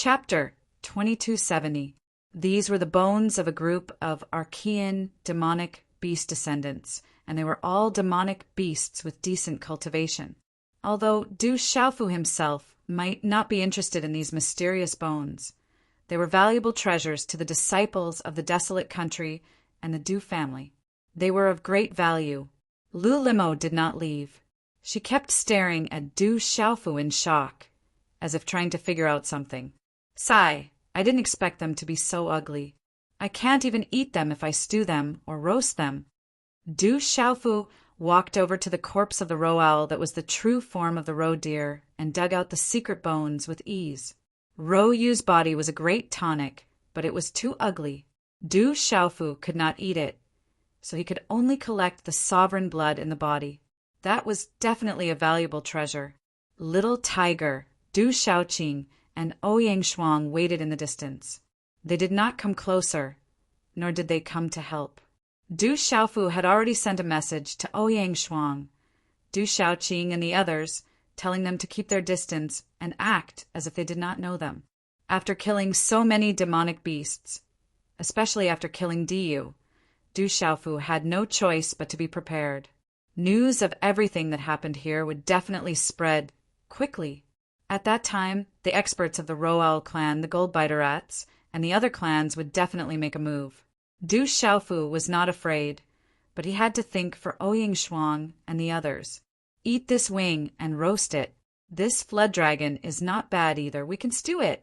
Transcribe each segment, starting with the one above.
Chapter 2270. These were the bones of a group of Archean demonic beast descendants, and they were all demonic beasts with decent cultivation. Although Du Xiaofu himself might not be interested in these mysterious bones, they were valuable treasures to the disciples of the desolate country and the Du family. They were of great value. Lu Limo did not leave. She kept staring at Du Xiaofu in shock, as if trying to figure out something. Sigh, I didn't expect them to be so ugly. I can't even eat them if I stew them or roast them. Du Xiaofu walked over to the corpse of the roe owl that was the true form of the roe deer and dug out the secret bones with ease. Roe Yu's body was a great tonic, but it was too ugly. Du Xiaofu could not eat it, so he could only collect the sovereign blood in the body. That was definitely a valuable treasure. Little Tiger, Du Xiaoqing, and Ouyang Shuang waited in the distance. They did not come closer, nor did they come to help. Du Xiaofu had already sent a message to Ouyang Shuang, Du Xiaoqing, and the others, telling them to keep their distance and act as if they did not know them. After killing so many demonic beasts, especially after killing Diyu, Du Xiaofu had no choice but to be prepared. News of everything that happened here would definitely spread quickly. At that time, the experts of the Roe Owl clan, the Goldbiterats, and the other clans would definitely make a move. Du Xiaofu was not afraid, but he had to think for Ouyang Shuang and the others. Eat this wing and roast it. This flood dragon is not bad either. We can stew it.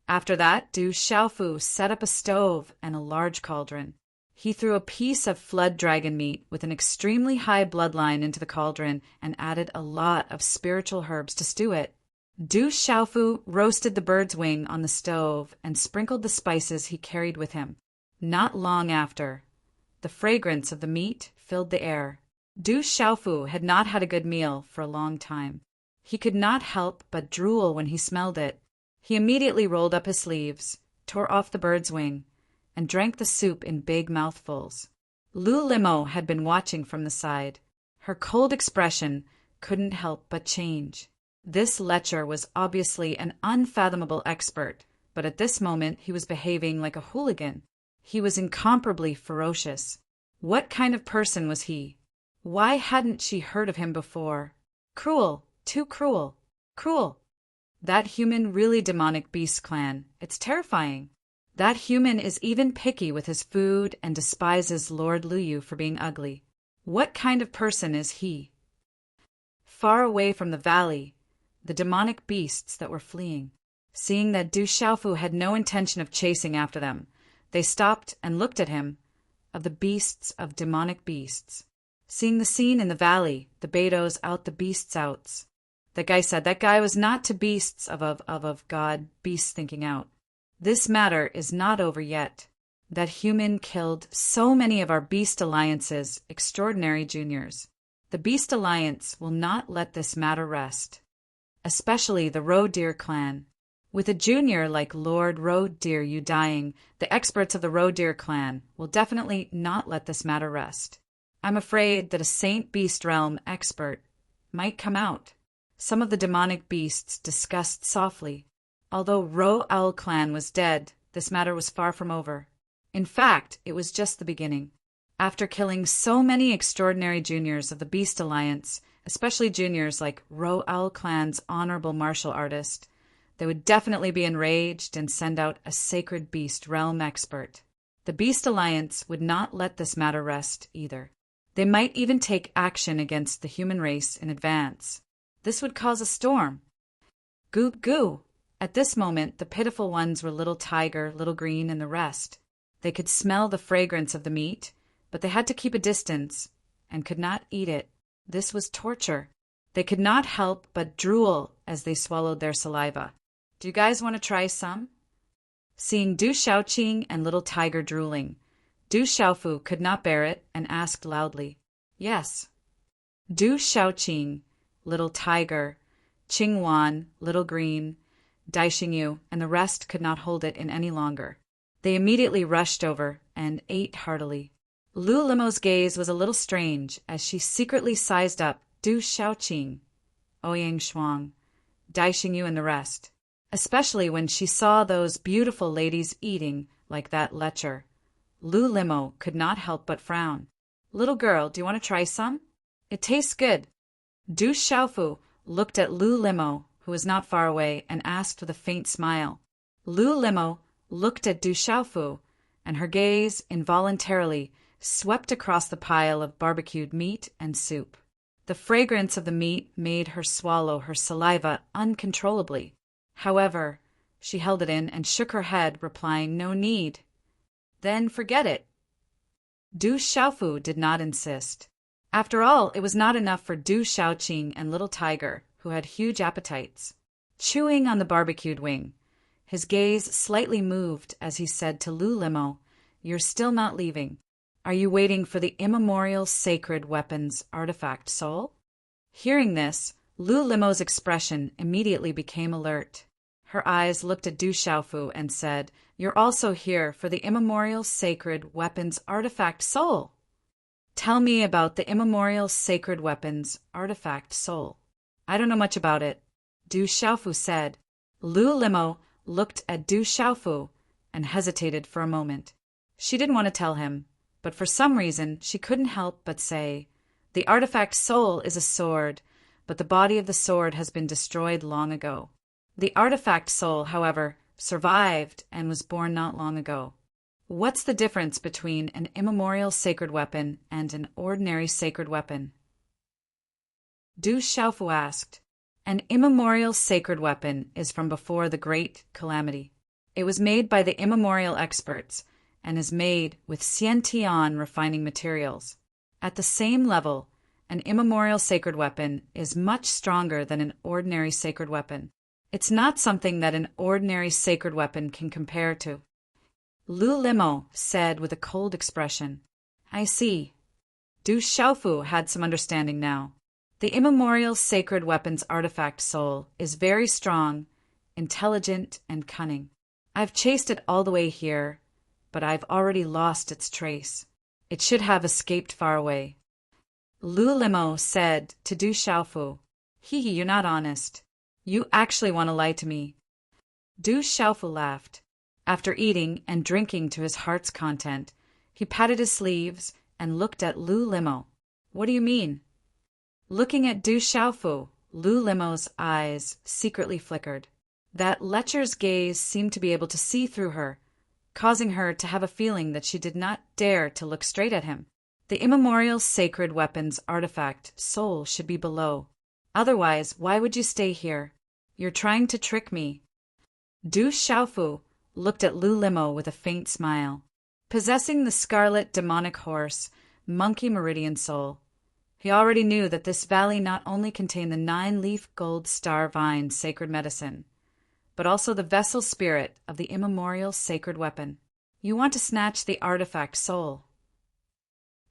After that, Du Xiaofu set up a stove and a large cauldron. He threw a piece of flood dragon meat with an extremely high bloodline into the cauldron and added a lot of spiritual herbs to stew it. Du Xiaofu roasted the bird's wing on the stove and sprinkled the spices he carried with him. Not long after, the fragrance of the meat filled the air. Du Xiaofu had not had a good meal for a long time. He could not help but drool when he smelled it. He immediately rolled up his sleeves, tore off the bird's wing, and drank the soup in big mouthfuls. Lu Limo had been watching from the side. Her cold expression couldn't help but change. This lecher was obviously an unfathomable expert, but at this moment he was behaving like a hooligan. He was incomparably ferocious. What kind of person was he? Why hadn't she heard of him before? Cruel, too cruel, cruel. That human really demonic beast clan, it's terrifying. That human is even picky with his food and despises Lord Luyu for being ugly. What kind of person is he? Far away from the valley, the demonic beasts that were fleeing, seeing that Du Xiaofu had no intention of chasing after them, they stopped and looked at him, of the beasts of demonic beasts. Seeing the scene in the valley, the Beidos out the beasts outs. The guy said that guy was not to beasts of God, beasts thinking out. This matter is not over yet. That human killed so many of our beast alliance's extraordinary juniors. The beast alliance will not let this matter rest. Especially the Roe Deer clan. With a junior like Lord Roe Deer Yu dying, the experts of the Roe Deer clan will definitely not let this matter rest. I'm afraid that a Saint Beast Realm expert might come out. Some of the demonic beasts discussed softly. Although Roe Owl clan was dead, this matter was far from over. In fact, it was just the beginning. After killing so many extraordinary juniors of the Beast Alliance, especially juniors like Roe Owl clan's honorable martial artist, they would definitely be enraged and send out a sacred beast realm expert. The Beast Alliance would not let this matter rest either. They might even take action against the human race in advance. This would cause a storm. Goo goo! At this moment, the pitiful ones were Little Tiger, Little Green, and the rest. They could smell the fragrance of the meat, but they had to keep a distance and could not eat it. This was torture. They could not help but drool as they swallowed their saliva. Do you guys want to try some? Seeing Du Xiaoqing and Little Tiger drooling, Du Xiaofu could not bear it and asked loudly, "Yes." Du Xiaoqing, Little Tiger, Qingwan, Little Green, Daixingyu, and the rest could not hold it in any longer. They immediately rushed over and ate heartily. Lu Limo's gaze was a little strange as she secretly sized up Du Xiaoqing, Ouyang Shuang, Daixingyu, and the rest. especially when she saw those beautiful ladies eating like that lecher. Lu Limo could not help but frown. "Little girl, do you want to try some? It tastes good." Du Xiaofu looked at Lu Limo, who was not far away, and asked with a faint smile. Lu Limo looked at Du Xiaofu, and her gaze involuntarily swept across the pile of barbecued meat and soup. The fragrance of the meat made her swallow her saliva uncontrollably. However, she held it in and shook her head, replying, "No need." "Then forget it." Du Xiaofu did not insist. After all, it was not enough for Du Xiaoqing and Little Tiger, who had huge appetites. Chewing on the barbecued wing, his gaze slightly moved as he said to Lu Limo, "You're still not leaving. Are you waiting for the immemorial sacred weapon's artifact soul?" Hearing this, Lu Limo's expression immediately became alert. Her eyes looked at Du Xiaofu and said, "You're also here for the immemorial sacred weapon's artifact soul. Tell me about the immemorial sacred weapon's artifact soul." "I don't know much about it," Du Xiaofu said. Lu Limo looked at Du Xiaofu and hesitated for a moment. She didn't want to tell him, but for some reason she couldn't help but say, "The artifact soul is a sword, but the body of the sword has been destroyed long ago. The artifact soul, however, survived and was born not long ago. What's the difference between an immemorial sacred weapon and an ordinary sacred weapon?" Du Xiaofu asked. "An immemorial sacred weapon is from before the great calamity. It was made by the immemorial experts and is made with Xiantian refining materials. At the same level, an immemorial sacred weapon is much stronger than an ordinary sacred weapon. It's not something that an ordinary sacred weapon can compare to." Lu Limo said with a cold expression, "I see." Du Xiaofu had some understanding now. The immemorial sacred weapon's artifact soul is very strong, intelligent, and cunning. I've chased it all the way here, but I've already lost its trace. It should have escaped far away. Lu Limo said to Du Xiaofu, "Hee, you're not honest. You actually want to lie to me." Du Xiaofu laughed. After eating and drinking to his heart's content, he patted his sleeves and looked at Lu Limo. "What do you mean?" Looking at Du Xiaofu, Lu Limo's eyes secretly flickered. That lecher's gaze seemed to be able to see through her, causing her to have a feeling that she did not dare to look straight at him. The immemorial sacred weapon's artifact soul should be below. Otherwise, why would you stay here? You're trying to trick me. Du Xiaofu looked at Lu Limo with a faint smile. Possessing the scarlet demonic horse, monkey meridian soul, he already knew that this valley not only contained the 9-leaf gold star vine sacred medicine, but also the vessel spirit of the immemorial sacred weapon. You want to snatch the artifact soul.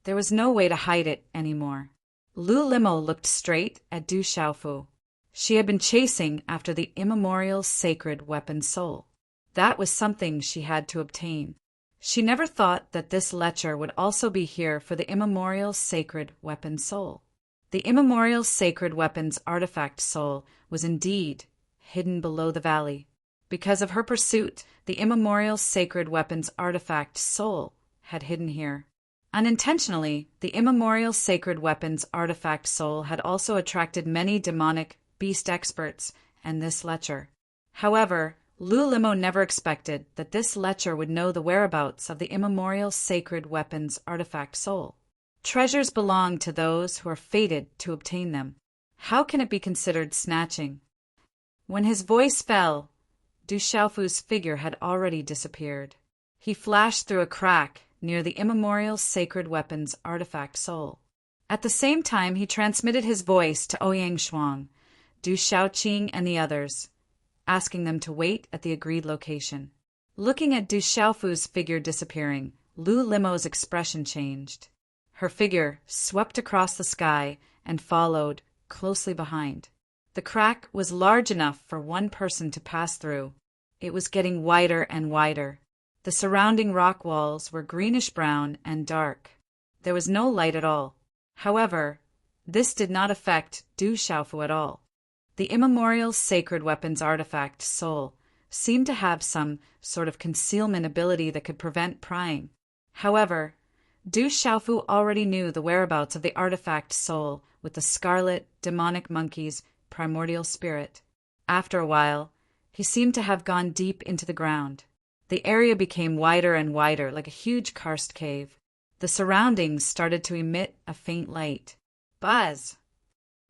There was no way to hide it anymore. Lu Limo looked straight at Du Xiaofu. She had been chasing after the immemorial sacred weapon soul. That was something she had to obtain. She never thought that this lecher would also be here for the immemorial sacred weapon soul. The immemorial sacred weapon's artifact soul was indeed hidden below the valley. Because of her pursuit, the immemorial sacred weapon's artifact soul had hidden here. Unintentionally, the immemorial sacred weapon's artifact soul had also attracted many demonic beast experts and this lecher. However, Lu Limo never expected that this lecher would know the whereabouts of the immemorial sacred weapon's artifact soul. Treasures belong to those who are fated to obtain them. How can it be considered snatching? When his voice fell, Du Xiaofu's figure had already disappeared. He flashed through a crack near the immemorial sacred weapon's artifact soul. At the same time, he transmitted his voice to Ouyang Shuang, Du Xiaoqing, and the others, asking them to wait at the agreed location. Looking at Du Xiaofu's figure disappearing, Lu Limo's expression changed. Her figure swept across the sky and followed closely behind. The crack was large enough for one person to pass through. It was getting wider and wider. The surrounding rock walls were greenish-brown and dark. There was no light at all. However, this did not affect Du Xiaofu at all. The immemorial sacred weapons artifact soul seemed to have some sort of concealment ability that could prevent prying. However, Du Xiaofu already knew the whereabouts of the artifact soul with the scarlet, demonic monkey's primordial spirit. After a while, he seemed to have gone deep into the ground. The area became wider and wider, like a huge karst cave. The surroundings started to emit a faint light. Buzz!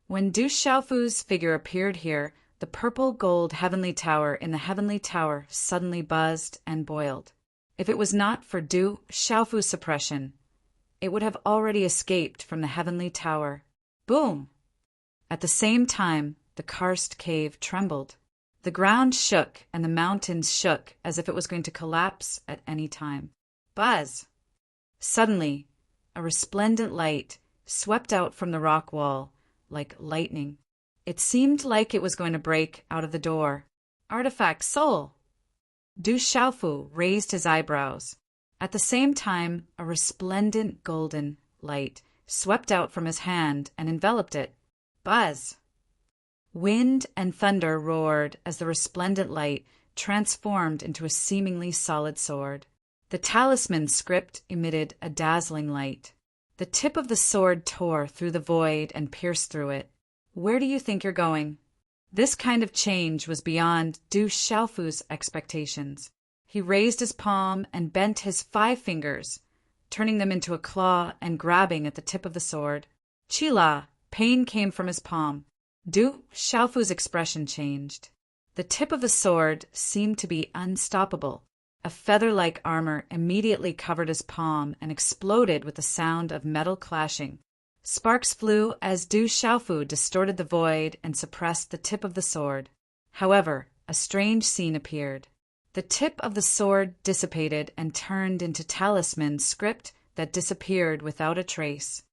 When Du Xiaofu's figure appeared here, the purple-gold heavenly tower in the heavenly tower suddenly buzzed and boiled. If it was not for Du Xiaofu's suppression, it would have already escaped from the heavenly tower. Boom! At the same time, the karst cave trembled. The ground shook and the mountains shook as if it was going to collapse at any time. Buzz! Suddenly, a resplendent light swept out from the rock wall like lightning. It seemed like it was going to break out of the door. Artifact soul! Du Xiaofu raised his eyebrows. At the same time, a resplendent golden light swept out from his hand and enveloped it. Buzz! Wind and thunder roared as the resplendent light transformed into a seemingly solid sword. The talisman script emitted a dazzling light. The tip of the sword tore through the void and pierced through it. Where do you think you're going? This kind of change was beyond Du Xiaofu's expectations. He raised his palm and bent his 5 fingers, turning them into a claw and grabbing at the tip of the sword. Chila! Pain came from his palm. Du Xiaofu's expression changed. The tip of the sword seemed to be unstoppable. A feather-like armor immediately covered his palm and exploded with the sound of metal clashing. Sparks flew as Du Xiaofu distorted the void and suppressed the tip of the sword. However, a strange scene appeared. The tip of the sword dissipated and turned into talisman script that disappeared without a trace.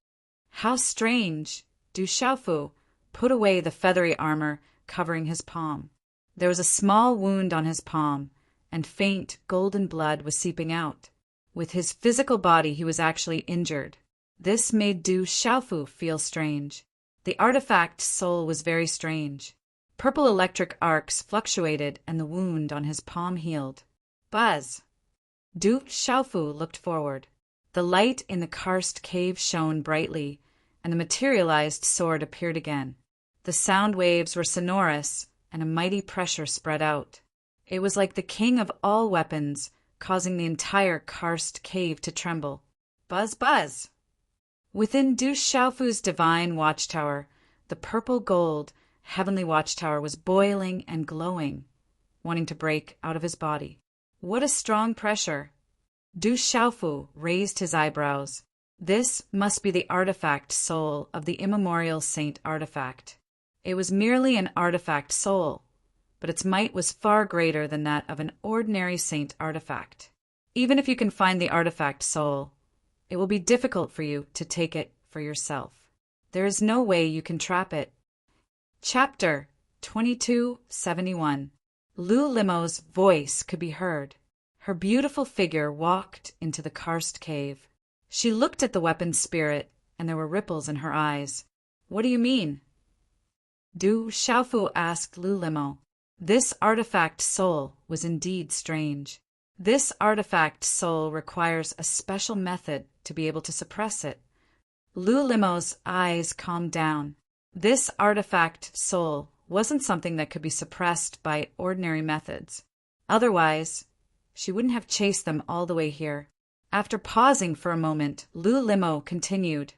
How strange! Du Xiaofu put away the feathery armor covering his palm. There was a small wound on his palm, and faint golden blood was seeping out. With his physical body, he was actually injured. This made Du Xiaofu feel strange. The artifact soul was very strange. Purple electric arcs fluctuated and the wound on his palm healed. Buzz! Du Xiaofu looked forward. The light in the karst cave shone brightly, and the materialized sword appeared again. The sound waves were sonorous, and a mighty pressure spread out. It was like the king of all weapons, causing the entire karst cave to tremble. Buzz, buzz! Within Du Xiaofu's divine watchtower, the purple gold heavenly watchtower was boiling and glowing, wanting to break out of his body. What a strong pressure! Du Xiaofu raised his eyebrows. This must be the artifact soul of the immemorial saint artifact. It was merely an artifact soul, but its might was far greater than that of an ordinary saint artifact. Even if you can find the artifact soul, it will be difficult for you to take it for yourself. There is no way you can trap it. Chapter 2271. Lu Limo's voice could be heard. Her beautiful figure walked into the karst cave. She looked at the weapon spirit, and there were ripples in her eyes. What do you mean? Du Xiaofu asked Lu Limo. This artifact soul was indeed strange. This artifact soul requires a special method to be able to suppress it. Lu Limo's eyes calmed down. This artifact soul wasn't something that could be suppressed by ordinary methods. Otherwise, she wouldn't have chased them all the way here. After pausing for a moment, Lu Limo continued,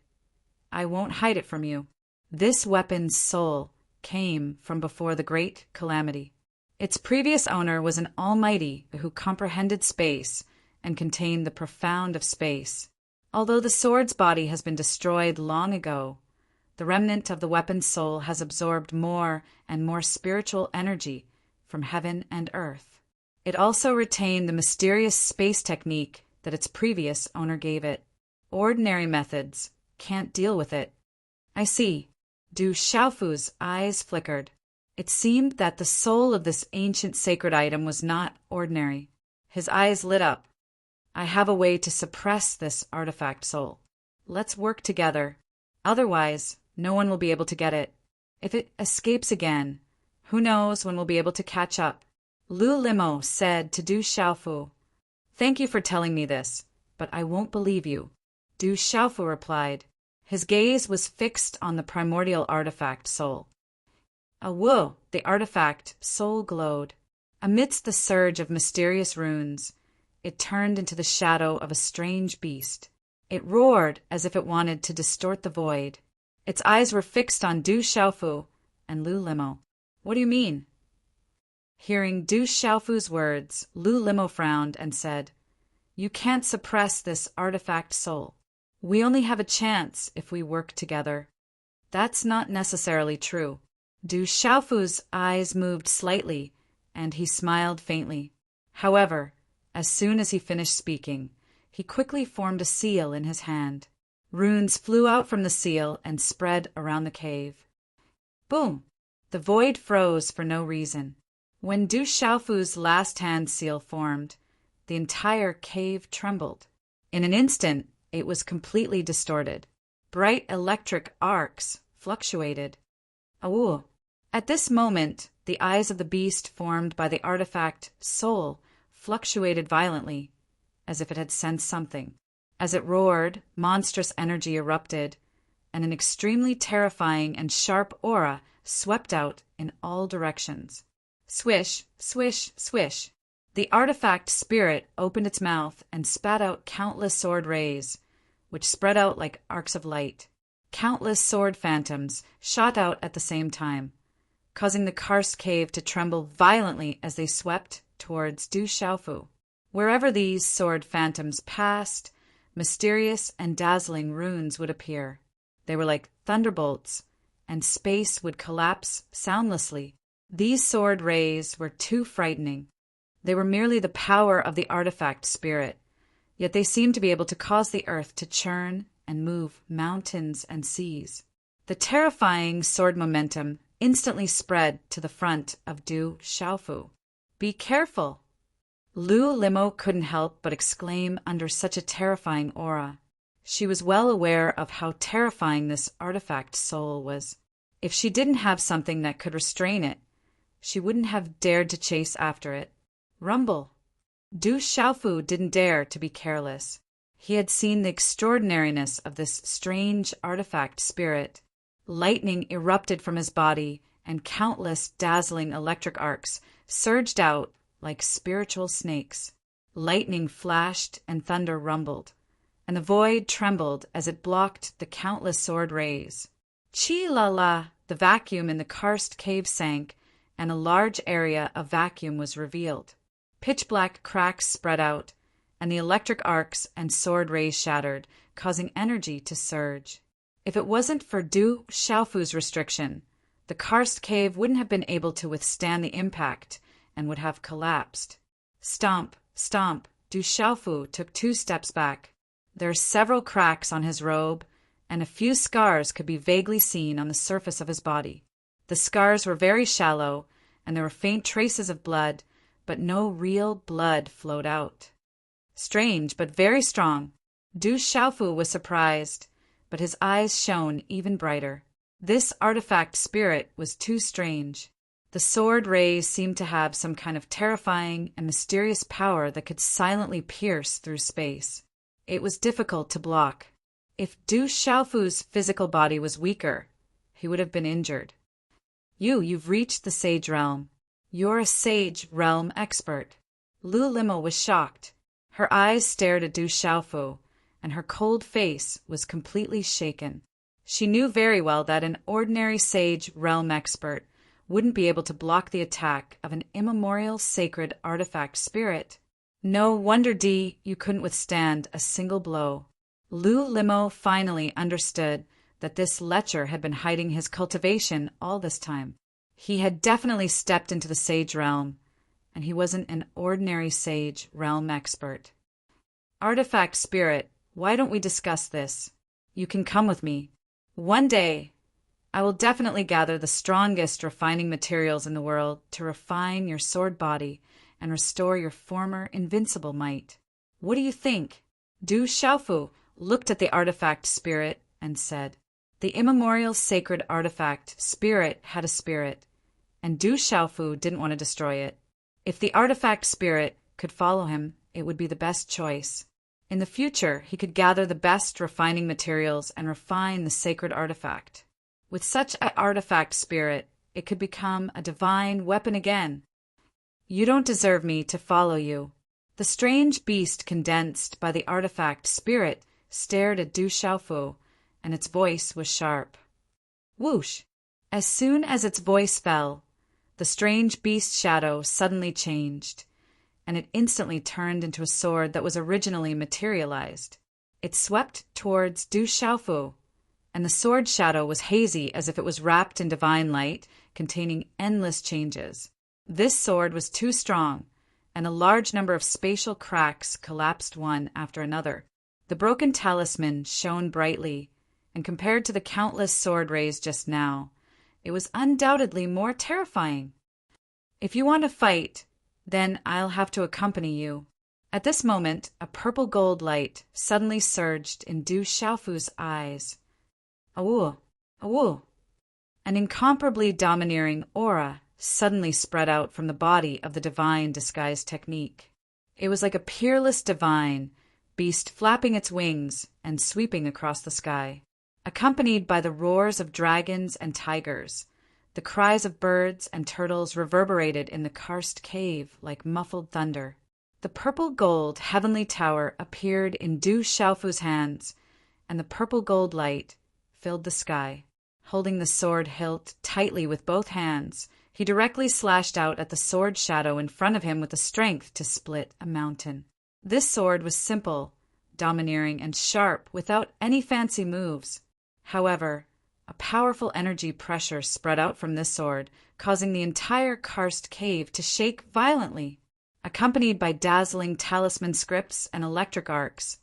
I won't hide it from you. This weapon's soul came from before the great calamity. Its previous owner was an almighty who comprehended space and contained the profound of space. Although the sword's body has been destroyed long ago, the remnant of the weapon's soul has absorbed more and more spiritual energy from heaven and earth. It also retained the mysterious space technique that its previous owner gave it. Ordinary methods can't deal with it. I see. Du Xiaofu's eyes flickered. It seemed that the soul of this ancient sacred item was not ordinary. His eyes lit up. I have a way to suppress this artifact soul. Let's work together. Otherwise, no one will be able to get it. If it escapes again, Who knows when we'll be able to catch up? Lu Limo said to Du Xiaofu, "Thank you for telling me this, but I won't believe you." Du Xiaofu replied. His gaze was fixed on the primordial artifact soul. Whoa! The artifact soul glowed. Amidst the surge of mysterious runes, it turned into the shadow of a strange beast. It roared as if it wanted to distort the void. Its eyes were fixed on Du Xiaofu and Lu Limo. "What do you mean?" Hearing Du Xiaofu's words, Lu Limo frowned and said, "You can't suppress this artifact soul. We only have a chance if we work together." "That's not necessarily true." Du Xiaofu's eyes moved slightly, and he smiled faintly. However, as soon as he finished speaking, he quickly formed a seal in his hand. Runes flew out from the seal and spread around the cave. Boom! The void froze for no reason. When Du Xiaofu's last hand seal formed, the entire cave trembled. In an instant, it was completely distorted. Bright electric arcs fluctuated. Awoo! At this moment, the eyes of the beast formed by the artifact soul fluctuated violently, as if it had sensed something. As it roared, monstrous energy erupted, and an extremely terrifying and sharp aura swept out in all directions. Swish, swish, swish. The artifact spirit opened its mouth and spat out countless sword rays, which spread out like arcs of light. Countless sword phantoms shot out at the same time, causing the karst cave to tremble violently as they swept towards Du Xiaofu. Wherever these sword phantoms passed, mysterious and dazzling runes would appear. They were like thunderbolts, and space would collapse soundlessly. These sword rays were too frightening. They were merely the power of the artifact spirit, yet they seemed to be able to cause the earth to churn and move mountains and seas. The terrifying sword momentum instantly spread to the front of Du Xiaofu. "Be careful!" Lu Limo couldn't help but exclaim under such a terrifying aura. She was well aware of how terrifying this artifact soul was. If she didn't have something that could restrain it, she wouldn't have dared to chase after it. Rumble! Du Xiaofu didn't dare to be careless. He had seen the extraordinariness of this strange artifact spirit. Lightning erupted from his body, and countless dazzling electric arcs surged out like spiritual snakes. Lightning flashed and thunder rumbled, and the void trembled as it blocked the countless sword rays. Chi-la-la! The vacuum in the karst cave sank, and a large area of vacuum was revealed. Pitch-black cracks spread out, and the electric arcs and sword rays shattered, causing energy to surge. If it wasn't for Du Xiaofu's restriction, the karst cave wouldn't have been able to withstand the impact and would have collapsed. Stomp, stomp, Du Xiaofu took 2 steps back. There were several cracks on his robe, and a few scars could be vaguely seen on the surface of his body. The scars were very shallow, and there were faint traces of blood, but no real blood flowed out. Strange, but very strong. Du Xiaofu was surprised, but his eyes shone even brighter. This artifact spirit was too strange. The sword rays seemed to have some kind of terrifying and mysterious power that could silently pierce through space. It was difficult to block. If Du Xiaofu's physical body was weaker, he would have been injured. You've reached the Sage Realm. You're a Sage Realm expert." Lu Limo was shocked. Her eyes stared at Du Xiaofu, and her cold face was completely shaken. She knew very well that an ordinary Sage Realm expert wouldn't be able to block the attack of an immemorial sacred artifact spirit. No wonder, you couldn't withstand a single blow. Lu Limo finally understood that this lecher had been hiding his cultivation all this time. He had definitely stepped into the Sage Realm, and he wasn't an ordinary Sage Realm expert. "Artifact spirit, why don't we discuss this? You can come with me. One day, I will definitely gather the strongest refining materials in the world to refine your sword body and restore your former invincible might. What do you think?" Du Xiaofu looked at the artifact spirit and said, "The immemorial sacred artifact spirit had a spirit, and Du Xiaofu didn't want to destroy it. If the artifact spirit could follow him, it would be the best choice. In the future, he could gather the best refining materials and refine the sacred artifact. With such an artifact spirit, it could become a divine weapon again. You don't deserve me to follow you. The strange beast condensed by the artifact spirit stared at Du Xiaofu, and its voice was sharp. Whoosh! As soon as its voice fell, the strange beast's shadow suddenly changed, and it instantly turned into a sword that was originally materialized. It swept towards Du Xiaofu, and the sword shadow was hazy as if it was wrapped in divine light, containing endless changes. This sword was too strong, and a large number of spatial cracks collapsed one after another. The broken talisman shone brightly, and compared to the countless sword rays just now, it was undoubtedly more terrifying. If you want to fight, then I'll have to accompany you. At this moment, a purple gold light suddenly surged in Du Xiaofu's eyes. Awoo! Awoo! An incomparably domineering aura suddenly spread out from the body of the divine disguise technique. It was like a peerless divine beast flapping its wings and sweeping across the sky. Accompanied by the roars of dragons and tigers, the cries of birds and turtles reverberated in the karst cave like muffled thunder. The purple gold heavenly tower appeared in Du Xiaofu's hands, and the purple gold light filled the sky. Holding the sword hilt tightly with both hands, he directly slashed out at the sword shadow in front of him with the strength to split a mountain. This sword was simple, domineering, and sharp without any fancy moves. However, a powerful energy pressure spread out from this sword, causing the entire karst cave to shake violently. Accompanied by dazzling talisman scripts and electric arcs,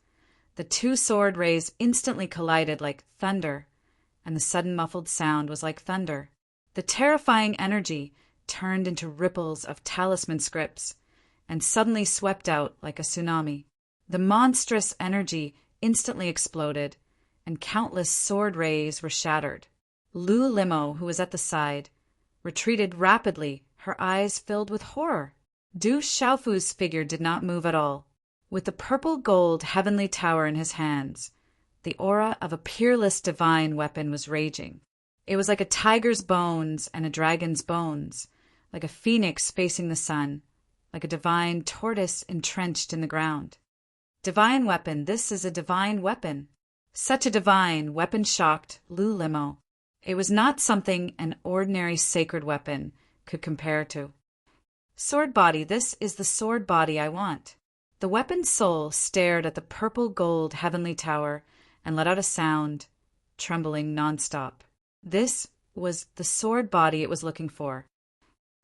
the two sword rays instantly collided like thunder, and the sudden muffled sound was like thunder. The terrifying energy turned into ripples of talisman scripts and suddenly swept out like a tsunami. The monstrous energy instantly exploded, and countless sword rays were shattered. Lu Limo, who was at the side, retreated rapidly, her eyes filled with horror. Du Xiaofu's figure did not move at all. With the purple gold heavenly tower in his hands, the aura of a peerless divine weapon was raging. It was like a tiger's bones and a dragon's bones, like a phoenix facing the sun, like a divine tortoise entrenched in the ground. Divine weapon, this is a divine weapon. Such a divine weapon shocked Lu Limo. It was not something an ordinary sacred weapon could compare to. Sword body, this is the sword body I want. The weapon's soul stared at the purple gold heavenly tower and let out a sound, trembling nonstop. This was the sword body it was looking for.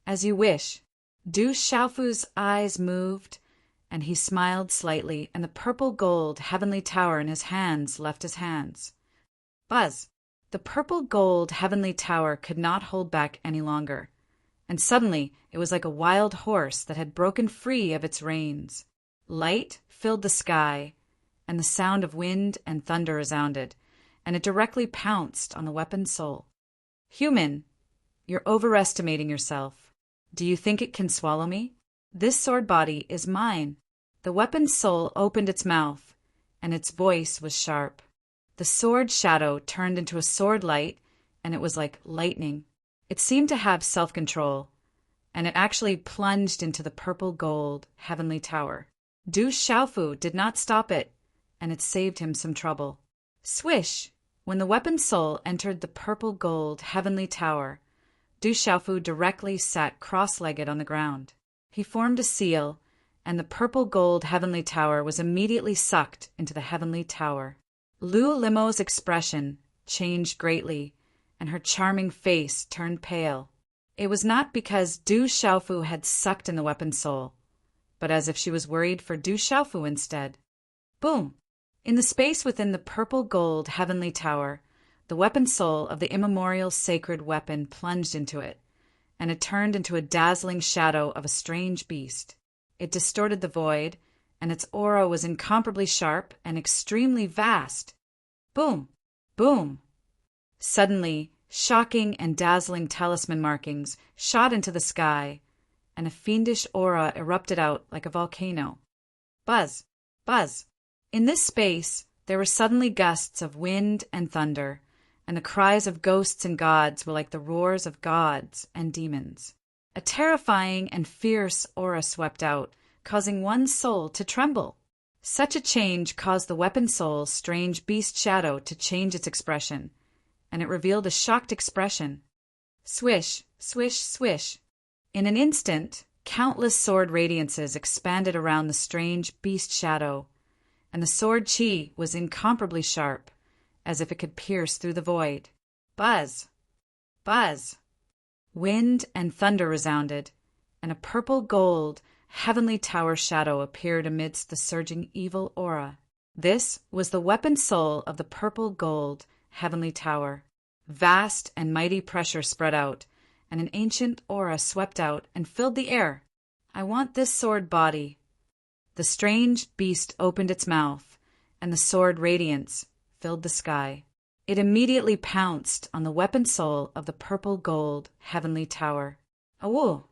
As you wish. Du Xiaofu's eyes moved, and he smiled slightly, and the purple gold heavenly tower in his hands left his hands. Buzz! The purple gold heavenly tower could not hold back any longer, and suddenly it was like a wild horse that had broken free of its reins. Light filled the sky, and the sound of wind and thunder resounded, and it directly pounced on the weapon's soul. Human, you're overestimating yourself. Do you think it can swallow me? This sword body is mine. The weapon's soul opened its mouth, and its voice was sharp. The sword shadow turned into a sword light, and it was like lightning. It seemed to have self-control, and it actually plunged into the purple gold heavenly tower. Du Xiaofu did not stop it, and it saved him some trouble. Swish! When the weapon's soul entered the purple gold heavenly tower, Du Xiaofu directly sat cross-legged on the ground. He formed a seal, and the purple gold heavenly tower was immediately sucked into the heavenly tower. Lu Limo's expression changed greatly, and her charming face turned pale. It was not because Du Xiaofu had sucked in the weapon's soul, but as if she was worried for Du Xiaofu instead. Boom! In the space within the purple gold heavenly tower, the weapon's soul of the immemorial sacred weapon plunged into it, and it turned into a dazzling shadow of a strange beast. It distorted the void, and its aura was incomparably sharp and extremely vast. Boom! Boom! Suddenly, Shocking and dazzling talisman markings shot into the sky, and a fiendish aura erupted out like a volcano. Buzz! Buzz! In this space, there were suddenly gusts of wind and thunder, and the cries of ghosts and gods were like the roars of gods and demons. A terrifying and fierce aura swept out, causing one's soul to tremble. Such a change caused the weapon soul's strange beast shadow to change its expression, and it revealed a shocked expression. Swish, swish, swish. In an instant, countless sword radiances expanded around the strange beast shadow, and the sword chi was incomparably sharp, as if it could pierce through the void. Buzz! Buzz! Wind and thunder resounded, and a purple-gold, heavenly tower shadow appeared amidst the surging evil aura. This was the weapon soul of the purple-gold, heavenly tower. Vast and mighty pressure spread out, and an ancient aura swept out and filled the air. I want this sword body. The strange beast opened its mouth, and the sword radiance filled the sky. It immediately pounced on the weapon soul of the purple-gold heavenly tower. Awoo!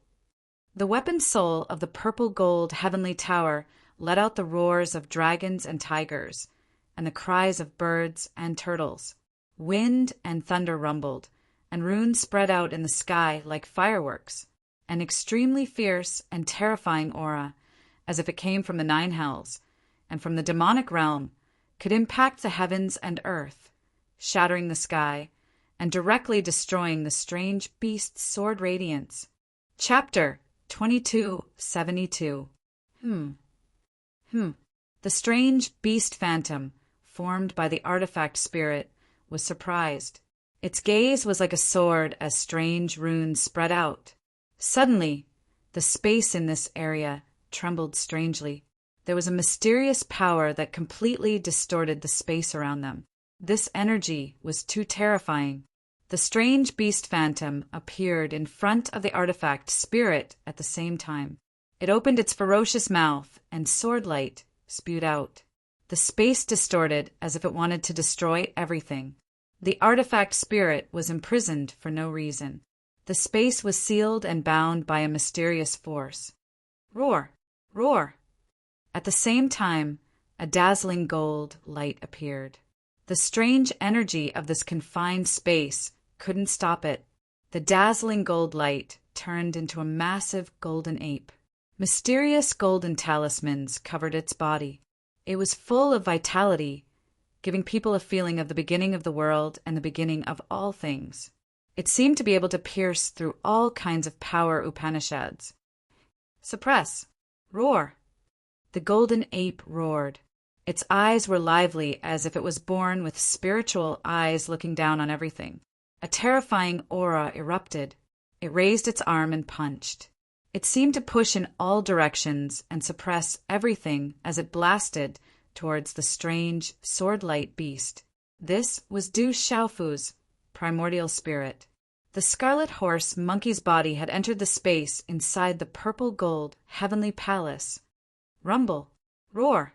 The weapon soul of the purple-gold heavenly tower let out the roars of dragons and tigers, and the cries of birds and turtles. Wind and thunder rumbled, and runes spread out in the sky like fireworks. An extremely fierce and terrifying aura, as if it came from the nine hells, and from the demonic realm, could impact the heavens and earth, shattering the sky, and directly destroying the strange beast's sword radiance. Chapter 2272. The strange beast phantom, formed by the artifact spirit, was surprised. Its gaze was like a sword as strange runes spread out. Suddenly, the space in this area trembled strangely. There was a mysterious power that completely distorted the space around them. This energy was too terrifying. The strange beast phantom appeared in front of the artifact spirit at the same time. It opened its ferocious mouth, and sword light spewed out. The space distorted as if it wanted to destroy everything. The artifact spirit was imprisoned for no reason. The space was sealed and bound by a mysterious force. Roar! Roar! At the same time, a dazzling gold light appeared. The strange energy of this confined space couldn't stop it. The dazzling gold light turned into a massive golden ape. Mysterious golden talismans covered its body. It was full of vitality, giving people a feeling of the beginning of the world and the beginning of all things. It seemed to be able to pierce through all kinds of power Upanishads. Suppress! Roar! The golden ape roared. Its eyes were lively as if it was born with spiritual eyes looking down on everything. A terrifying aura erupted. It raised its arm and punched. It seemed to push in all directions and suppress everything as it blasted towards the strange, sword-light beast. This was Du Xiaofu's primordial spirit. The scarlet horse monkey's body had entered the space inside the purple-gold heavenly palace. Rumble! Roar!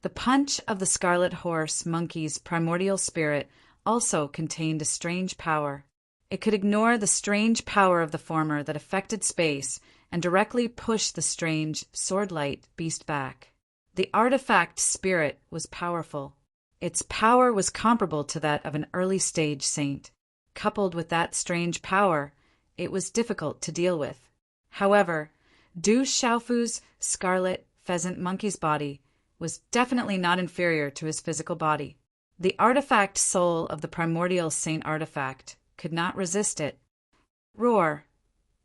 The punch of the scarlet horse monkey's primordial spirit also contained a strange power. It could ignore the strange power of the former that affected space and directly push the strange, sword-light beast back. The artifact spirit was powerful. Its power was comparable to that of an early-stage saint. Coupled with that strange power, it was difficult to deal with. However, Du Xiaofu's scarlet pheasant monkey's body was definitely not inferior to his physical body. The artifact soul of the primordial saint artifact could not resist it. Roar!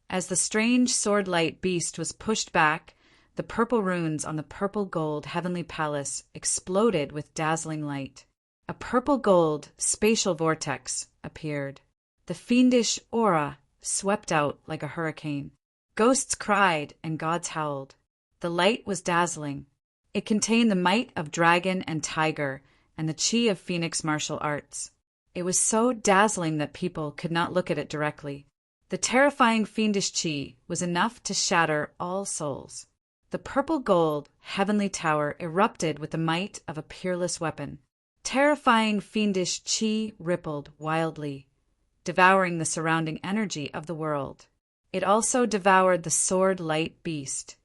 As the strange sword-light beast was pushed back, the purple runes on the purple-gold heavenly palace exploded with dazzling light. A purple-gold spatial vortex appeared. The fiendish aura swept out like a hurricane. Ghosts cried and gods howled. The light was dazzling. It contained the might of dragon and tiger and the chi of phoenix martial arts. It was so dazzling that people could not look at it directly. The terrifying fiendish chi was enough to shatter all souls. The purple-gold heavenly tower erupted with the might of a peerless weapon. Terrifying fiendish chi rippled wildly. devouring the surrounding energy of the world. It also devoured the sword light beast,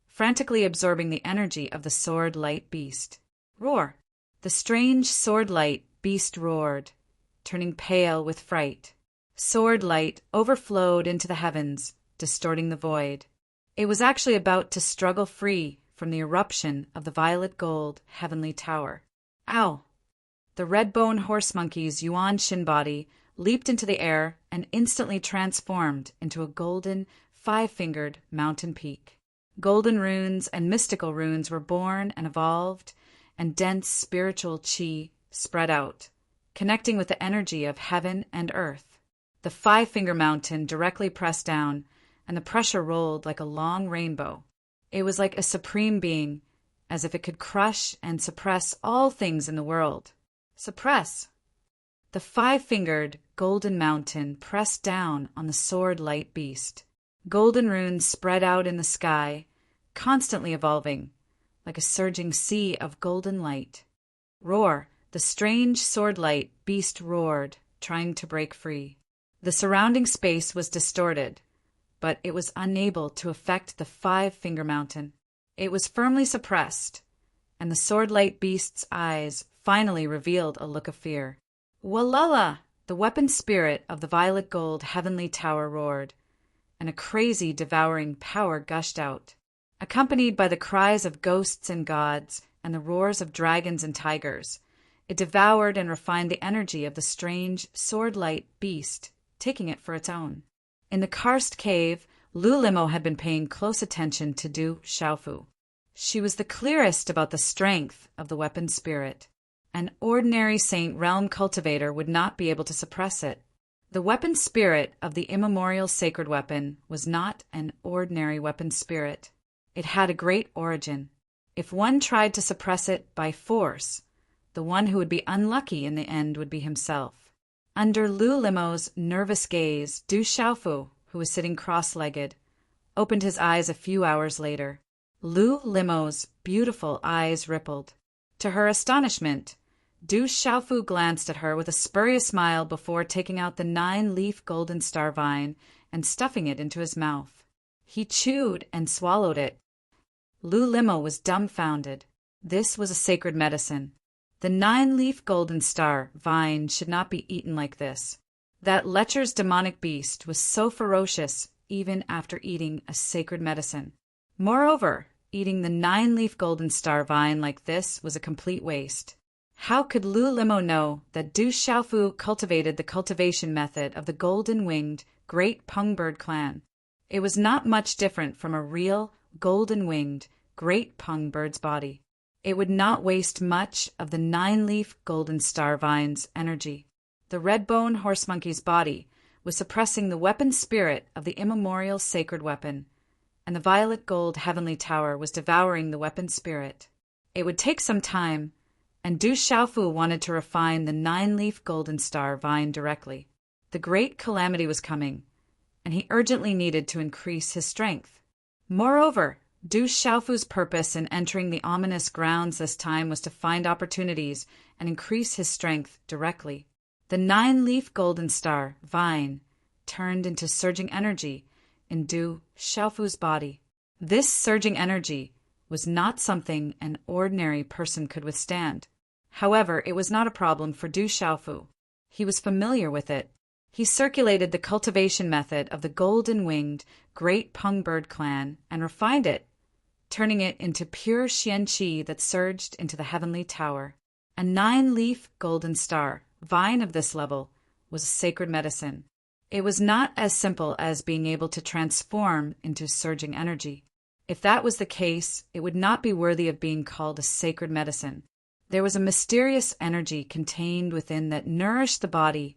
frantically absorbing the energy of the sword light beast. Roar! The strange sword light beast roared, turning pale with fright. Sword light overflowed into the heavens, distorting the void. It was actually about to struggle free from the eruption of the violet gold heavenly tower. Ow! The red-bone horse monkey's Yuan Shin body leaped into the air and instantly transformed into a golden, five-fingered mountain peak. Golden runes and mystical runes were born and evolved, and dense spiritual chi spread out, connecting with the energy of heaven and earth. The five-finger mountain directly pressed down, and the pressure rolled like a long rainbow. It was like a supreme being, as if it could crush and suppress all things in the world. Suppress! The five-fingered golden mountain pressed down on the sword light beast. Golden runes spread out in the sky, constantly evolving, like a surging sea of golden light. Roar! The strange sword light beast roared, trying to break free. The surrounding space was distorted, but it was unable to affect the five-finger mountain. It was firmly suppressed, and the sword light beast's eyes finally revealed a look of fear. Walala! The weapon spirit of the violet gold heavenly tower roared, and a crazy devouring power gushed out. Accompanied by the cries of ghosts and gods and the roars of dragons and tigers, it devoured and refined the energy of the strange sword-light beast, taking it for its own. In the karst cave, Lu Limo had been paying close attention to Du Xiaofu. She was the clearest about the strength of the weapon spirit. An ordinary Saint Realm cultivator would not be able to suppress it. The weapon spirit of the immemorial sacred weapon was not an ordinary weapon spirit. It had a great origin. If one tried to suppress it by force, the one who would be unlucky in the end would be himself. Under Lu Limo's nervous gaze, Du Xiaofu, who was sitting cross-legged, opened his eyes a few hours later. Lu Limo's beautiful eyes rippled. To her astonishment, Du Xiaofu glanced at her with a spurious smile before taking out the 9-leaf golden star vine and stuffing it into his mouth. He chewed and swallowed it. Lu Limo was dumbfounded. This was a sacred medicine. The 9-leaf golden star vine should not be eaten like this. That lecher's demonic beast was so ferocious even after eating a sacred medicine. Moreover, eating the 9-leaf golden star vine like this was a complete waste. How could Lu Limo know that Du Xiaofu cultivated the cultivation method of the golden-winged Great Pungbird clan? It was not much different from a real, golden-winged, Great Pungbird's body. It would not waste much of the 9-leaf golden star vine's energy. The red-bone horse monkey's body was suppressing the weapon spirit of the immemorial sacred weapon, and the violet gold heavenly tower was devouring the weapon spirit. It would take some time, and Du Xiaofu wanted to refine the 9-leaf golden star vine directly. The great calamity was coming, and he urgently needed to increase his strength. Moreover, Du Xiaofu's purpose in entering the ominous grounds this time was to find opportunities and increase his strength directly. The 9-leaf golden star vine turned into surging energy in Du Xiaofu's body. This surging energy was not something an ordinary person could withstand. However, it was not a problem for Du Xiaofu. He was familiar with it. He circulated the cultivation method of the golden-winged Great Pungbird clan and refined it, turning it into pure xianqi that surged into the heavenly tower. A 9-leaf golden star vine of this level was a sacred medicine. It was not as simple as being able to transform into surging energy. If that was the case, it would not be worthy of being called a sacred medicine. There was a mysterious energy contained within that nourished the body,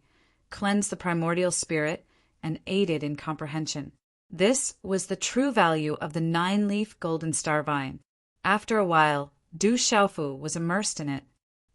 cleansed the primordial spirit, and aided in comprehension. This was the true value of the 9-leaf golden star vine. After a while, Du Xiaofu was immersed in it.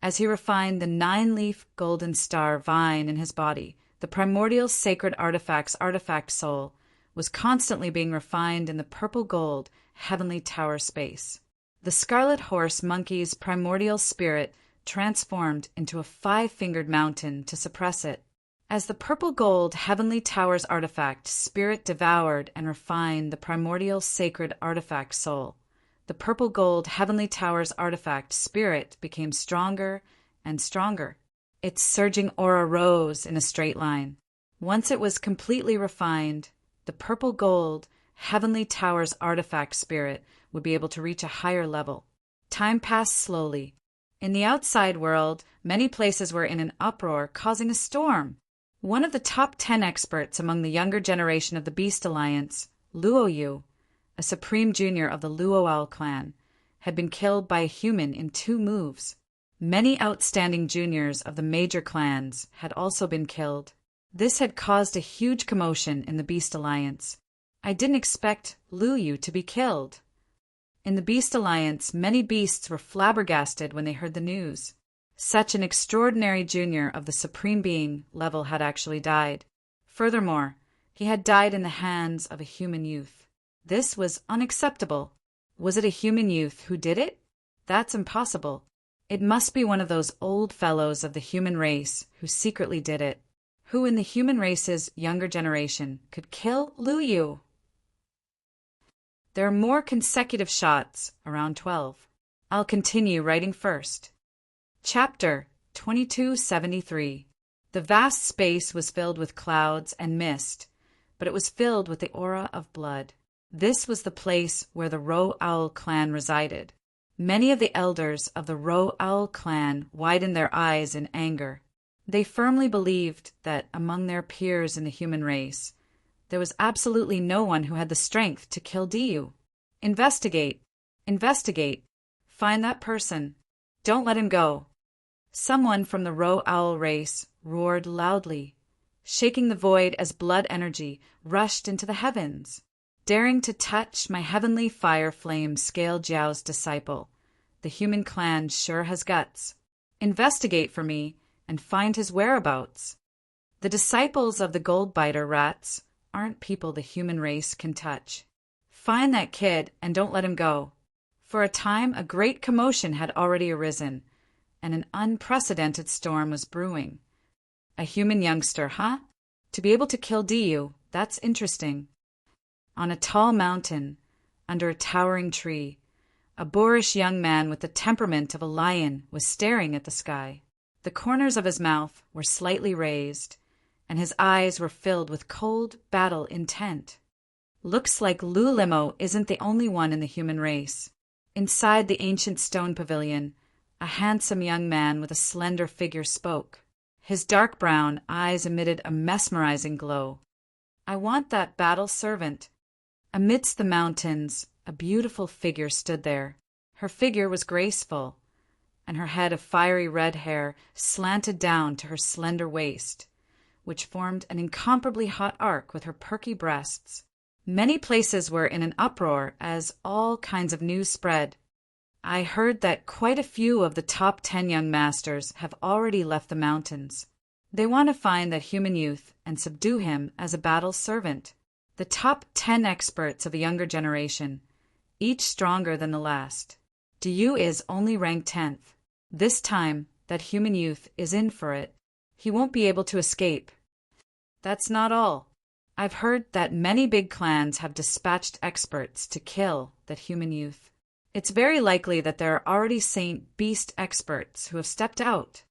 As he refined the 9-leaf golden star vine in his body, the primordial sacred artifact's artifact soul was constantly being refined in the purple gold heavenly tower space. The scarlet horse monkey's primordial spirit transformed into a 5-fingered mountain to suppress it. As the purple gold Heavenly Towers artifact spirit devoured and refined the primordial sacred artifact soul, the purple gold Heavenly Towers artifact spirit became stronger and stronger. Its surging aura rose in a straight line. Once it was completely refined, the purple gold Heavenly Towers artifact spirit would be able to reach a higher level. Time passed slowly. In the outside world, many places were in an uproar, causing a storm. One of the top 10 experts among the younger generation of the Beast Alliance, Luoyu, a supreme junior of the Luo'al clan, had been killed by a human in 2 moves. Many outstanding juniors of the major clans had also been killed. This had caused a huge commotion in the Beast Alliance. I didn't expect Luoyu to be killed. In the Beast Alliance, many beasts were flabbergasted when they heard the news. Such an extraordinary junior of the Supreme Being level had actually died. Furthermore, he had died in the hands of a human youth. This was unacceptable. Was it a human youth who did it? That's impossible. It must be one of those old fellows of the human race who secretly did it. Who in the human race's younger generation could kill Luoyu? There are more consecutive shots, around 12. I'll continue writing first. Chapter 2273. The vast space was filled with clouds and mist, but it was filled with the aura of blood. This was the place where the Ro'al clan resided. Many of the elders of the Ro'al clan widened their eyes in anger. They firmly believed that among their peers in the human race, there was absolutely no one who had the strength to kill Diyu. Investigate. Investigate. Find that person. Don't let him go. Someone from the Ro'al race roared loudly, shaking the void as blood energy rushed into the heavens. Daring to touch my heavenly fire flame Scale Jiao's disciple, the human clan sure has guts. Investigate for me and find his whereabouts. The disciples of the gold-biter rats aren't people the human race can touch. Find that kid and don't let him go. For a time, a great commotion had already arisen, and an unprecedented storm was brewing. A human youngster, huh? To be able to kill Diyu, that's interesting. On a tall mountain, under a towering tree, a boorish young man with the temperament of a lion was staring at the sky. The corners of his mouth were slightly raised, and his eyes were filled with cold battle intent. Looks like Lulimo isn't the only one in the human race. Inside the ancient stone pavilion, a handsome young man with a slender figure spoke. His dark brown eyes emitted a mesmerizing glow. I want that battle servant. Amidst the mountains, a beautiful figure stood there. Her figure was graceful, and her head of fiery red hair slanted down to her slender waist, which formed an incomparably hot arc with her perky breasts. Many places were in an uproar as all kinds of news spread. I heard that quite a few of the top 10 young masters have already left the mountains. They want to find that human youth and subdue him as a battle servant. The top 10 experts of the younger generation, each stronger than the last. Diyu is only ranked 10th. This time, that human youth is in for it. He won't be able to escape. That's not all. I've heard that many big clans have dispatched experts to kill that human youth. It's very likely that there are already Saint Beast experts who have stepped out.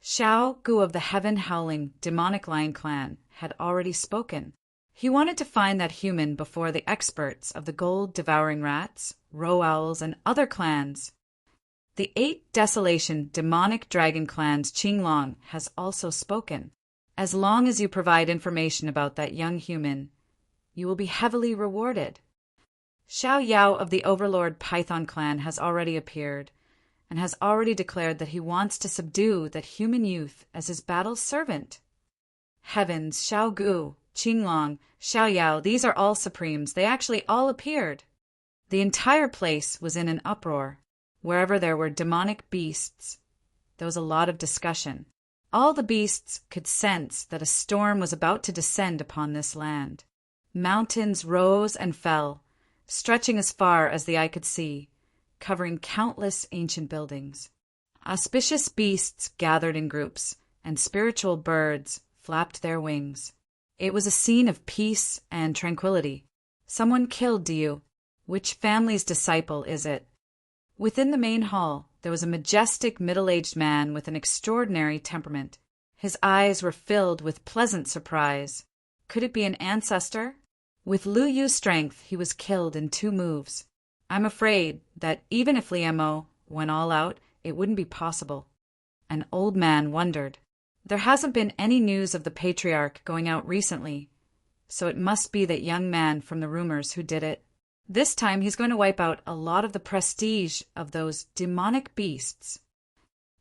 Xiao Gu of the Heaven-Howling Demonic Lion clan had already spoken. He wanted to find that human before the experts of the gold-devouring rats, Ro'als, and other clans. The 8 Desolation Demonic Dragon clans Qinglong has also spoken. As long as you provide information about that young human, you will be heavily rewarded. Xiao Yao of the Overlord Python clan has already appeared, and has already declared that he wants to subdue that human youth as his battle servant. Heavens, Xiao Gu, Qinglong, Xiao Yao, these are all supremes. They actually all appeared. The entire place was in an uproar. Wherever there were demonic beasts, there was a lot of discussion. All the beasts could sense that a storm was about to descend upon this land. Mountains rose and fell, stretching as far as the eye could see, covering countless ancient buildings. Auspicious beasts gathered in groups, and spiritual birds flapped their wings. It was a scene of peace and tranquility. Someone killed Diu. Which family's disciple is it? Within the main hall, there was a majestic middle-aged man with an extraordinary temperament. His eyes were filled with pleasant surprise. Could it be an ancestor? With Lu Yu's strength, he was killed in 2 moves. I'm afraid that even if Liemo went all out, it wouldn't be possible. An old man wondered. There hasn't been any news of the patriarch going out recently, so it must be that young man from the rumors who did it. This time he's going to wipe out a lot of the prestige of those demonic beasts.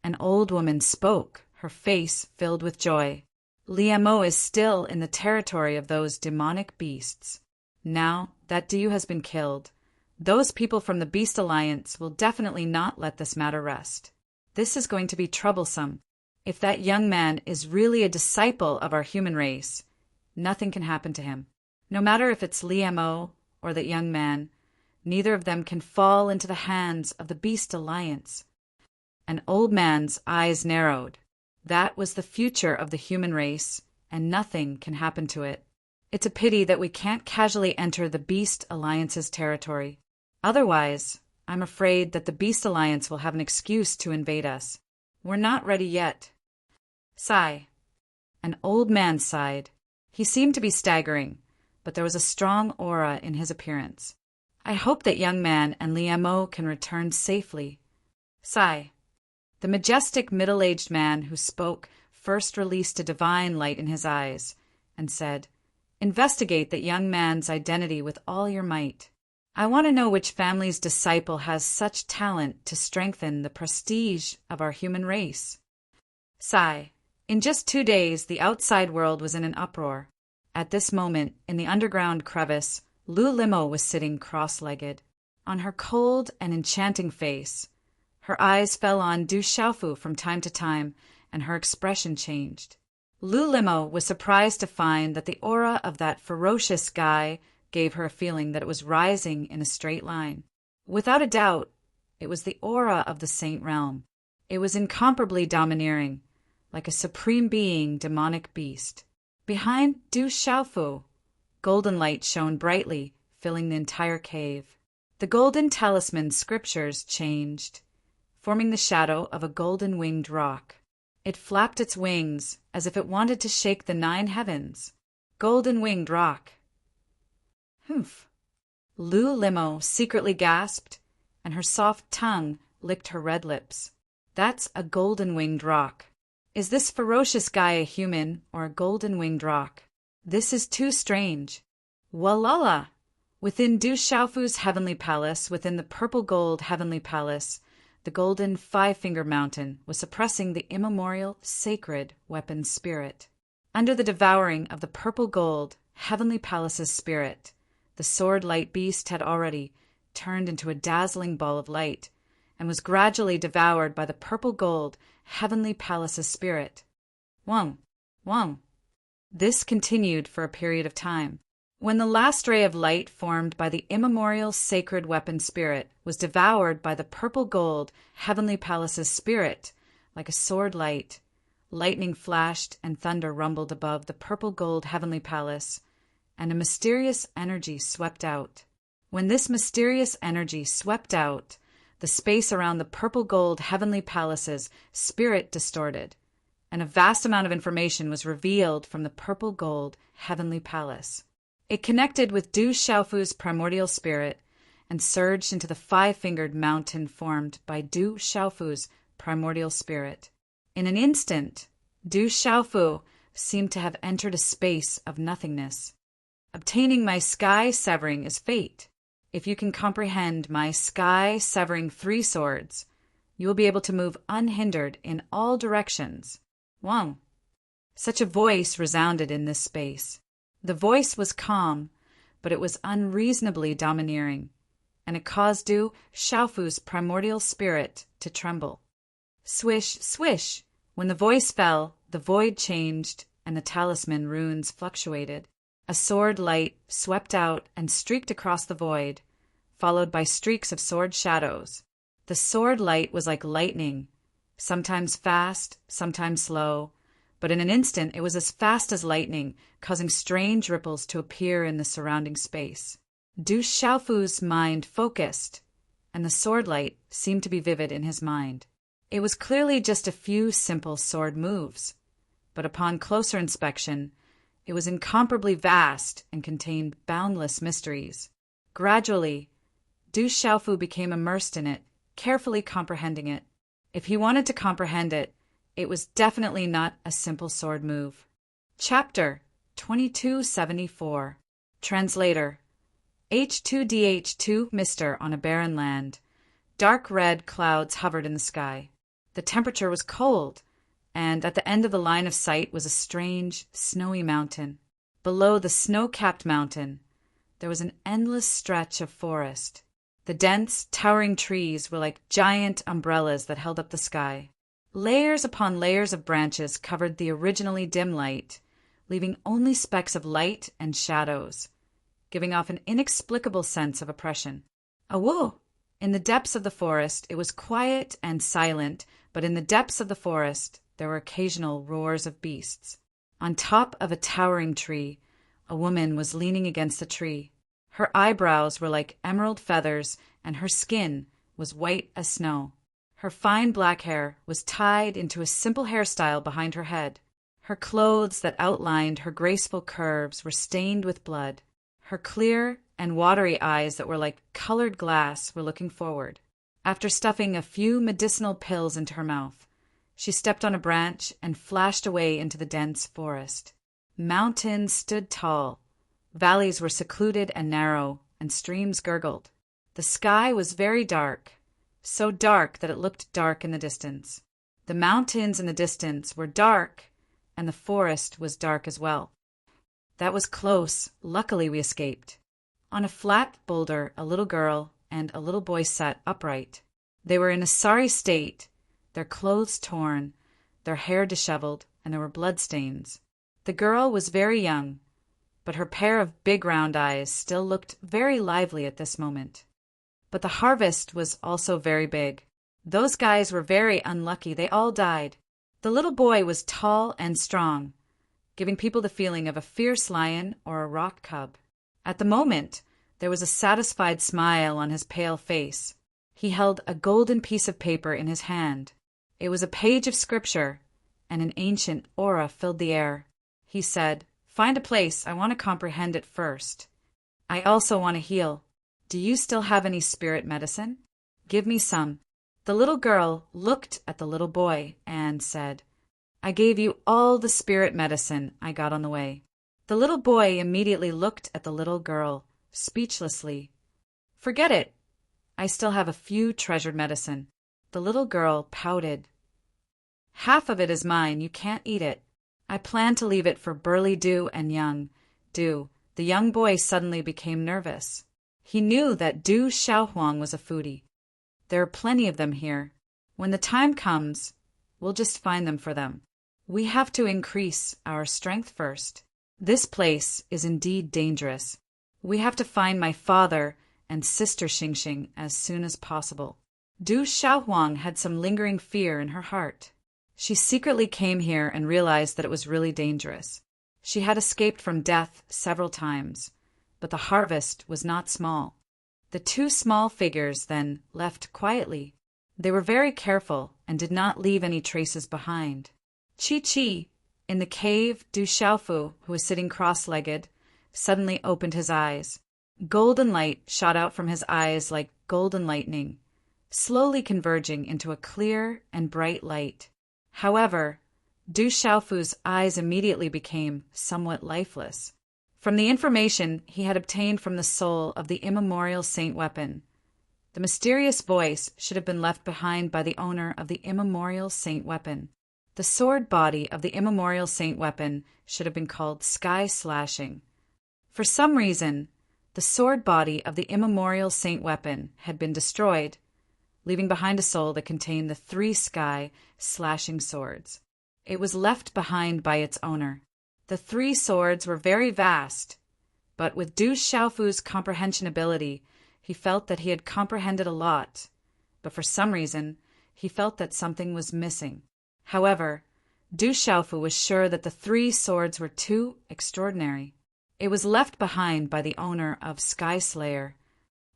An old woman spoke, her face filled with joy. Liemo is still in the territory of those demonic beasts. Now that Diu has been killed, those people from the Beast Alliance will definitely not let this matter rest. This is going to be troublesome. If that young man is really a disciple of our human race, nothing can happen to him. No matter if it's Liemo or that young man, neither of them can fall into the hands of the Beast Alliance. An old man's eyes narrowed. That was the future of the human race, and nothing can happen to it. It's a pity that we can't casually enter the Beast Alliance's territory. Otherwise, I'm afraid that the Beast Alliance will have an excuse to invade us. We're not ready yet. Sigh. An old man sighed. He seemed to be staggering, but there was a strong aura in his appearance. I hope that young man and Liemo can return safely. Sigh. The majestic middle-aged man who spoke first released a divine light in his eyes and said, Investigate that young man's identity with all your might. I want to know which family's disciple has such talent to strengthen the prestige of our human race. Sigh. In just 2 days, the outside world was in an uproar. At this moment, in the underground crevice, Lu Limo was sitting cross-legged. On her cold and enchanting face, her eyes fell on Du Xiaofu from time to time, and her expression changed. Lu Limo was surprised to find that the aura of that ferocious guy gave her a feeling that it was rising in a straight line. Without a doubt, it was the aura of the Saint Realm. It was incomparably domineering, like a supreme being demonic beast. Behind Du Xiaofu, golden light shone brightly, filling the entire cave. The golden talisman scriptures changed, forming the shadow of a golden-winged rock. It flapped its wings as if it wanted to shake the 9 heavens. Golden-winged rock. Humph. Lu Limo secretly gasped, and her soft tongue licked her red lips. That's a golden-winged rock. Is this ferocious guy a human or a golden-winged rock? This is too strange. Walala! Within Du Xiaofu's heavenly palace, within the purple-gold heavenly palace, the golden 5-finger mountain was suppressing the immemorial, sacred weapon spirit. Under the devouring of the purple-gold heavenly palace's spirit, the sword-light beast had already turned into a dazzling ball of light and was gradually devoured by the purple-gold heavenly palace's spirit. Wang, Wang. This continued for a period of time. When the last ray of light formed by the immemorial sacred weapon spirit was devoured by the purple-gold heavenly palace's spirit, like a sword light, lightning flashed and thunder rumbled above the purple-gold heavenly palace, and a mysterious energy swept out. When this mysterious energy swept out, the space around the purple-gold heavenly palace's spirit distorted, and a vast amount of information was revealed from the purple-gold heavenly palace. It connected with Du Xiaofu's primordial spirit and surged into the 5-fingered mountain formed by Du Xiaofu's primordial spirit. In an instant, Du Xiaofu seemed to have entered a space of nothingness. Obtaining my sky-severing is fate. If you can comprehend my sky-severing 3 swords, you will be able to move unhindered in all directions. Wang. Such a voice resounded in this space. The voice was calm, but it was unreasonably domineering, and it caused Du Xiaofu's primordial spirit to tremble. Swish, swish! When the voice fell, the void changed, and the talisman runes fluctuated. A sword light swept out and streaked across the void, followed by streaks of sword shadows. The sword light was like lightning, sometimes fast, sometimes slow, but in an instant it was as fast as lightning, causing strange ripples to appear in the surrounding space. Du Xiaofu's mind focused, and the sword light seemed to be vivid in his mind. It was clearly just a few simple sword moves, but upon closer inspection, it was incomparably vast and contained boundless mysteries. Gradually, Du Xiaofu became immersed in it, carefully comprehending it. If he wanted to comprehend it, it was definitely not a simple sword move. Chapter 2274. Translator. H2DH2 Mister on a barren land. Dark red clouds hovered in the sky. The temperature was cold, and at the end of the line of sight was a strange, snowy mountain. Below the snow-capped mountain, there was an endless stretch of forest. The dense, towering trees were like giant umbrellas that held up the sky. Layers upon layers of branches covered the originally dim light, leaving only specks of light and shadows, giving off an inexplicable sense of oppression. Awoo! In the depths of the forest, it was quiet and silent, but in the depths of the forest, there were occasional roars of beasts. On top of a towering tree, a woman was leaning against the tree. Her eyebrows were like emerald feathers, and her skin was white as snow. Her fine black hair was tied into a simple hairstyle behind her head. Her clothes that outlined her graceful curves were stained with blood. Her clear and watery eyes that were like colored glass were looking forward. After stuffing a few medicinal pills into her mouth, she stepped on a branch and flashed away into the dense forest. Mountains stood tall. Valleys were secluded and narrow, and streams gurgled. The sky was very dark, so dark that it looked dark in the distance. The mountains in the distance were dark, and the forest was dark as well. That was close. Luckily, we escaped. On a flat boulder, a little girl and a little boy sat upright. They were in a sorry state, their clothes torn, their hair disheveled, and there were bloodstains. The girl was very young, but her pair of big round eyes still looked very lively at this moment. But the harvest was also very big. Those guys were very unlucky. They all died. The little boy was tall and strong, giving people the feeling of a fierce lion or a rock cub. At the moment, there was a satisfied smile on his pale face. He held a golden piece of paper in his hand. It was a page of scripture, and an ancient aura filled the air. He said, "Find a place. I want to comprehend it first. I also want to heal. Do you still have any spirit medicine? Give me some." The little girl looked at the little boy and said, "I gave you all the spirit medicine I got on the way." The little boy immediately looked at the little girl, speechlessly. "Forget it. I still have a few treasured medicine." The little girl pouted. "Half of it is mine. You can't eat it. I plan to leave it for Burly Du and Young Du." The young boy suddenly became nervous. He knew that Du Xiaohuang was a foodie. There are plenty of them here. When the time comes, we'll just find them for them. We have to increase our strength first. This place is indeed dangerous. We have to find my father and sister Xingxing as soon as possible. Du Xiaohuang had some lingering fear in her heart. She secretly came here and realized that it was really dangerous. She had escaped from death several times, but the harvest was not small. The two small figures then left quietly. They were very careful and did not leave any traces behind. Chi-Chi, in the cave, Du Xiaofu, who was sitting cross-legged, suddenly opened his eyes. Golden light shot out from his eyes like golden lightning, slowly converging into a clear and bright light. However, Du Xiaofu's eyes immediately became somewhat lifeless. From the information he had obtained from the soul of the immemorial saint weapon, the mysterious voice should have been left behind by the owner of the immemorial saint weapon. The sword body of the immemorial saint weapon should have been called Sky Slashing. For some reason, the sword body of the immemorial saint weapon had been destroyed, leaving behind a soul that contained the 3 Sky Slashing swords. It was left behind by its owner. The 3 swords were very vast, but with Du Xiaofu's comprehension ability, he felt that he had comprehended a lot, but for some reason, he felt that something was missing. However, Du Xiaofu was sure that the 3 swords were too extraordinary. It was left behind by the owner of Sky Slayer.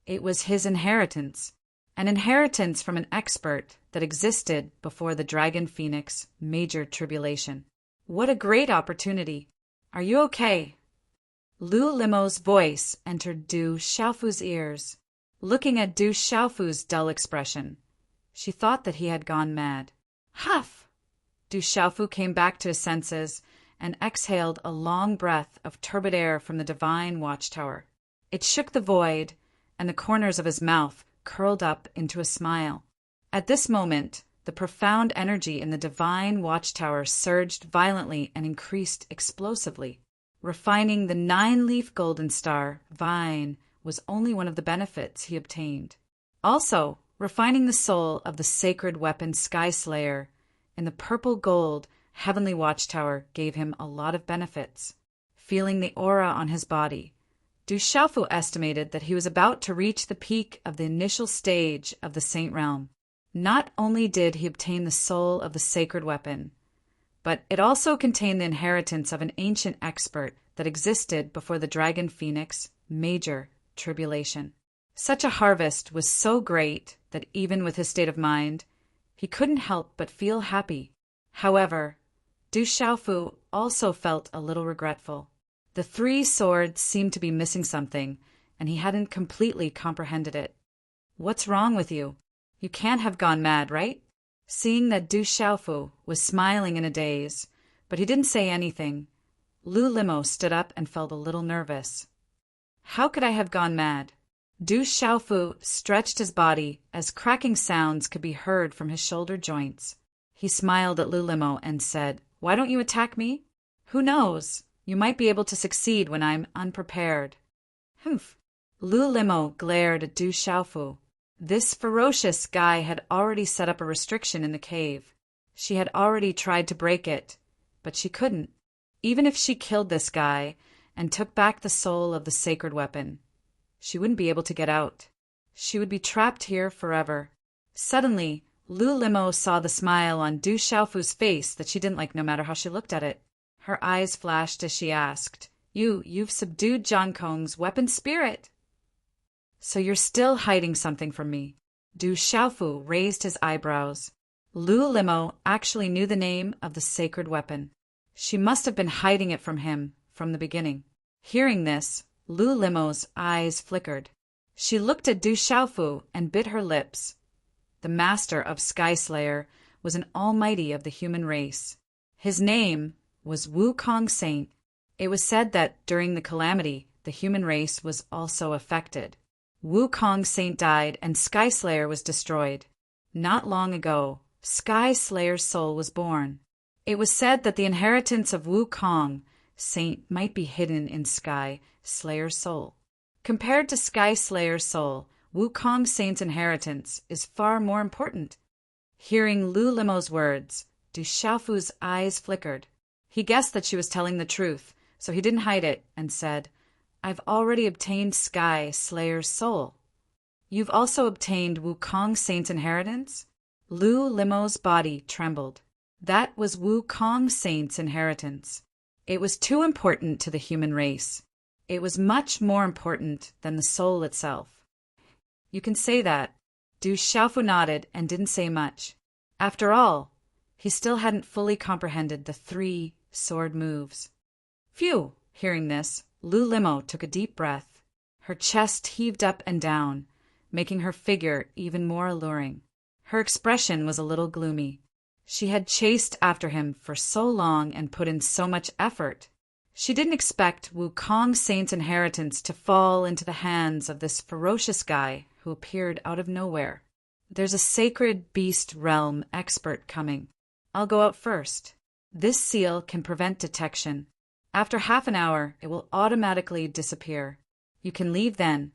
It was his inheritance, an inheritance from an expert that existed before the Dragon Phoenix major tribulation. What a great opportunity! Are you okay? Lu Limo's voice entered Du Xiaofu's ears. Looking at Du Xiaofu's dull expression, she thought that he had gone mad. Huff! Du Xiaofu came back to his senses and exhaled a long breath of turbid air from the divine watchtower. It shook the void, and the corners of his mouth curled up into a smile. At this moment, the profound energy in the divine watchtower surged violently and increased explosively. Refining the 9-leaf golden star vine was only one of the benefits he obtained. Also, refining the soul of the sacred weapon Sky Slayer in the purple gold heavenly watchtower gave him a lot of benefits. Feeling the aura on his body, Du Xiaofu estimated that he was about to reach the peak of the initial stage of the Saint Realm. Not only did he obtain the soul of the sacred weapon, but it also contained the inheritance of an ancient expert that existed before the Dragon Phoenix major tribulation. Such a harvest was so great that even with his state of mind, he couldn't help but feel happy. However, Du Xiaofu also felt a little regretful. The 3 swords seemed to be missing something, and he hadn't completely comprehended it. What's wrong with you? You can't have gone mad, right? Seeing that Du Xiaofu was smiling in a daze, but he didn't say anything, Lu Limo stood up and felt a little nervous. How could I have gone mad? Du Xiaofu stretched his body as cracking sounds could be heard from his shoulder joints. He smiled at Lu Limo and said, "Why don't you attack me? Who knows? You might be able to succeed when I'm unprepared." Humph! Lu Limo glared at Du Xiaofu. This ferocious guy had already set up a restriction in the cave. She had already tried to break it, but she couldn't. Even if she killed this guy and took back the soul of the sacred weapon, she wouldn't be able to get out. She would be trapped here forever. Suddenly, Lu Limo saw the smile on Du Xiaofu's face that she didn't like no matter how she looked at it. Her eyes flashed as she asked, You've subdued Zhang Kong's weapon spirit. So you're still hiding something from me." Du Xiaofu raised his eyebrows. Lu Limo actually knew the name of the sacred weapon. She must have been hiding it from him from the beginning. Hearing this, Lu Limo's eyes flickered. She looked at Du Xiaofu and bit her lips. The master of Sky Slayer was an almighty of the human race. His name was Wukong Saint. It was said that during the calamity, the human race was also affected. Wukong Saint died and Sky Slayer was destroyed. Not long ago, Sky Slayer's soul was born. It was said that the inheritance of Wukong Saint might be hidden in Sky Slayer's soul. Compared to Sky Slayer's soul, Wukong Saint's inheritance is far more important. Hearing Lu Limo's words, Du Xiaofu's eyes flickered. He guessed that she was telling the truth, so he didn't hide it and said, "I've already obtained Sky Slayer's soul." "You've also obtained Wukong Saint's inheritance?" Lu Limo's body trembled. That was Wukong Saint's inheritance. It was too important to the human race. It was much more important than the soul itself. "You can say that." Du Xiaofu nodded and didn't say much. After all, he still hadn't fully comprehended the 3 sword moves. Phew! Hearing this, Lu Limo took a deep breath. Her chest heaved up and down, making her figure even more alluring. Her expression was a little gloomy. She had chased after him for so long and put in so much effort. She didn't expect Wukong Saint's inheritance to fall into the hands of this ferocious guy who appeared out of nowhere. "There's a sacred beast realm expert coming. I'll go out first. This seal can prevent detection. After half an hour, it will automatically disappear. You can leave then."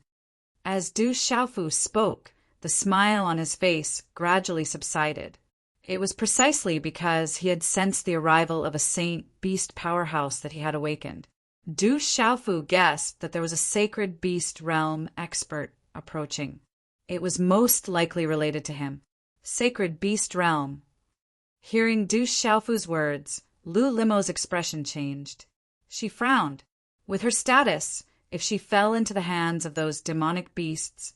As Du Xiaofu spoke, the smile on his face gradually subsided. It was precisely because he had sensed the arrival of a saint beast powerhouse that he had awakened. Du Xiaofu guessed that there was a sacred beast realm expert approaching. It was most likely related to him. Sacred beast realm. Hearing Du Xiaofu's words, Lu Limo's expression changed. She frowned. With her status, if she fell into the hands of those demonic beasts,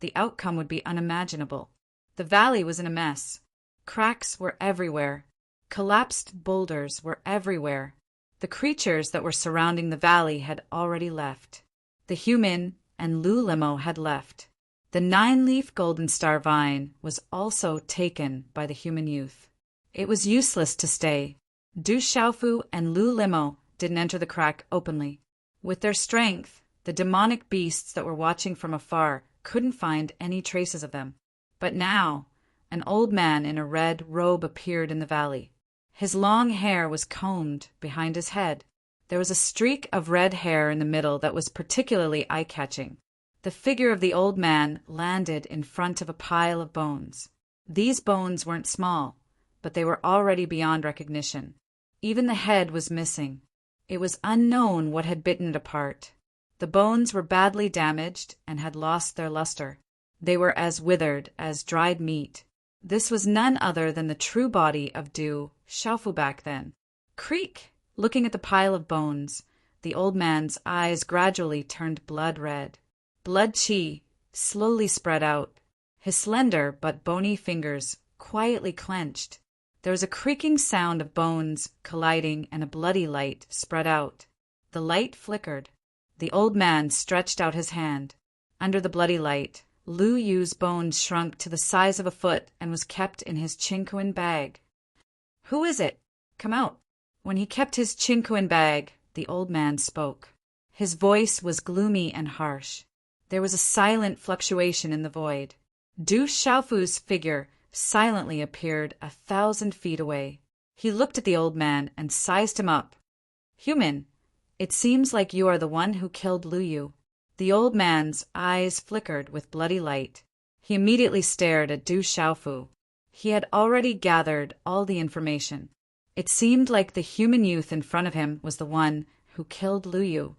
the outcome would be unimaginable. The valley was in a mess. Cracks were everywhere. Collapsed boulders were everywhere. The creatures that were surrounding the valley had already left. The human and Lu Limo had left. The 9-leaf golden star vine was also taken by the human youth. It was useless to stay. Du Xiaofu and Lu Limo didn't enter the crack openly. With their strength, the demonic beasts that were watching from afar couldn't find any traces of them. But now, an old man in a red robe appeared in the valley. His long hair was combed behind his head. There was a streak of red hair in the middle that was particularly eye-catching. The figure of the old man landed in front of a pile of bones. These bones weren't small, but they were already beyond recognition. Even the head was missing. It was unknown what had bitten it apart. The bones were badly damaged and had lost their luster. They were as withered as dried meat. This was none other than the true body of Du Xiaofu back then. Creak! Looking at the pile of bones, the old man's eyes gradually turned blood red. Blood qi slowly spread out. His slender but bony fingers quietly clenched. There was a creaking sound of bones colliding and a bloody light spread out. The light flickered. The old man stretched out his hand. Under the bloody light, Lu Yu's bones shrunk to the size of a foot and was kept in his chinquin bag. "Who is it? Come out." When he kept his chinquin bag, the old man spoke. His voice was gloomy and harsh. There was a silent fluctuation in the void. Du Xiaofu's figure silently appeared 1,000 feet away. He looked at the old man and sized him up. "Human, it seems like you are the one who killed Lu Yu." The old man's eyes flickered with bloody light. He immediately stared at Du Xiaofu. He had already gathered all the information. It seemed like the human youth in front of him was the one who killed Lu Yu.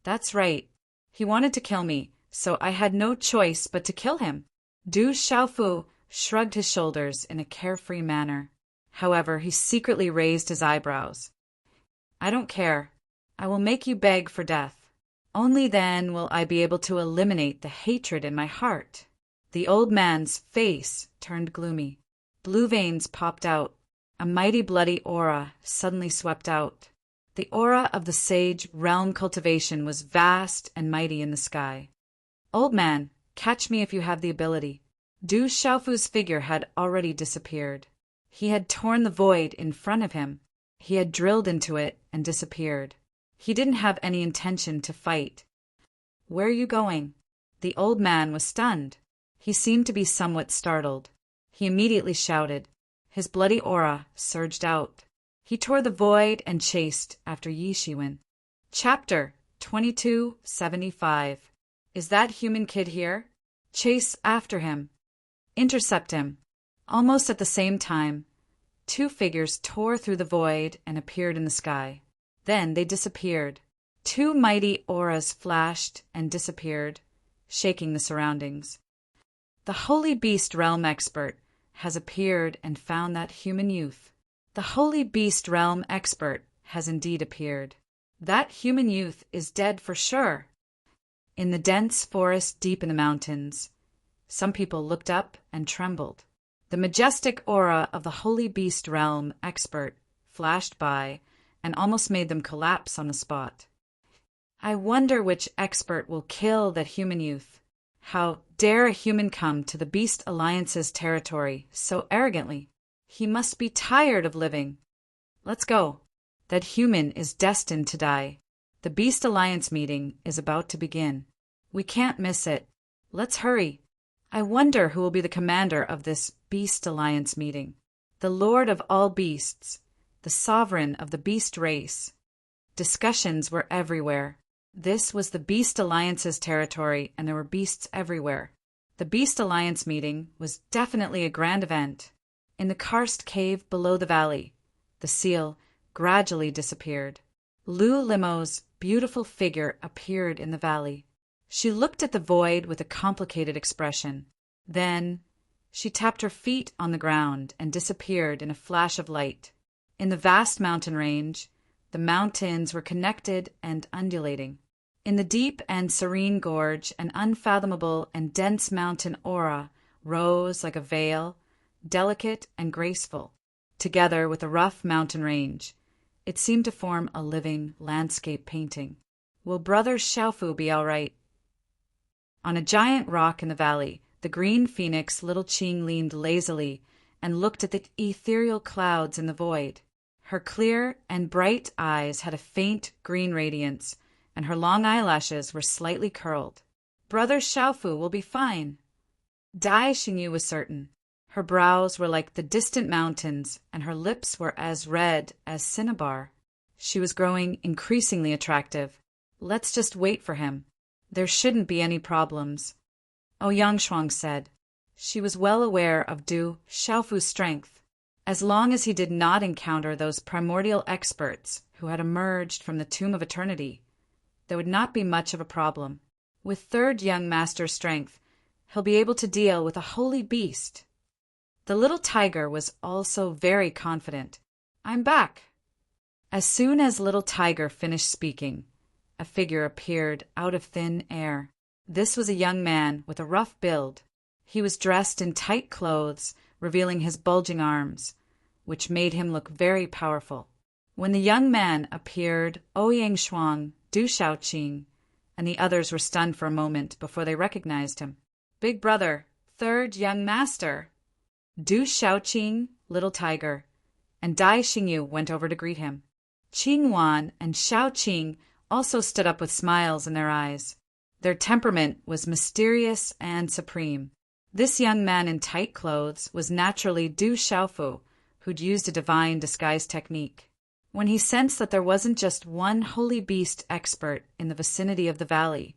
"That's right. He wanted to kill me, so I had no choice but to kill him." Du Xiaofu shrugged his shoulders in a carefree manner. However, he secretly raised his eyebrows. "I don't care. I will make you beg for death. Only then will I be able to eliminate the hatred in my heart." The old man's face turned gloomy. Blue veins popped out. A mighty bloody aura suddenly swept out. The aura of the sage realm cultivation was vast and mighty in the sky. "Old man, catch me if you have the ability." Du Xiaofu's figure had already disappeared. He had torn the void in front of him. He had drilled into it and disappeared. He didn't have any intention to fight. "Where are you going?" The old man was stunned. He seemed to be somewhat startled. He immediately shouted. His bloody aura surged out. He tore the void and chased after Yi Shiwen. Chapter 2275. Is that human kid here? Chase after him. Intercept him. Almost at the same time, two figures tore through the void and appeared in the sky. Then they disappeared. Two mighty auras flashed and disappeared, shaking the surroundings. The Holy Beast Realm expert has appeared and found that human youth. The Holy Beast Realm expert has indeed appeared. That human youth is dead for sure. In the dense forest deep in the mountains, some people looked up and trembled. The majestic aura of the Holy Beast Realm expert flashed by and almost made them collapse on the spot. I wonder which expert will kill that human youth. How dare a human come to the Beast Alliance's territory so arrogantly? He must be tired of living. Let's go. That human is destined to die. The Beast Alliance meeting is about to begin. We can't miss it. Let's hurry. I wonder who will be the commander of this Beast Alliance meeting. The Lord of all beasts, the sovereign of the beast race. Discussions were everywhere. This was the Beast Alliance's territory, and there were beasts everywhere. The Beast Alliance meeting was definitely a grand event. In the karst cave below the valley, the seal gradually disappeared. Lu Limo's beautiful figure appeared in the valley. She looked at the void with a complicated expression. Then She tapped her feet on the ground and disappeared in a flash of light. In the vast mountain range, the mountains were connected and undulating. In the deep and serene gorge, an unfathomable and dense mountain aura rose like a veil, delicate and graceful. Together with the rough mountain range, it seemed to form a living landscape painting. Will Brother Xiaofu be all right? On a giant rock in the valley, the green phoenix little Qing leaned lazily and looked at the ethereal clouds in the void. Her clear and bright eyes had a faint green radiance, and her long eyelashes were slightly curled. Brother Xiaofu will be fine. Dai Xingyu was certain. Her brows were like the distant mountains, and her lips were as red as cinnabar. She was growing increasingly attractive. Let's just wait for him. There shouldn't be any problems. Ouyang Shuang said. She was well aware of Du Xiaofu's strength. As long as he did not encounter those primordial experts who had emerged from the tomb of eternity, there would not be much of a problem. With third young master's strength, he'll be able to deal with a holy beast. The little tiger was also very confident. I'm back. As soon as little tiger finished speaking, a figure appeared out of thin air. This was a young man with a rough build. He was dressed in tight clothes, revealing his bulging arms, which made him look very powerful. When the young man appeared, Ouyang Shuang, Du Shaoqing, and the others were stunned for a moment before they recognized him. Big brother, third young master. Du Shaoqing, little tiger, and Dai Xingyu went over to greet him. Qing Wan and Shaoqing also stood up with smiles in their eyes. Their temperament was mysterious and supreme. This young man in tight clothes was naturally Du Xiaofu, who'd used a divine disguise technique. When he sensed that there wasn't just one holy beast expert in the vicinity of the valley,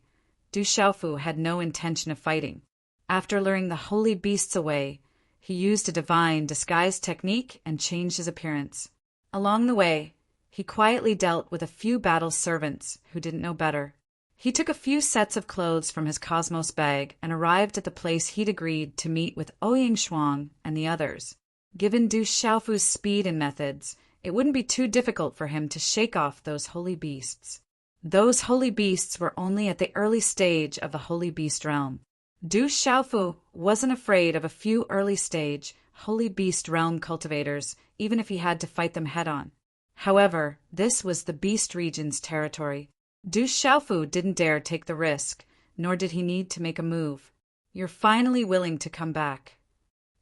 Du Xiaofu had no intention of fighting. After luring the holy beasts away, he used a divine disguise technique and changed his appearance. Along the way, he quietly dealt with a few battle servants who didn't know better. He took a few sets of clothes from his cosmos bag and arrived at the place he'd agreed to meet with Ouyang Shuang and the others. Given Du Xiaofu's speed and methods, it wouldn't be too difficult for him to shake off those holy beasts. Those holy beasts were only at the early stage of the holy beast realm. Du Xiaofu wasn't afraid of a few early-stage holy beast realm cultivators, even if he had to fight them head-on. However, this was the beast region's territory. Du Xiaofu didn't dare take the risk, nor did he need to make a move. You're finally willing to come back.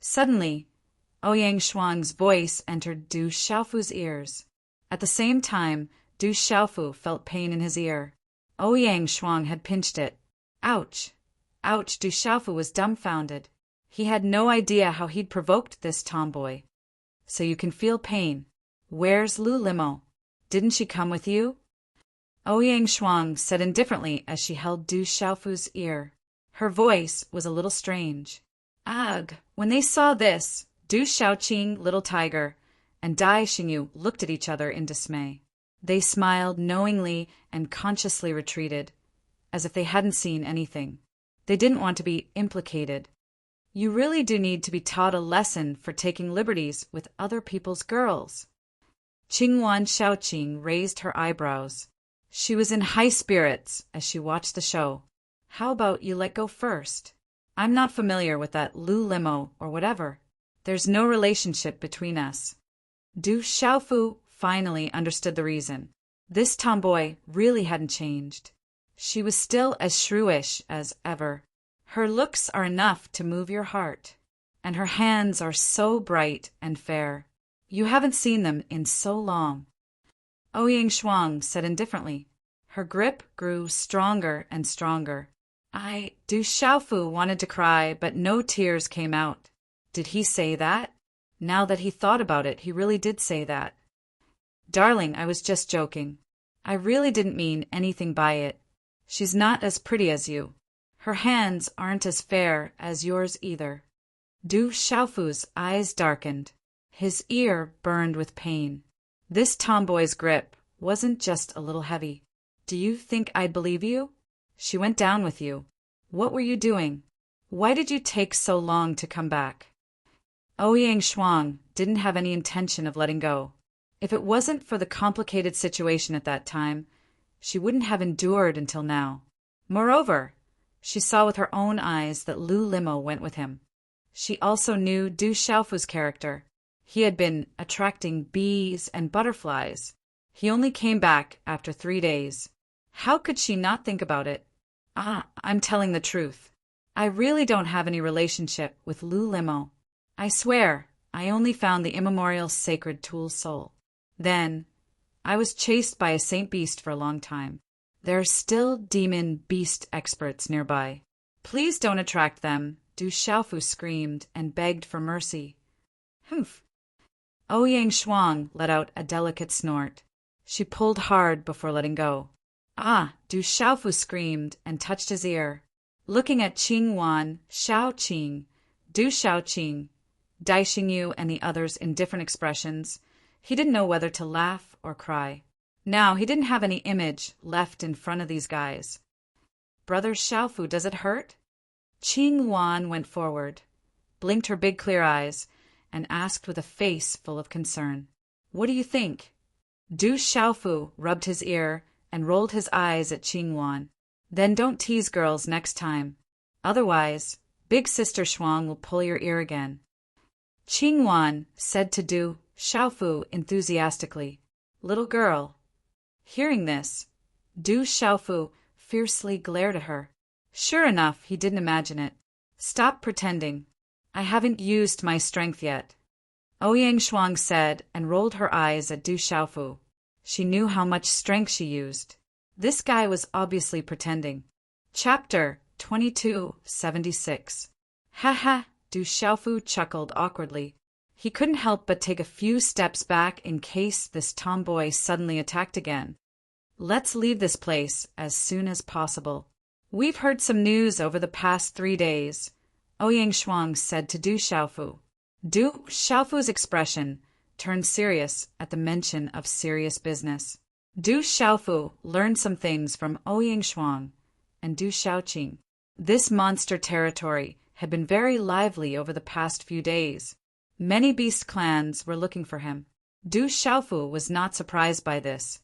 Suddenly, Ouyang Shuang's voice entered Du Xiaofu's ears. At the same time, Du Xiaofu felt pain in his ear. Ouyang Shuang had pinched it. Ouch! Ouch! Du Xiaofu was dumbfounded. He had no idea how he'd provoked this tomboy. So you can feel pain. Where's Lu Limo? Didn't she come with you? Ouyang Shuang said indifferently as she held Du Xiaofu's ear. Her voice was a little strange. Ugh! When they saw this, Du Shaoqing, little tiger, and Dai Xingyu looked at each other in dismay. They smiled knowingly and consciously retreated, as if they hadn't seen anything. They didn't want to be implicated. You really do need to be taught a lesson for taking liberties with other people's girls. Qingwan Shaoqing raised her eyebrows. She was in high spirits as she watched the show. How about you let go first? I'm not familiar with that Lu Limo or whatever. There's no relationship between us. Du Xiaofu finally understood the reason. This tomboy really hadn't changed. She was still as shrewish as ever. Her looks are enough to move your heart, and her hands are so bright and fair. You haven't seen them in so long. Ouyang Shuang said indifferently. Her grip grew stronger and stronger. Du Xiaofu wanted to cry, but no tears came out. Did he say that? Now that he thought about it, he really did say that. Darling, I was just joking. I really didn't mean anything by it. She's not as pretty as you. Her hands aren't as fair as yours either. Du Xiaofu's eyes darkened. His ear burned with pain. This tomboy's grip wasn't just a little heavy. Do you think I'd believe you? She went down with you. What were you doing? Why did you take so long to come back? Ouyang Shuang didn't have any intention of letting go. If it wasn't for the complicated situation at that time, she wouldn't have endured until now. Moreover, she saw with her own eyes that Lu Limo went with him. She also knew Du Xiaofu's character. He had been attracting bees and butterflies. He only came back after 3 days. How could she not think about it? I'm telling the truth. I really don't have any relationship with Lu Limo. I swear, I only found the immemorial sacred tool soul. Then, I was chased by a saint beast for a long time. There are still demon beast experts nearby. Please don't attract them, Du Xiaofu screamed and begged for mercy. Humph. Ouyang Shuang let out a delicate snort. She pulled hard before letting go. Du Xiaofu screamed and touched his ear. Looking at Qing Wan, Xiao Qing, Du Xiaoqing, Dai Xingyu and the others in different expressions, he didn't know whether to laugh or cry. Now he didn't have any image left in front of these guys. Brother Xiaofu, does it hurt? Qing Wan went forward, blinked her big clear eyes, and asked with a face full of concern. What do you think? Du Xiaofu rubbed his ear and rolled his eyes at Qing Wan. Then don't tease girls next time. Otherwise, Big Sister Shuang will pull your ear again. Qing Wan said to Du Xiaofu enthusiastically, Little girl. Hearing this, Du Xiaofu fiercely glared at her. Sure enough, he didn't imagine it. Stop pretending. I haven't used my strength yet. Ouyang Shuang said and rolled her eyes at Du Xiaofu. She knew how much strength she used. This guy was obviously pretending. Chapter 2276. Ha! Du Xiaofu chuckled awkwardly. He couldn't help but take a few steps back in case this tomboy suddenly attacked again. Let's leave this place as soon as possible. We've heard some news over the past 3 days, Ouyang Shuang said to Du Xiaofu. Du Xiaofu's expression turned serious at the mention of serious business. Du Xiaofu learned some things from Ouyang Shuang and Du Xiaoqing. This monster territory had been very lively over the past few days. Many beast clans were looking for him. Du Xiaofu was not surprised by this.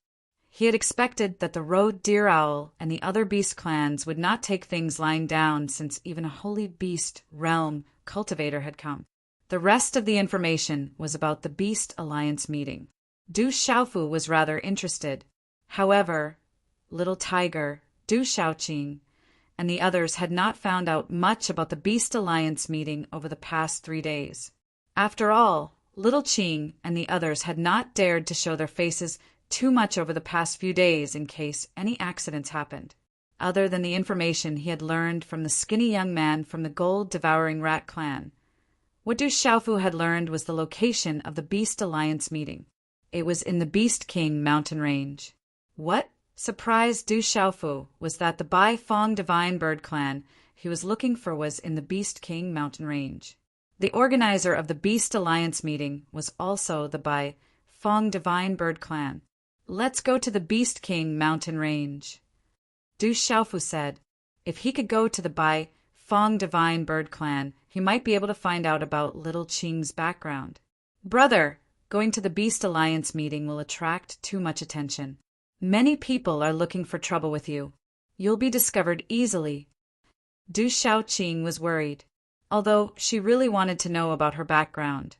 He had expected that the road deer owl and the other beast clans would not take things lying down since even a holy beast realm cultivator had come. The rest of the information was about the Beast Alliance meeting. Du Xiaofu was rather interested. However, Little Tiger, Du Xiaoqing, and the others had not found out much about the Beast Alliance meeting over the past 3 days. After all, Little Qing and the others had not dared to show their faces too much over the past few days in case any accidents happened, other than the information he had learned from the skinny young man from the gold-devouring rat clan. What Du Xiaofu had learned was the location of the Beast Alliance meeting. It was in the Beast King mountain range. What surprised Du Xiaofu was that the Bai Fong Divine Bird clan he was looking for was in the Beast King mountain range. The organizer of the Beast Alliance meeting was also the Bai Fong Divine Bird clan. Let's go to the Beast King mountain range, Du Xiaofu said. If he could go to the Bai Fong Divine Bird clan, he might be able to find out about Little Qing's background. Brother, going to the Beast Alliance meeting will attract too much attention. Many people are looking for trouble with you. You'll be discovered easily. Du Xiaoqing was worried. Although she really wanted to know about her background,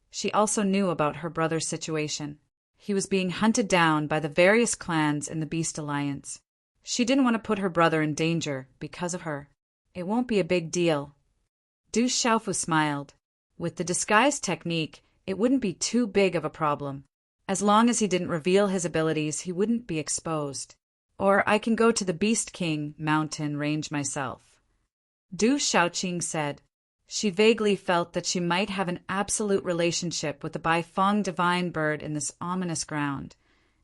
she also knew about her brother's situation. He was being hunted down by the various clans in the Beast Alliance. She didn't want to put her brother in danger because of her. It won't be a big deal. Du Xiaofu smiled. With the disguise technique, it wouldn't be too big of a problem. As long as he didn't reveal his abilities, he wouldn't be exposed. Or I can go to the Beast King mountain range myself. Du Xiaoqing said. She vaguely felt that she might have an absolute relationship with the Bai Fong Divine Bird in this ominous ground,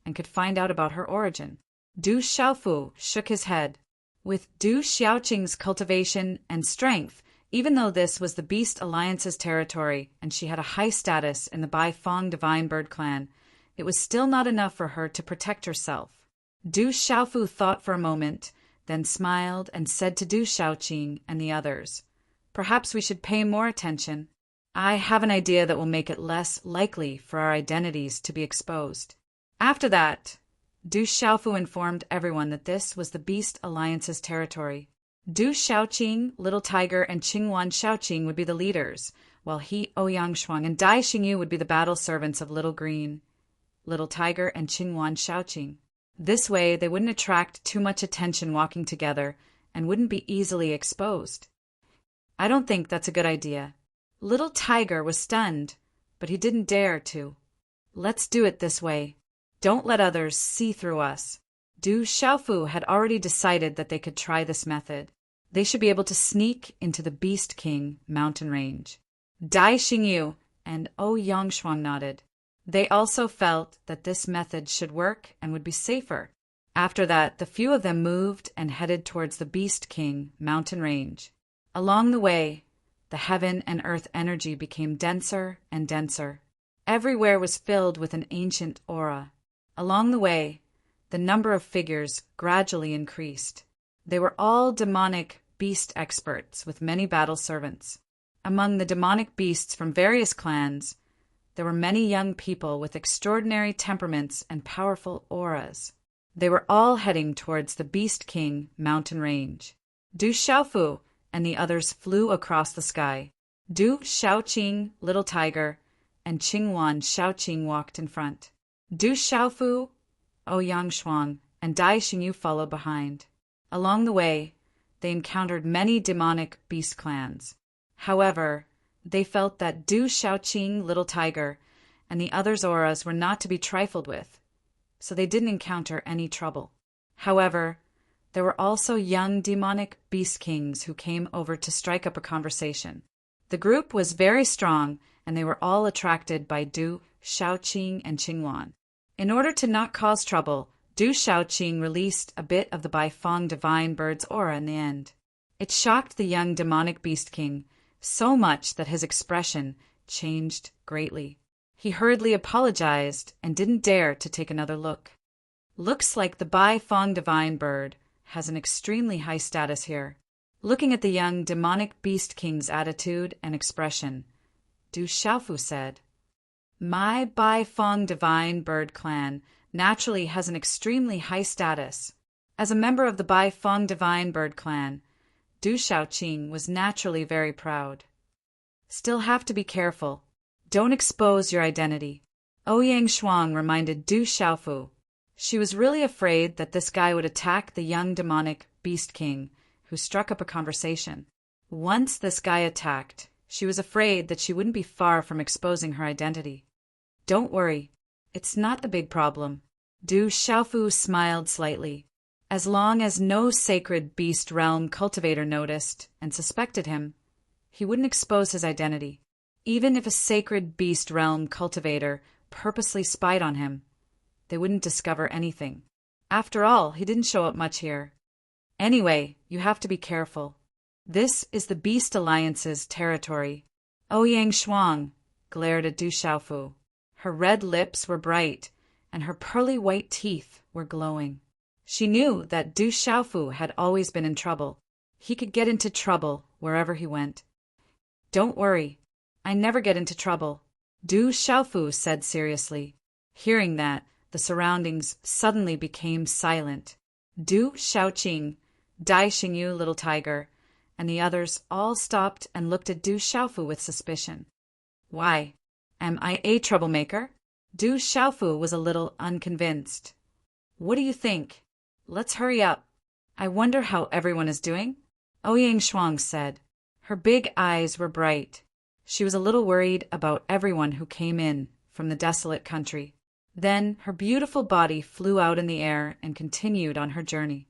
and could find out about her origin. Du Xiaofu shook his head. With Du Xiaoqing's cultivation and strength, even though this was the Beast Alliance's territory and she had a high status in the Bai Fong Divine Bird clan, it was still not enough for her to protect herself. Du Xiaofu thought for a moment, then smiled and said to Du Xiaoqing and the others, Perhaps we should pay more attention. I have an idea that will make it less likely for our identities to be exposed." After that, Du Xiaofu informed everyone that this was the Beast Alliance's territory. Du Xiaoqing, Little Tiger, and Qingwan Xiaoqing would be the leaders, while he, Ouyang Shuang, and Dai Xingyu would be the battle servants of Little Green, Little Tiger, and Qingwan Xiaoqing. This way, they wouldn't attract too much attention walking together and wouldn't be easily exposed. "I don't think that's a good idea." Little Tiger was stunned, but he didn't dare to. "Let's do it this way. Don't let others see through us." Du Xiaofu had already decided that they could try this method. They should be able to sneak into the Beast King mountain range. Dai Xingyu and Ouyang Shuang nodded. They also felt that this method should work and would be safer. After that, the few of them moved and headed towards the Beast King mountain range. Along the way, the heaven and earth energy became denser and denser. Everywhere was filled with an ancient aura. Along the way, the number of figures gradually increased. They were all demonic beast experts with many battle servants. Among the demonic beasts from various clans, there were many young people with extraordinary temperaments and powerful auras. They were all heading towards the Beast King mountain range. Du Xiaofu and the others flew across the sky. Du Xiaoqing, Little Tiger, and Qingwan Xiaoqing walked in front. Du Xiaofu, Ouyang Shuang, and Dai Xingyu followed behind. Along the way, they encountered many demonic beast clans. However, they felt that Du Xiaoqing, Little Tiger, and the others' auras were not to be trifled with, so they didn't encounter any trouble. However, there were also young demonic beast kings who came over to strike up a conversation. The group was very strong, and they were all attracted by Du Xiaoqing and Qingwan. In order to not cause trouble, Du Xiaoqing released a bit of the Baifeng divine bird's aura in the end. It shocked the young demonic beast king so much that his expression changed greatly. He hurriedly apologized and didn't dare to take another look. "Looks like the Baifeng divine bird has an extremely high status here." Looking at the young demonic beast king's attitude and expression, Du Xiaofu said, "My Baifeng divine bird clan naturally has an extremely high status. As a member of the Baifeng divine bird clan, Du Xiaoqing was naturally very proud. Still have to be careful. Don't expose your identity." Ouyang Shuang reminded Du Xiaofu. She was really afraid that this guy would attack the young demonic beast king, who struck up a conversation. Once this guy attacked, she was afraid that she wouldn't be far from exposing her identity. "Don't worry. It's not a big problem." Du Xiaofu smiled slightly. As long as no sacred beast realm cultivator noticed and suspected him, he wouldn't expose his identity. Even if a sacred beast realm cultivator purposely spied on him, they wouldn't discover anything. After all, he didn't show up much here. Anyway, you have to be careful. This is the Beast Alliance's territory. Ouyang Shuang glared at Du Xiaofu. Her red lips were bright, and her pearly white teeth were glowing. She knew that Du Xiaofu had always been in trouble. He could get into trouble wherever he went. "Don't worry. I never get into trouble," Du Xiaofu said seriously. Hearing that, the surroundings suddenly became silent. Du Xiaoqing, Dai Xingyu, Little Tiger, and the others all stopped and looked at Du Xiaofu with suspicion. "Why? Am I a troublemaker?" Du Xiaofu was a little unconvinced. "What do you think? Let's hurry up. I wonder how everyone is doing?" Ouyang Shuang said. Her big eyes were bright. She was a little worried about everyone who came in from the desolate country. Then her beautiful body flew out in the air and continued on her journey.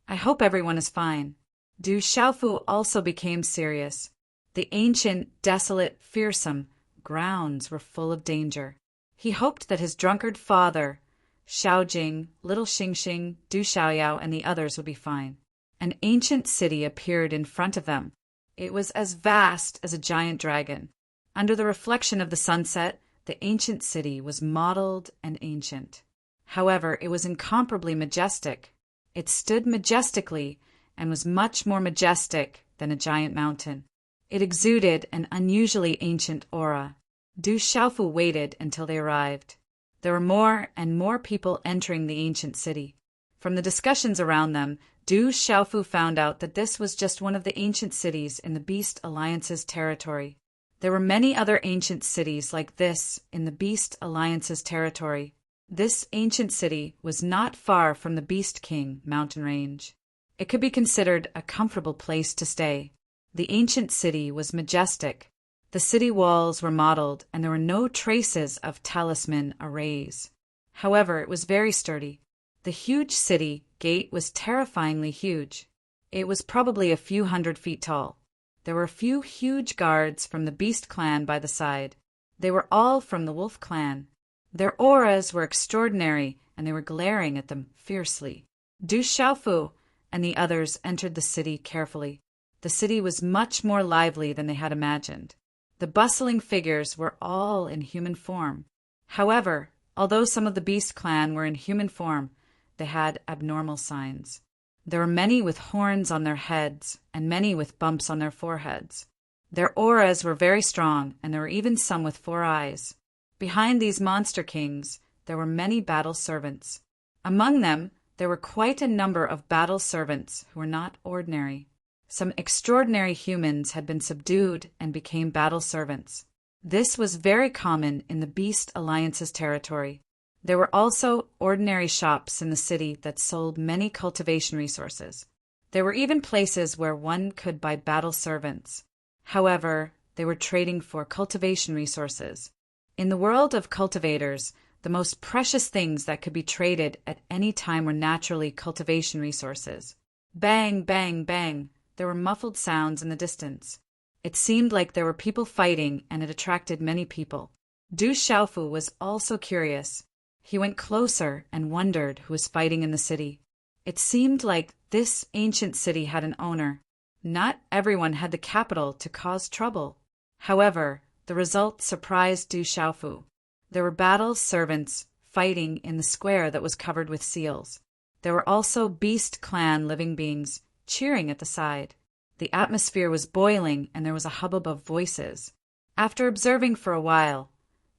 "I hope everyone is fine." Du Xiaofu also became serious. The ancient, desolate, fearsome grounds were full of danger. He hoped that his drunkard father, Xiaojing, Little Xingxing, Du Xiaoyao, and the others would be fine. An ancient city appeared in front of them. It was as vast as a giant dragon. Under the reflection of the sunset, the ancient city was mottled and ancient. However, it was incomparably majestic. It stood majestically and was much more majestic than a giant mountain. It exuded an unusually ancient aura. Du Xiaofu waited until they arrived. There were more and more people entering the ancient city. From the discussions around them, Du Xiaofu found out that this was just one of the ancient cities in the Beast Alliance's territory. There were many other ancient cities like this in the Beast Alliance's territory. This ancient city was not far from the Beast King mountain range. It could be considered a comfortable place to stay. The ancient city was majestic. The city walls were modeled, and there were no traces of talisman arrays. However, it was very sturdy. The huge city gate was terrifyingly huge. It was probably a few 100 feet tall. There were a few huge guards from the Beast clan by the side. They were all from the Wolf clan. Their auras were extraordinary, and they were glaring at them fiercely. Du Xiaofu and the others entered the city carefully. The city was much more lively than they had imagined. The bustling figures were all in human form. However, although some of the Beast clan were in human form, they had abnormal signs. There were many with horns on their heads and many with bumps on their foreheads. Their auras were very strong, and there were even some with 4 eyes. Behind these monster kings, there were many battle servants. Among them, there were quite a number of battle servants who were not ordinary. Some extraordinary humans had been subdued and became battle servants. This was very common in the Beast Alliance's territory. There were also ordinary shops in the city that sold many cultivation resources. There were even places where one could buy battle servants. However, they were trading for cultivation resources. In the world of cultivators, the most precious things that could be traded at any time were naturally cultivation resources. Bang, bang, bang. There were muffled sounds in the distance. It seemed like there were people fighting, and it attracted many people. Du Xiaofu was also curious. He went closer and wondered who was fighting in the city. It seemed like this ancient city had an owner. Not everyone had the capital to cause trouble. However, the result surprised Du Xiaofu. There were battle servants fighting in the square that was covered with seals. There were also Beast clan living beings cheering at the side. The atmosphere was boiling, and there was a hubbub of voices. After observing for a while,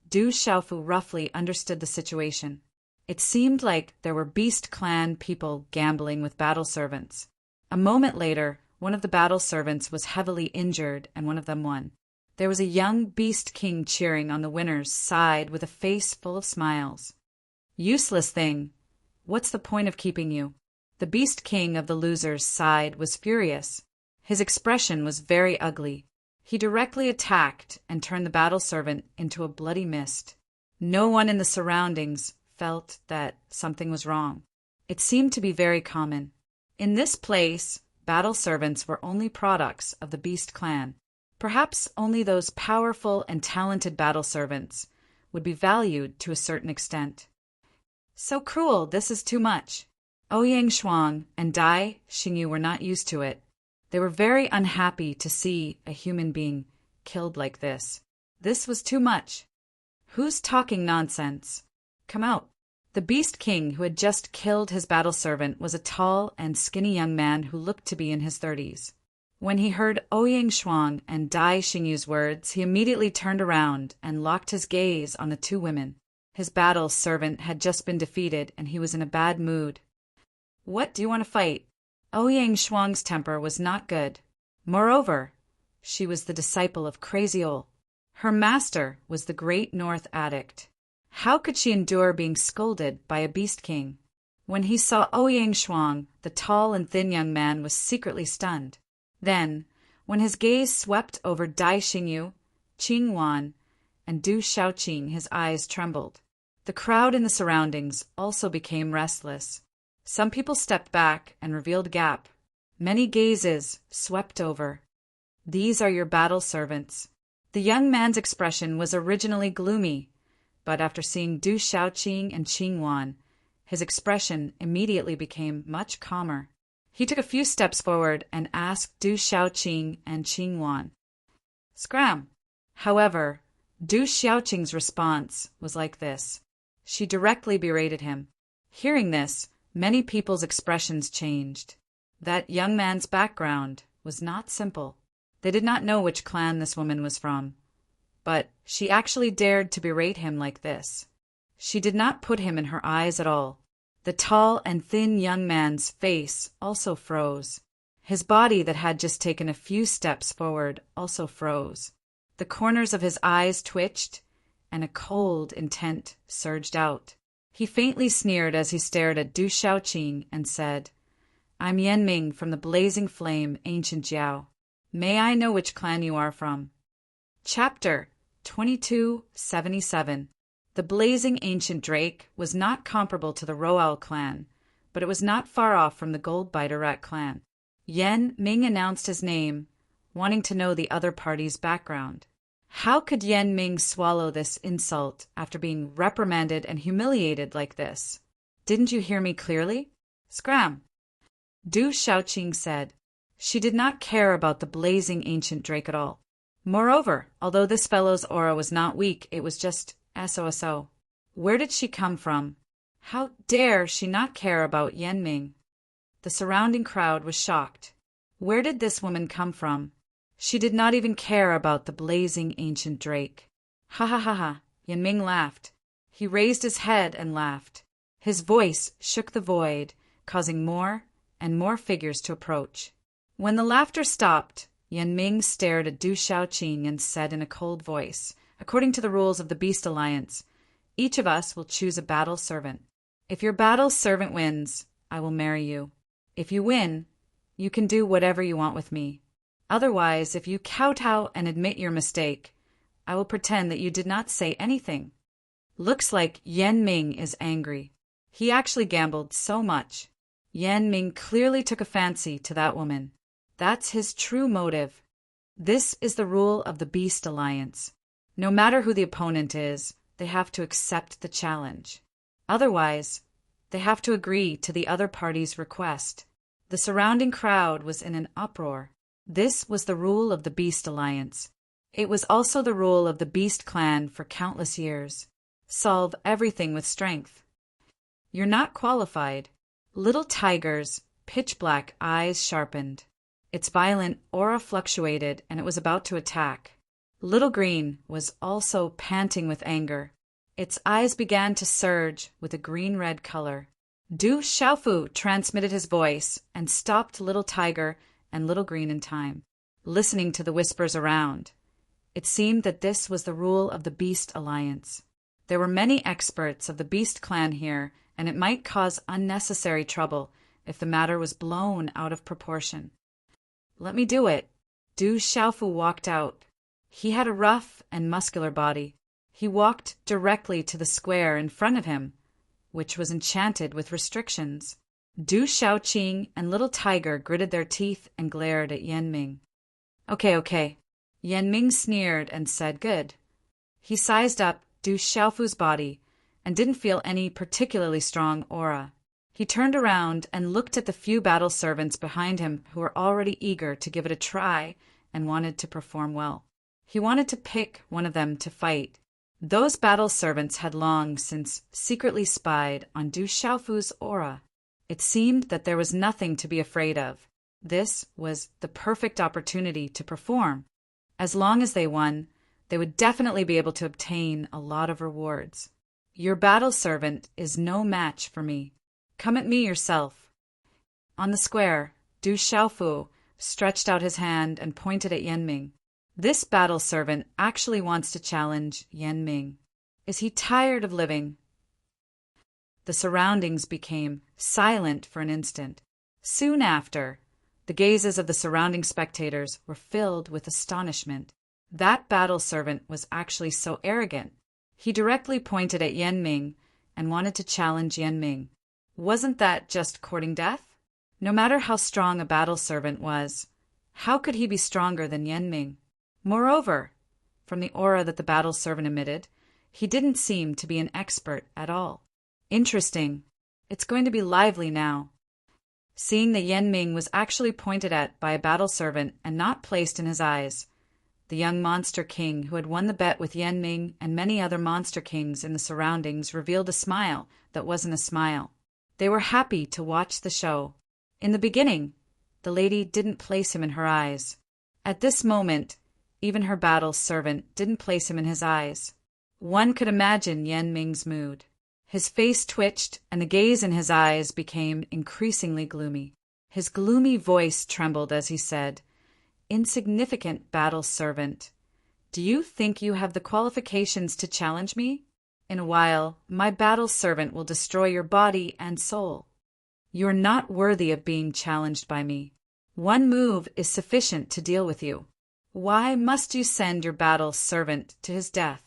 Du Xiaofu roughly understood the situation. It seemed like there were Beast clan people gambling with battle servants. A moment later, one of the battle servants was heavily injured, and one of them won. There was a young Beast King cheering on the winner's side with a face full of smiles. Useless thing! What's the point of keeping you? The Beast King of the loser's side was furious. His expression was very ugly. He directly attacked and turned the battle servant into a bloody mist. No one in the surroundings felt that something was wrong. It seemed to be very common. In this place, battle servants were only products of the Beast clan. Perhaps only those powerful and talented battle servants would be valued to a certain extent. So cruel, this is too much. Ouyang Shuang and Dai Xingyu were not used to it. They were very unhappy to see a human being killed like this. This was too much. Who's talking nonsense? Come out. The Beast King who had just killed his battle servant was a tall and skinny young man who looked to be in his 30s. When he heard Ouyang Shuang and Dai Xingyu's words, he immediately turned around and locked his gaze on the 2 women. His battle servant had just been defeated, and he was in a bad mood. What do you want to fight? Ouyang Shuang's temper was not good. Moreover, she was the disciple of Crazy Ol. Her master was the Great North Addict. How could she endure being scolded by a Beast King? When he saw Ouyang Shuang, the tall and thin young man was secretly stunned. Then, when his gaze swept over Dai Xingyu, Qing Wan, and Du Xiaoqing, his eyes trembled. The crowd in the surroundings also became restless. Some people stepped back and revealed a gap. Many gazes swept over. These are your battle servants. The young man's expression was originally gloomy, but after seeing Du Xiaoqing and Qing Wan, his expression immediately became much calmer. He took a few steps forward and asked Du Xiaoqing and Qing Wan, "Scram." However, Du Xiaoqing's response was like this. She directly berated him. Hearing this, many people's expressions changed. That young man's background was not simple. They did not know which clan this woman was from, but she actually dared to berate him like this. She did not put him in her eyes at all. The tall and thin young man's face also froze. His body that had just taken a few steps forward also froze. The corners of his eyes twitched, and a cold intent surged out. He faintly sneered as he stared at Du Shaoqing and said, "I'm Yen Ming from the Blazing Flame, Ancient Jiao. May I know which clan you are from?" Chapter 2277. The Blazing Ancient Drake was not comparable to the Roal clan, but it was not far off from the Goldbiter Rat clan. Yen Ming announced his name, wanting to know the other party's background. How could Yen Ming swallow this insult after being reprimanded and humiliated like this? "Didn't you hear me clearly?" "Scram," Du Shaoqing said. She did not care about the Blazing Ancient Drake at all. Moreover, although this fellow's aura was not weak, it was just SOSO. Where did she come from? How dare she not care about Yen Ming? The surrounding crowd was shocked. Where did this woman come from? She did not even care about the Blazing Ancient Drake. Ha ha ha ha, Yen Ming laughed. He raised his head and laughed. His voice shook the void, causing more and more figures to approach. When the laughter stopped, Yen Ming stared at Du Shaoqing and said in a cold voice, "According to the rules of the Beast Alliance, each of us will choose a battle servant. If your battle servant wins, I will marry you. If you win, you can do whatever you want with me. Otherwise, if you kowtow and admit your mistake, I will pretend that you did not say anything." Looks like Yen Ming is angry. He actually gambled so much. Yen Ming clearly took a fancy to that woman. That's his true motive. This is the rule of the Beast Alliance. No matter who the opponent is, they have to accept the challenge. Otherwise, they have to agree to the other party's request. The surrounding crowd was in an uproar. This was the rule of the Beast Alliance. It was also the rule of the Beast Clan for countless years. Solve everything with strength. "You're not qualified." Little Tiger's pitch-black eyes sharpened. Its violent aura fluctuated, and it was about to attack. Little Green was also panting with anger. Its eyes began to surge with a green-red color. Du Xiaofu transmitted his voice and stopped Little Tiger and Little Green in time, listening to the whispers around. It seemed that this was the rule of the Beast Alliance. There were many experts of the Beast Clan here, and it might cause unnecessary trouble if the matter was blown out of proportion. "Let me do it." Du Xiaofu walked out. He had a rough and muscular body. He walked directly to the square in front of him, which was enchanted with restrictions. Du Shaoqing and Little Tiger gritted their teeth and glared at Yen Ming. Okay. Yen Ming sneered and said good. He sized up Du Xiaofu's body and didn't feel any particularly strong aura. He turned around and looked at the few battle servants behind him who were already eager to give it a try and wanted to perform well. He wanted to pick one of them to fight. Those battle servants had long since secretly spied on Du Xiaofu's aura. It seemed that there was nothing to be afraid of. This was the perfect opportunity to perform. As long as they won, they would definitely be able to obtain a lot of rewards. "Your battle servant is no match for me. Come at me yourself." On the square, Du Xiaofu stretched out his hand and pointed at Yen Ming. This battle servant actually wants to challenge Yen Ming. Is he tired of living? The surroundings became silent for an instant. Soon after, the gazes of the surrounding spectators were filled with astonishment. That battle servant was actually so arrogant. He directly pointed at Yen Ming and wanted to challenge Yen Ming. Wasn't that just courting death? No matter how strong a battle servant was, how could he be stronger than Yen Ming? Moreover, from the aura that the battle servant emitted, he didn't seem to be an expert at all. Interesting. It's going to be lively now. Seeing that Yen Ming was actually pointed at by a battle servant and not placed in his eyes, the young monster king who had won the bet with Yen Ming and many other monster kings in the surroundings revealed a smile that wasn't a smile. They were happy to watch the show. In the beginning, the lady didn't place him in her eyes. At this moment, even her battle servant didn't place him in his eyes. One could imagine Yan Ming's mood. His face twitched, and the gaze in his eyes became increasingly gloomy. His gloomy voice trembled as he said, "Insignificant battle servant, do you think you have the qualifications to challenge me? In a while, my battle servant will destroy your body and soul. You are not worthy of being challenged by me. One move is sufficient to deal with you. Why must you send your battle servant to his death?"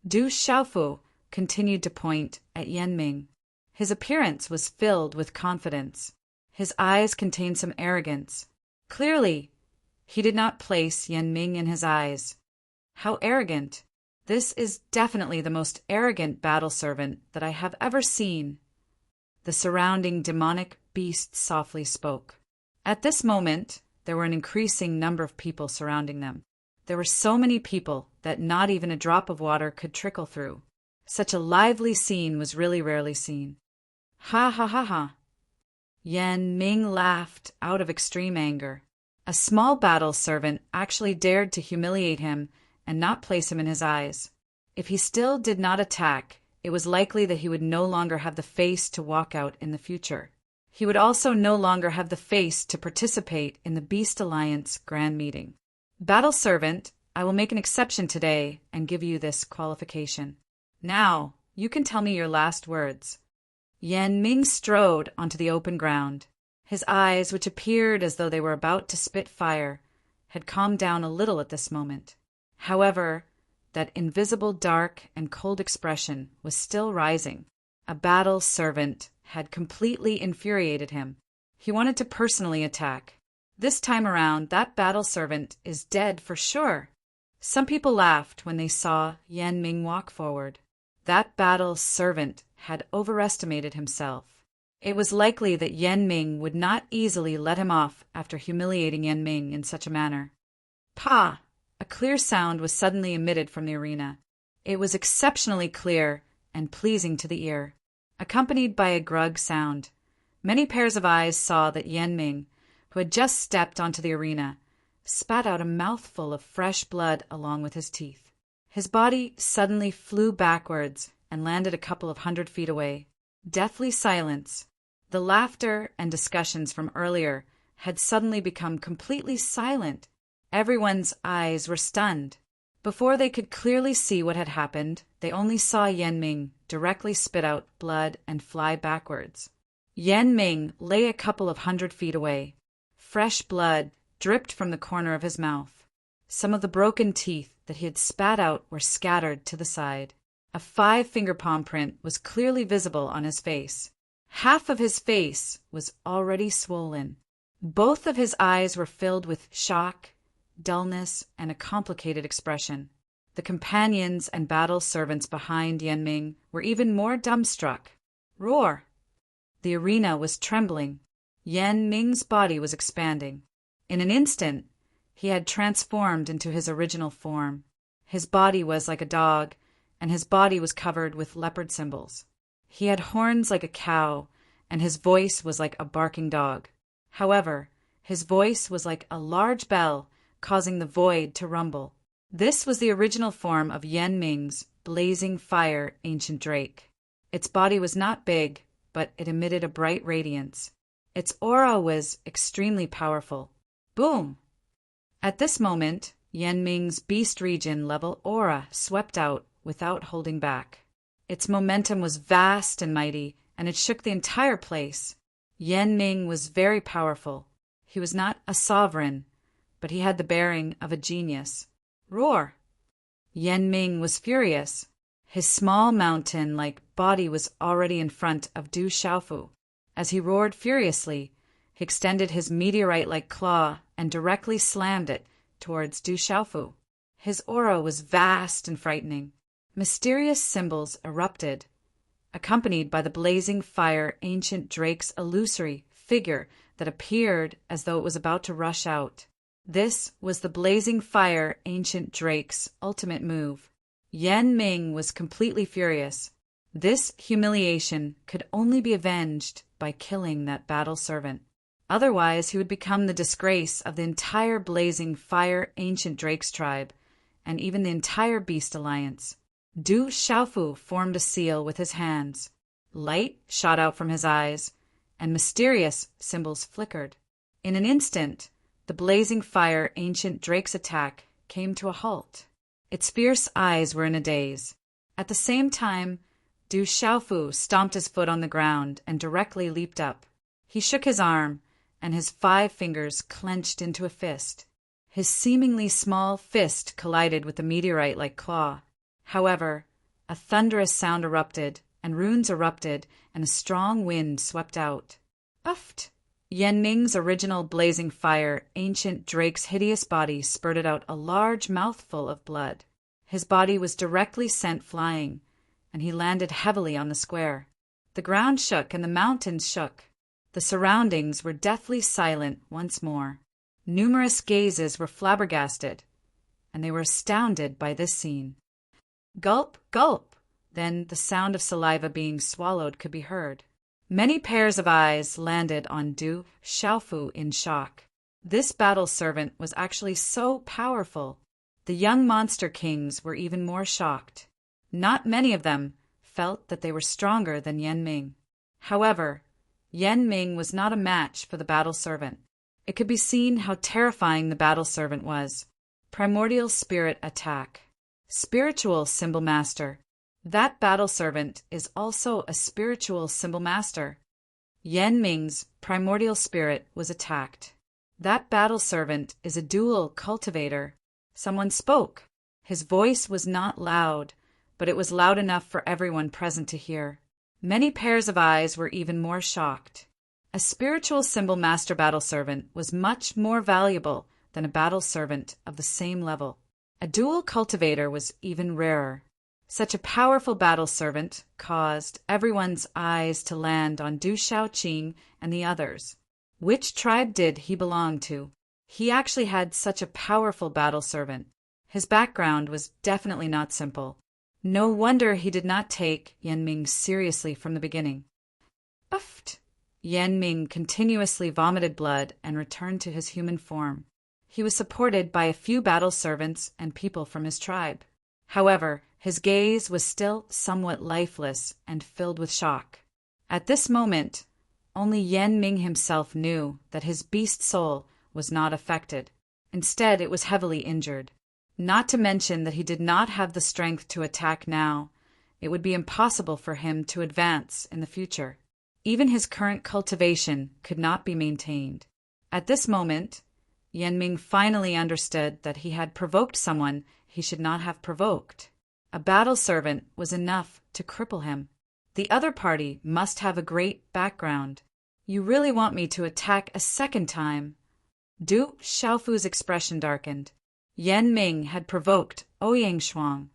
Du Xiaofu continued to point at Yan Ming. His appearance was filled with confidence. His eyes contained some arrogance. Clearly, he did not place Yan Ming in his eyes. How arrogant! This is definitely the most arrogant battle servant that I have ever seen. The surrounding demonic beast softly spoke. At this moment, there were an increasing number of people surrounding them. There were so many people that not even a drop of water could trickle through. Such a lively scene was really rarely seen. Ha ha ha ha! Yan Ming laughed out of extreme anger. A small battle servant actually dared to humiliate him and not place him in his eyes. If he still did not attack, it was likely that he would no longer have the face to walk out in the future. He would also no longer have the face to participate in the Beast Alliance Grand Meeting. Battle servant, I will make an exception today and give you this qualification. Now, you can tell me your last words. Yan Ming strode onto the open ground. His eyes, which appeared as though they were about to spit fire, had calmed down a little at this moment. However, that invisible dark and cold expression was still rising. A battle servant had completely infuriated him. He wanted to personally attack. This time around, that battle servant is dead for sure. Some people laughed when they saw Yan Ming walk forward. That battle servant had overestimated himself. It was likely that Yan Ming would not easily let him off after humiliating Yan Ming in such a manner. Pa! A clear sound was suddenly emitted from the arena. It was exceptionally clear and pleasing to the ear, accompanied by a grug sound. Many pairs of eyes saw that Yan Ming, who had just stepped onto the arena, spat out a mouthful of fresh blood along with his teeth. His body suddenly flew backwards and landed a couple of 100 feet away. Deathly silence. The laughter and discussions from earlier had suddenly become completely silent. Everyone's eyes were stunned. Before they could clearly see what had happened, they only saw Yan Ming directly spit out blood and fly backwards. Yan Ming lay a couple of 100 feet away. Fresh blood dripped from the corner of his mouth. Some of the broken teeth that he had spat out were scattered to the side. A 5-finger palm print was clearly visible on his face. Half of his face was already swollen. Both of his eyes were filled with shock, dullness, and a complicated expression. The companions and battle servants behind Yan Ming were even more dumbstruck. Roar! The arena was trembling. Yan Ming's body was expanding. In an instant, he had transformed into his original form. His body was like a dog, and his body was covered with leopard symbols. He had horns like a cow, and his voice was like a barking dog. However, his voice was like a large bell, causing the void to rumble. This was the original form of Yan Ming's blazing fire ancient drake. Its body was not big, but it emitted a bright radiance. Its aura was extremely powerful. Boom! At this moment, Yan Ming's beast region level aura swept out without holding back. Its momentum was vast and mighty, and it shook the entire place. Yan Ming was very powerful. He was not a sovereign, but he had the bearing of a genius. Roar! Yan Ming was furious. His small mountain-like body was already in front of Du Xiaofu. As he roared furiously, he extended his meteorite-like claw and directly slammed it towards Du Xiaofu. His aura was vast and frightening. Mysterious symbols erupted, accompanied by the blazing fire ancient drake's illusory figure that appeared as though it was about to rush out. This was the blazing fire ancient drake's ultimate move. Yan Ming was completely furious. This humiliation could only be avenged by killing that battle servant. Otherwise, he would become the disgrace of the entire blazing fire ancient Drake's tribe, and even the entire Beast Alliance. Du Xiaofu formed a seal with his hands. Light shot out from his eyes, and mysterious symbols flickered. In an instant, the blazing fire ancient Drake's attack came to a halt. Its fierce eyes were in a daze. At the same time, Du Xiaofu stomped his foot on the ground and directly leaped up. He shook his arm, and his 5 fingers clenched into a fist. His seemingly small fist collided with the meteorite-like claw. However, a thunderous sound erupted, and runes erupted, and a strong wind swept out. Uft! Yan Ming's original blazing fire, ancient Drake's hideous body spurted out a large mouthful of blood. His body was directly sent flying, and he landed heavily on the square. The ground shook and the mountains shook. The surroundings were deathly silent once more. Numerous gazes were flabbergasted, and they were astounded by this scene. Gulp, gulp! Then the sound of saliva being swallowed could be heard. Many pairs of eyes landed on Du Xiaofu in shock. This battle servant was actually so powerful. The young monster kings were even more shocked. Not many of them felt that they were stronger than Yan Ming. However, Yan Ming was not a match for the battle servant. It could be seen how terrifying the battle servant was. Primordial spirit attack. Spiritual symbol master. That battle servant is also a spiritual symbol master. Yan Ming's primordial spirit was attacked. That battle servant is a dual cultivator. Someone spoke. His voice was not loud, but it was loud enough for everyone present to hear. Many pairs of eyes were even more shocked. A spiritual symbol master battle servant was much more valuable than a battle servant of the same level. A dual cultivator was even rarer. Such a powerful battle servant caused everyone's eyes to land on Du Xiaoqing and the others. Which tribe did he belong to? He actually had such a powerful battle servant. His background was definitely not simple. No wonder he did not take Yan Ming seriously from the beginning. Uft! Yan Ming continuously vomited blood and returned to his human form. He was supported by a few battle servants and people from his tribe. However, his gaze was still somewhat lifeless and filled with shock. At this moment, only Yan Ming himself knew that his beast soul was not affected. Instead, it was heavily injured. Not to mention that he did not have the strength to attack now. It would be impossible for him to advance in the future. Even his current cultivation could not be maintained. At this moment, Yan Ming finally understood that he had provoked someone he should not have provoked. A battle servant was enough to cripple him. The other party must have a great background. You really want me to attack a second time? Du Xiaofu's expression darkened. Yan Ming had provoked Ouyang Shuang.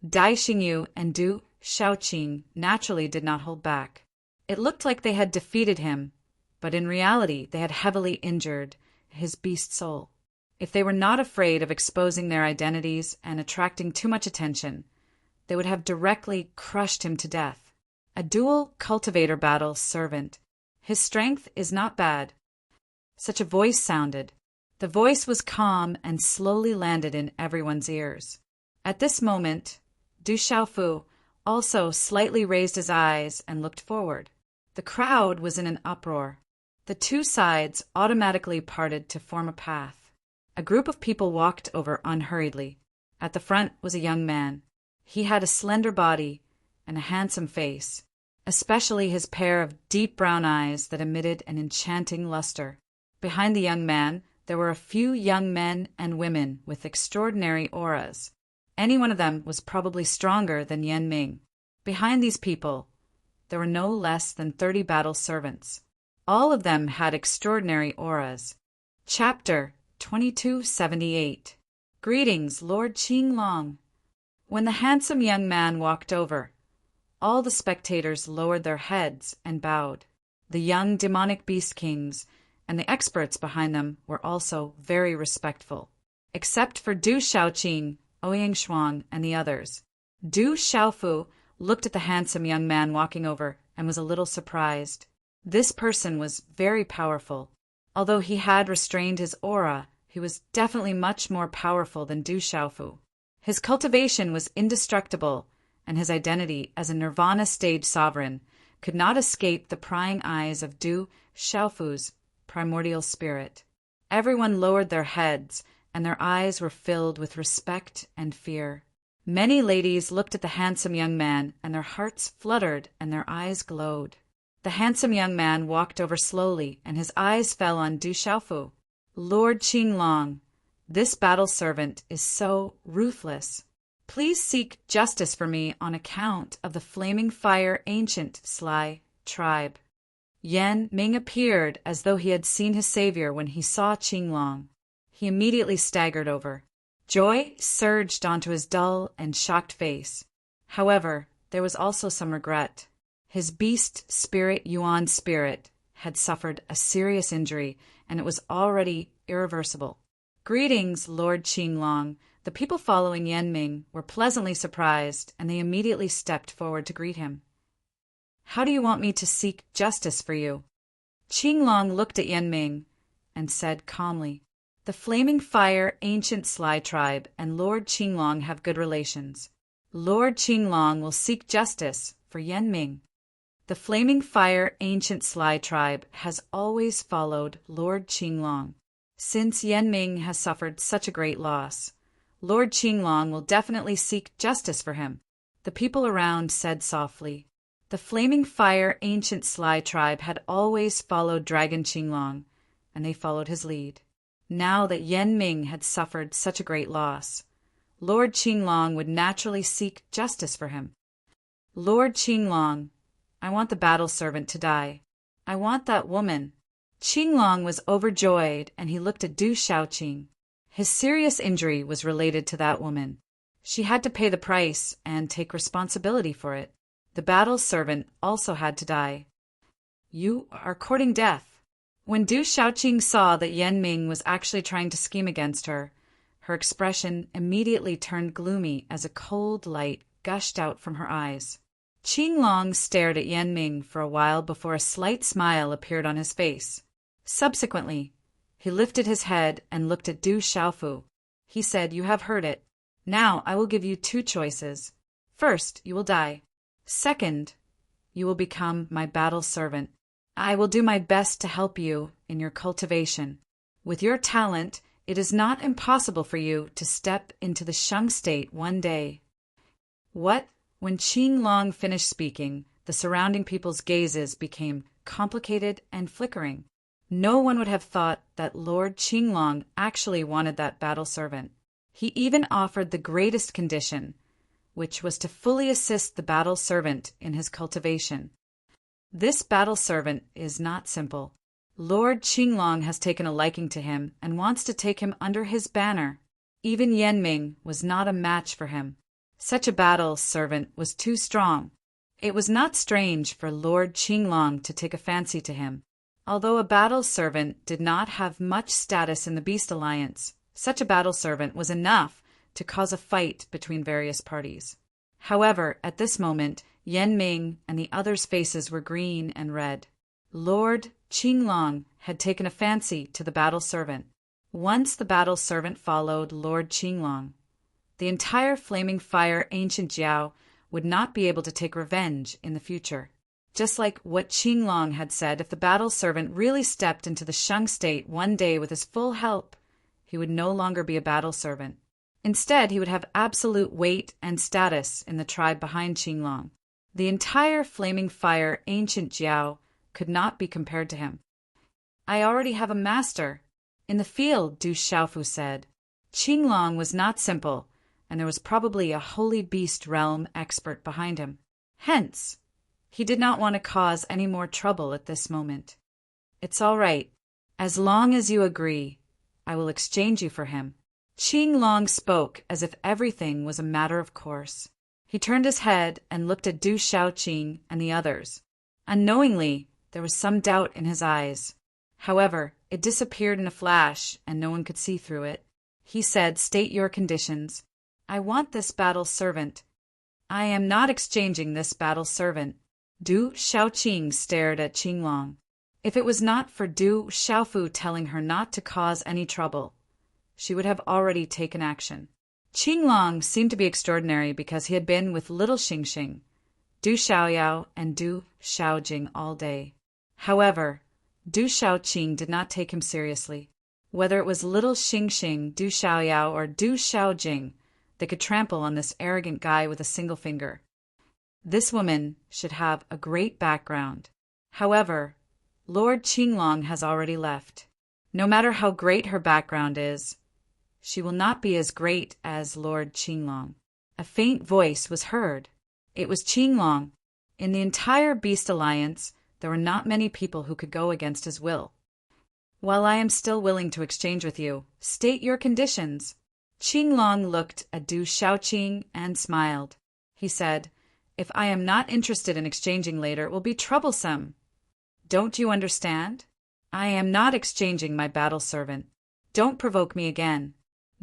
Dai Xingyu and Du Xiaoqing naturally did not hold back. It looked like they had defeated him, but in reality they had heavily injured his beast soul. If they were not afraid of exposing their identities and attracting too much attention, they would have directly crushed him to death. A dual cultivator battle servant. His strength is not bad. Such a voice sounded. The voice was calm and slowly landed in everyone's ears. At this moment, Du Xiaofu also slightly raised his eyes and looked forward. The crowd was in an uproar. The two sides automatically parted to form a path. A group of people walked over unhurriedly. At the front was a young man. He had a slender body and a handsome face, especially his pair of deep brown eyes that emitted an enchanting luster. Behind the young man, there were a few young men and women with extraordinary auras. Any one of them was probably stronger than Yan Ming. Behind these people, there were no less than 30 battle servants. All of them had extraordinary auras. Chapter 2278. Greetings, Lord Qinglong. When the handsome young man walked over, all the spectators lowered their heads and bowed. The young demonic beast kings and the experts behind them were also very respectful, except for Du Xiaoqing, Ouyang Shuang, and the others. Du Xiaofu looked at the handsome young man walking over and was a little surprised. This person was very powerful. Although he had restrained his aura, he was definitely much more powerful than Du Xiaofu. His cultivation was indestructible, and his identity as a nirvana stage sovereign could not escape the prying eyes of Du Xiaofu's primordial spirit. Everyone lowered their heads, and their eyes were filled with respect and fear. Many ladies looked at the handsome young man, and their hearts fluttered and their eyes glowed. The handsome young man walked over slowly, and his eyes fell on Du Xiaofu. Lord Qinglong, this battle servant is so ruthless. Please seek justice for me on account of the flaming fire ancient sly tribe. Yan Ming appeared as though he had seen his savior when he saw Qinglong. He immediately staggered over. Joy surged onto his dull and shocked face. However, there was also some regret. His beast spirit Yuan spirit had suffered a serious injury, and it was already irreversible. Greetings, Lord Qinglong. The people following Yan Ming were pleasantly surprised, and they immediately stepped forward to greet him. How do you want me to seek justice for you? Qinglong looked at Yan Ming and said calmly, the Flaming Fire Ancient Sly Tribe and Lord Qinglong have good relations. Lord Qinglong will seek justice for Yan Ming. The Flaming Fire Ancient Sly Tribe has always followed Lord Qinglong. Since Yan Ming has suffered such a great loss, Lord Qinglong will definitely seek justice for him. The people around said softly. The Flaming Fire Ancient Sly Tribe had always followed Dragon Qinglong, and they followed his lead. Now that Yan Ming had suffered such a great loss, Lord Qinglong would naturally seek justice for him. Lord Qinglong, I want the battle servant to die. I want that woman. Qinglong was overjoyed, and he looked at Du Xiaoqing. His serious injury was related to that woman. She had to pay the price and take responsibility for it. The battle servant also had to die. You are courting death. When Du Xiaoqing saw that Yan Ming was actually trying to scheme against her, her expression immediately turned gloomy as a cold light gushed out from her eyes. Qinglong stared at Yan Ming for a while before a slight smile appeared on his face. Subsequently, he lifted his head and looked at Du Xiaofu. He said, You have heard it. Now I will give you two choices. First, you will die. Second, you will become my battle servant. I will do my best to help you in your cultivation. With your talent, it is not impossible for you to step into the Sheng state one day. What? When Qinglong finished speaking, the surrounding people's gazes became complicated and flickering. No one would have thought that Lord Qinglong actually wanted that battle servant. He even offered the greatest condition, which was to fully assist the battle servant in his cultivation. This battle servant is not simple. Lord Qinglong has taken a liking to him and wants to take him under his banner. Even Yan Ming was not a match for him. Such a battle servant was too strong. It was not strange for Lord Qinglong to take a fancy to him. Although a battle servant did not have much status in the Beast Alliance, such a battle servant was enough to cause a fight between various parties. However, at this moment, Yan Ming and the others' faces were green and red. Lord Qinglong had taken a fancy to the battle servant. Once the battle servant followed Lord Qinglong, the entire Flaming Fire Ancient Jiao would not be able to take revenge in the future. Just like what Qinglong had said, if the battle servant really stepped into the Sheng state one day with his full help, he would no longer be a battle servant. Instead, he would have absolute weight and status in the tribe behind Qinglong. The entire Flaming Fire Ancient Jiao could not be compared to him. I already have a master. In the field, Du Xiaofu said. Qinglong was not simple, and there was probably a holy beast realm expert behind him. Hence, he did not want to cause any more trouble at this moment. It's all right. As long as you agree, I will exchange you for him. Qinglong spoke as if everything was a matter of course. He turned his head and looked at Du Xiaoqing and the others. Unknowingly, there was some doubt in his eyes. However, it disappeared in a flash, and no one could see through it. He said, State your conditions. I want this battle servant. I am not exchanging this battle servant. Du Xiaoqing stared at Qinglong. If it was not for Du Xiaofu telling her not to cause any trouble, she would have already taken action. Qinglong seemed to be extraordinary because he had been with little Xingxing, Du Xiaoyao, and Du Xiaojing all day. However, Du Xiaoqing did not take him seriously. Whether it was little Xingxing, Du Xiaoyao, or Du Xiaojing, they could trample on this arrogant guy with a single finger. This woman should have a great background. However, Lord Qinglong has already left. No matter how great her background is, she will not be as great as Lord Qinglong. A faint voice was heard. It was Qinglong. In the entire Beast Alliance, there were not many people who could go against his will. While I am still willing to exchange with you, state your conditions. Qinglong looked at Du Xiaoqing and smiled. He said, "If I am not interested in exchanging later, it will be troublesome. Don't you understand? I am not exchanging my battle servant. Don't provoke me again.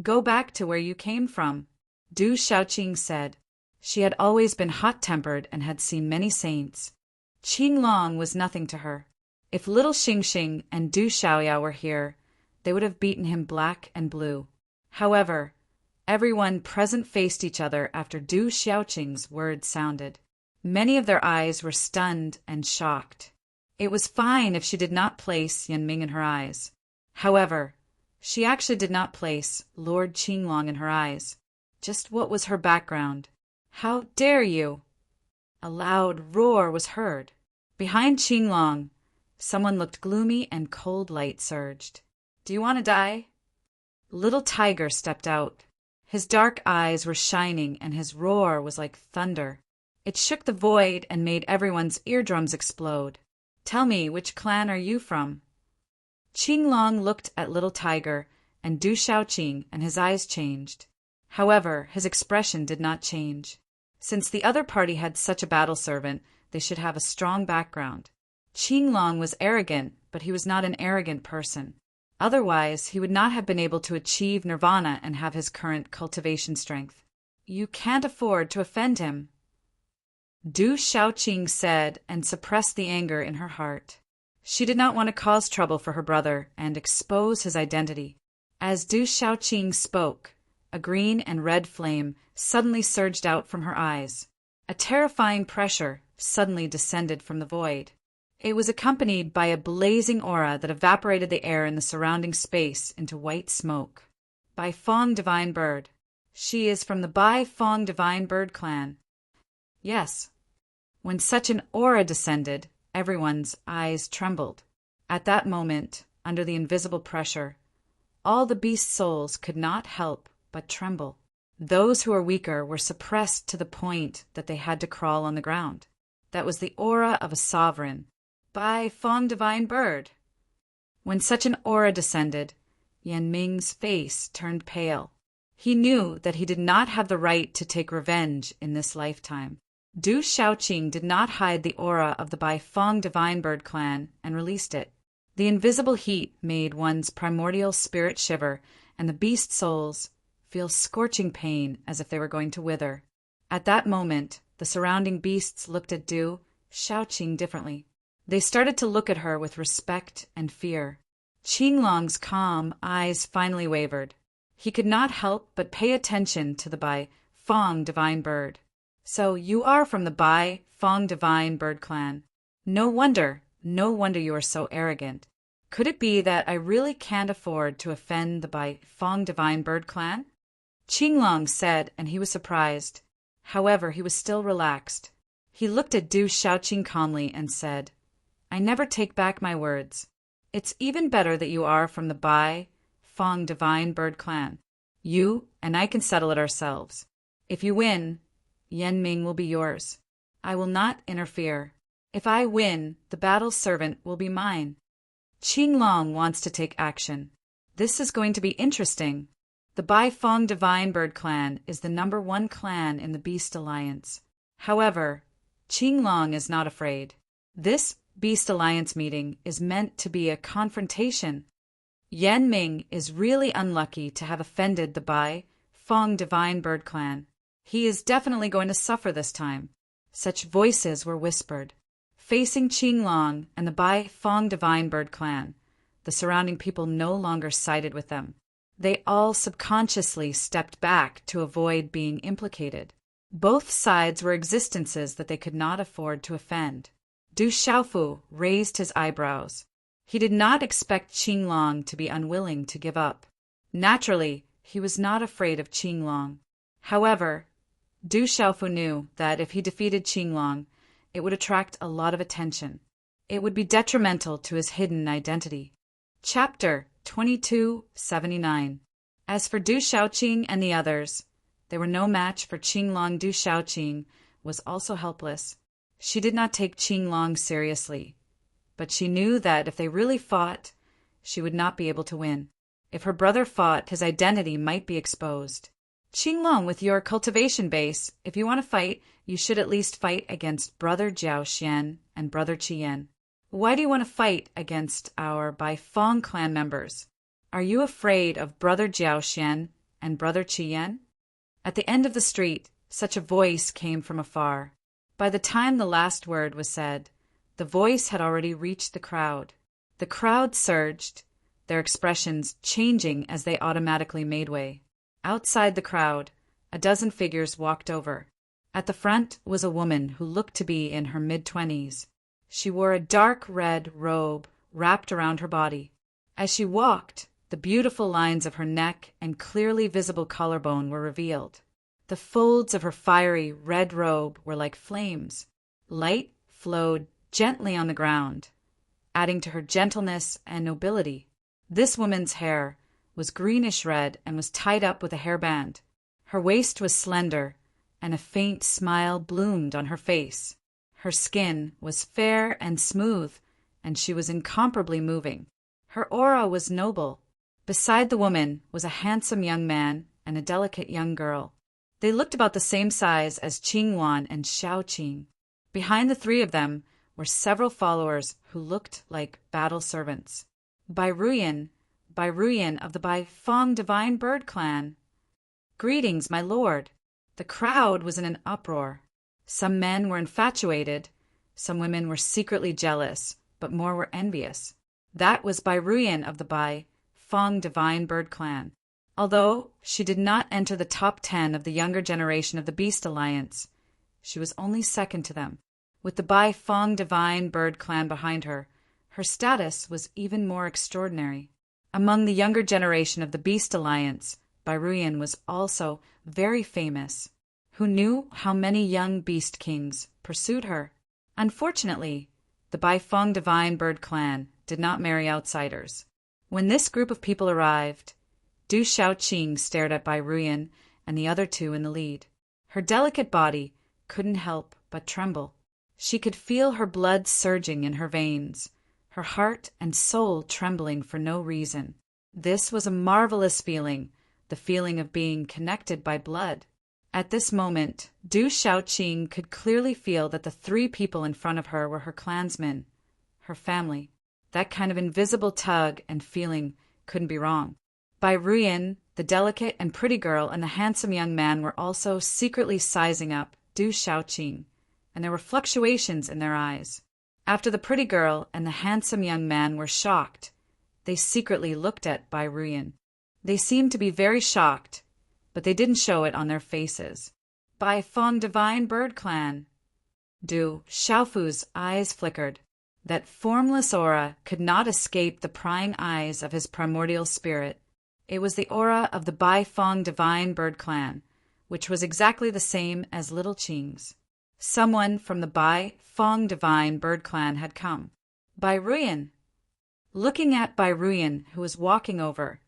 Go back to where you came from." Du Xiaoqing said. She had always been hot-tempered and had seen many saints. Qinglong was nothing to her. If little Xingxing and Du Xiaoyao were here, they would have beaten him black and blue. However, everyone present faced each other after Du Xiaoqing's words sounded. Many of their eyes were stunned and shocked. It was fine if she did not place Yanming in her eyes. However, she actually did not place Lord Qinglong in her eyes. Just what was her background? How dare you? A loud roar was heard. Behind Qinglong, someone looked gloomy and cold light surged. "Do you want to die?" Little Tiger stepped out. His dark eyes were shining and his roar was like thunder. It shook the void and made everyone's eardrums explode. "Tell me, which clan are you from?" Qinglong looked at Little Tiger and Du Xiaoqing and his eyes changed. However, his expression did not change. Since the other party had such a battle servant, they should have a strong background. Qinglong was arrogant, but he was not an arrogant person. Otherwise, he would not have been able to achieve nirvana and have his current cultivation strength. "You can't afford to offend him," Du Xiaoqing said and suppressed the anger in her heart. She did not want to cause trouble for her brother and expose his identity. As Du Xiaoqing spoke, a green and red flame suddenly surged out from her eyes. A terrifying pressure suddenly descended from the void. It was accompanied by a blazing aura that evaporated the air in the surrounding space into white smoke. Bai Fong Divine Bird. She is from the Bai Fong Divine Bird clan. Yes. When such an aura descended, everyone's eyes trembled. At that moment, under the invisible pressure, all the beast souls could not help but tremble. Those who were weaker were suppressed to the point that they had to crawl on the ground. That was the aura of a sovereign. Bai Fong Divine Bird. When such an aura descended, Yanming's face turned pale. He knew that he did not have the right to take revenge in this lifetime. Du Xiaoqing did not hide the aura of the Bai Fong Divine Bird clan and released it. The invisible heat made one's primordial spirit shiver, and the beast souls feel scorching pain as if they were going to wither. At that moment, the surrounding beasts looked at Du Xiaoqing differently. They started to look at her with respect and fear. Qinglong's calm eyes finally wavered. He could not help but pay attention to the Bai Fong Divine Bird. "So you are from the Bai Fong Divine Bird clan. No wonder you are so arrogant. Could it be that I really can't afford to offend the Bai Fong Divine Bird clan?" Qinglong said, and he was surprised. However, he was still relaxed. He looked at Du Xiaoqing calmly and said, "I never take back my words. It's even better that you are from the Bai Fong Divine Bird clan. You and I can settle it ourselves. If you win, Yanming will be yours. I will not interfere. If I win, the battle servant will be mine." Qinglong wants to take action. This is going to be interesting. The Bai Fong Divine Bird clan is the #1 clan in the Beast Alliance. However, Qinglong is not afraid. This Beast Alliance meeting is meant to be a confrontation. Yanming is really unlucky to have offended the Bai Fong Divine Bird clan. He is definitely going to suffer this time. Such voices were whispered. Facing Qinglong and the Bai Fong Divine Bird clan, the surrounding people no longer sided with them. They all subconsciously stepped back to avoid being implicated. Both sides were existences that they could not afford to offend. Du Xiaofu raised his eyebrows. He did not expect Qinglong to be unwilling to give up. Naturally, he was not afraid of Qinglong. However, Du Xiaofu knew that if he defeated Qinglong, it would attract a lot of attention. It would be detrimental to his hidden identity. Chapter 2279. As for Du Xiaoqing and the others, they were no match for Qinglong. Du Xiaoqing was also helpless. She did not take Qinglong seriously, but she knew that if they really fought, she would not be able to win. If her brother fought, his identity might be exposed. Qinglong, with your cultivation base, if you want to fight, you should at least fight against Brother Jiao Xian and Brother Qiyan. Why do you want to fight against our Bai Fong clan members? Are you afraid of Brother Jiao Xian and Brother Qiyan? At the end of the street, such a voice came from afar. By the time the last word was said, the voice had already reached the crowd. The crowd surged, their expressions changing as they automatically made way. Outside the crowd, a dozen figures walked over. At the front was a woman who looked to be in her mid-20s. She wore a dark red robe wrapped around her body. As she walked, the beautiful lines of her neck and clearly visible collarbone were revealed. The folds of her fiery red robe were like flames. Light flowed gently on the ground, adding to her gentleness and nobility. This woman's hair was greenish-red and was tied up with a hairband. Her waist was slender, and a faint smile bloomed on her face. Her skin was fair and smooth, and she was incomparably moving. Her aura was noble. Beside the woman was a handsome young man and a delicate young girl. They looked about the same size as Qingwan and Xiaoqing. Behind the three of them were several followers who looked like battle servants. Bai Ruyan of the Bai Fong Divine Bird clan. Greetings, my lord. The crowd was in an uproar. Some men were infatuated, some women were secretly jealous, but more were envious. That was Bai Ruyan of the Bai Fong Divine Bird clan. Although she did not enter the top 10 of the younger generation of the Beast Alliance, she was only second to them. With the Bai Fong Divine Bird clan behind her, her status was even more extraordinary. Among the younger generation of the Beast Alliance, Bai Ruyan was also very famous. Who knew how many young beast kings pursued her? Unfortunately, the Bai Fong Divine Bird clan did not marry outsiders. When this group of people arrived, Du Xiaoqing stared at Bai Ruyan and the other two in the lead. Her delicate body couldn't help but tremble. She could feel her blood surging in her veins, her heart and soul trembling for no reason. This was a marvelous feeling, the feeling of being connected by blood. At this moment, Du Xiaoqing could clearly feel that the three people in front of her were her clansmen, her family. That kind of invisible tug and feeling couldn't be wrong. Bai Ruyan, the delicate and pretty girl, and the handsome young man were also secretly sizing up Du Xiaoqing, and there were fluctuations in their eyes. After the pretty girl and the handsome young man were shocked, they secretly looked at Bai Ruyan. They seemed to be very shocked, but they didn't show it on their faces. Bai Fong Divine Bird clan. Du Xiaofu's eyes flickered. That formless aura could not escape the prying eyes of his primordial spirit. It was the aura of the Bai Fong Divine Bird clan, which was exactly the same as Little Qing's. Someone from the Bai Fong Divine Bird clan had come. Bai Ruyan. Looking at Bai Ruyan, who was walking over,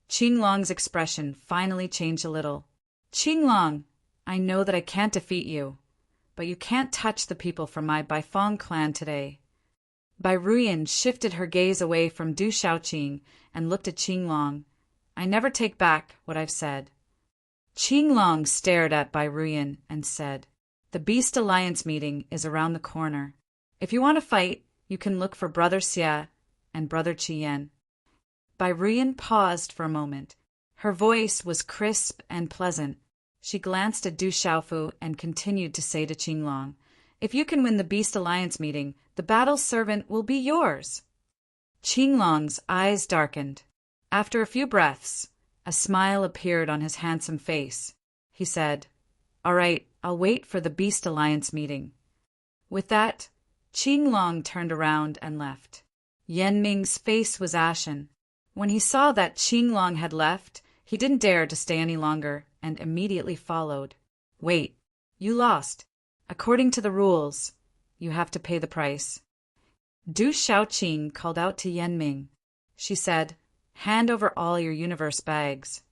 Qinglong's expression finally changed a little. Qinglong, I know that I can't defeat you, but you can't touch the people from my Bai Fong clan today. Bai Ruyan shifted her gaze away from Du Xiaoqing and looked at Qinglong. I never take back what I've said. Qinglong stared at Bai Ruyan and said, The Beast Alliance meeting is around the corner. If you want to fight, you can look for Brother Xia and Brother Qiyan. Bai Ruyan paused for a moment. Her voice was crisp and pleasant. She glanced at Du Xiaofu and continued to say to Qinglong, If you can win the Beast Alliance meeting, the battle servant will be yours. Qinglong's eyes darkened. After a few breaths, a smile appeared on his handsome face. He said, "All right, I'll wait for the Beast Alliance meeting." With that, Qinglong turned around and left. Yanming's face was ashen. When he saw that Qinglong had left, he didn't dare to stay any longer and immediately followed. "Wait, you lost. According to the rules, you have to pay the price." Du Shaoqing called out to Yanming. She said, "Hand over all your universe bags."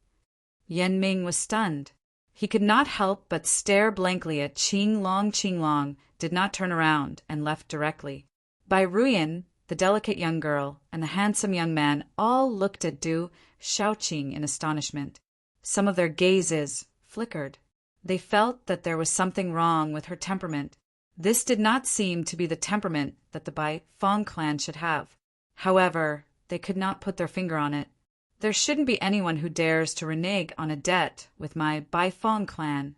Yanming was stunned. He could not help but stare blankly at Qinglong. Qinglong did not turn around and left directly. Bai Ruyan, the delicate young girl, and the handsome young man all looked at Du Shaoqing in astonishment. Some of their gazes flickered. They felt that there was something wrong with her temperament. This did not seem to be the temperament that the Bai Fong clan should have. However, they could not put their finger on it. There shouldn't be anyone who dares to renege on a debt with my Bai Fong clan.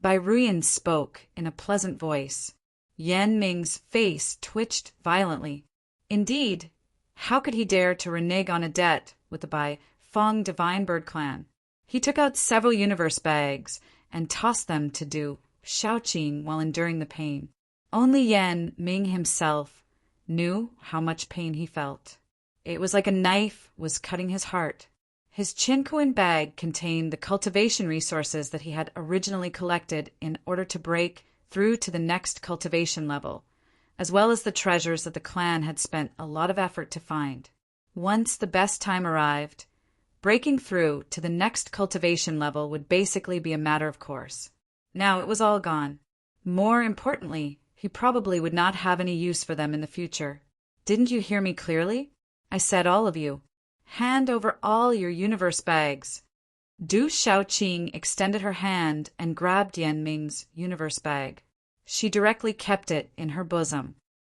Bai Ruyan spoke in a pleasant voice. Yanming's face twitched violently. Indeed, how could he dare to renege on a debt with the Bai Fong Divine Bird clan? He took out several universe bags and tossed them to Du Shaoqing while enduring the pain. Only Yanming himself knew how much pain he felt. It was like a knife was cutting his heart. His Qinquan bag contained the cultivation resources that he had originally collected in order to break through to the next cultivation level, as well as the treasures that the clan had spent a lot of effort to find. Once the best time arrived, breaking through to the next cultivation level would basically be a matter of course. Now it was all gone. More importantly, he probably would not have any use for them in the future. Didn't you hear me clearly? I said all of you. Hand over all your universe bags. Du Shaoqing extended her hand and grabbed Yanming's universe bag. She directly kept it in her bosom.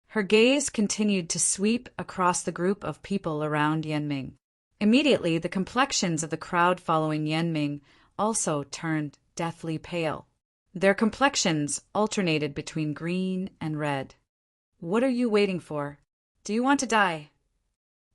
Her gaze continued to sweep across the group of people around Yanming. Immediately, the complexions of the crowd following Yanming also turned deathly pale. Their complexions alternated between green and red. "What are you waiting for? Do you want to die?"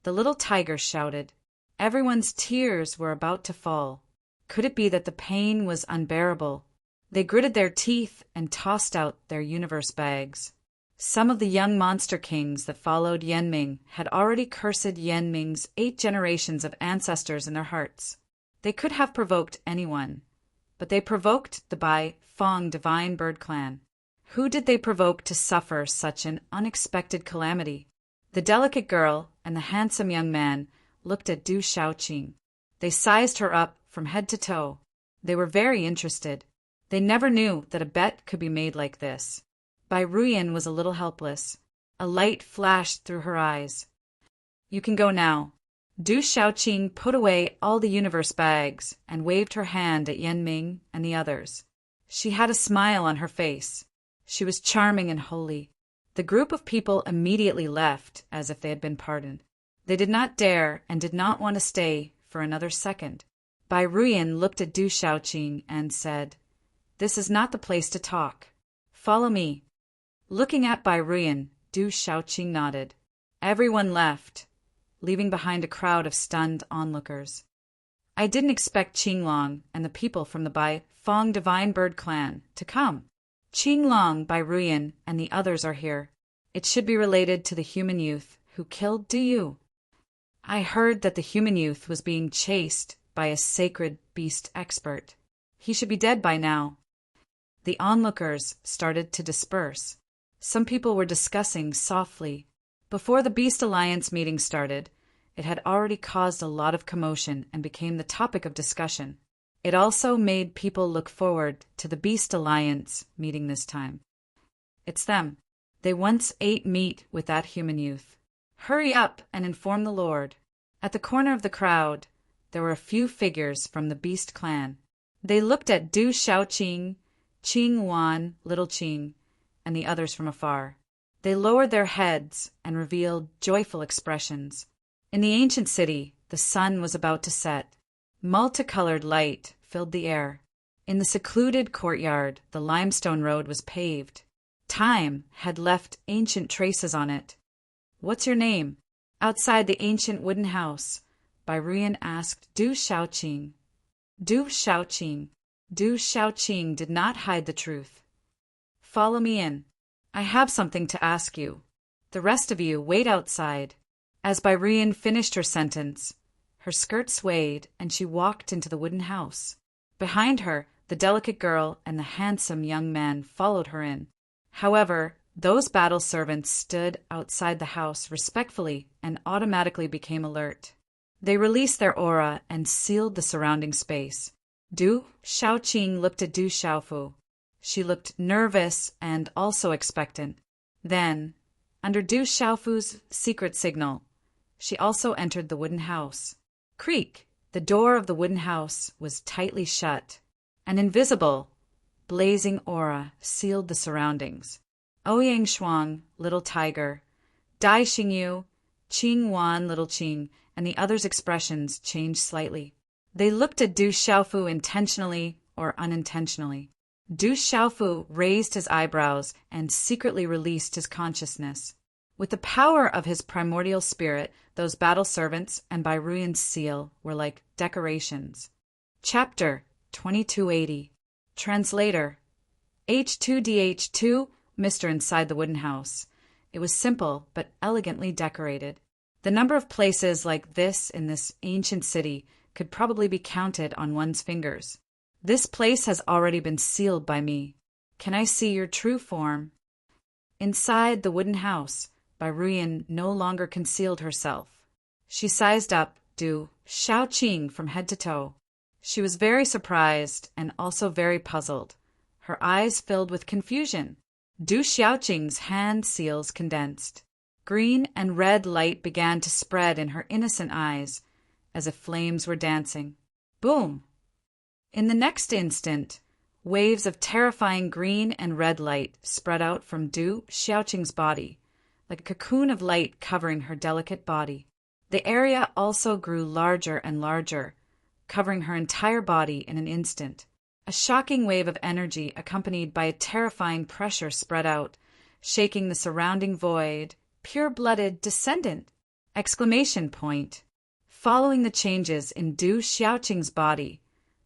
The little tiger shouted. Everyone's tears were about to fall. Could it be that the pain was unbearable? They gritted their teeth and tossed out their universe bags. Some of the young monster kings that followed Yanming had already cursed Yanming's 8 generations of ancestors in their hearts. They could have provoked anyone, but they provoked the Bai Fong Divine Bird clan. Who did they provoke to suffer such an unexpected calamity? The delicate girl and the handsome young man looked at Du Shaoqing. They sized her up from head to toe. They were very interested. They never knew that a bet could be made like this. Bai Ruyan was a little helpless. A light flashed through her eyes. "You can go now." Du Shaoqing put away all the universe bags and waved her hand at Yanming and the others. She had a smile on her face. She was charming and holy. The group of people immediately left as if they had been pardoned. They did not dare and did not want to stay for another second. Bai Ruyan looked at Du Shaoqing and said, "This is not the place to talk. Follow me." Looking at Bai Ruyan, Du Shaoqing nodded. Everyone left, leaving behind a crowd of stunned onlookers. I didn't expect Qinglong and the people from the Bai Fong Divine Bird clan to come. Qinglong, Bai Ruyan, and the others are here. It should be related to the human youth who killed Du. I heard that the human youth was being chased by a sacred beast expert. He should be dead by now. The onlookers started to disperse. Some people were discussing softly. Before the Beast Alliance meeting started, it had already caused a lot of commotion and became the topic of discussion. It also made people look forward to the Beast Alliance meeting this time. It's them. They once ate meat with that human youth. Hurry up and inform the Lord. At the corner of the crowd, there were a few figures from the Beast clan. They looked at Du Shaoqing, Qing Wan, Little Qing, and the others from afar. They lowered their heads and revealed joyful expressions. In the ancient city, the sun was about to set. Multicolored light filled the air. In the secluded courtyard, the limestone road was paved. Time had left ancient traces on it. "What's your name?" Outside the ancient wooden house, Bai Ruyan asked Du Xiaoqing. Du Xiaoqing. Du Xiaoqing did not hide the truth. "Follow me in. I have something to ask you. The rest of you wait outside." As Bai Ruyan finished her sentence, her skirt swayed and she walked into the wooden house. Behind her, the delicate girl and the handsome young man followed her in. However, those battle servants stood outside the house respectfully and automatically became alert. They released their aura and sealed the surrounding space. Du Xiaoqing looked at Du Xiaofu. She looked nervous and also expectant. Then, under Du Xiaofu's secret signal, she also entered the wooden house. Creak! The door of the wooden house was tightly shut. An invisible, blazing aura sealed the surroundings. Ouyang Shuang, little tiger, Dai Xingyu, Qing Wan, little Qing, and the others' expressions changed slightly. They looked at Du Xiaofu intentionally or unintentionally. Du Xiaofu raised his eyebrows and secretly released his consciousness. With the power of his primordial spirit, those battle servants and Bai Ruyan's seal were like decorations. Chapter 2280. Translator. H2DH2, Mr. Inside the wooden house. It was simple but elegantly decorated. The number of places like this in this ancient city could probably be counted on one's fingers. "This place has already been sealed by me. Can I see your true form?" Inside the wooden house, Bai Ruyan no longer concealed herself. She sized up Du Xiaoqing from head to toe. She was very surprised and also very puzzled. Her eyes filled with confusion. Du Xiaoqing's hand seals condensed. Green and red light began to spread in her innocent eyes, as if flames were dancing. Boom! In the next instant, waves of terrifying green and red light spread out from Du Xiaoqing's body, like a cocoon of light covering her delicate body. The area also grew larger and larger, covering her entire body in an instant. A shocking wave of energy accompanied by a terrifying pressure spread out, shaking the surrounding void. Pure-blooded descendant! Exclamation point. Following the changes in Du Xiaoqing's body,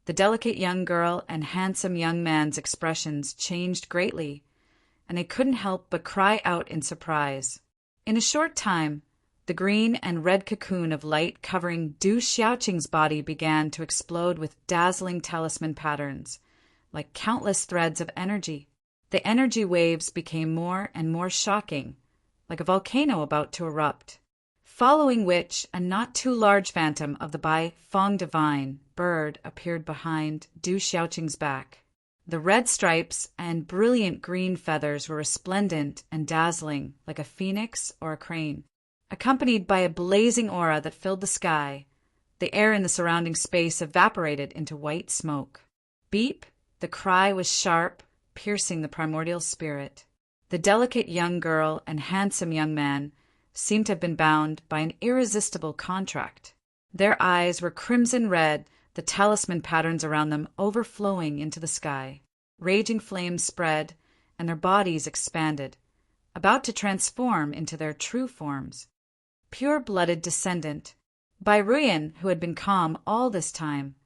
the delicate young girl and handsome young man's expressions changed greatly, and they couldn't help but cry out in surprise. In a short time, the green and red cocoon of light covering Du Xiaoqing's body began to explode with dazzling talisman patterns, like countless threads of energy. The energy waves became more and more shocking, like a volcano about to erupt. Following which, a not-too-large phantom of the Bai Fong divine bird appeared behind Du Xiaoqing's back. The red stripes and brilliant green feathers were resplendent and dazzling, like a phoenix or a crane. Accompanied by a blazing aura that filled the sky, the air in the surrounding space evaporated into white smoke. Beep! The cry was sharp, piercing the primordial spirit. The delicate young girl and handsome young man seemed to have been bound by an irresistible contract. Their eyes were crimson red, the talisman patterns around them overflowing into the sky. Raging flames spread, and their bodies expanded, about to transform into their true forms. Pure-blooded descendant. Bai Ruyan, who had been calm all this time,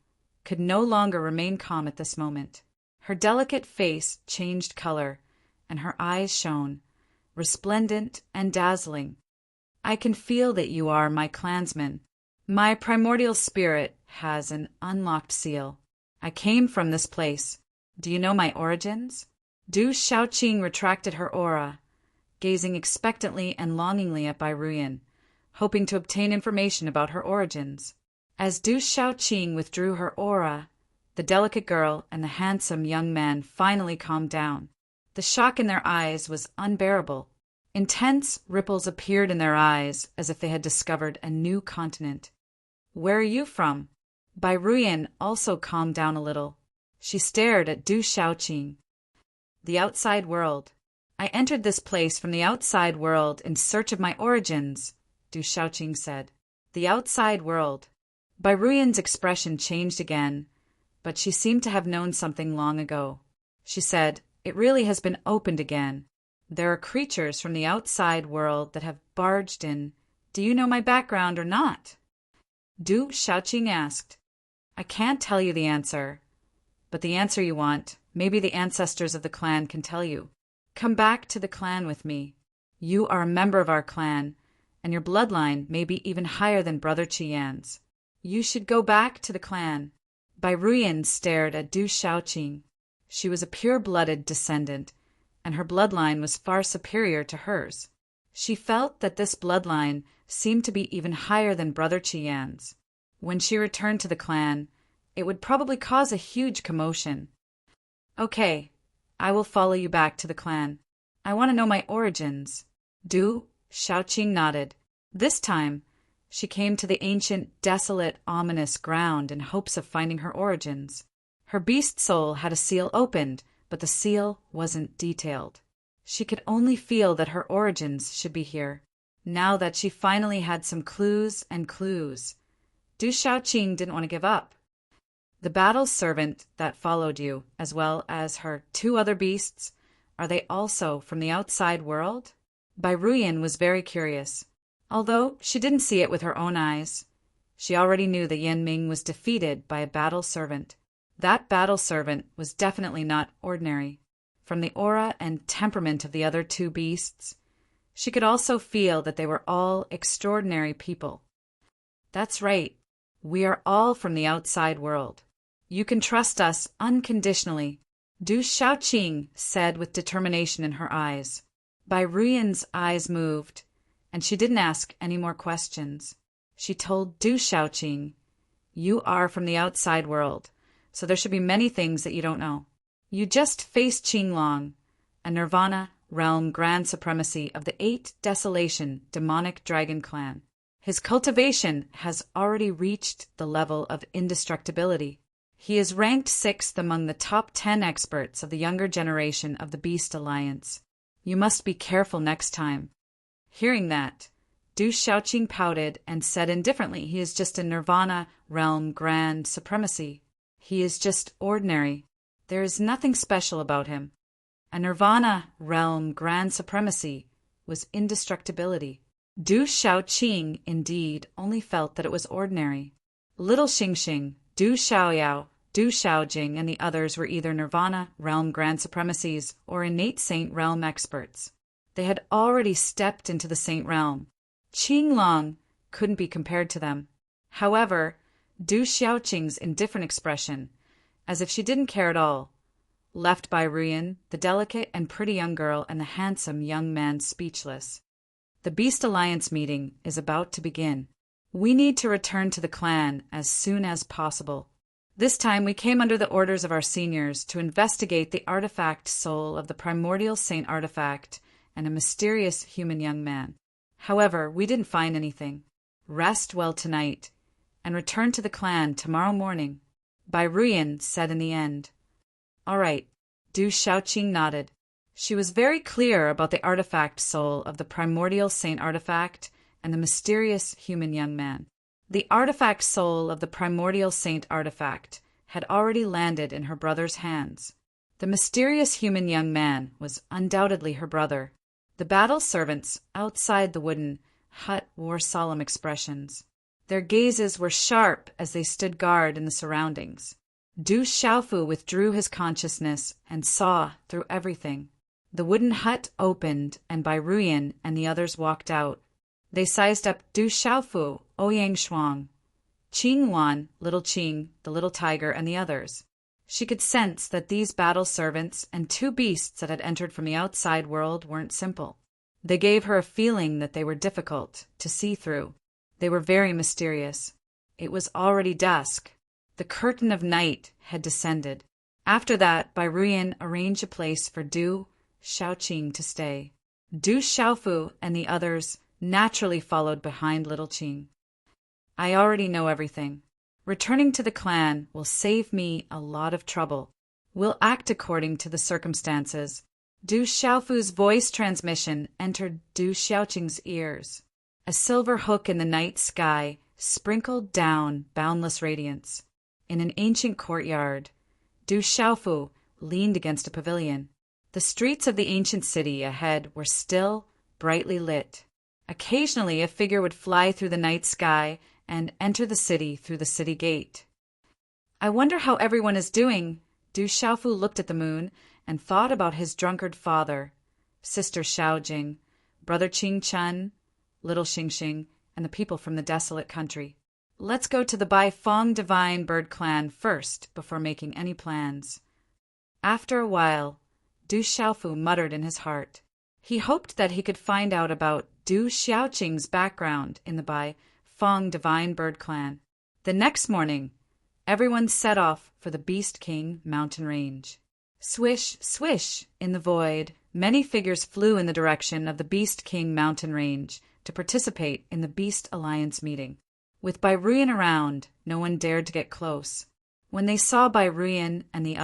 could no longer remain calm at this moment. Her delicate face changed color, and her eyes shone, resplendent and dazzling. "I can feel that you are my clansman. My primordial spirit has an unlocked seal. I came from this place. Do you know my origins?" Du Xiaoqing retracted her aura, gazing expectantly and longingly at Bai Ruyan, hoping to obtain information about her origins. As Du Xiaoqing withdrew her aura, the delicate girl and the handsome young man finally calmed down. The shock in their eyes was unbearable. Intense ripples appeared in their eyes as if they had discovered a new continent. "Where are you from?" Bai Ruyan also calmed down a little. She stared at Du Xiaoqing. "The outside world. I entered this place from the outside world in search of my origins," Du Xiaoqing said. "The outside world." Bai Ruyan's expression changed again, but she seemed to have known something long ago. She said, "It really has been opened again. There are creatures from the outside world that have barged in. Do you know my background or not? Du Xiaoqing asked. I can't tell you the answer, but the answer you want, maybe the ancestors of the clan can tell you. Come back to the clan with me. You are a member of our clan, and your bloodline may be even higher than Brother Qian's. You should go back to the clan. Bai Ruyan stared at Du Xiaoqing. She was a pure-blooded descendant, and her bloodline was far superior to hers. She felt that this bloodline seemed to be even higher than Brother Qian's. When she returned to the clan, it would probably cause a huge commotion. Okay, I will follow you back to the clan. I want to know my origins. Du Xiaoqing nodded. This time, she came to the ancient, desolate, ominous ground in hopes of finding her origins. Her beast soul had a seal opened, but the seal wasn't detailed. She could only feel that her origins should be here, now that she finally had some clues and clues. Du Xiaoqing didn't want to give up. The battle servant that followed you, as well as her 2 other beasts, are they also from the outside world? Bai Ruyan was very curious. Although she didn't see it with her own eyes, she already knew that Yan Ming was defeated by a battle servant. That battle servant was definitely not ordinary. From the aura and temperament of the other 2 beasts, she could also feel that they were all extraordinary people. That's right. We are all from the outside world. You can trust us unconditionally, Du Xiaoqing said with determination in her eyes. Bai Ruyan's eyes moved, and she didn't ask any more questions. She told Du Xiaoqing, you are from the outside world, so there should be many things that you don't know. You just faced Qinglong, a Nirvana realm grand supremacy of the 8 Desolation demonic dragon clan. His cultivation has already reached the level of indestructibility. He is ranked 6th among the top 10 experts of the younger generation of the Beast Alliance. You must be careful next time. Hearing that, Du Xiaoqing pouted and said indifferently, he is just a Nirvana realm grand supremacy. He is just ordinary. There is nothing special about him. A Nirvana realm grand supremacy was indestructibility. Du Xiaoqing, indeed, only felt that it was ordinary. Little Xingxing, Du Xiaoyao, Du Xiaojing, and the others were either Nirvana realm grand supremacies or innate saint realm experts. They had already stepped into the saint realm. Qinglong couldn't be compared to them. However, Du Xiaoqing's indifferent expression, as if she didn't care at all, left Bai Ruyan, the delicate and pretty young girl, and the handsome young man speechless. The Beast Alliance meeting is about to begin. We need to return to the clan as soon as possible. This time we came under the orders of our seniors to investigate the artifact soul of the primordial saint artifact and a mysterious human young man. However, we didn't find anything. Rest well tonight, and return to the clan tomorrow morning. Bai Ruyan said in the end. All right. Du Xiaoqing nodded. She was very clear about the artifact soul of the primordial saint artifact and the mysterious human young man. The artifact soul of the primordial saint artifact had already landed in her brother's hands. The mysterious human young man was undoubtedly her brother. The battle servants outside the wooden hut wore solemn expressions. Their gazes were sharp as they stood guard in the surroundings. Du Xiaofu withdrew his consciousness and saw through everything. The wooden hut opened, and Bai Ruyan and the others walked out. They sized up Du Xiaofu, Ouyang Shuang, Qing Wan, Little Qing, the little tiger, and the others. She could sense that these battle servants and 2 beasts that had entered from the outside world weren't simple. They gave her a feeling that they were difficult to see through. They were very mysterious. It was already dusk. The curtain of night had descended. After that, Bai Ruyan arranged a place for Du Xiaoqing to stay. Du Xiaofu and the others naturally followed behind Little Qing. I already know everything. Returning to the clan will save me a lot of trouble. We'll act according to the circumstances. Du Xiaofu's voice transmission entered Du Xiaoqing's ears. A silver hook in the night sky sprinkled down boundless radiance. In an ancient courtyard, Du Xiaofu leaned against a pavilion. The streets of the ancient city ahead were still, brightly lit. Occasionally a figure would fly through the night sky and enter the city through the city gate. I wonder how everyone is doing. Du Xiaofu looked at the moon and thought about his drunkard father, sister Xiaojing, brother Qingchen, little Xingxing, and the people from the desolate country. Let's go to the Bai Fong Divine Bird Clan first before making any plans. After a while, Du Xiaofu muttered in his heart. He hoped that he could find out about Du Xiaoqing's background in the Bai Fong Divine Bird Clan. The next morning, everyone set off for the Beast King mountain range. Swish, swish, in the void, many figures flew in the direction of the Beast King mountain range to participate in the Beast Alliance meeting. With Bai Ruyan around, no one dared to get close. When they saw Bai Ruyan and the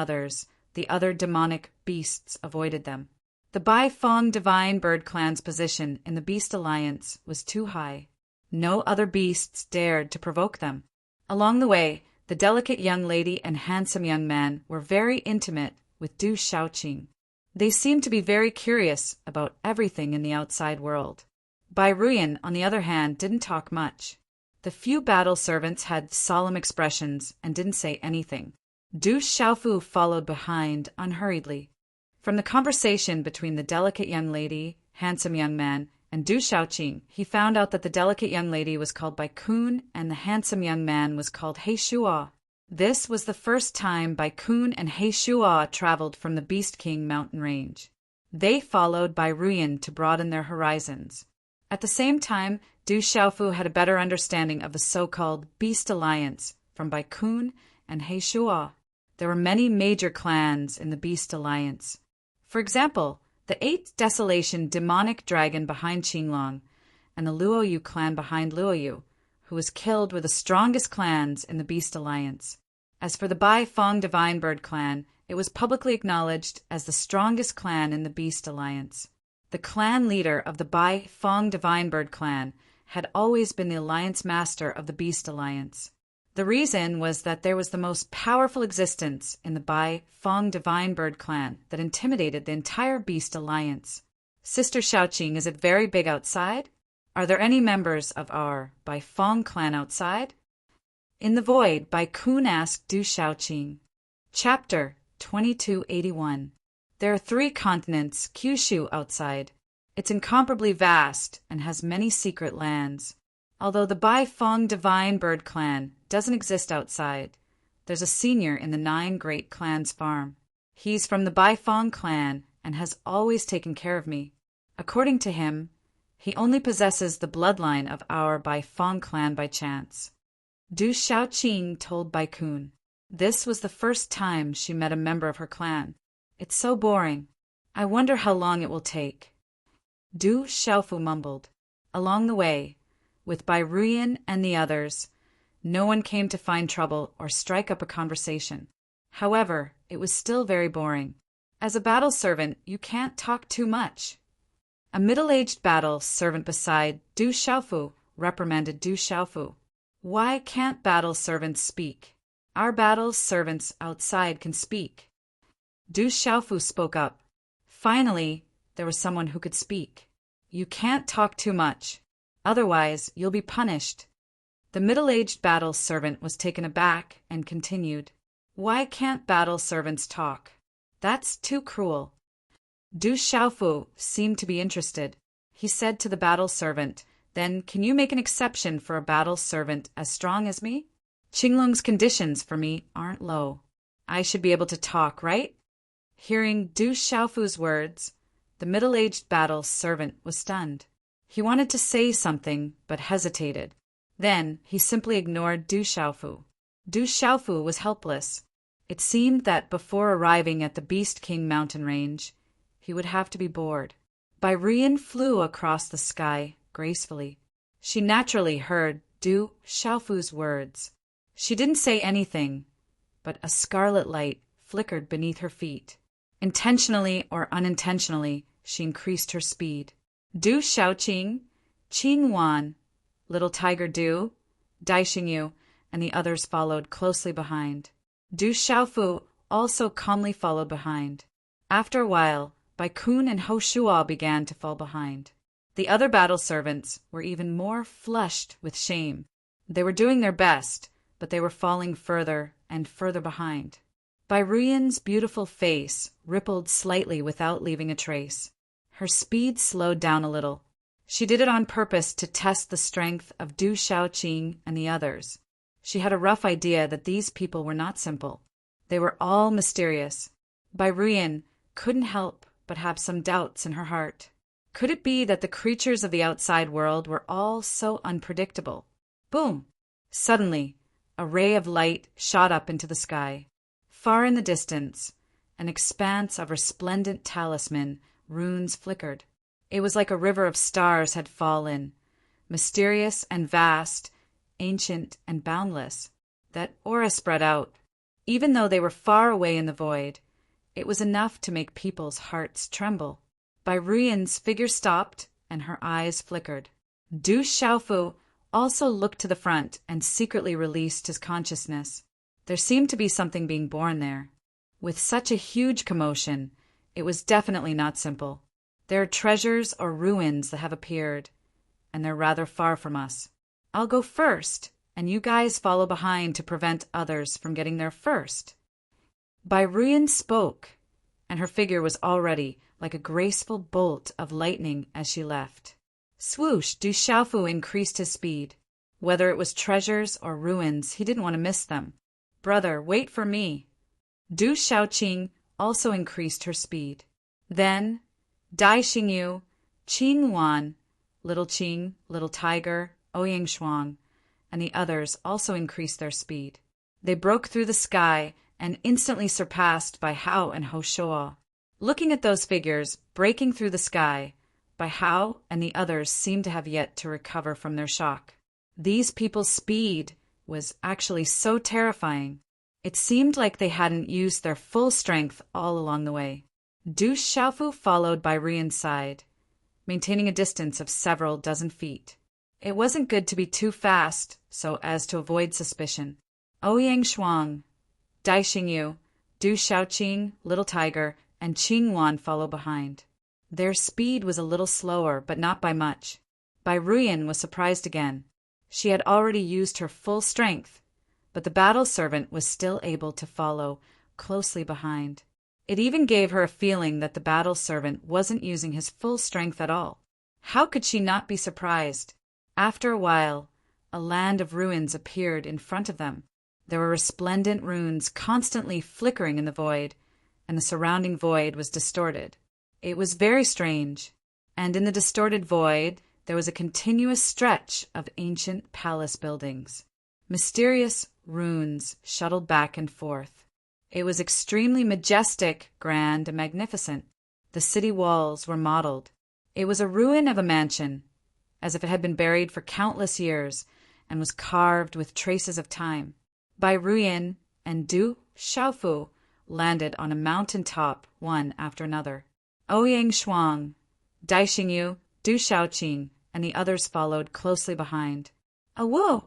other demonic beasts avoided them. The Bai Fong Divine Bird Clan's position in the Beast Alliance was too high. No other beasts dared to provoke them. Along the way, the delicate young lady and handsome young man were very intimate with Du Xiaoqing. They seemed to be very curious about everything in the outside world. Bai Ruyan, on the other hand, didn't talk much. The few battle servants had solemn expressions and didn't say anything. Du Xiaofu followed behind unhurriedly. From the conversation between the delicate young lady, handsome young man, and Du Xiaoqing, he found out that the delicate young lady was called Bai Kun and the handsome young man was called He Shua. This was the first time Bai Kun and He Shua traveled from the Beast King mountain range. They followed Bai Ruyan to broaden their horizons. At the same time, Du Xiaofu had a better understanding of the so-called Beast Alliance from Bai Kun and He Shua. There were many major clans in the Beast Alliance. For example, the 8th Desolation demonic dragon behind Qinglong, and the Luoyu clan behind Luoyu, who was killed were the strongest clans in the Beast Alliance. As for the Bai Fong Divine Bird Clan, it was publicly acknowledged as the strongest clan in the Beast Alliance. The clan leader of the Bai Fong Divine Bird Clan had always been the Alliance Master of the Beast Alliance. The reason was that there was the most powerful existence in the Bai Fong Divine Bird Clan that intimidated the entire Beast Alliance. Sister Xiaoqing, is it very big outside? Are there any members of our Bai Fong clan outside? In the void, Bai Kun asked Du Xiaoqing. Chapter 2281. There are 3 continents, Kyushu, outside. It's incomparably vast and has many secret lands. Although the Bai Fong Divine Bird Clan doesn't exist outside, there's a senior in the 9 Great Clans farm. He's from the Bai Fong clan and has always taken care of me. According to him, he only possesses the bloodline of our Bai Fong clan by chance. Du Xiaoqing told Bai Kun. This was the first time she met a member of her clan. It's so boring. I wonder how long it will take. Du Xiaofu mumbled. Along the way, with Bai Ruyan and the others, no one came to find trouble or strike up a conversation. However, it was still very boring. As a battle servant, you can't talk too much. A middle-aged battle servant beside Du Xiaofu reprimanded Du Xiaofu. Why can't battle servants speak? Our battle servants outside can speak. Du Xiaofu spoke up. Finally, there was someone who could speak. You can't talk too much. Otherwise, you'll be punished. The middle-aged battle servant was taken aback and continued. Why can't battle servants talk? That's too cruel. Du Xiaofu seemed to be interested. He said to the battle servant, Then can you make an exception for a battle servant as strong as me? Qinglong's conditions for me aren't low. I should be able to talk, right? Hearing Du Xiaofu's words, the middle-aged battle servant was stunned. He wanted to say something, but hesitated. Then he simply ignored Du Xiaofu. Du Xiaofu was helpless. It seemed that before arriving at the Beast King mountain range, he would have to be bored. Bai Ruyan flew across the sky gracefully. She naturally heard Du Xiaofu's words. She didn't say anything, but a scarlet light flickered beneath her feet. Intentionally or unintentionally, she increased her speed. Du Xiaoqing, Qin Wan, Little Tiger Du, Dai Xingyu, and the others followed closely behind. Du Xiaofu also calmly followed behind. After a while, Bai Kun and Ho Shuo began to fall behind. The other battle servants were even more flushed with shame. They were doing their best, but they were falling further and further behind. Bai Ruyan's beautiful face rippled slightly without leaving a trace. Her speed slowed down a little. She did it on purpose to test the strength of Du Shaoqing and the others. She had a rough idea that these people were not simple. They were all mysterious. Bai Ruyan couldn't help but have some doubts in her heart. Could it be that the creatures of the outside world were all so unpredictable? Boom! Suddenly, a ray of light shot up into the sky. Far in the distance, an expanse of resplendent talisman runes flickered. It was like a river of stars had fallen, mysterious and vast, ancient and boundless. That aura spread out. Even though they were far away in the void, it was enough to make people's hearts tremble. Bai Ruyan's figure stopped, and her eyes flickered. Du Xiaofu also looked to the front and secretly released his consciousness. There seemed to be something being born there. With such a huge commotion, it was definitely not simple. There are treasures or ruins that have appeared, and they're rather far from us. I'll go first, and you guys follow behind to prevent others from getting there first. Bai Ruyan spoke, and her figure was already like a graceful bolt of lightning as she left. Swoosh! Du Xiaofu increased his speed. Whether it was treasures or ruins, he didn't want to miss them. Brother, wait for me. Du Shaoqing also increased her speed. Then, Dai Xingyu, Qing Wan, Little Qing, Little Tiger, Ouyang Shuang, and the others also increased their speed. They broke through the sky and instantly surpassed Bai Hao and Ho Shuo. Looking at those figures breaking through the sky, Bai Hao and the others seemed to have yet to recover from their shock. These people's speed was actually so terrifying. It seemed like they hadn't used their full strength all along the way. Du Xiaofu followed Bai Ruyan's side, maintaining a distance of several dozen feet. It wasn't good to be too fast so as to avoid suspicion. Ouyang Shuang, Dai Xingyu, Du Shaoqing, Little Tiger, and Qing Wan follow behind. Their speed was a little slower, but not by much. Bai Ruyan was surprised again. She had already used her full strength, but the battle servant was still able to follow closely behind. It even gave her a feeling that the battle servant wasn't using his full strength at all. How could she not be surprised? After a while, a land of ruins appeared in front of them. There were resplendent runes constantly flickering in the void, and the surrounding void was distorted. It was very strange, and in the distorted void there was a continuous stretch of ancient palace buildings. Mysterious runes shuttled back and forth. It was extremely majestic, grand, and magnificent. The city walls were modeled. It was a ruin of a mansion, as if it had been buried for countless years and was carved with traces of time. Bai Ruyan and Du Xiaofu landed on a mountain top, one after another. Ouyang Shuang, Dai Xingyu, Du Shaoqing, and the others followed closely behind. Awoo!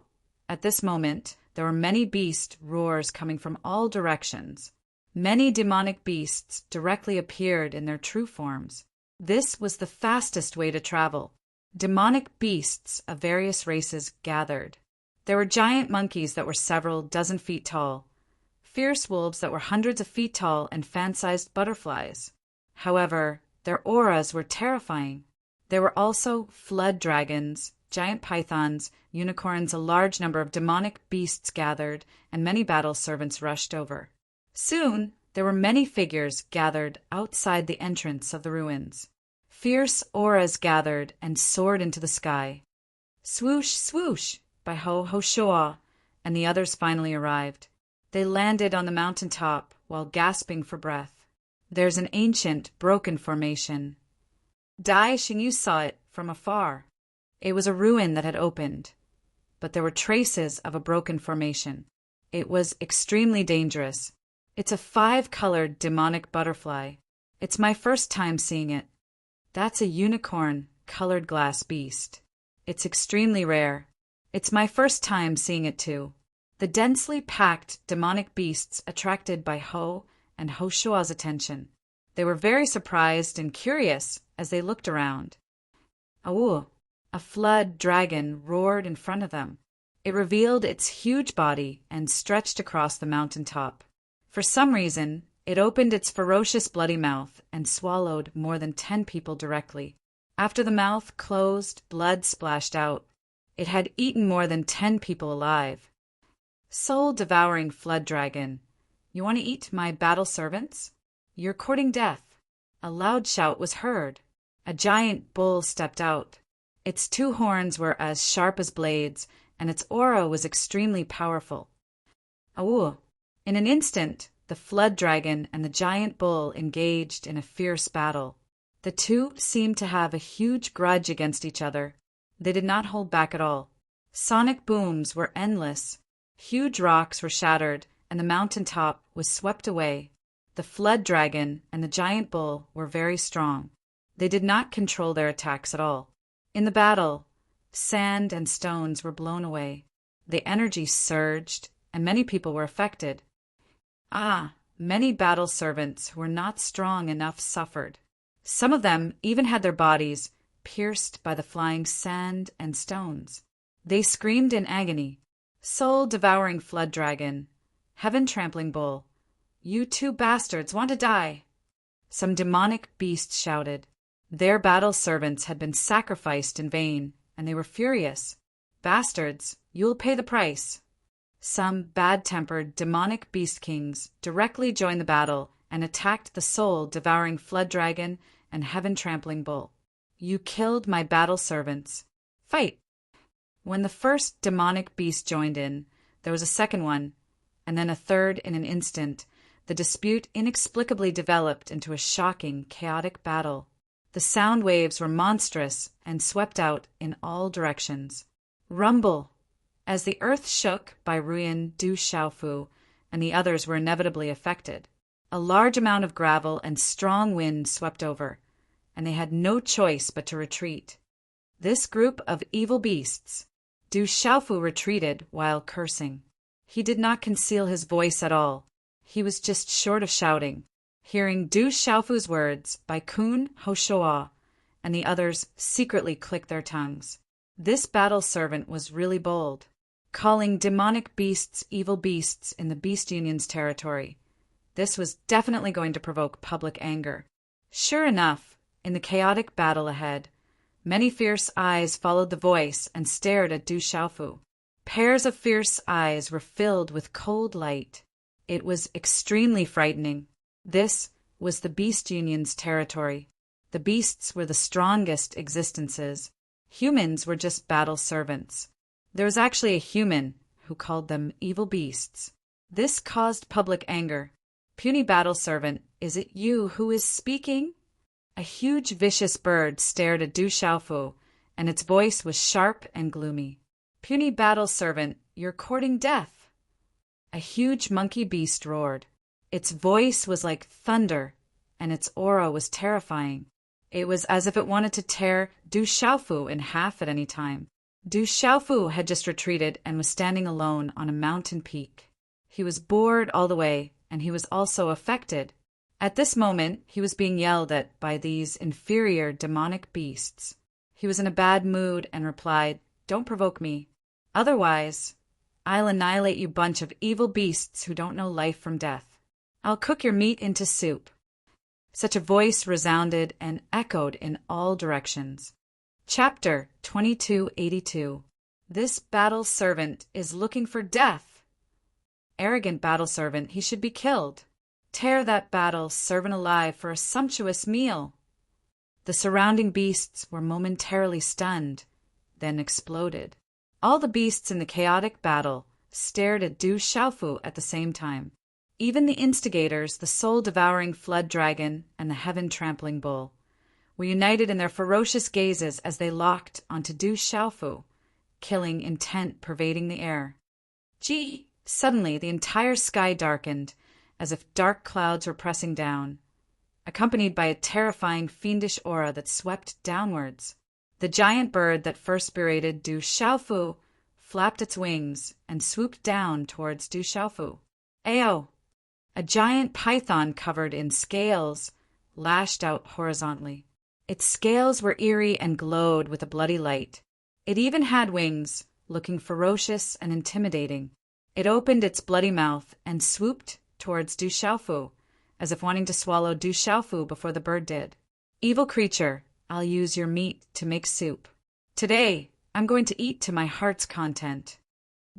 At this moment, there were many beast roars coming from all directions. Many demonic beasts directly appeared in their true forms. This was the fastest way to travel. Demonic beasts of various races gathered. There were giant monkeys that were several dozen feet tall, fierce wolves that were hundreds of feet tall, and fan-sized butterflies. However, their auras were terrifying. There were also flood dragons, giant pythons, unicorns, a large number of demonic beasts gathered, and many battle servants rushed over. Soon, there were many figures gathered outside the entrance of the ruins. Fierce auras gathered and soared into the sky. Swoosh, swoosh! Bai Ho Shuo and the others finally arrived. They landed on the mountain top while gasping for breath. There's an ancient, broken formation. Dai Xingyu saw it from afar. It was a ruin that had opened, but there were traces of a broken formation. It was extremely dangerous. It's a 5-colored demonic butterfly. It's my first time seeing it. That's a unicorn, colored glass beast. It's extremely rare. It's my first time seeing it too. The densely packed demonic beasts attracted Bai Ho and Ho Shuo's attention. They were very surprised and curious as they looked around. Awoo! A flood dragon roared in front of them. It revealed its huge body and stretched across the mountain top. For some reason, it opened its ferocious bloody mouth and swallowed more than 10 people directly. After the mouth closed, blood splashed out. It had eaten more than 10 people alive. Soul-devouring flood dragon, you want to eat my battle servants? You're courting death. A loud shout was heard. A giant bull stepped out. Its 2 horns were as sharp as blades, and its aura was extremely powerful. Awoo! In an instant, the flood dragon and the giant bull engaged in a fierce battle. The two seemed to have a huge grudge against each other. They did not hold back at all. Sonic booms were endless. Huge rocks were shattered, and the mountain top was swept away. The flood dragon and the giant bull were very strong. They did not control their attacks at all. In the battle, sand and stones were blown away. The energy surged, and many people were affected. Many battle servants who were not strong enough suffered. Some of them even had their bodies pierced by the flying sand and stones. They screamed in agony. Soul-devouring flood dragon, heaven-trampling bull, you 2 bastards want to die. Some demonic beast shouted. Their battle servants had been sacrificed in vain, and they were furious. Bastards, you'll pay the price. Some bad-tempered demonic beast kings directly joined the battle and attacked the soul-devouring flood dragon and heaven-trampling bull. You killed my battle servants. Fight! When the first demonic beast joined in, there was a second one, and then a third in an instant. The dispute inexplicably developed into a shocking, chaotic battle. The sound waves were monstrous and swept out in all directions. Rumble! As the earth shook by Ruyan Du Xiaofu, and the others were inevitably affected. A large amount of gravel and strong wind swept over, and they had no choice but to retreat. This group of evil beasts. Du Xiaofu retreated while cursing. He did not conceal his voice at all. He was just short of shouting. Hearing Du Xiaofu's words, Bai Kun Ho Shua, and the others secretly clicked their tongues. This battle servant was really bold, calling demonic beasts evil beasts in the Beast Union's territory. This was definitely going to provoke public anger. Sure enough, in the chaotic battle ahead, many fierce eyes followed the voice and stared at Du Xiaofu. Pairs of fierce eyes were filled with cold light. It was extremely frightening. This was the Beast Union's territory. The beasts were the strongest existences. Humans were just battle servants. There was actually a human who called them evil beasts. This caused public anger. Puny battle servant, is it you who is speaking? A huge vicious bird stared at Du Xiaofu, and its voice was sharp and gloomy. Puny battle servant, you're courting death. A huge monkey beast roared. Its voice was like thunder, and its aura was terrifying. It was as if it wanted to tear Du Xiaofu in half at any time. Du Xiaofu had just retreated and was standing alone on a mountain peak. He was bored all the way, and he was also affected. At this moment, he was being yelled at by these inferior demonic beasts. He was in a bad mood and replied, "Don't provoke me. Otherwise, I'll annihilate you bunch of evil beasts who don't know life from death. I'll cook your meat into soup." Such a voice resounded and echoed in all directions. Chapter 2282. This battle servant is looking for death. Arrogant battle servant, he should be killed. Tear that battle servant alive for a sumptuous meal. The surrounding beasts were momentarily stunned, then exploded. All the beasts in the chaotic battle stared at Du Xiaofu at the same time. Even the instigators, the soul-devouring flood dragon and the heaven-trampling bull, were united in their ferocious gazes as they locked onto Du Xiaofu, killing intent pervading the air. Gee! Suddenly the entire sky darkened, as if dark clouds were pressing down, accompanied by a terrifying fiendish aura that swept downwards. The giant bird that first berated Du Xiaofu flapped its wings and swooped down towards Du Xiaofu. Ayo! A giant python covered in scales lashed out horizontally. Its scales were eerie and glowed with a bloody light. It even had wings, looking ferocious and intimidating. It opened its bloody mouth and swooped towards Du Xiaofu, as if wanting to swallow Du Xiaofu before the bird did. Evil creature, I'll use your meat to make soup. Today, I'm going to eat to my heart's content.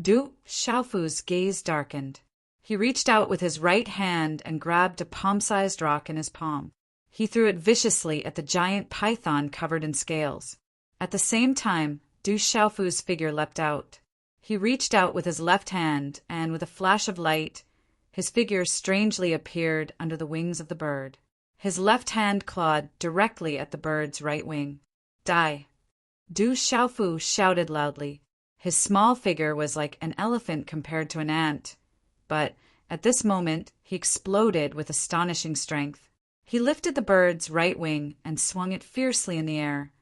Du Xiaofu's gaze darkened. He reached out with his right hand and grabbed a palm-sized rock in his palm. He threw it viciously at the giant python covered in scales. At the same time, Du Xiaofu's figure leapt out. He reached out with his left hand, and with a flash of light, his figure strangely appeared under the wings of the bird. His left hand clawed directly at the bird's right wing. Die! Du Xiaofu shouted loudly. His small figure was like an elephant compared to an ant, but at this moment he exploded with astonishing strength. He lifted the bird's right wing and swung it fiercely in the air,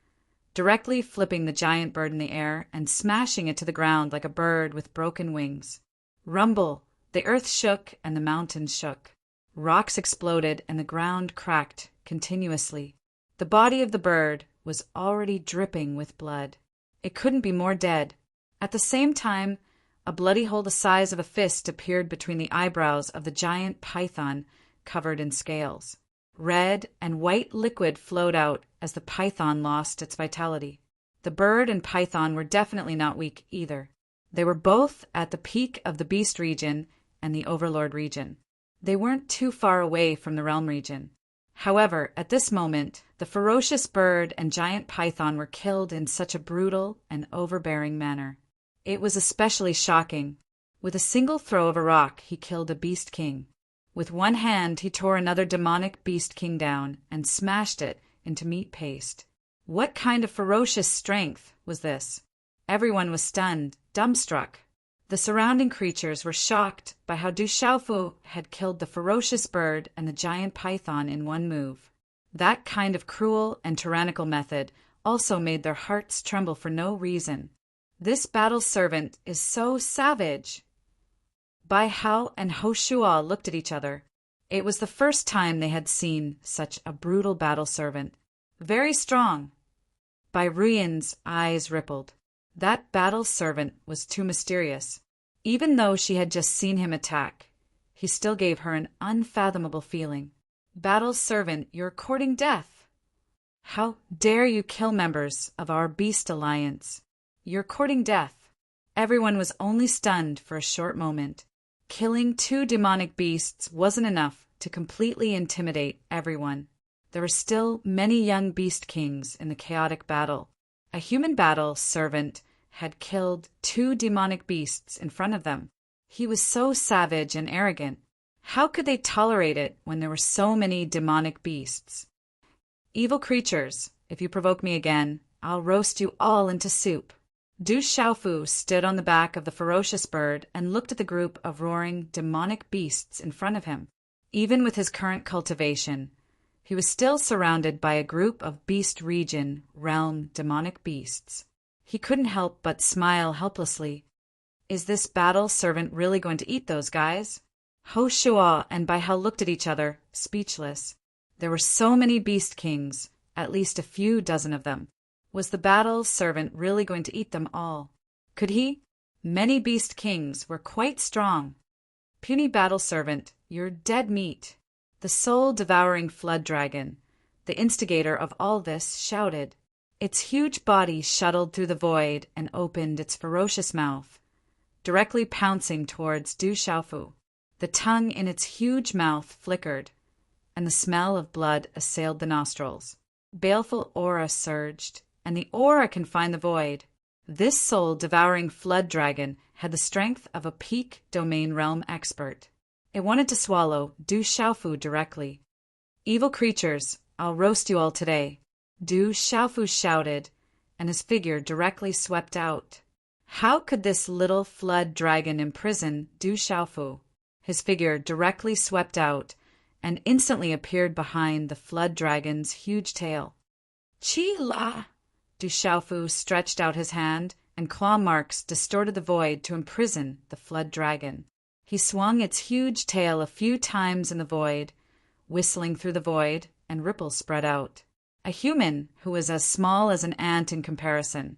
directly flipping the giant bird in the air and smashing it to the ground like a bird with broken wings. Rumble! The earth shook and the mountains shook. Rocks exploded and the ground cracked continuously. The body of the bird was already dripping with blood. It couldn't be more dead. At the same time, a bloody hole the size of a fist appeared between the eyebrows of the giant python covered in scales. Red and white liquid flowed out as the python lost its vitality. The bird and python were definitely not weak either. They were both at the peak of the beast region and the overlord region. They weren't too far away from the realm region. However, at this moment, the ferocious bird and giant python were killed in such a brutal and overbearing manner. It was especially shocking. With a single throw of a rock, he killed a beast king. With one hand, he tore another demonic beast king down and smashed it into meat paste. What kind of ferocious strength was this? Everyone was stunned, dumbstruck. The surrounding creatures were shocked by how Du Xiaofu had killed the ferocious bird and the giant python in one move. That kind of cruel and tyrannical method also made their hearts tremble for no reason. This battle servant is so savage. Bai Hao and Ho Shuo looked at each other. It was the first time they had seen such a brutal battle servant. Very strong. Bai Ruyan's eyes rippled. That battle servant was too mysterious. Even though she had just seen him attack, he still gave her an unfathomable feeling. Battle servant, you're courting death. How dare you kill members of our beast alliance? You're courting death. Everyone was only stunned for a short moment. Killing 2 demonic beasts wasn't enough to completely intimidate everyone. There were still many young beast kings in the chaotic battle. A human battle servant had killed 2 demonic beasts in front of them. He was so savage and arrogant. How could they tolerate it when there were so many demonic beasts? Evil creatures, if you provoke me again, I'll roast you all into soup. Du Xiaofu stood on the back of the ferocious bird and looked at the group of roaring demonic beasts in front of him. Even with his current cultivation, he was still surrounded by a group of beast region, realm demonic beasts. He couldn't help but smile helplessly. Is this battle servant really going to eat those guys? Ho Shuo and Bai Hao looked at each other, speechless. There were so many beast kings, at least a few dozen of them. Was the battle servant really going to eat them all? Could he? Many beast kings were quite strong. Puny battle servant, you're dead meat. The soul-devouring flood dragon, the instigator of all this, shouted. Its huge body shuttled through the void and opened its ferocious mouth, directly pouncing towards Du Xiaofu. The tongue in its huge mouth flickered, and the smell of blood assailed the nostrils. Baleful aura surged, and the aura confined the void. This soul-devouring flood dragon had the strength of a peak domain realm expert. It wanted to swallow Du Xiaofu directly. Evil creatures, I'll roast you all today. Du Xiaofu shouted, and his figure directly swept out. How could this little flood dragon imprison Du Xiaofu? His figure directly swept out and instantly appeared behind the flood dragon's huge tail. Chi La! Du Xiaofu stretched out his hand, and claw marks distorted the void to imprison the flood dragon. He swung its huge tail a few times in the void, whistling through the void and ripples spread out. A human, who was as small as an ant in comparison,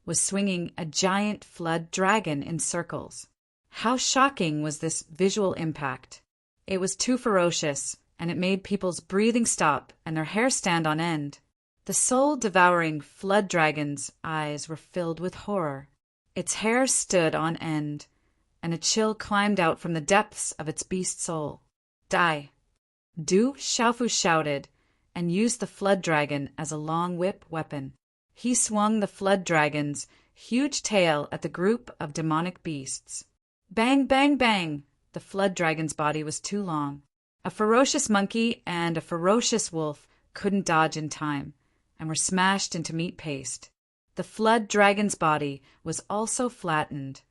was swinging a giant flood dragon in circles. How shocking was this visual impact! It was too ferocious, and it made people's breathing stop and their hair stand on end. The soul-devouring flood dragon's eyes were filled with horror. Its hair stood on end, and a chill climbed out from the depths of its beast soul. Die! Du Xiaofu shouted, and used the flood dragon as a long whip weapon. He swung the flood dragon's huge tail at the group of demonic beasts. Bang, bang, bang! The flood dragon's body was too long. A ferocious monkey and a ferocious wolf couldn't dodge in time, and were smashed into meat paste. The flood dragon's body was also flattened,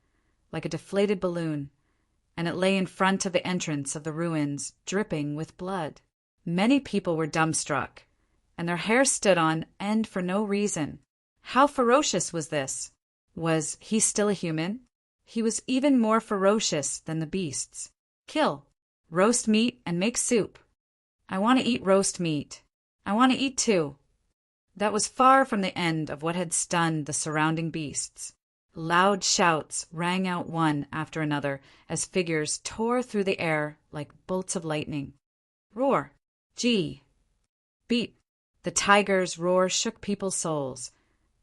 like a deflated balloon, and it lay in front of the entrance of the ruins, dripping with blood. Many people were dumbstruck, and their hair stood on end for no reason. How ferocious was this? Was he still a human? He was even more ferocious than the beasts. Kill, roast meat, and make soup. I want to eat roast meat. I want to eat too. That was far from the end of what had stunned the surrounding beasts. Loud shouts rang out one after another as figures tore through the air like bolts of lightning. Roar! Gee! Beat! The tiger's roar shook people's souls,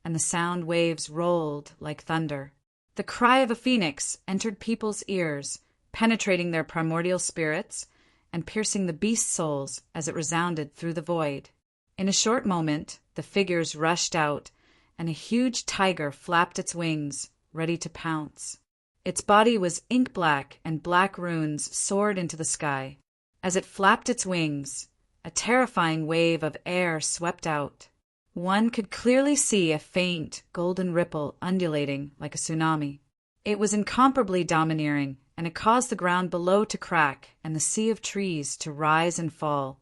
and the sound waves rolled like thunder. The cry of a phoenix entered people's ears, penetrating their primordial spirits and piercing the beast's souls as it resounded through the void. In a short moment, the figures rushed out, and a huge tiger flapped its wings, ready to pounce. Its body was ink-black, and black runes soared into the sky. As it flapped its wings, a terrifying wave of air swept out. One could clearly see a faint, golden ripple undulating like a tsunami. It was incomparably domineering, and it caused the ground below to crack and the sea of trees to rise and fall,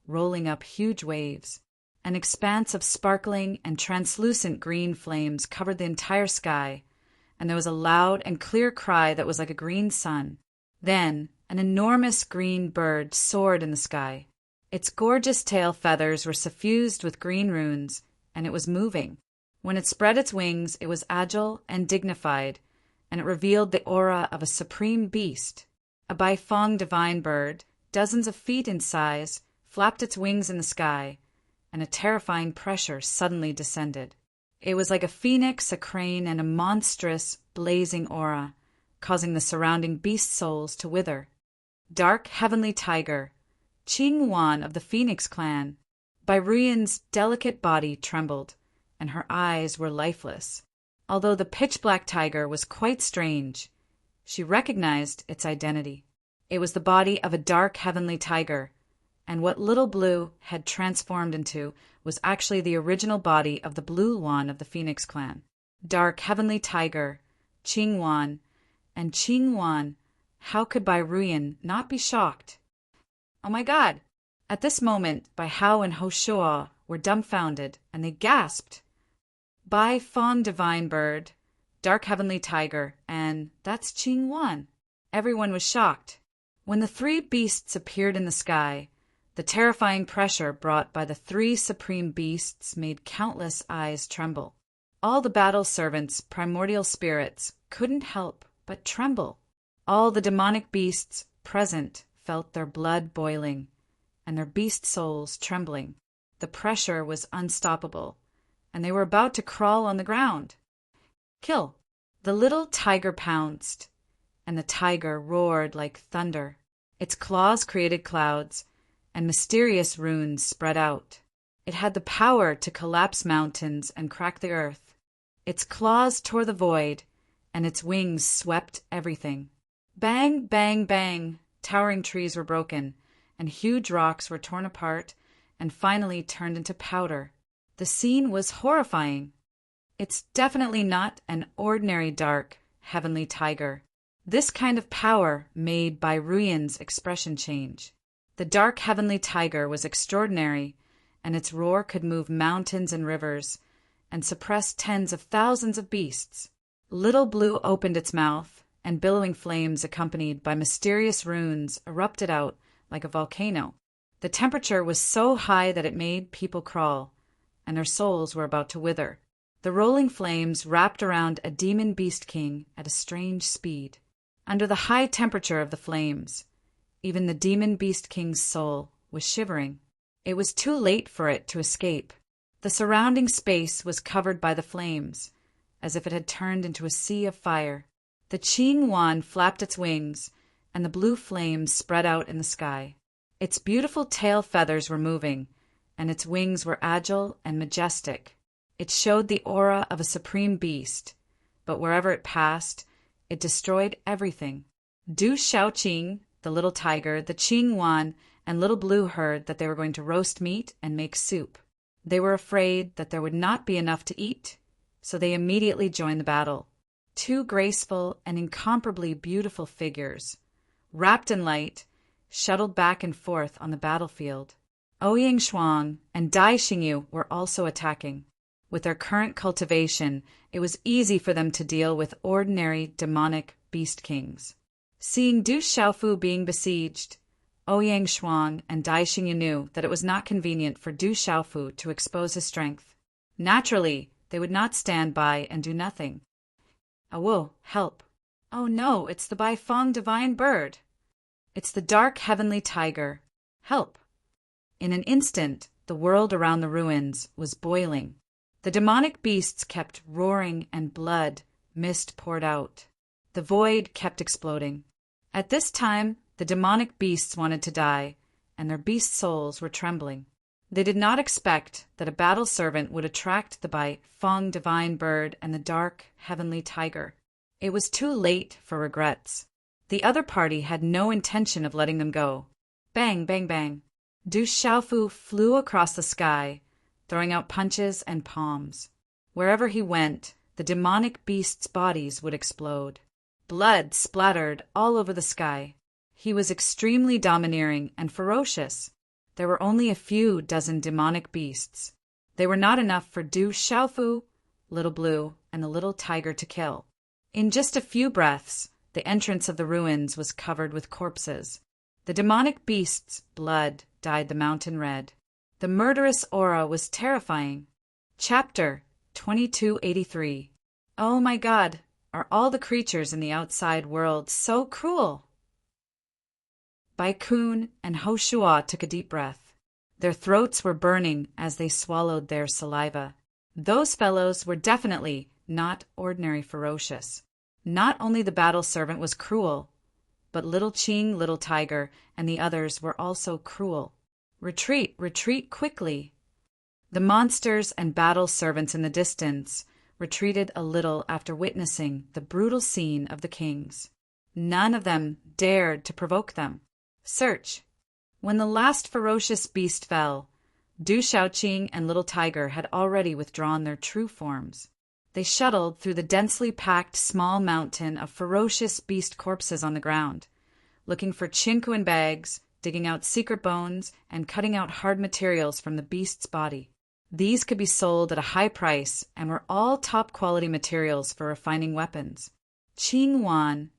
rolling up huge waves. An expanse of sparkling and translucent green flames covered the entire sky, and there was a loud and clear cry that was like a green sun. Then an enormous green bird soared in the sky. Its gorgeous tail feathers were suffused with green runes, and it was moving. When it spread its wings, it was agile and dignified, and it revealed the aura of a supreme beast. A Baifeng divine bird, dozens of feet in size, flapped its wings in the sky, and a terrifying pressure suddenly descended. It was like a phoenix, a crane, and a monstrous, blazing aura, causing the surrounding beast souls to wither. Dark heavenly tiger, Qing Wan of the Phoenix clan. Bairuyan's delicate body trembled, and her eyes were lifeless. Although the pitch-black tiger was quite strange, she recognized its identity. It was the body of a dark heavenly tiger, and what Little Blue had transformed into was actually the original body of the Blue Wan of the Phoenix clan. Dark heavenly tiger, Qing Wan, and Qing Wan, how could Bairuyan not be shocked? Oh my God! At this moment, Bai Hao and Ho Shuo were dumbfounded, and they gasped. Bai Fong divine bird, dark heavenly tiger, and that's Qing Wan. Everyone was shocked. When the three beasts appeared in the sky, the terrifying pressure brought by the three supreme beasts made countless eyes tremble. All the battle servants' primordial spirits couldn't help but tremble. All the demonic beasts present felt their blood boiling, and their beast souls trembling. The pressure was unstoppable, and they were about to crawl on the ground. Kill! The little tiger pounced, and the tiger roared like thunder. Its claws created clouds, and mysterious runes spread out. It had the power to collapse mountains and crack the earth. Its claws tore the void, and its wings swept everything. Bang, bang, bang! Towering trees were broken, and huge rocks were torn apart and finally turned into powder. The scene was horrifying. It's definitely not an ordinary dark, heavenly tiger. This kind of power made Bairuyan's expression change. The dark heavenly tiger was extraordinary, and its roar could move mountains and rivers and suppress tens of thousands of beasts. Little Blue opened its mouth, and billowing flames accompanied by mysterious runes erupted out like a volcano. The temperature was so high that it made people crawl, and their souls were about to wither. The rolling flames wrapped around a demon beast king at a strange speed. Under the high temperature of the flames, even the demon beast king's soul was shivering. It was too late for it to escape. The surrounding space was covered by the flames, as if it had turned into a sea of fire. The Qing Yuan flapped its wings, and the blue flames spread out in the sky. Its beautiful tail feathers were moving, and its wings were agile and majestic. It showed the aura of a supreme beast, but wherever it passed, it destroyed everything. Du Shaoqing, the little tiger, the Qing Yuan, and Little Blue heard that they were going to roast meat and make soup. They were afraid that there would not be enough to eat, so they immediately joined the battle. Two graceful and incomparably beautiful figures, wrapped in light, shuttled back and forth on the battlefield. Ouyang Shuang and Dai Xingyu were also attacking. With their current cultivation, it was easy for them to deal with ordinary demonic beast kings. Seeing Du Xiaofu being besieged, Ouyang Shuang and Dai Xingyu knew that it was not convenient for Du Xiaofu to expose his strength. Naturally, they would not stand by and do nothing. Awo, help. Oh no, it's the Baifeng divine bird. It's the dark heavenly tiger. Help. In an instant, the world around the ruins was boiling. The demonic beasts kept roaring and blood, mist poured out. The void kept exploding. At this time, the demonic beasts wanted to die, and their beast souls were trembling. They did not expect that a battle servant would attract the Baifeng divine bird and the dark heavenly tiger. It was too late for regrets. The other party had no intention of letting them go. Bang, bang, bang. Du Xiaofu flew across the sky, throwing out punches and palms. Wherever he went, the demonic beasts' bodies would explode. Blood splattered all over the sky. He was extremely domineering and ferocious. There were only a few dozen demonic beasts. They were not enough for Du Xiaofu, Little Blue, and the little tiger to kill. In just a few breaths, the entrance of the ruins was covered with corpses. The demonic beasts' blood dyed the mountain red. The murderous aura was terrifying. Chapter 2283. Oh my God, are all the creatures in the outside world so cruel? Bai Kun and Ho Shua took a deep breath. Their throats were burning as they swallowed their saliva. Those fellows were definitely not ordinary ferocious. Not only the battle servant was cruel, but Little Qing, Little Tiger, and the others were also cruel. Retreat, retreat quickly. The monsters and battle servants in the distance retreated a little after witnessing the brutal scene of the kings. None of them dared to provoke them. Search. When the last ferocious beast fell, Du Shaoqing and Little Tiger had already withdrawn their true forms. They shuttled through the densely packed small mountain of ferocious beast corpses on the ground, looking for chinquin bags, digging out secret bones, and cutting out hard materials from the beast's body. These could be sold at a high price and were all top-quality materials for refining weapons. Qing Yuan,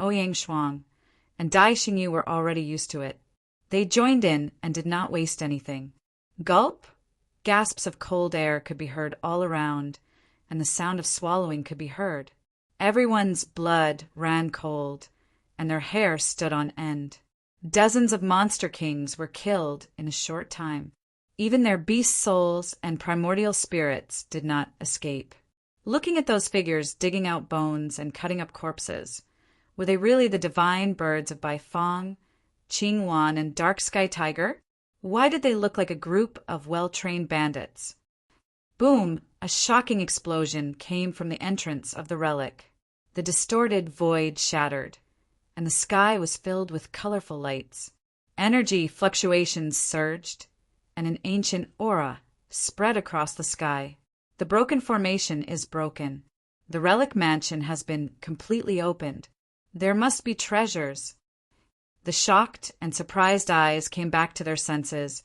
Ouyang Shuang, and Dai Xingyu were already used to it. They joined in and did not waste anything. Gulp! Gasps of cold air could be heard all around, and the sound of swallowing could be heard. Everyone's blood ran cold, and their hair stood on end. Dozens of monster kings were killed in a short time. Even their beast souls and primordial spirits did not escape. Looking at those figures digging out bones and cutting up corpses, were they really the divine birds of Baifeng, Qing Yuan, and Dark Sky Tiger? Why did they look like a group of well-trained bandits? Boom! A shocking explosion came from the entrance of the relic. The distorted void shattered, and the sky was filled with colorful lights. Energy fluctuations surged, and an ancient aura spread across the sky. The broken formation is broken. The relic mansion has been completely opened. There must be treasures. The shocked and surprised eyes came back to their senses,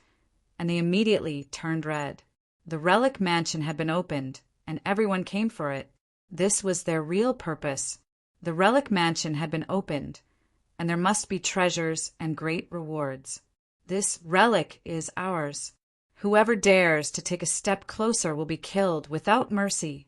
and they immediately turned red. The relic mansion had been opened, and everyone came for it. This was their real purpose. The relic mansion had been opened, and there must be treasures and great rewards. This relic is ours. Whoever dares to take a step closer will be killed without mercy.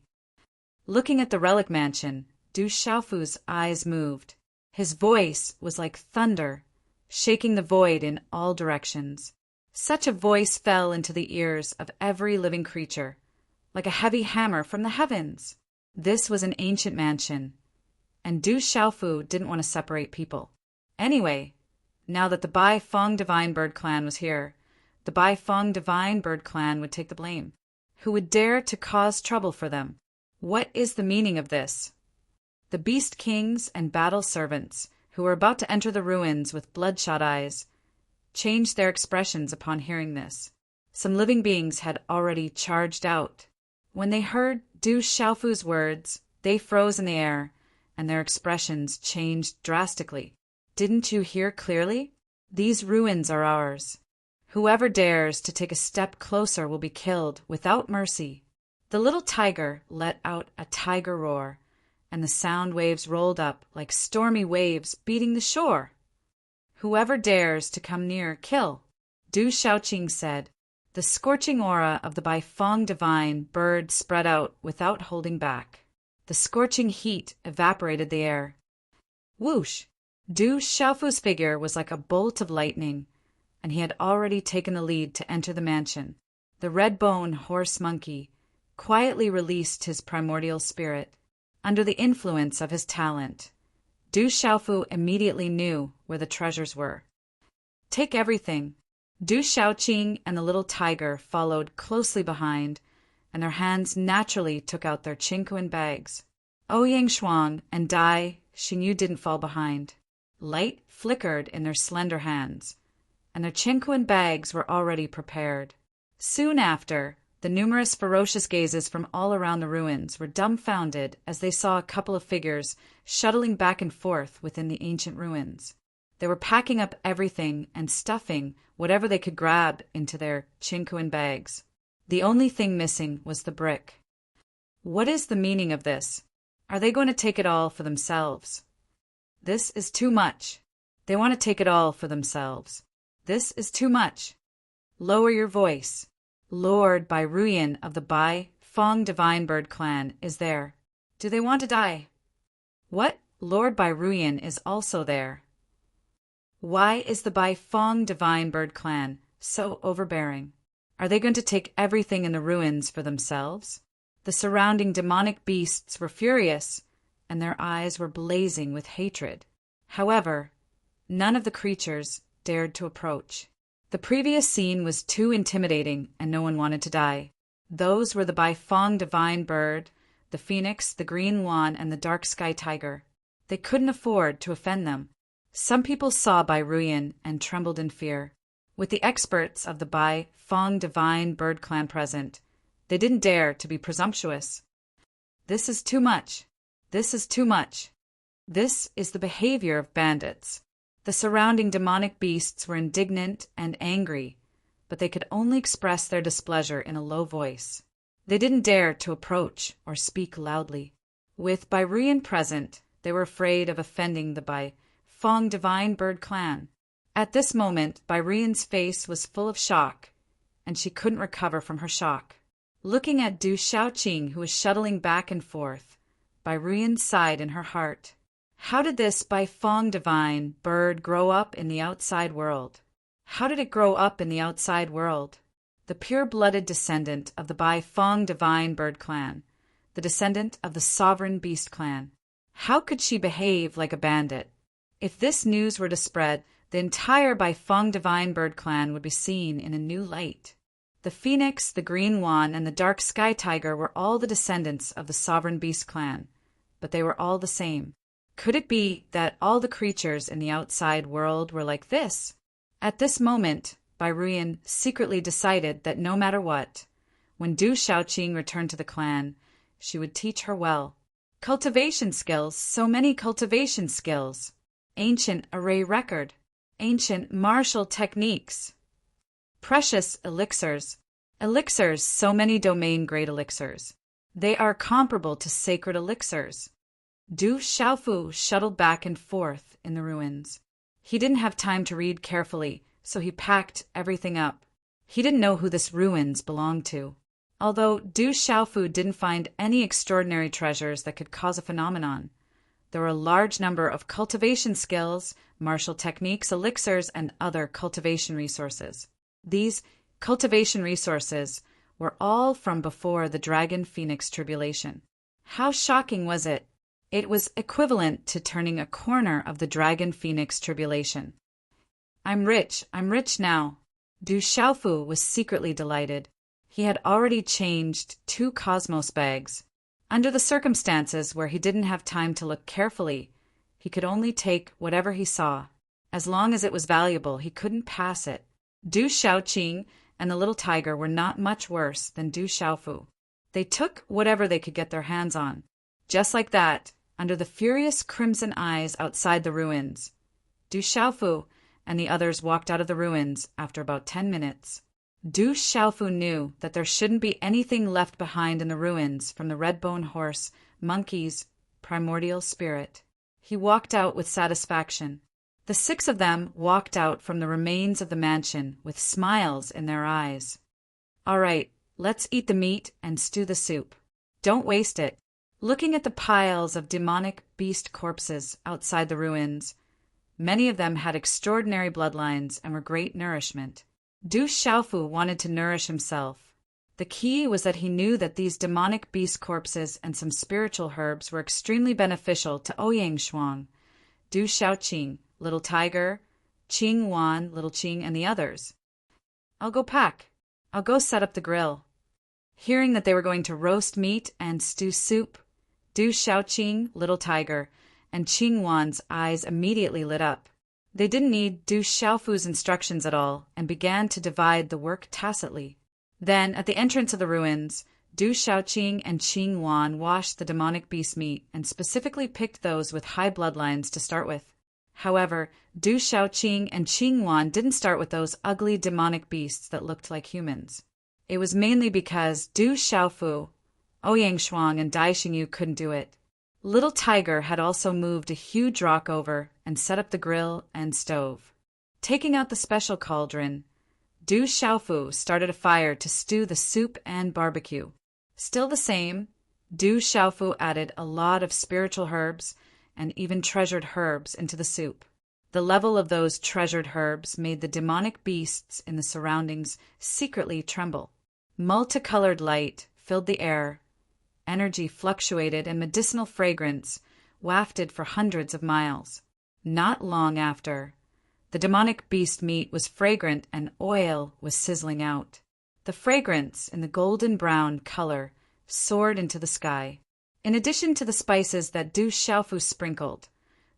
Looking at the relic mansion, Du Xiaofu's eyes moved. His voice was like thunder, shaking the void in all directions. Such a voice fell into the ears of every living creature, like a heavy hammer from the heavens. This was an ancient mansion, and Du Xiaofu didn't want to separate people. Anyway, now that the Bai Feng Divine Bird Clan was here, the Bai Feng Divine Bird Clan would take the blame. Who would dare to cause trouble for them? What is the meaning of this? The beast kings and battle servants, who were about to enter the ruins with bloodshot eyes, changed their expressions upon hearing this. Some living beings had already charged out. When they heard Du Xiaofu's words, they froze in the air, and their expressions changed drastically. Didn't you hear clearly? These ruins are ours. Whoever dares to take a step closer will be killed without mercy. The little tiger let out a tiger roar, and the sound waves rolled up like stormy waves beating the shore. Whoever dares to come near, kill. Du Xiaoqing said. The scorching aura of the Bai Feng Divine Bird spread out without holding back. The scorching heat evaporated the air. Whoosh! Du Xiaofu's figure was like a bolt of lightning, and he had already taken the lead to enter the mansion. The red-bone horse monkey quietly released his primordial spirit. Under the influence of his talent, Du Xiaofu immediately knew where the treasures were. Take everything. Du Xiaoqing and the little tiger followed closely behind, and their hands naturally took out their Qingquan bags. Ouyang Shuang and Dai Xingyu didn't fall behind. Light flickered in their slender hands, and their Qingquan bags were already prepared. Soon after, the numerous ferocious gazes from all around the ruins were dumbfounded as they saw a couple of figures shuttling back and forth within the ancient ruins. They were packing up everything and stuffing whatever they could grab into their Qingquan bags. The only thing missing was the brick. What is the meaning of this? Are they going to take it all for themselves? This is too much. They want to take it all for themselves. This is too much. Lower your voice. Lord Bai Ruyan of the Bai Feng Divine Bird Clan is there. Do they want to die? What? Lord Bai Ruyan is also there. Why is the Bai Feng Divine Bird Clan so overbearing? Are they going to take everything in the ruins for themselves? The surrounding demonic beasts were furious, and their eyes were blazing with hatred. However, none of the creatures dared to approach. The previous scene was too intimidating, and no one wanted to die. Those were the Bai Feng Divine Bird, the Phoenix, the Green Swan, and the Dark Sky Tiger. They couldn't afford to offend them. Some people saw Bai Ruyan and trembled in fear. With the experts of the Bai Feng Divine Bird Clan present, they didn't dare to be presumptuous. This is too much. This is too much. This is the behavior of bandits. The surrounding demonic beasts were indignant and angry, but they could only express their displeasure in a low voice. They didn't dare to approach or speak loudly. With Bai Ruyan present, they were afraid of offending the Bai Feng Divine Bird Clan. At this moment, Bai Ruyan's face was full of shock, and she couldn't recover from her shock. Looking at Du Xiaoqing, who was shuttling back and forth, Bai Ruyan sighed in her heart. How did this Bai Feng Divine Bird grow up in the outside world? How did it grow up in the outside world? The pure-blooded descendant of the Bai Feng Divine Bird Clan, the descendant of the Sovereign Beast Clan. How could she behave like a bandit? If this news were to spread, the entire Bai Feng Divine Bird Clan would be seen in a new light. The Phoenix, the Green Swan, and the Dark Sky Tiger were all the descendants of the Sovereign Beast Clan, but they were all the same. Could it be that all the creatures in the outside world were like this? At this moment, Bai Ruyan secretly decided that no matter what, when Du Xiaoqing returned to the clan, she would teach her well. Cultivation skills, so many cultivation skills. Ancient array record. Ancient martial techniques. Precious elixirs. Elixirs, so many domain-grade elixirs. They are comparable to sacred elixirs. Du Xiaofu shuttled back and forth in the ruins. He didn't have time to read carefully so he packed everything up. He didn't know who this ruins belonged to. Although Du Xiaofu didn't find any extraordinary treasures that could cause a phenomenon, there were a large number of cultivation skills, martial techniques, elixirs, and other cultivation resources. These cultivation resources were all from before the Dragon Phoenix tribulation. How shocking was it? It was equivalent to turning a corner of the Dragon Phoenix tribulation. I'm rich now. Du Xiaofu was secretly delighted. He had already changed 2 cosmos bags. Under the circumstances where he didn't have time to look carefully, he could only take whatever he saw. As long as it was valuable, he couldn't pass it. Du Xiaoqing and the little tiger were not much worse than Du Xiaofu. They took whatever they could get their hands on. Just like that, under the furious crimson eyes outside the ruins, Du Xiaofu and the others walked out of the ruins after about 10 minutes. Du Xiaofu knew that there shouldn't be anything left behind in the ruins from the red-bone horse, monkey's primordial spirit. He walked out with satisfaction. The 6 of them walked out from the remains of the mansion with smiles in their eyes. All right, let's eat the meat and stew the soup. Don't waste it. Looking at the piles of demonic beast corpses outside the ruins, many of them had extraordinary bloodlines and were great nourishment. Du Xiaofu wanted to nourish himself. The key was that he knew that these demonic beast corpses and some spiritual herbs were extremely beneficial to Ouyang Shuang, Du Xiaoqing, Little Tiger, Qing Wan, Little Qing, and the others. I'll go set up the grill. Hearing that they were going to roast meat and stew soup, Du Xiaoqing, Little Tiger, and Qing Wan's eyes immediately lit up. They didn't need Du Xiaofu's instructions at all and began to divide the work tacitly. Then, at the entrance of the ruins, Du Xiaoqing and Qing Wan washed the demonic beast meat and specifically picked those with high bloodlines to start with. However, Du Xiaoqing and Qing Wan didn't start with those ugly demonic beasts that looked like humans. It was mainly because Du Xiaofu, Ouyang Shuang, and Dai Xingyu couldn't do it. Little Tiger had also moved a huge rock over and set up the grill and stove. Taking out the special cauldron, Du Xiaofu started a fire to stew the soup and barbecue. Still the same, Du Xiaofu added a lot of spiritual herbs and even treasured herbs into the soup. The level of those treasured herbs made the demonic beasts in the surroundings secretly tremble. Multicolored light filled the air. Energy fluctuated and medicinal fragrance wafted for hundreds of miles. Not long after, the demonic beast meat was fragrant and oil was sizzling out. The fragrance in the golden brown color soared into the sky. In addition to the spices that Du Xiaofu sprinkled,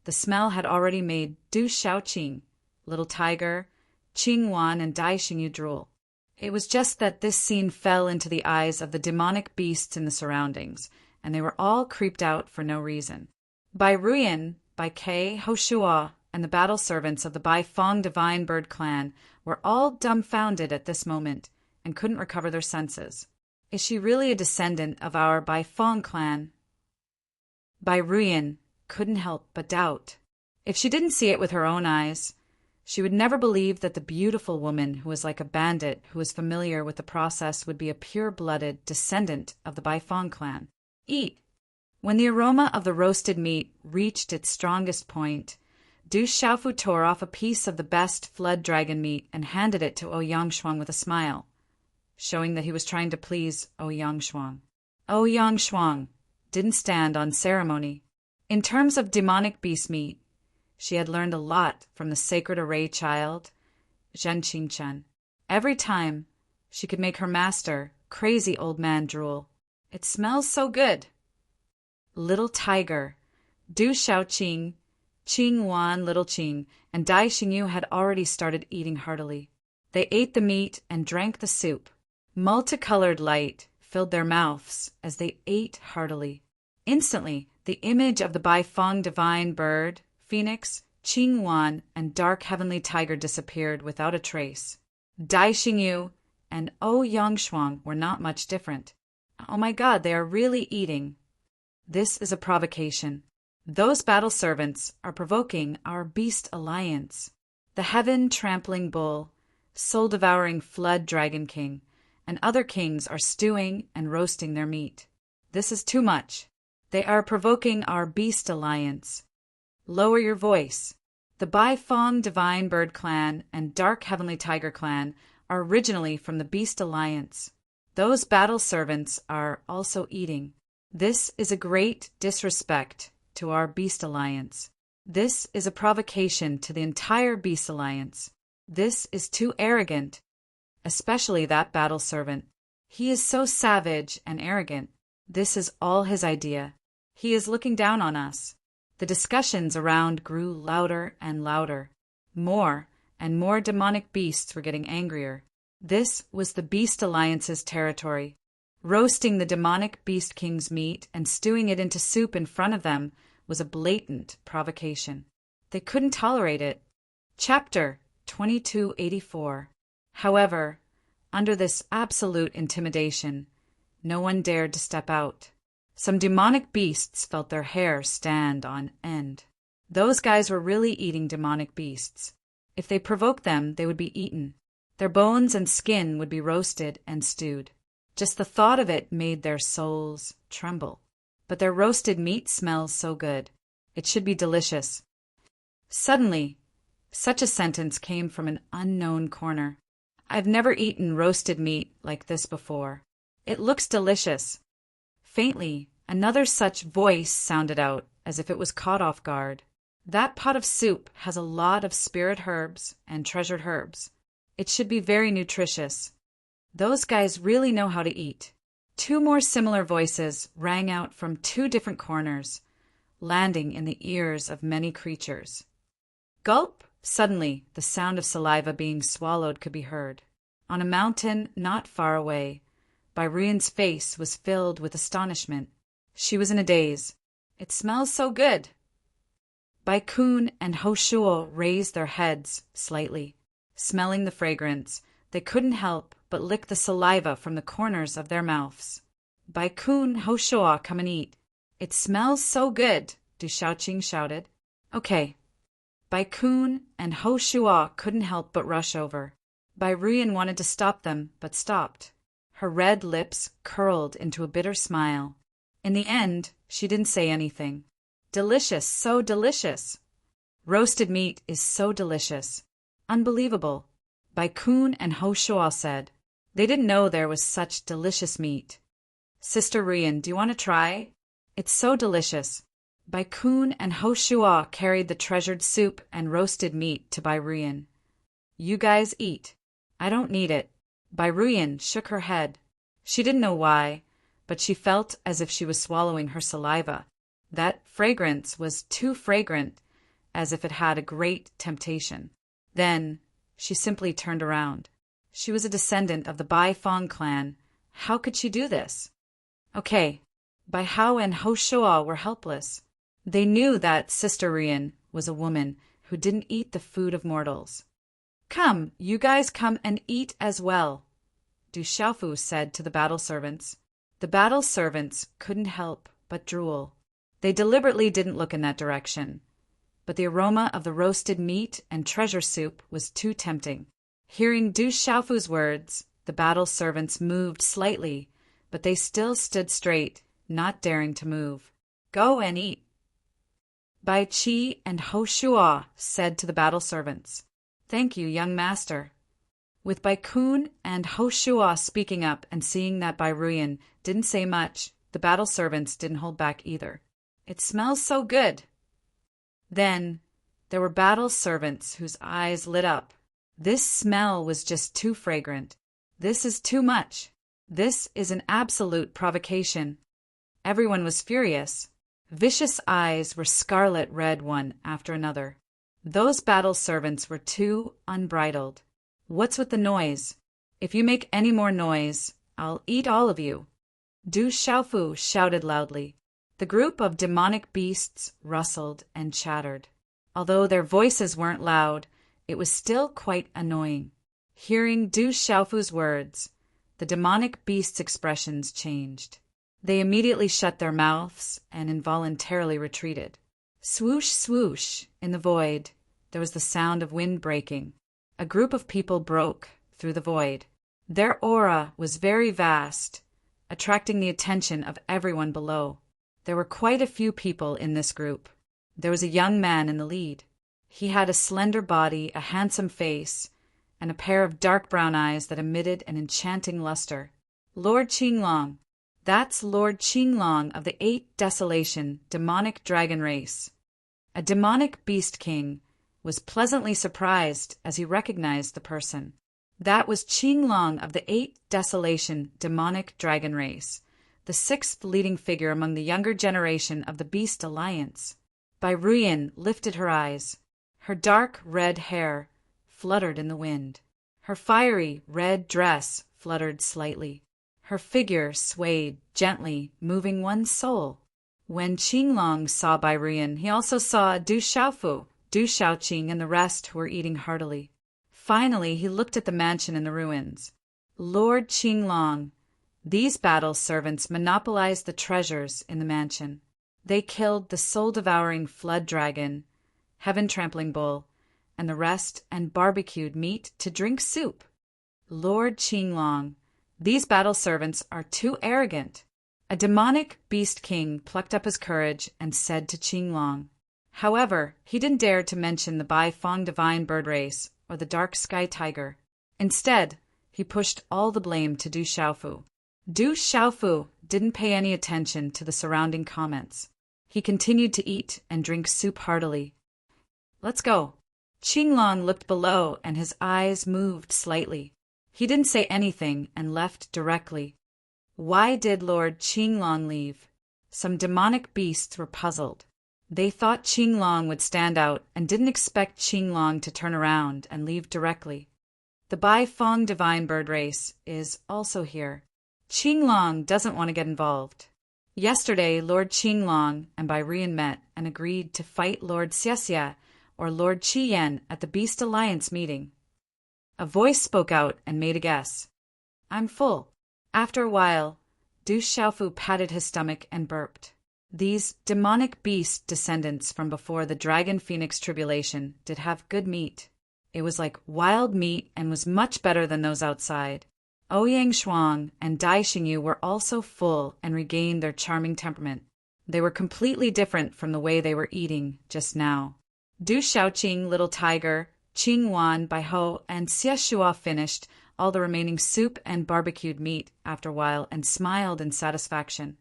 the smell had already made Du Xiaoqing, Little Tiger, Qing Wan, and Dai Xingyu drool. It was just that this scene fell into the eyes of the demonic beasts in the surroundings, and they were all creeped out for no reason. Bai Ruyan, Bai Ke, Ho Shua, and the battle servants of the Bai Fong Divine Bird clan were all dumbfounded at this moment and couldn't recover their senses. Is she really a descendant of our Bai Fong clan? Bai Ruyan couldn't help but doubt. If she didn't see it with her own eyes, she would never believe that the beautiful woman who was like a bandit who was familiar with the process would be a pure-blooded descendant of the Bai Fong clan. Eat! When the aroma of the roasted meat reached its strongest point, Du Xiaofu tore off a piece of the best flood dragon meat and handed it to Ouyang Shuang with a smile, showing that he was trying to please Ouyang Shuang. Ouyang Shuang didn't stand on ceremony. In terms of demonic beast meat, she had learned a lot from the sacred array child, Zhen Qingchen. Every time, she could make her master, crazy old man, drool. It smells so good. Little Tiger, Du Xiaoqing, Qing Wan, Little Qing, and Dai Xingyu had already started eating heartily. They ate the meat and drank the soup. Multicolored light filled their mouths as they ate heartily. Instantly, the image of the Bai Fong Divine Bird, Phoenix, Qing Wan, and Dark Heavenly Tiger disappeared without a trace. Dai Xingyu and Ouyang Shuang were not much different. Oh my God, they are really eating. This is a provocation. Those battle servants are provoking our beast alliance. the heaven-trampling bull, soul-devouring flood dragon king, and other kings are stewing and roasting their meat. This is too much. They are provoking our beast alliance. Lower your voice. The Bai Fong Divine Bird Clan and Dark Heavenly Tiger Clan are originally from the Beast Alliance. Those battle servants are also eating. This is a great disrespect to our Beast Alliance. This is a provocation to the entire Beast Alliance. This is too arrogant, especially that battle servant. He is so savage and arrogant. This is all his idea. He is looking down on us. The discussions around grew louder and louder. More and more demonic beasts were getting angrier. This was the Beast Alliance's territory. Roasting the demonic Beast King's meat and stewing it into soup in front of them was a blatant provocation. They couldn't tolerate it. Chapter 2284. However, under this absolute intimidation, no one dared to step out. Some demonic beasts felt their hair stand on end. Those guys were really eating demonic beasts. If they provoked them, they would be eaten. Their bones and skin would be roasted and stewed. Just the thought of it made their souls tremble. But their roasted meat smells so good. It should be delicious. Suddenly, such a sentence came from an unknown corner. I've never eaten roasted meat like this before. It looks delicious. Faintly, another such voice sounded out, as if it was caught off guard. That pot of soup has a lot of spirit herbs and treasured herbs. It should be very nutritious. Those guys really know how to eat. Two more similar voices rang out from two different corners, landing in the ears of many creatures. Gulp! Suddenly, the sound of saliva being swallowed could be heard. On a mountain not far away, Byrian's face was filled with astonishment. She was in a daze. It smells so good. Baikun and Hoshuo raised their heads slightly. Smelling the fragrance, they couldn't help but lick the saliva from the corners of their mouths. Baikun, Hoshuo, come and eat. It smells so good, Du Shaoqing shouted. Okay. Baikun and Hoshuo couldn't help but rush over. Byrian wanted to stop them, but stopped. Her red lips curled into a bitter smile. In the end, she didn't say anything. Delicious, so delicious. Roasted meat is so delicious. Unbelievable. Baikun and Hoshuo said. They didn't know there was such delicious meat. Sister Rian, do you want to try? It's so delicious. Baikun and Hoshuo carried the treasured soup and roasted meat to Byrian. You guys eat. I don't need it. Byrian shook her head. She didn't know why, but she felt as if she was swallowing her saliva. That fragrance was too fragrant, as if it had a great temptation. Then she simply turned around. She was a descendant of the Bai Fong clan. How could she do this? Okay, Bai Hao and Hoshuo were helpless. They knew that Sister Rian was a woman who didn't eat the food of mortals. Come, you guys come and eat as well, Du Xiaofu said to the battle servants. The battle servants couldn't help but drool. They deliberately didn't look in that direction, but the aroma of the roasted meat and treasure soup was too tempting. Hearing Du Xiaofu's words, the battle servants moved slightly, but they still stood straight, not daring to move. Go and eat. Bai Qi and Hoshuo said to the battle servants. Thank you, young master. With Baikun and Hoshuo speaking up and seeing that Byrian didn't say much, the battle servants didn't hold back either. It smells so good. Then there were battle servants whose eyes lit up. This smell was just too fragrant. This is too much. This is an absolute provocation. Everyone was furious. Vicious eyes were scarlet red one after another. Those battle servants were too unbridled. What's with the noise? If you make any more noise, I'll eat all of you. Du Xiaofu shouted loudly. The group of demonic beasts rustled and chattered. Although their voices weren't loud, it was still quite annoying. Hearing Du Xiaofu's words, the demonic beasts' expressions changed. They immediately shut their mouths and involuntarily retreated. Swoosh, swoosh, in the void, there was the sound of wind breaking. A group of people broke through the void. Their aura was very vast, attracting the attention of everyone below. There were quite a few people in this group. There was a young man in the lead. He had a slender body, a handsome face, and a pair of dark brown eyes that emitted an enchanting luster. Lord Qinglong. That's Lord Qinglong of the 8 Desolation demonic dragon race. A demonic beast king was pleasantly surprised as he recognized the person. That was Qinglong of the 8 Desolation demonic dragon race, the 6th leading figure among the younger generation of the Beast Alliance. Bai Ruyan lifted her eyes. Her dark red hair fluttered in the wind. Her fiery red dress fluttered slightly. Her figure swayed gently, moving one's soul. When Qinglong saw Bai Ruyan, he also saw Du Xiaofu, Du Xiaoqing, and the rest who were eating heartily. Finally, he looked at the mansion in the ruins. Lord Qinglong. These battle servants monopolized the treasures in the mansion. They killed the soul-devouring flood dragon, heaven-trampling bull, and the rest, and barbecued meat to drink soup. Lord Qinglong. These battle servants are too arrogant. A demonic beast king plucked up his courage and said to Qinglong. However, he didn't dare to mention the Bai Fong divine bird race or the dark sky tiger. Instead, he pushed all the blame to Du Xiaofu. Du Xiaofu didn't pay any attention to the surrounding comments. He continued to eat and drink soup heartily. Let's go. Qinglong looked below and his eyes moved slightly. He didn't say anything and left directly. Why did Lord Qinglong leave? Some demonic beasts were puzzled. They thought Qinglong would stand out and didn't expect Qinglong to turn around and leave directly. The Bai Fong divine bird race is also here. Qinglong doesn't want to get involved. Yesterday, Lord Qinglong and Bai Ruyan met and agreed to fight Lord Xiexia or Lord Qiyan at the Beast Alliance meeting. A voice spoke out and made a guess. I'm full. After a while, Du Xiaofu patted his stomach and burped. These demonic beast descendants from before the Dragon Phoenix tribulation did have good meat. It was like wild meat and was much better than those outside. Ouyang Shuang and Dai Xingyu were also full and regained their charming temperament. They were completely different from the way they were eating just now. Du Xiaoqing, Little Tiger, Qingwan, Baiho, and Xie Shua finished all the remaining soup and barbecued meat after a while and smiled in satisfaction.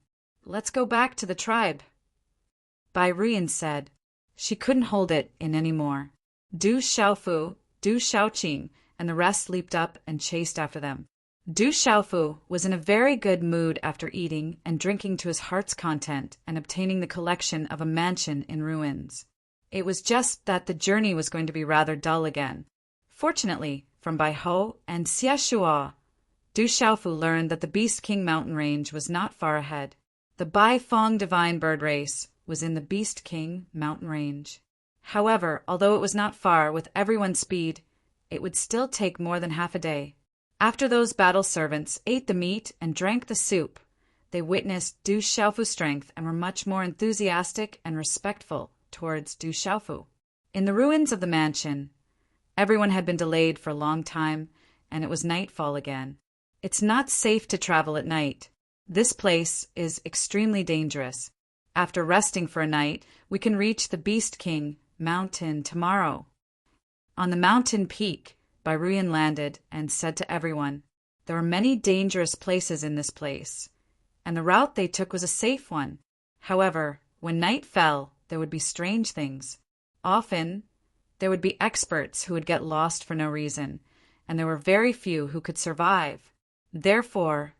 Let's go back to the tribe, Bai Ruyan said. She couldn't hold it in any more. Du Xiaofu, Du Xiaoqing, and the rest leaped up and chased after them. Du Xiaofu was in a very good mood after eating and drinking to his heart's content and obtaining the collection of a mansion in ruins. It was just that the journey was going to be rather dull again. Fortunately, from Baiho and Xie Shua, Du Xiaofu learned that the Beast King mountain range was not far ahead. The Bai Fong divine bird race was in the Beast King mountain range. However, although it was not far with everyone's speed, it would still take more than half a day. After those battle servants ate the meat and drank the soup, they witnessed Du Xiaofu's strength and were much more enthusiastic and respectful towards Du Xiaofu. In the ruins of the mansion, everyone had been delayed for a long time, and it was nightfall again. It's not safe to travel at night. This place is extremely dangerous. After resting for a night, we can reach the Beast King mountain tomorrow. On the mountain peak, Bai Ruyan landed and said to everyone, there were many dangerous places in this place, and the route they took was a safe one. However, when night fell, there would be strange things. Often, there would be experts who would get lost for no reason, and there were very few who could survive. Therefore,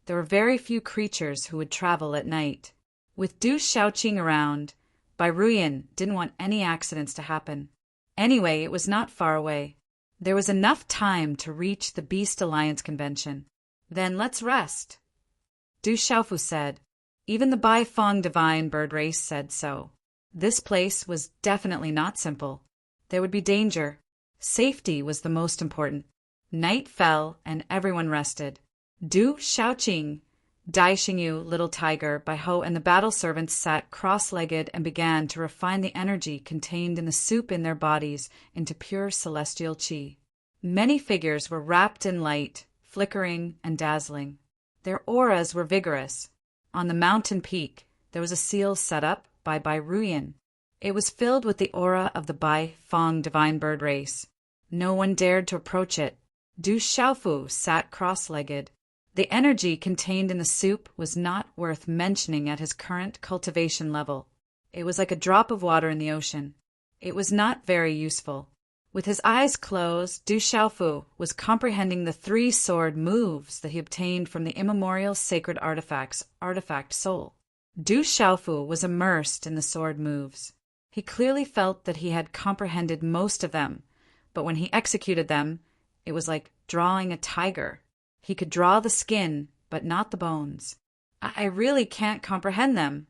there were very few creatures who would travel at night. With Du Xiaoqing around, Bai Ruyan didn't want any accidents to happen. Anyway, it was not far away. There was enough time to reach the Beast Alliance convention. Then let's rest, Du Xiaofu said. Even the Bai Fong divine bird race said so. This place was definitely not simple. There would be danger. Safety was the most important. Night fell and everyone rested. Du Xiaoqing, Daishingu, little tiger, by Ho, and the battle servants sat cross-legged and began to refine the energy contained in the soup in their bodies into pure celestial chi. Many figures were wrapped in light, flickering and dazzling. Their auras were vigorous. On the mountain peak, there was a seal set up by Ruyin. It was filled with the aura of the Bai Fong divine bird race. No one dared to approach it. Du Xiaofu sat cross-legged. The energy contained in the soup was not worth mentioning at his current cultivation level. It was like a drop of water in the ocean. It was not very useful. With his eyes closed, Du Xiaofu was comprehending the 3 sword moves that he obtained from the immemorial sacred artifacts, Artifact Soul. Du Xiaofu was immersed in the sword moves. He clearly felt that he had comprehended most of them, but when he executed them, it was like drawing a tiger. He could draw the skin, but not the bones. I really can't comprehend them.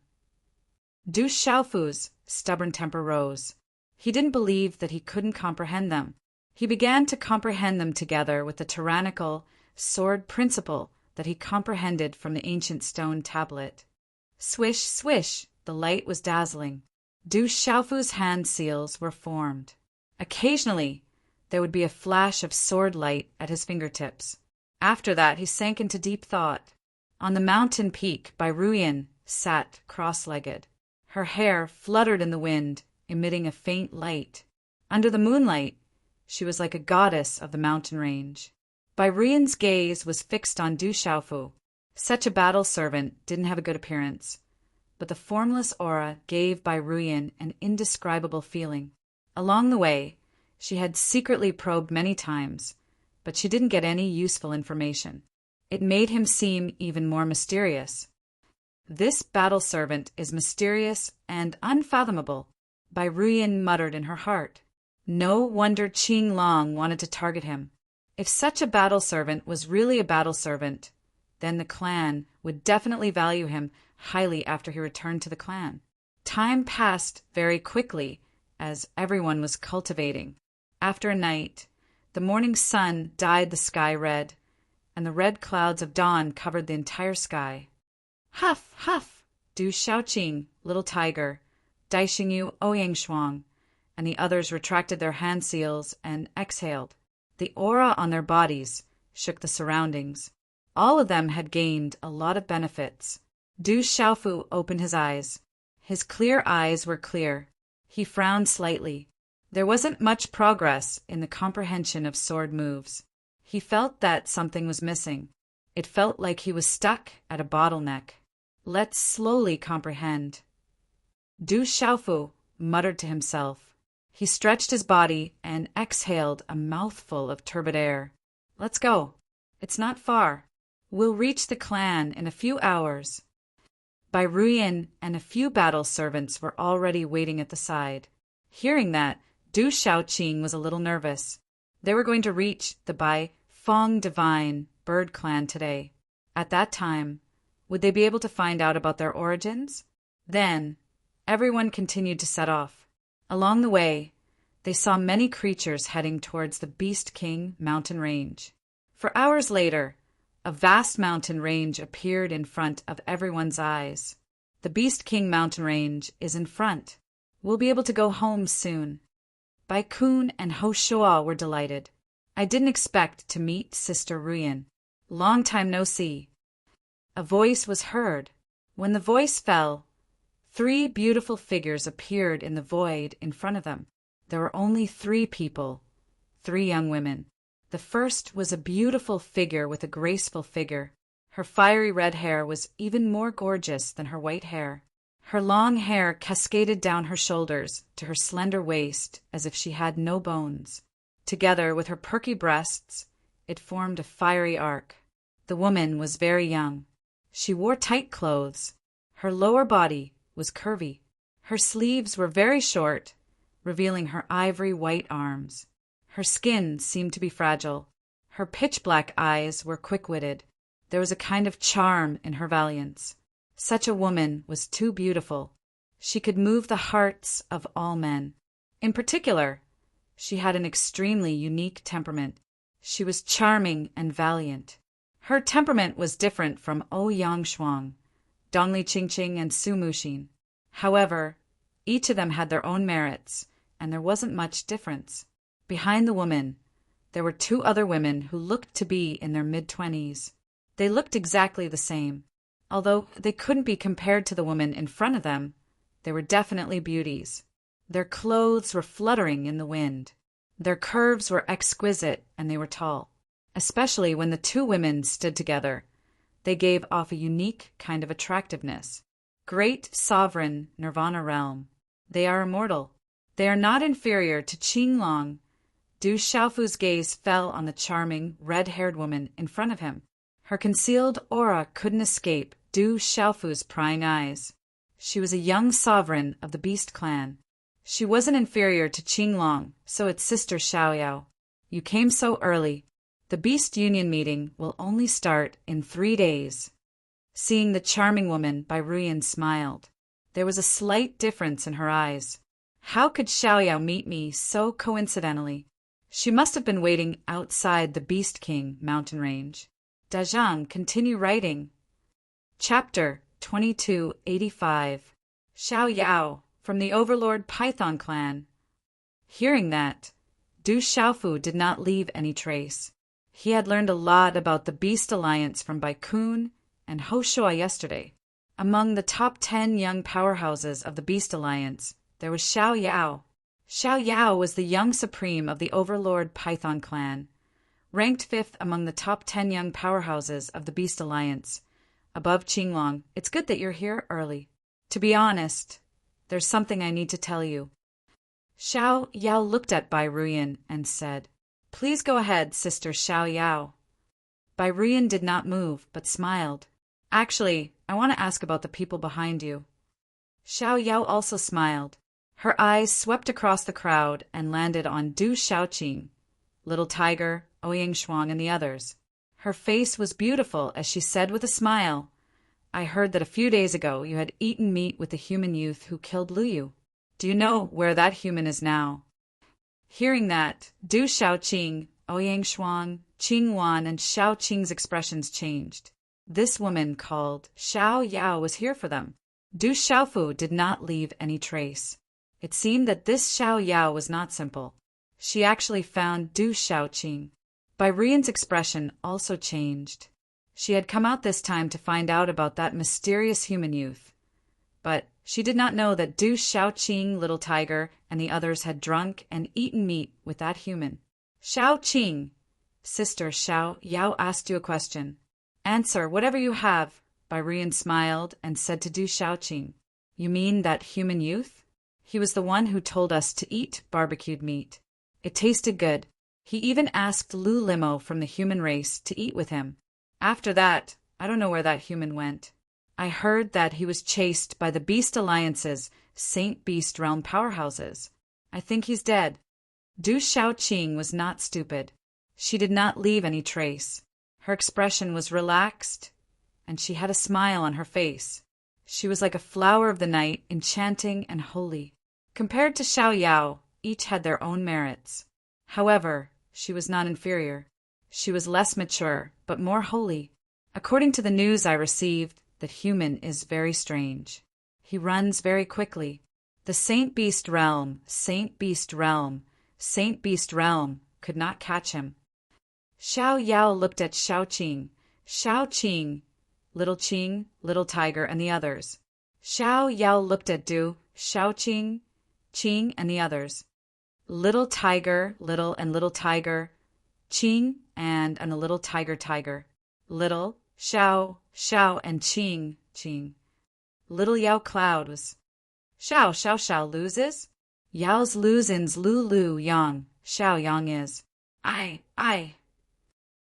Du Xiaofu's stubborn temper rose. He didn't believe that he couldn't comprehend them. He began to comprehend them together with the tyrannical sword principle that he comprehended from the ancient stone tablet. Swish, swish, the light was dazzling. Du Xiaofu's hand seals were formed. Occasionally, there would be a flash of sword light at his fingertips. After that, he sank into deep thought. On the mountain peak, Ruyin sat cross-legged. Her hair fluttered in the wind, emitting a faint light. Under the moonlight, she was like a goddess of the mountain range. Ruyin's gaze was fixed on Du Xiaofu. Such a battle servant didn't have a good appearance, but the formless aura gave Ruyin an indescribable feeling. Along the way, she had secretly probed many times, but she didn't get any useful information. It made him seem even more mysterious. This battle servant is mysterious and unfathomable, Ruyin muttered in her heart. No wonder Qing Long wanted to target him. If such a battle servant was really a battle servant, then the clan would definitely value him highly after he returned to the clan. Time passed very quickly as everyone was cultivating. After a night, the morning sun dyed the sky red, and the red clouds of dawn covered the entire sky. Huff, huff, Du Xiaoqing, little tiger, Daishingu Oyangshuang, and the others retracted their hand seals and exhaled. The aura on their bodies shook the surroundings. All of them had gained a lot of benefits. Du Xiaofu opened his eyes. His clear eyes were clear. He frowned slightly. There wasn't much progress in the comprehension of sword moves. He felt that something was missing. It felt like he was stuck at a bottleneck. Let's slowly comprehend. Du Xiaofu muttered to himself. He stretched his body and exhaled a mouthful of turbid air. Let's go. It's not far. We'll reach the clan in a few hours. Ruyin and a few battle servants were already waiting at the side. Hearing that, Du Xiaoqing was a little nervous. They were going to reach the Bai Fong divine bird clan today. At that time, would they be able to find out about their origins? Then, everyone continued to set off. Along the way, they saw many creatures heading towards the Beast King mountain range. For hours later, a vast mountain range appeared in front of everyone's eyes. The Beast King mountain range is in front. We'll be able to go home soon. Bai Kun and Ho Shua were delighted. I didn't expect to meet Sister Ruyin. Long time no see. A voice was heard. When the voice fell, 3 beautiful figures appeared in the void in front of them. There were only 3 people, 3 young women. The first was a beautiful figure with a graceful figure. Her fiery red hair was even more gorgeous than her white hair. Her long hair cascaded down her shoulders to her slender waist as if she had no bones. Together with her perky breasts, it formed a fiery arc. The woman was very young. She wore tight clothes. Her lower body was curvy. Her sleeves were very short, revealing her ivory white arms. Her skin seemed to be fragile. Her pitch-black eyes were quick-witted. There was a kind of charm in her valiance. Such a woman was too beautiful. She could move the hearts of all men. In particular, she had an extremely unique temperament. She was charming and valiant. Her temperament was different from Ouyang Shuang, Dongli Qingqing, and Su Muxin. However, each of them had their own merits, and there wasn't much difference. Behind the woman, there were two other women who looked to be in their mid-20s. They looked exactly the same. Although they couldn't be compared to the woman in front of them, they were definitely beauties. Their clothes were fluttering in the wind. Their curves were exquisite, and they were tall. Especially when the two women stood together, they gave off a unique kind of attractiveness. Great sovereign Nirvana realm. They are immortal. They are not inferior to Qinglong. Du Xiaofu's gaze fell on the charming, red-haired woman in front of him. Her concealed aura couldn't escape Du Xiaofu's prying eyes. She was a young sovereign of the Beast clan. She wasn't inferior to Qinglong, so its sister Xiaoyao. You came so early. The Beast Union meeting will only start in 3 days. Seeing the charming woman, Bai Ruyan smiled. There was a slight difference in her eyes. How could Xiaoyao meet me so coincidentally? She must have been waiting outside the Beast King mountain range. Dazhang, continue writing. Chapter 2285. Xiaoyao, from the Overlord Python clan. Hearing that, Du Xiaofu did not leave any trace. He had learned a lot about the Beast Alliance from Bai Kun and Ho Shuai yesterday. Among the top 10 young powerhouses of the Beast Alliance, there was Xiaoyao. Xiaoyao was the young supreme of the Overlord Python clan, ranked 5th among the top 10 young powerhouses of the Beast Alliance. Above Qinglong, it's good that you're here early. To be honest, there's something I need to tell you. Xiaoyao looked at Bai Ruyan and said, Please go ahead, Sister Xiaoyao. Bai Ruyan did not move, but smiled. Actually, I want to ask about the people behind you. Xiaoyao also smiled. Her eyes swept across the crowd and landed on Du Xiaoqing, Little Tiger, Ouyang Shuang, and the others. Her face was beautiful as she said with a smile, I heard that a few days ago you had eaten meat with the human youth who killed Luyu. Do you know where that human is now? Hearing that, Du Xiaoqing, Ouyang Shuang, Qing Wan, and Xiaoqing's expressions changed. This woman called Xiaoyao was here for them. Du Xiaofu did not leave any trace. It seemed that this Xiaoyao was not simple. She actually found Du Xiaoqing. Bai Ruyan's expression also changed. She had come out this time to find out about that mysterious human youth. But she did not know that Du Xiaoqing, Little Tiger, and the others had drunk and eaten meat with that human. Xiaoqing, Sister Xiaoyao asked you a question. Answer whatever you have. Bai Ruyan smiled and said to Du Xiaoqing, You mean that human youth? He was the one who told us to eat barbecued meat. It tasted good. He even asked Lu Limo from the human race to eat with him. After that, I don't know where that human went. I heard that he was chased by the Beast Alliance's Saint Beast Realm powerhouses. I think he's dead. Du Xiaoqing was not stupid. She did not leave any trace. Her expression was relaxed, and she had a smile on her face. She was like a flower of the night, enchanting and holy. Compared to Xiaoyao, each had their own merits. However, she was not inferior. She was less mature, but more holy. According to the news I received, that human is very strange. He runs very quickly. The Saint Beast Realm, Saint Beast Realm, Saint Beast Realm could not catch him. Xiaoyao looked at Xiaoqing, Little Qing, Little Tiger, and the others. Xiaoyao looked at Du, Xiaoqing, Qing, and the others. Little Tiger, Little and Little Tiger, Qing, and a Little Tiger. Little, Xiao, and Qing. Little Yao Cloud was. Xiao loses? Yao's losins Lu Yang, Xiao Yang is. I.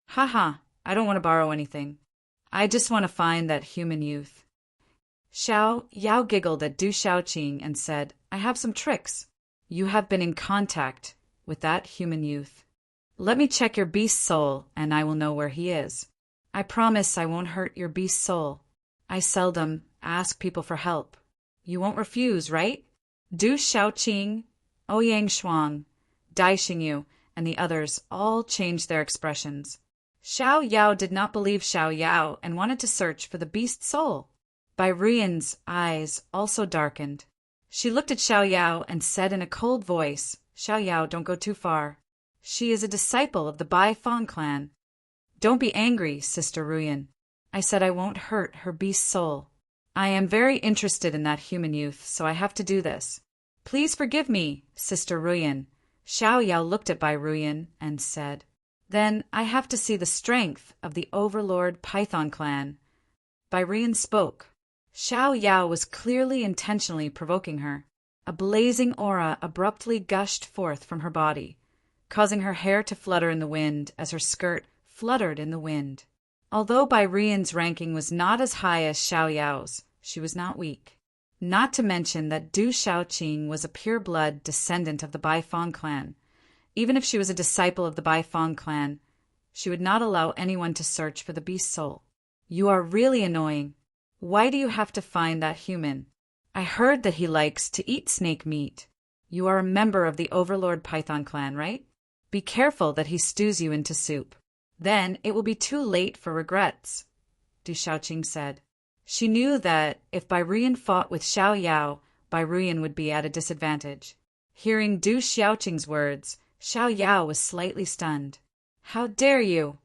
Haha, I don't want to borrow anything. I just want to find that human youth. Xiaoyao giggled at Du Xiaoqing and said, I have some tricks. You have been in contact with that human youth. Let me check your beast soul, and I will know where he is. I promise I won't hurt your beast soul. I seldom ask people for help. You won't refuse, right? Du Xiaoqing, Ouyang Shuang, Dai Xingyu, and the others all changed their expressions. Xiao Yao did not believe Xiao Yao and wanted to search for the beast's soul. Bai Ruiyan's eyes also darkened. She looked at Xiao Yao and said in a cold voice, "Xiao Yao, don't go too far. She is a disciple of the Bai Fang clan." "Don't be angry, Sister Ruiyan. I said I won't hurt her beast soul. I am very interested in that human youth, so I have to do this. Please forgive me, Sister Ruiyan." Xiao Yao looked at Bai Ruiyan and said, "Then I have to see the strength of the Overlord Python clan." Bai Ruiyan spoke. Xiao Yao was clearly intentionally provoking her. A blazing aura abruptly gushed forth from her body, causing her hair to flutter in the wind as her skirt fluttered in the wind. Although Bai Ruiyan's ranking was not as high as Xiao Yao's, she was not weak. Not to mention that Du Shaoqing was a pure-blood descendant of the Bai Fang clan. Even if she was a disciple of the Bai Fang clan, she would not allow anyone to search for the beast's soul. "You are really annoying. Why do you have to find that human? I heard that he likes to eat snake meat. You are a member of the Overlord Python clan, right? Be careful that he stews you into soup. Then it will be too late for regrets," Du Shaoqing said. She knew that if Bai Ruiyan fought with Xiao Yao, Bai Ruiyan would be at a disadvantage. Hearing Du Shaoqing's words, Xiao Yao was slightly stunned. "How dare you!"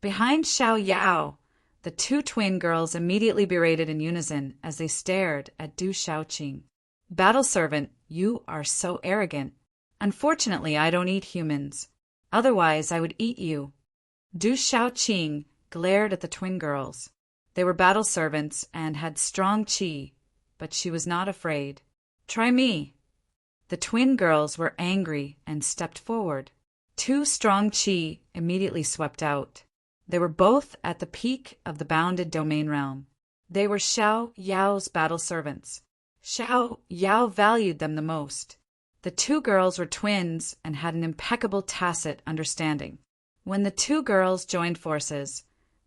Behind Xiao Yao, the two twin girls immediately berated in unison as they stared at Du Shaoqing. "Battle servant, you are so arrogant. Unfortunately, I don't eat humans. Otherwise, I would eat you." Du Shaoqing glared at the twin girls. They were battle servants and had strong qi, but she was not afraid. "Try me." The twin girls were angry and stepped forward. Two strong qi immediately swept out. They were both at the peak of the bounded domain realm. They were Xiao Yao's battle servants. Xiao Yao valued them the most. The two girls were twins and had an impeccable tacit understanding. When the two girls joined forces,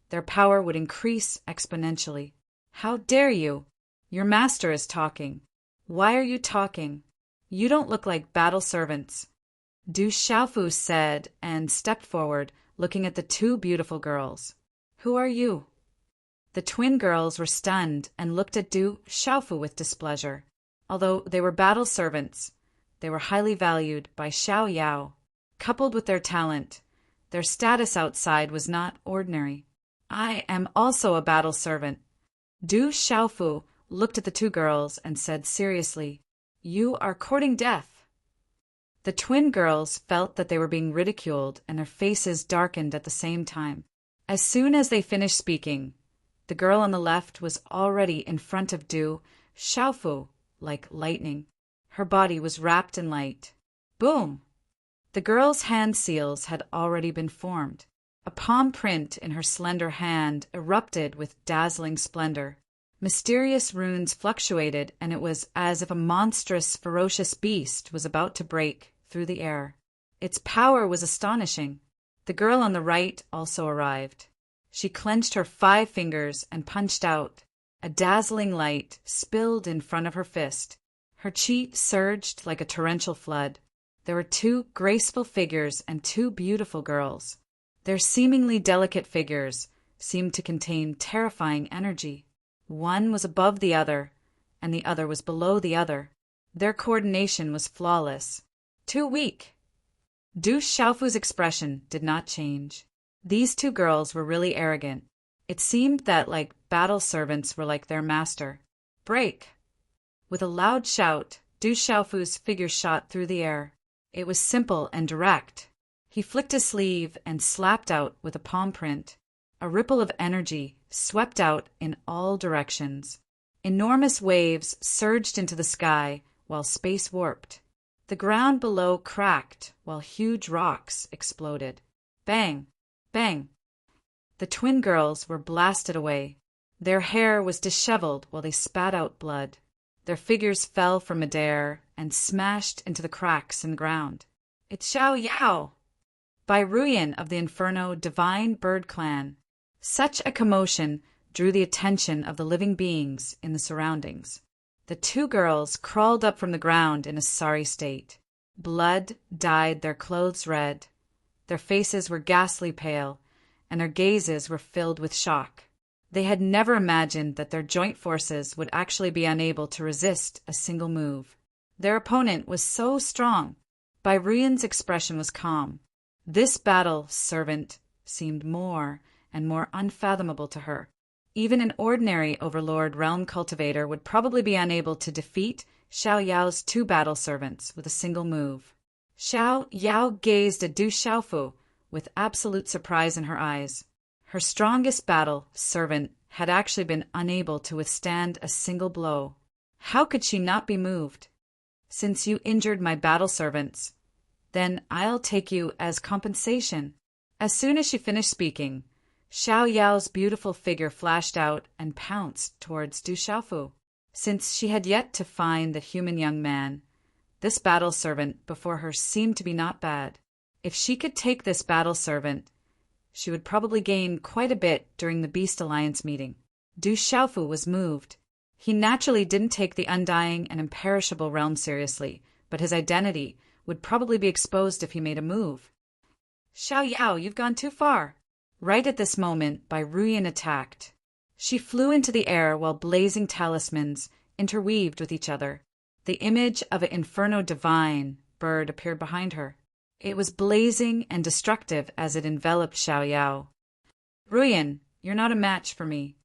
their power would increase exponentially. "How dare you? Your master is talking. Why are you talking? You don't look like battle servants," Du Shaofu said and stepped forward, looking at the two beautiful girls. "Who are you?" The twin girls were stunned and looked at Du Shaofu with displeasure. Although they were battle servants, they were highly valued by Xiao Yao. Coupled with their talent, their status outside was not ordinary. "I am also a battle servant." Du Shaofu looked at the two girls and said seriously, "You are courting death." The twin girls felt that they were being ridiculed and their faces darkened at the same time. As soon as they finished speaking, the girl on the left was already in front of Du Shaofu like lightning. Her body was wrapped in light. Boom! The girl's hand seals had already been formed. A palm print in her slender hand erupted with dazzling splendor. Mysterious runes fluctuated, and it was as if a monstrous, ferocious beast was about to break through the air. Its power was astonishing. The girl on the right also arrived. She clenched her 5 fingers and punched out. A dazzling light spilled in front of her fist. Her qi surged like a torrential flood. There were 2 graceful figures and 2 beautiful girls. Their seemingly delicate figures seemed to contain terrifying energy. One was above the other, and the other was below the other. Their coordination was flawless. "Too weak." Du Shaofu's expression did not change. These 2 girls were really arrogant. It seemed that battle servants were like their master. "Break!" With a loud shout, Du Shaofu's figure shot through the air. It was simple and direct. He flicked his sleeve and slapped out with a palm print. A ripple of energy swept out in all directions. Enormous waves surged into the sky while space warped. The ground below cracked while huge rocks exploded. Bang! Bang! The twin girls were blasted away. Their hair was disheveled while they spat out blood. Their figures fell from midair and smashed into the cracks in the ground. "It's Xiao Yao!" Bai Ruiyan of the Inferno Divine Bird Clan. Such a commotion drew the attention of the living beings in the surroundings. The 2 girls crawled up from the ground in a sorry state. Blood dyed their clothes red. Their faces were ghastly pale, and their gazes were filled with shock. They had never imagined that their joint forces would actually be unable to resist a single move. Their opponent was so strong. Bai Ruyan's expression was calm. This battle servant seemed more and more unfathomable to her. Even an ordinary Overlord Realm Cultivator would probably be unable to defeat Xiao Yao's 2 battle servants with a single move. Xiao Yao gazed at Du Xiaofu with absolute surprise in her eyes. Her strongest battle servant had actually been unable to withstand a single blow. How could she not be moved? Since you injured my battle servants, then I'll take you as compensation. As soon as she finished speaking, Xiao Yao's beautiful figure flashed out and pounced towards Du Xiaofu. Since she had yet to find the human young man, this battle servant before her seemed to be not bad. If she could take this battle servant, she would probably gain quite a bit during the Beast Alliance meeting. Du Xiaofu was moved. He naturally didn't take the undying and imperishable realm seriously, but his identity would probably be exposed if he made a move. Xiao Yao, you've gone too far. Right at this moment, Bai Ruyan attacked. She flew into the air while blazing talismans interweaved with each other. The image of an Inferno Divine bird appeared behind her. It was blazing and destructive as it enveloped Xiao Yao. Ruyan, you're not a match for me.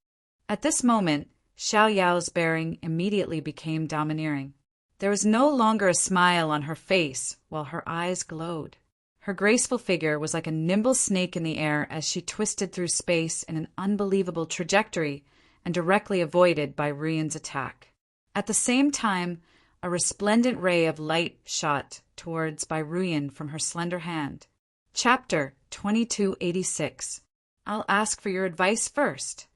At this moment, Xiao Yao's bearing immediately became domineering. There was no longer a smile on her face while her eyes glowed. Her graceful figure was like a nimble snake in the air as she twisted through space in an unbelievable trajectory and directly avoided Bai Ruyan's attack. At the same time, a resplendent ray of light shot towards Bai Ruyan from her slender hand. Chapter 2286. I'll ask for your advice first.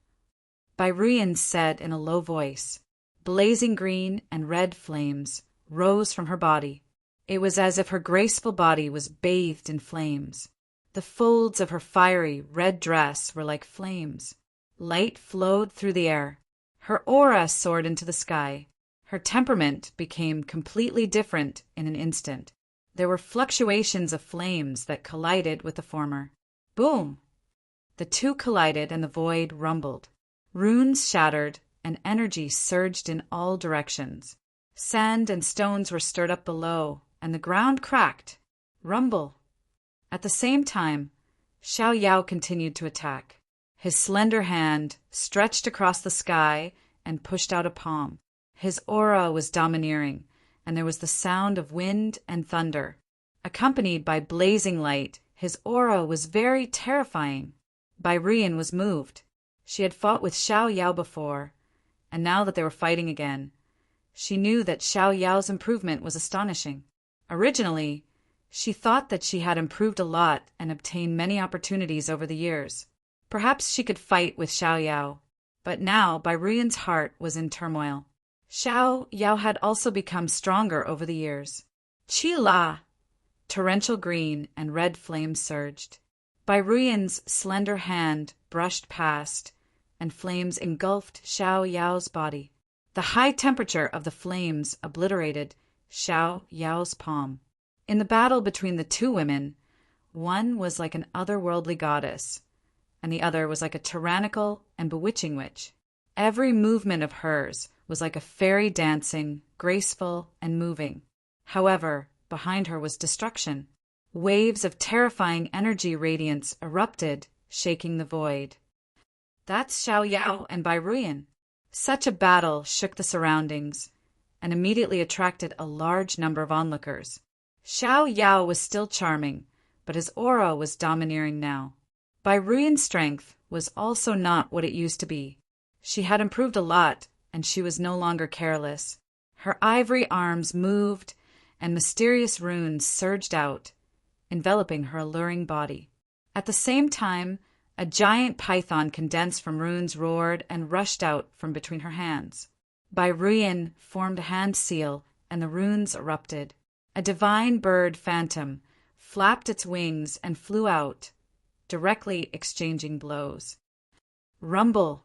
Bai Ruyan said in a low voice. Blazing green and red flames rose from her body. It was as if her graceful body was bathed in flames. The folds of her fiery red dress were like flames. Light flowed through the air. Her aura soared into the sky. Her temperament became completely different in an instant. There were fluctuations of flames that collided with the former. Boom! The two collided and the void rumbled. Runes shattered and energy surged in all directions. Sand and stones were stirred up below, and the ground cracked. Rumble! At the same time, Xiao Yao continued to attack. His slender hand stretched across the sky and pushed out a palm. His aura was domineering, and there was the sound of wind and thunder. Accompanied by blazing light, his aura was very terrifying. Bai Ruyan was moved. She had fought with Xiao Yao before, and now that they were fighting again, she knew that Xiao Yao's improvement was astonishing. Originally, she thought that she had improved a lot and obtained many opportunities over the years. Perhaps she could fight with Xiao Yao, but now Bai Ruyan's heart was in turmoil. Xiao Yao had also become stronger over the years. Chi La! Torrential green and red flames surged. Bai Ruyan's slender hand brushed past, and flames engulfed Xiao Yao's body. The high temperature of the flames obliterated Xiao Yao's palm. In the battle between the two women, one was like an otherworldly goddess, and the other was like a tyrannical and bewitching witch. Every movement of hers was like a fairy dancing, graceful and moving. However, behind her was destruction. Waves of terrifying energy radiance erupted, shaking the void. That's Xiao Yao and Bai Ruyan. Such a battle shook the surroundings and immediately attracted a large number of onlookers. Xiao Yao was still charming, but his aura was domineering now. Bai Ruyan's strength was also not what it used to be. She had improved a lot, and she was no longer careless. Her ivory arms moved, and mysterious runes surged out, enveloping her alluring body. At the same time, a giant python condensed from runes roared and rushed out from between her hands. Bai Ruyan formed a hand seal, and the runes erupted. A divine bird phantom flapped its wings and flew out, directly exchanging blows. Rumble!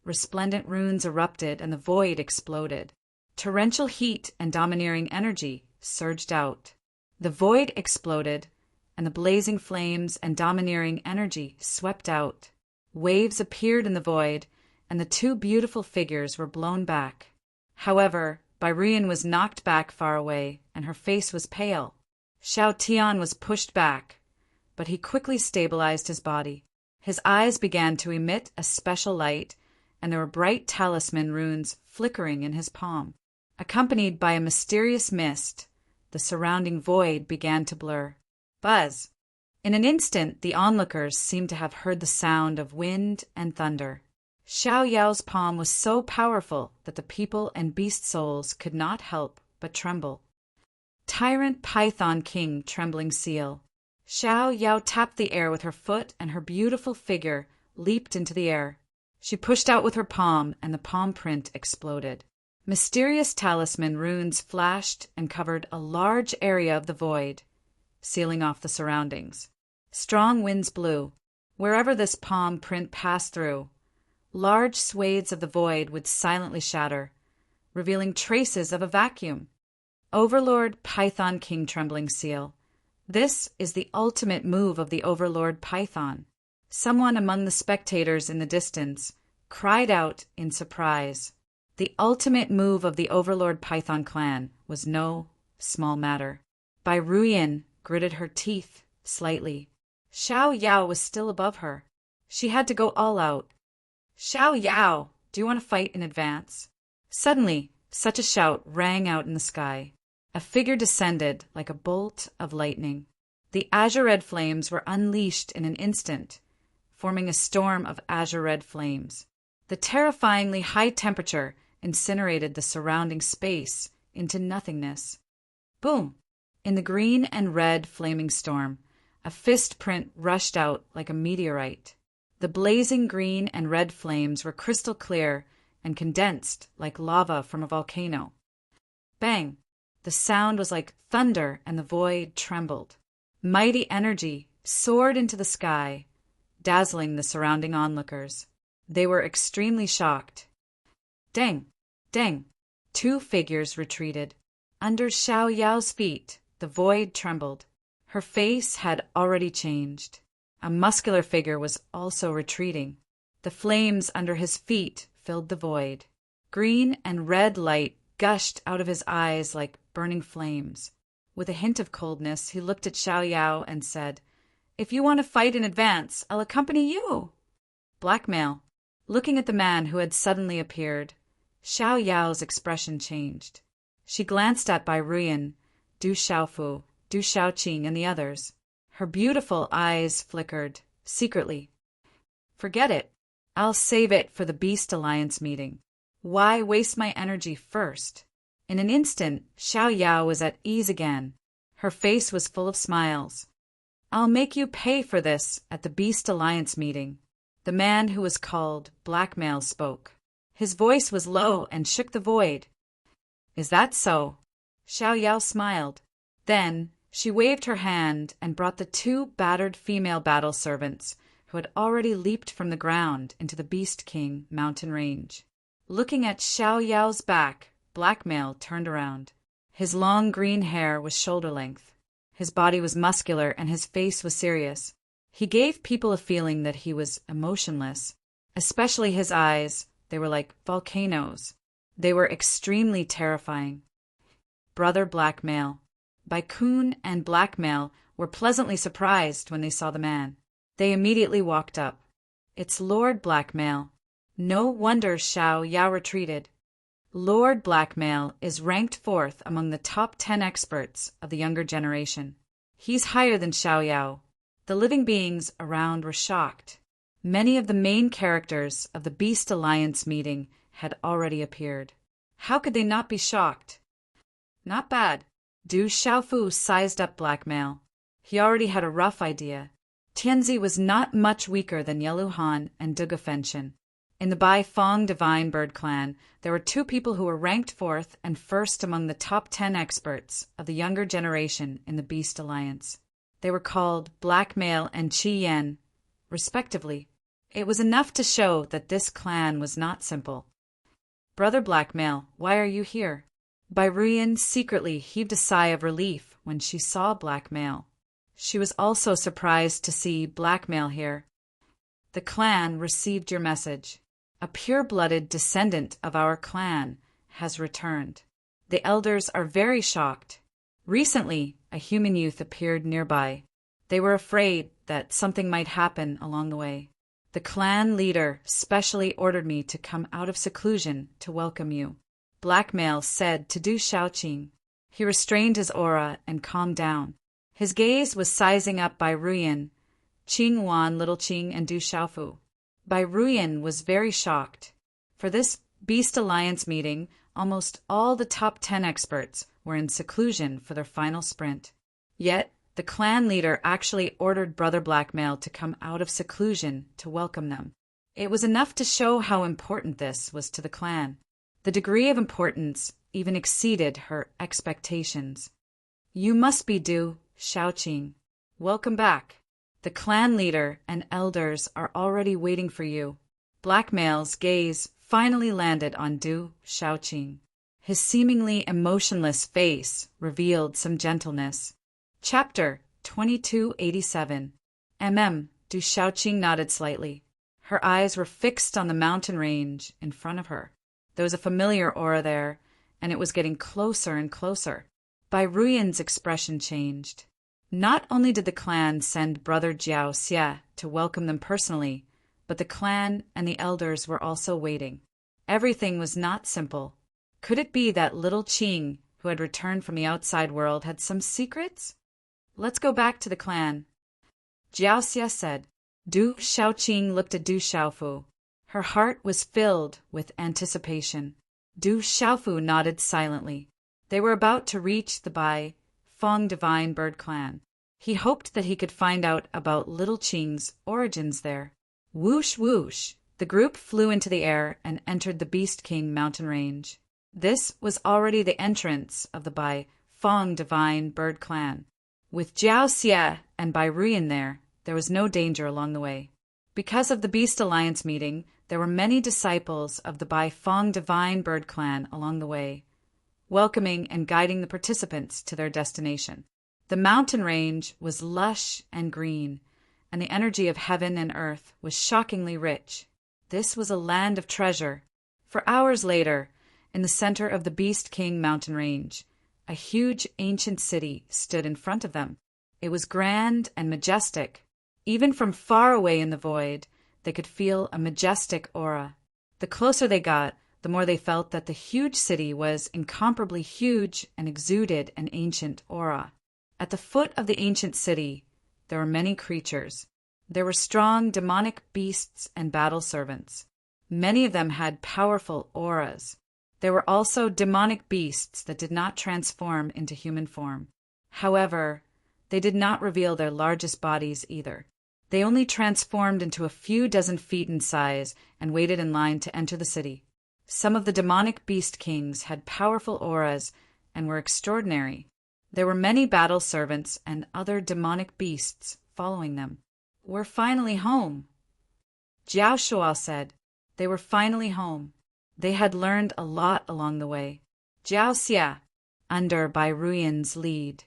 Resplendent runes erupted, and the void exploded. Torrential heat and domineering energy surged out. The void exploded, and the blazing flames and domineering energy swept out. Waves appeared in the void, and the two beautiful figures were blown back. However, Byrian was knocked back far away, and her face was pale. Xiao Tian was pushed back, but he quickly stabilized his body. His eyes began to emit a special light, and there were bright talisman runes flickering in his palm. Accompanied by a mysterious mist, the surrounding void began to blur. Buzz! In an instant, the onlookers seemed to have heard the sound of wind and thunder. Xiao Yao's palm was so powerful that the people and beast souls could not help but tremble. Tyrant Python King Trembling Seal. Xiao Yao tapped the air with her foot, and her beautiful figure leaped into the air. She pushed out with her palm, and the palm print exploded. Mysterious talisman runes flashed and covered a large area of the void, sealing off the surroundings. Strong winds blew. Wherever this palm print passed through, large swathes of the void would silently shatter, revealing traces of a vacuum. Overlord Python King Trembling Seal. This is the ultimate move of the Overlord Python. Someone among the spectators in the distance cried out in surprise. The ultimate move of the Overlord Python clan was no small matter. Byrian gritted her teeth slightly. Xiao Yao was still above her. She had to go all out. Xiao Yao, do you want to fight in advance? Suddenly, such a shout rang out in the sky. A figure descended like a bolt of lightning. The azure red flames were unleashed in an instant, forming a storm of azure red flames. The terrifyingly high temperature incinerated the surrounding space into nothingness. Boom! In the green and red flaming storm, a fist print rushed out like a meteorite. The blazing green and red flames were crystal clear and condensed like lava from a volcano. Bang! The sound was like thunder, and the void trembled. Mighty energy soared into the sky, dazzling the surrounding onlookers. They were extremely shocked. Dang! Dang! Two figures retreated. Under Xiao Yao's feet, the void trembled. Her face had already changed. A muscular figure was also retreating. The flames under his feet filled the void. Green and red light gushed out of his eyes like burning flames. With a hint of coldness, he looked at Xiao Yao and said, "If you want to fight in advance, I'll accompany you." Blackmail. Looking at the man who had suddenly appeared, Xiao Yao's expression changed. She glanced at Byrian, Du Xiaofu, Du Xiaoqing, and the others. Her beautiful eyes flickered, secretly. "Forget it. I'll save it for the Beast Alliance meeting. Why waste my energy first?" In an instant, Xiao Yao was at ease again. Her face was full of smiles. "I'll make you pay for this at the Beast Alliance meeting." The man who was called Blackmail spoke. His voice was low and shook the void. "Is that so?" Xiao Yao smiled. Then she waved her hand and brought the two battered female battle servants who had already leaped from the ground into the Beast King mountain range. Looking at Xiao Yao's back, Blackmail turned around. His long green hair was shoulder length. His body was muscular and his face was serious. He gave people a feeling that he was emotionless, especially his eyes. They were like volcanoes. They were extremely terrifying. Brother Blackmail. Baikun and Blackmail were pleasantly surprised when they saw the man. They immediately walked up. "It's Lord Blackmail." No wonder Xiao Yao retreated. Lord Blackmail is ranked 4th among the top 10 experts of the younger generation. He's higher than Xiao Yao. The living beings around were shocked. Many of the main characters of the Beast Alliance meeting had already appeared. How could they not be shocked? Not bad. Du Xiaofu sized up Blackmail. He already had a rough idea. Tianzi was not much weaker than Yeluhan and Dugafenshin. In the Bai Fong Divine Bird Clan, there were two people who were ranked 4th and 1st among the top 10 experts of the younger generation in the Beast Alliance. They were called Blackmail and Qi Yan, respectively. It was enough to show that this clan was not simple. "Brother Blackmail, why are you here?" Byrian secretly heaved a sigh of relief when she saw Blackmail. She was also surprised to see blackmail here. The clan received your message. A pure-blooded descendant of our clan has returned. The elders are very shocked. Recently, a human youth appeared nearby. They were afraid that something might happen along the way. The clan leader specially ordered me to come out of seclusion to welcome you. Blackmail said to Du Shaoqing. He restrained his aura and calmed down. His gaze was sizing up Bai Ruyan, Qing Wan, Little Qing, and Du Xiaofu. Bai Ruyan was very shocked. For this Beast Alliance meeting, almost all the top 10 experts were in seclusion for their final sprint. Yet, the clan leader actually ordered Brother Blackmail to come out of seclusion to welcome them. It was enough to show how important this was to the clan. The degree of importance even exceeded her expectations. You must be Du Shaoqing. Welcome back. The clan leader and elders are already waiting for you. Blackmail's gaze finally landed on Du Shaoqing. His seemingly emotionless face revealed some gentleness. Chapter 2287. Du Shaoqing nodded slightly. Her eyes were fixed on the mountain range in front of her. There was a familiar aura there, and it was getting closer and closer. Bai Ruyan's expression changed. Not only did the clan send Brother Jiao Xie to welcome them personally, but the clan and the elders were also waiting. Everything was not simple. Could it be that Little Qing, who had returned from the outside world, had some secrets? Let's go back to the clan. Jiao Xie said. Du Shaoqing looked at Du Xiaofu. Her heart was filled with anticipation. Du Xiaofu nodded silently. They were about to reach the Bai Feng Divine Bird Clan. He hoped that he could find out about Little Qing's origins there. Whoosh whoosh! The group flew into the air and entered the Beast King mountain range. This was already the entrance of the Bai Feng Divine Bird Clan. With Jiao Xie and Bai Ruyan there was no danger along the way. Because of the Beast Alliance meeting, there were many disciples of the Bai Feng Divine Bird Clan along the way, welcoming and guiding the participants to their destination. The mountain range was lush and green, and the energy of heaven and earth was shockingly rich. This was a land of treasure. For hours later, in the center of the Beast King mountain range, a huge ancient city stood in front of them. It was grand and majestic. Even from far away in the void, they could feel a majestic aura. The closer they got, the more they felt that the huge city was incomparably huge and exuded an ancient aura. At the foot of the ancient city, there were many creatures. There were strong demonic beasts and battle servants. Many of them had powerful auras. There were also demonic beasts that did not transform into human form. However, they did not reveal their largest bodies either. They only transformed into a few dozen feet in size and waited in line to enter the city. Some of the demonic beast kings had powerful auras and were extraordinary. There were many battle servants and other demonic beasts following them. We're finally home, Jiao Shuo said. They were finally home. They had learned a lot along the way. Jiao Xie, under Bai Ruyan's lead.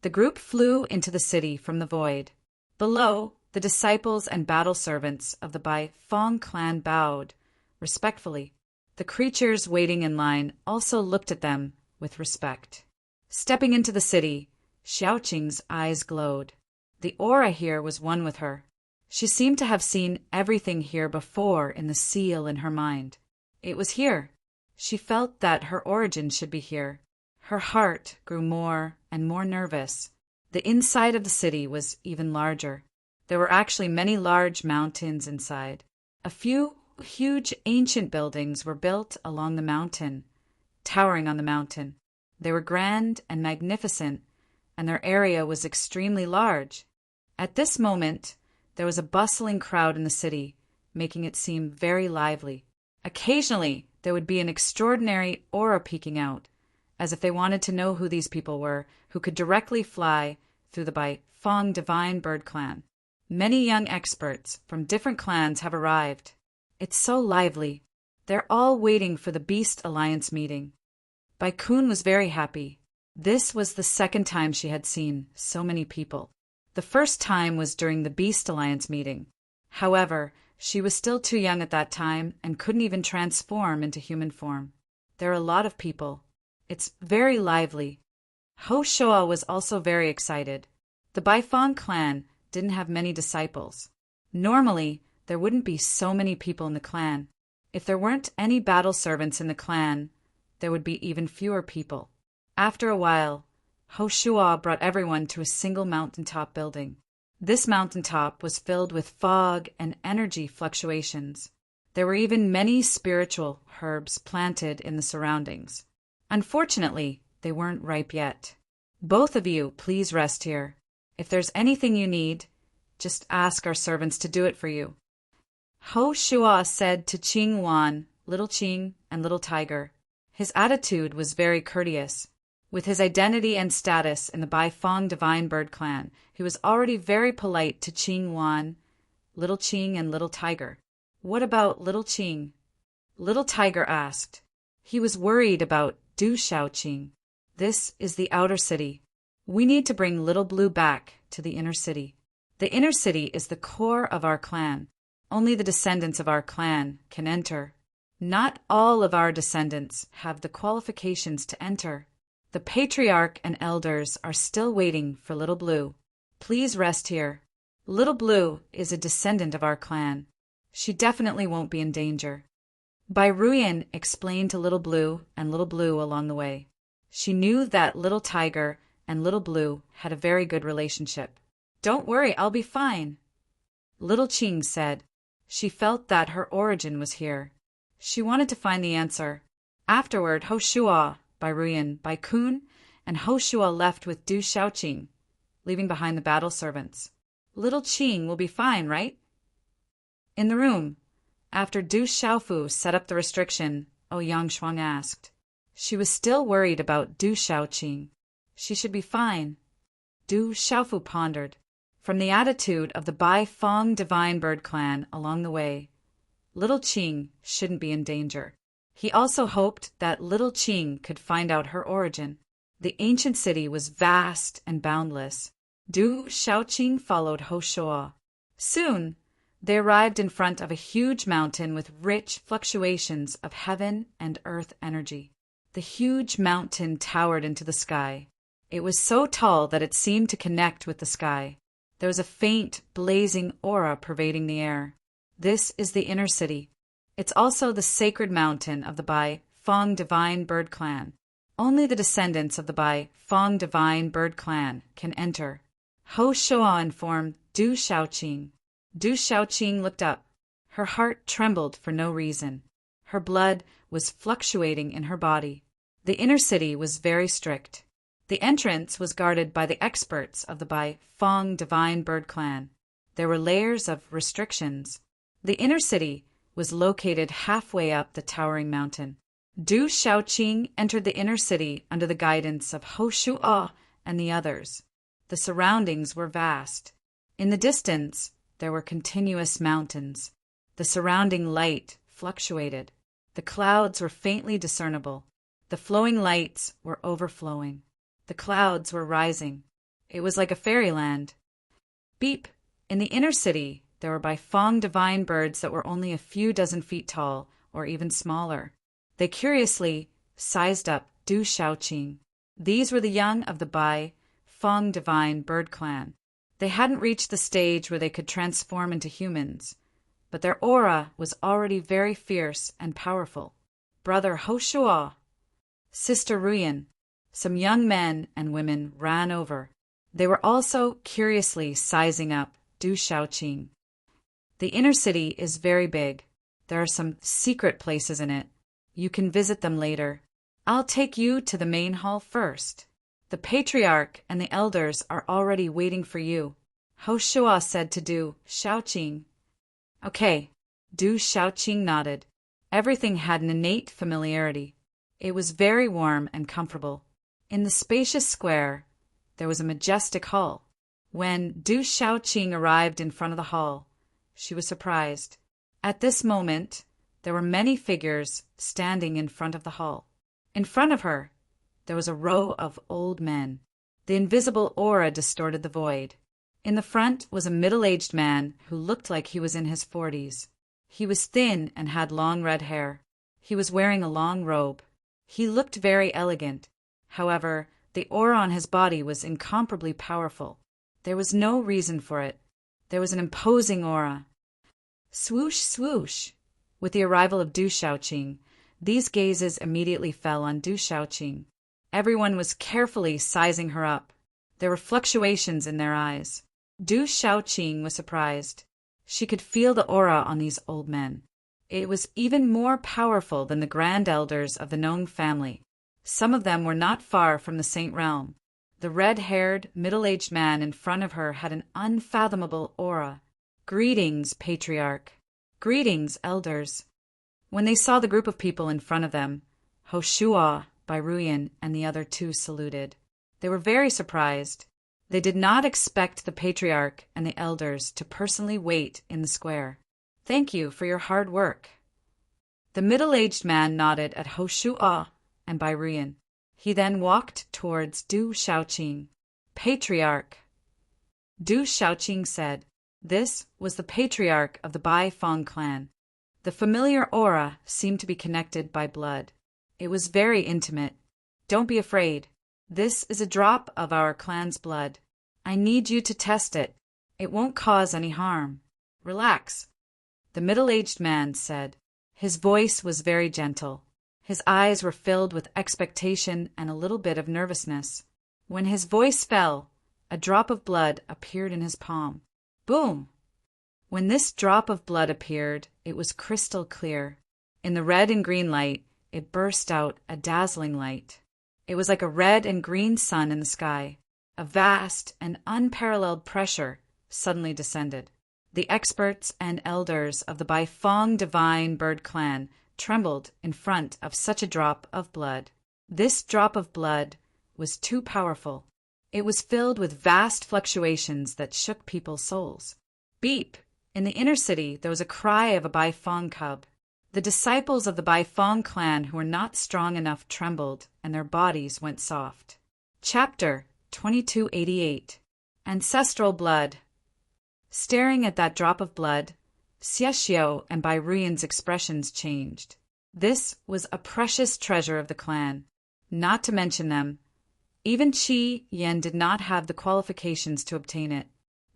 The group flew into the city from the void. Below, the disciples and battle servants of the Bai Feng clan bowed respectfully. The creatures waiting in line also looked at them with respect. Stepping into the city, Xiaoqing's eyes glowed. The aura here was one with her. She seemed to have seen everything here before in the seal in her mind. It was here. She felt that her origin should be here. Her heart grew more and more nervous. The inside of the city was even larger. There were actually many large mountains inside. A few huge ancient buildings were built along the mountain, towering on the mountain. They were grand and magnificent, and their area was extremely large. At this moment, there was a bustling crowd in the city, making it seem very lively. Occasionally, there would be an extraordinary aura peeking out, as if they wanted to know who these people were, who could directly fly through the Bai Feng Divine Bird Clan. Many young experts from different clans have arrived. It's so lively. They're all waiting for the Beast Alliance meeting. Bai Kun was very happy. This was the second time she had seen so many people. The first time was during the Beast Alliance meeting. However, she was still too young at that time and couldn't even transform into human form. There are a lot of people. It's very lively. Ho Shoa was also very excited. The Baifeng clan didn't have many disciples. Normally, there wouldn't be so many people in the clan. If there weren't any battle servants in the clan, there would be even fewer people. After a while, Ho Shua brought everyone to a single mountaintop building. This mountaintop was filled with fog and energy fluctuations. There were even many spiritual herbs planted in the surroundings. Unfortunately, they weren't ripe yet. Both of you, please rest here. If there's anything you need, just ask our servants to do it for you. Ho Shua said to Qing Wan, Little Qing, and Little Tiger. His attitude was very courteous. With his identity and status in the Baifeng Divine Bird Clan, he was already very polite to Qing Wan, Little Qing, and Little Tiger. What about Little Qing? Little Tiger asked. He was worried about Du Shaoqing. This is the outer city. We need to bring Little Blue back to the inner city. The inner city is the core of our clan. Only the descendants of our clan can enter. Not all of our descendants have the qualifications to enter. The patriarch and elders are still waiting for Little Blue. Please rest here. Little Blue is a descendant of our clan. She definitely won't be in danger. Bai Ruyan explained to Little Blue and Little Blue along the way. She knew that Little Tiger and Little Blue had a very good relationship. Don't worry, I'll be fine. Little Qing said. She felt that her origin was here. She wanted to find the answer. Afterward, Ho Shua, Bai Ruyan, Bai Kun, and Ho Shua left with Du Shaoqing, leaving behind the battle servants. Little Qing will be fine, right? In the room, after Du Xiaofu set up the restriction, Yang Shuang asked. She was still worried about Du Shaoqing. She should be fine. Du Xiaofu pondered. From the attitude of the Baifeng Divine Bird Clan along the way, Little Qing shouldn't be in danger. He also hoped that Little Qing could find out her origin. The ancient city was vast and boundless. Du Shaoqing followed Ho Shua. Soon, they arrived in front of a huge mountain with rich fluctuations of heaven and earth energy. The huge mountain towered into the sky. It was so tall that it seemed to connect with the sky. There was a faint, blazing aura pervading the air. This is the inner city. It's also the sacred mountain of the Baifeng Divine Bird Clan. Only the descendants of the Baifeng Divine Bird Clan can enter. Ho Shua informed Du Shaoqing. Du Shaoqing looked up. Her heart trembled for no reason. Her blood was fluctuating in her body. The inner city was very strict. The entrance was guarded by the experts of the Baifeng Divine Bird Clan. There were layers of restrictions. The inner city was located halfway up the towering mountain. Du Shaoqing entered the inner city under the guidance of Ho Shua and the others. The surroundings were vast. In the distance, there were continuous mountains. The surrounding light fluctuated. The clouds were faintly discernible. The flowing lights were overflowing. The clouds were rising. It was like a fairyland. Beep! In the inner city, there were Baifeng divine birds that were only a few dozen feet tall, or even smaller. They curiously sized up Du Shaoqing. These were the young of the Baifeng divine bird clan. They hadn't reached the stage where they could transform into humans, but their aura was already very fierce and powerful. Brother Ho Shua, Sister Ruyan, some young men and women ran over. They were also curiously sizing up Du Shaoqing. The inner city is very big. There are some secret places in it. You can visit them later. I'll take you to the main hall first. The patriarch and the elders are already waiting for you, Ho Shua said to Du Shaoqing. Okay. Du Shaoqing nodded. Everything had an innate familiarity. It was very warm and comfortable. In the spacious square, there was a majestic hall. When Du Shaoqing arrived in front of the hall, she was surprised. At this moment, there were many figures standing in front of the hall. In front of her, there was a row of old men. The invisible aura distorted the void. In the front was a middle-aged man who looked like he was in his 40s. He was thin and had long red hair. He was wearing a long robe. He looked very elegant. However, the aura on his body was incomparably powerful. There was no reason for it. There was an imposing aura. Swoosh, swoosh! With the arrival of Du Shaoqing, these gazes immediately fell on Du Shaoqing. Everyone was carefully sizing her up. There were fluctuations in their eyes. Du Shaoqing was surprised. She could feel the aura on these old men. It was even more powerful than the grand elders of the Nong family. Some of them were not far from the Saint realm. The red-haired, middle-aged man in front of her had an unfathomable aura. Greetings, Patriarch. Greetings, elders. When they saw the group of people in front of them, Ho Shua, Bai Ruyan, and the other two saluted. They were very surprised. They did not expect the Patriarch and the elders to personally wait in the square. Thank you for your hard work. The middle-aged man nodded at Ho Shua and Bai Ruyan. He then walked towards Du Shaoqing. Patriarch. Du Shaoqing said. This was the patriarch of the Bai Fong clan. The familiar aura seemed to be connected by blood. It was very intimate. Don't be afraid. This is a drop of our clan's blood. I need you to test it. It won't cause any harm. Relax. The middle-aged man said. His voice was very gentle. His eyes were filled with expectation and a little bit of nervousness. When his voice fell, a drop of blood appeared in his palm. Boom! When this drop of blood appeared, it was crystal clear. In the red and green light, it burst out a dazzling light. It was like a red and green sun in the sky. A vast and unparalleled pressure suddenly descended. The experts and elders of the Bai Fong divine bird clan trembled in front of such a drop of blood. This drop of blood was too powerful. It was filled with vast fluctuations that shook people's souls. Beep! In the inner city, there was a cry of a Bai Fong cub. The disciples of the Bai Fong clan who were not strong enough trembled, and their bodies went soft. Chapter 2288. Ancestral Blood. Staring at that drop of blood, Xiaxiao and Bai Ruyan's expressions changed. This was a precious treasure of the clan. Not to mention them, even Qi Yan did not have the qualifications to obtain it.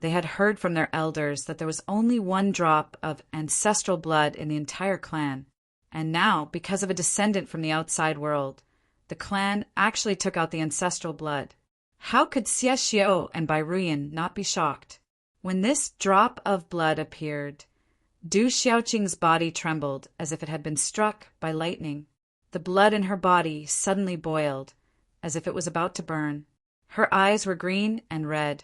They had heard from their elders that there was only one drop of ancestral blood in the entire clan, and now, because of a descendant from the outside world, the clan actually took out the ancestral blood. How could Xiaxiao and Bai Ruyan not be shocked? When this drop of blood appeared, Du Xiaoqing's body trembled as if it had been struck by lightning. The blood in her body suddenly boiled, as if it was about to burn. Her eyes were green and red,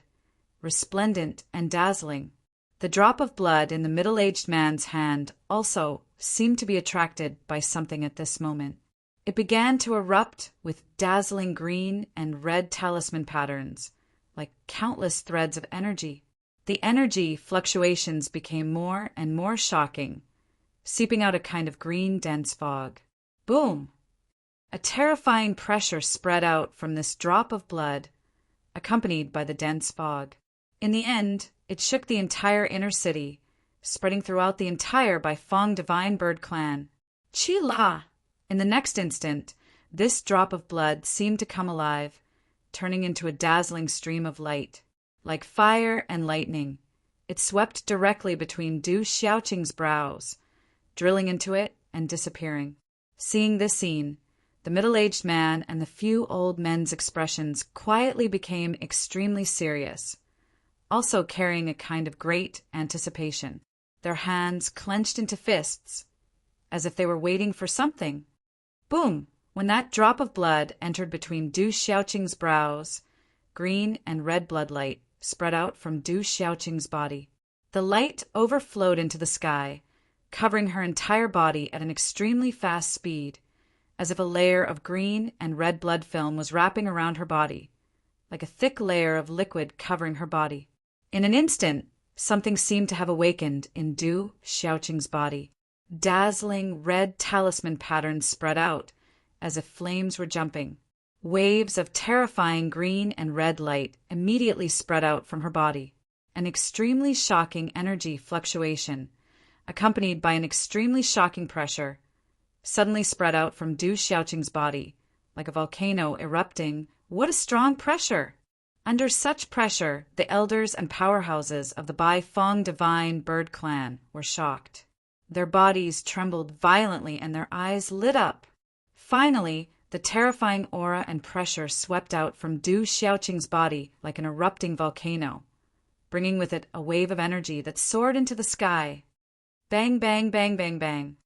resplendent and dazzling. The drop of blood in the middle-aged man's hand also seemed to be attracted by something at this moment. It began to erupt with dazzling green and red talisman patterns, like countless threads of energy. The energy fluctuations became more and more shocking, seeping out a kind of green dense fog. Boom! A terrifying pressure spread out from this drop of blood, accompanied by the dense fog. In the end, it shook the entire inner city, spreading throughout the entire Bai Fong divine bird clan. Chi La! In the next instant, this drop of blood seemed to come alive, turning into a dazzling stream of light. Like fire and lightning, it swept directly between Du Xiaoqing's brows, drilling into it and disappearing. Seeing this scene, the middle-aged man and the few old men's expressions quietly became extremely serious, also carrying a kind of great anticipation, their hands clenched into fists, as if they were waiting for something. Boom! When that drop of blood entered between Du Xiaoqing's brows, green and red blood light spread out from Du Xiaoqing's body. The light overflowed into the sky, covering her entire body at an extremely fast speed, as if a layer of green and red blood film was wrapping around her body, like a thick layer of liquid covering her body. In an instant, something seemed to have awakened in Du Xiaoqing's body. Dazzling red talisman patterns spread out, as if flames were jumping. Waves of terrifying green and red light immediately spread out from her body. an extremely shocking energy fluctuation, accompanied by an extremely shocking pressure, suddenly spread out from Du Xiaoqing's body, like a volcano erupting. What a strong pressure! Under such pressure, the elders and powerhouses of the Bai Feng divine bird clan were shocked. Their bodies trembled violently and their eyes lit up. Finally, the terrifying aura and pressure swept out from Du Xiaoqing's body like an erupting volcano, bringing with it a wave of energy that soared into the sky. Bang, bang, bang, bang, bang.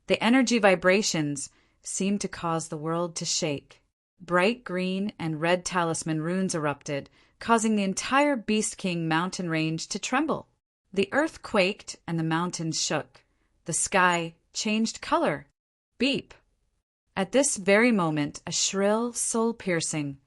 The energy vibrations seemed to cause the world to shake. Bright green and red talisman runes erupted, causing the entire Beast King mountain range to tremble. The earth quaked and the mountains shook. The sky changed color. Beep! At this very moment, a shrill, soul-piercing,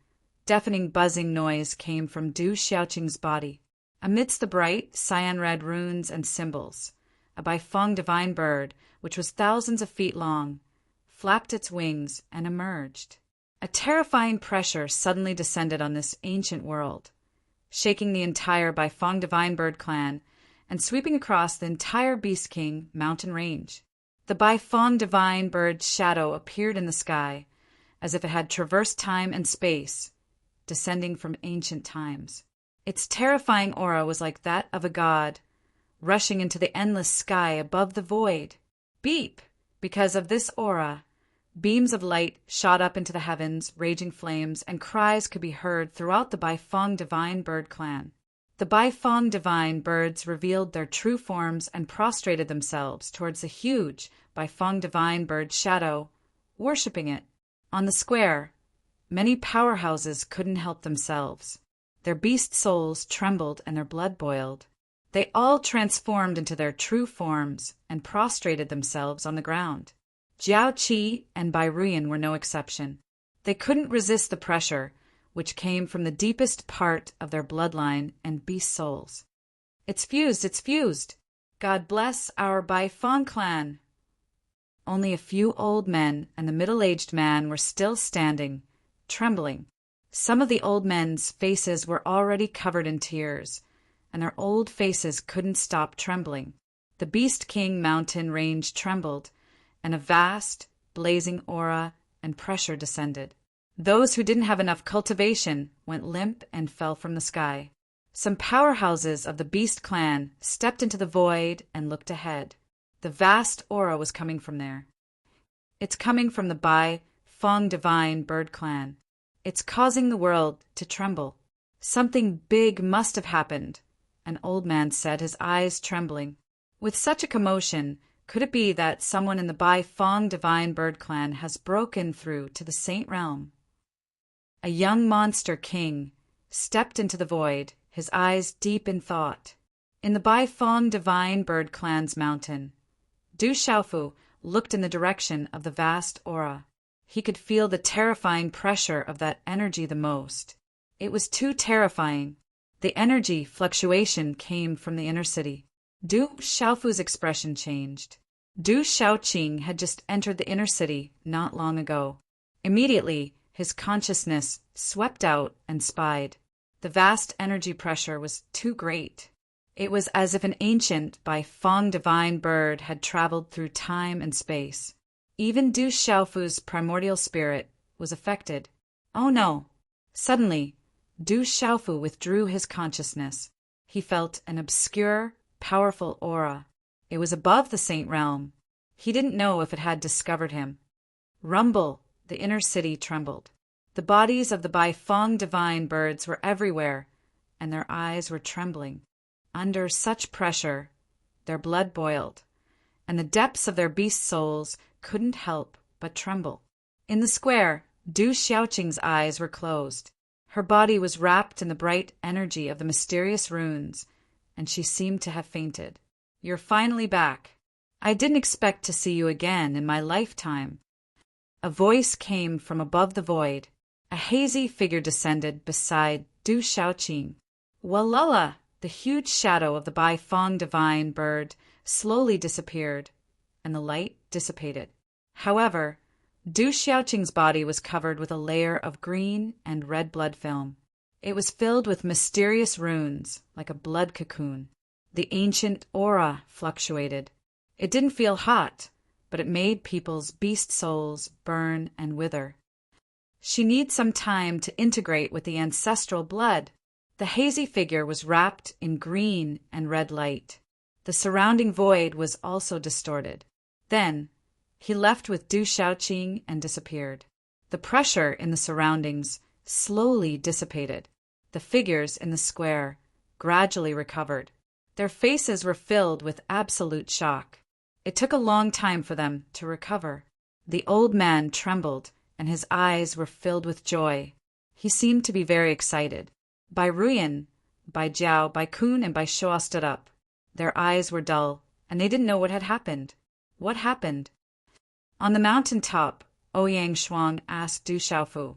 deafening buzzing noise came from Du Xiaoqing's body. Amidst the bright, cyan-red runes and symbols, a Bai Feng divine bird, which was thousands of feet long, flapped its wings and emerged. A terrifying pressure suddenly descended on this ancient world, shaking the entire Bai Feng divine bird clan and sweeping across the entire Beast King mountain range. The Bai Feng divine bird's shadow appeared in the sky, as if it had traversed time and space, descending from ancient times. Its terrifying aura was like that of a god, rushing into the endless sky above the void. Beep! Because of this aura, beams of light shot up into the heavens, raging flames, and cries could be heard throughout the Bai Feng divine bird clan. The Bai Feng divine birds revealed their true forms and prostrated themselves towards the huge Bai Feng divine bird shadow, worshipping it. On the square, many powerhouses couldn't help themselves. Their beast souls trembled and their blood boiled. They all transformed into their true forms and prostrated themselves on the ground. Jiao Qi and Bai Ruyan were no exception. They couldn't resist the pressure, which came from the deepest part of their bloodline and beast souls. It's fused, it's fused! God bless our Bai Feng clan! Only a few old men and the middle-aged man were still standing, trembling. Some of the old men's faces were already covered in tears, and their old faces couldn't stop trembling. The Beast King mountain range trembled, and a vast, blazing aura and pressure descended. Those who didn't have enough cultivation went limp and fell from the sky. Some powerhouses of the Beast clan stepped into the void and looked ahead. The vast aura was coming from there. It's coming from the Bai Feng divine bird clan. It's causing the world to tremble. Something big must have happened, an old man said, his eyes trembling. With such a commotion, could it be that someone in the Bai Feng divine bird clan has broken through to the Saint Realm? A young monster king stepped into the void, his eyes deep in thought. In the Bai Feng divine bird clan's mountain, Du Xiaofu looked in the direction of the vast aura. He could feel the terrifying pressure of that energy the most. It was too terrifying. The energy fluctuation came from the inner city. Du Xiaofu's expression changed. Du Xiaoqing had just entered the inner city not long ago. Immediately, his consciousness swept out and spied. The vast energy pressure was too great. It was as if an ancient Bai Feng divine bird had traveled through time and space. Even Du Xiaofu's primordial spirit was affected. Oh no! Suddenly, Du Xiaofu withdrew his consciousness. He felt an obscure, powerful aura. It was above the Saint Realm. He didn't know if it had discovered him. Rumble, the inner city trembled. The bodies of the Bai Feng divine birds were everywhere, and their eyes were trembling. Under such pressure, their blood boiled, and the depths of their beast souls couldn't help but tremble. In the square, Du Xiaoqing's eyes were closed. Her body was wrapped in the bright energy of the mysterious runes, and she seemed to have fainted. You're finally back. I didn't expect to see you again in my lifetime. A voice came from above the void. A hazy figure descended beside Du Xiaoqing. Walala! The huge shadow of the Bai Feng divine bird slowly disappeared, and the light dissipated. However, Du Xiaoqing's body was covered with a layer of green and red blood film. It was filled with mysterious runes, like a blood cocoon. The ancient aura fluctuated. It didn't feel hot, but it made people's beast souls burn and wither. She needs some time to integrate with the ancestral blood. The hazy figure was wrapped in green and red light. The surrounding void was also distorted. Then, he left with Du Shaoqing and disappeared. The pressure in the surroundings slowly dissipated. The figures in the square gradually recovered. Their faces were filled with absolute shock. It took a long time for them to recover. The old man trembled, and his eyes were filled with joy. He seemed to be very excited. Bai Ruyan, Bai Jiao, Bai Kun, and Bai Shuo stood up. Their eyes were dull, and they didn't know what had happened. What happened? On the mountain top, Ouyang Shuang asked Du Xiaofu.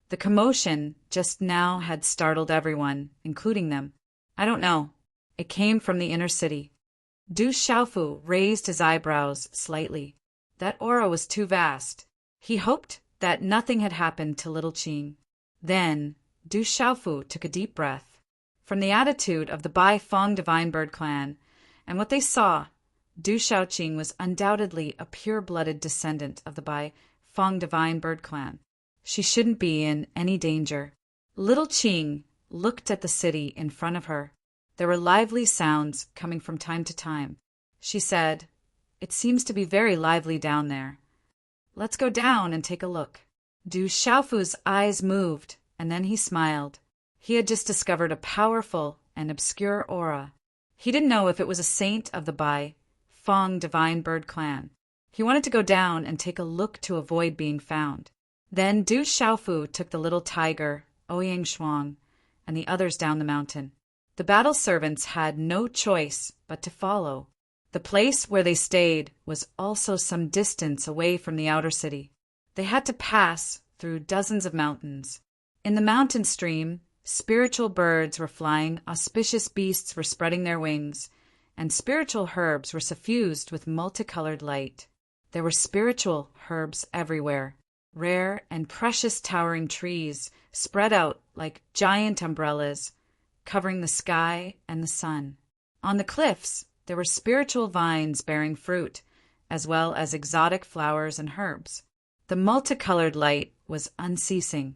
The commotion just now had startled everyone, including them. I don't know. It came from the inner city. Du Xiaofu raised his eyebrows slightly. That aura was too vast. He hoped that nothing had happened to little Qing. Then, Du Xiaofu took a deep breath. From the attitude of the Bai Fong Divine Bird Clan and what they saw, Du Shaoqing was undoubtedly a pure-blooded descendant of the Bai Fong Divine Bird Clan. She shouldn't be in any danger. Little Qing looked at the city in front of her. There were lively sounds coming from time to time. She said, "It seems to be very lively down there. Let's go down and take a look." Du Xiaofu's eyes moved, and then he smiled. He had just discovered a powerful and obscure aura. He didn't know if it was a saint of the Bai Fong Divine Bird Clan. He wanted to go down and take a look to avoid being found. Then Du Xiaofu took the little tiger, Ouyang Shuang, and the others down the mountain. The battle servants had no choice but to follow. The place where they stayed was also some distance away from the outer city. They had to pass through dozens of mountains. In the mountain stream, spiritual birds were flying, auspicious beasts were spreading their wings, and spiritual herbs were suffused with multicolored light. There were spiritual herbs everywhere. Rare and precious towering trees spread out like giant umbrellas, covering the sky and the sun. On the cliffs, there were spiritual vines bearing fruit, as well as exotic flowers and herbs. The multicolored light was unceasing.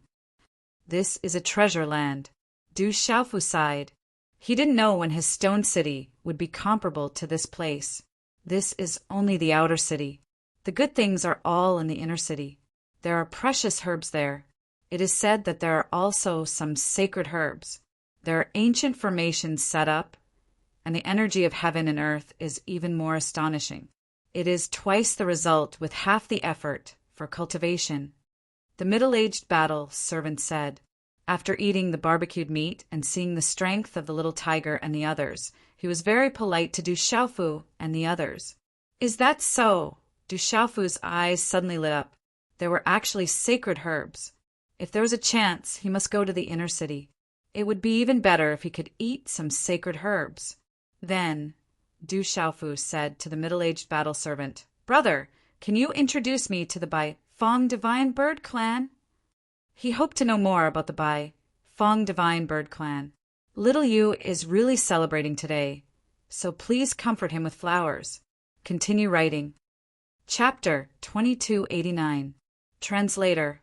This is a treasure land. Du Xiaofu sighed. He didn't know when his stone city would be comparable to this place. This is only the outer city. The good things are all in the inner city. There are precious herbs there. It is said that there are also some sacred herbs. There are ancient formations set up, and the energy of heaven and earth is even more astonishing. It is twice the result with half the effort for cultivation. The middle-aged battle servant said. After eating the barbecued meat and seeing the strength of the little tiger and the others, he was very polite to Du Xiaofu and the others. Is that so? Du Xiaofu's eyes suddenly lit up. There were actually sacred herbs. If there was a chance, he must go to the inner city. It would be even better if he could eat some sacred herbs. Then, Du Xiaofu said to the middle-aged battle servant, "Brother, can you introduce me to the Bai Fong Divine Bird Clan?" He hoped to know more about the Bai Fong Divine Bird Clan. Little Yu is really celebrating today, so please comfort him with flowers. Continue writing. Chapter 2289. Translator.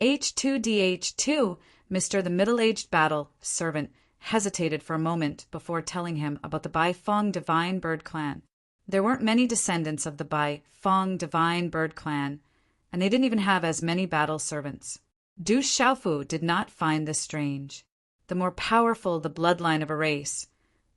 H2DH2, Mr. the middle-aged battle servant hesitated for a moment before telling him about the Bai Fong Divine Bird Clan. There weren't many descendants of the Bai Fong Divine Bird Clan, and they didn't even have as many battle servants. Du Xiaofu did not find this strange. The more powerful the bloodline of a race,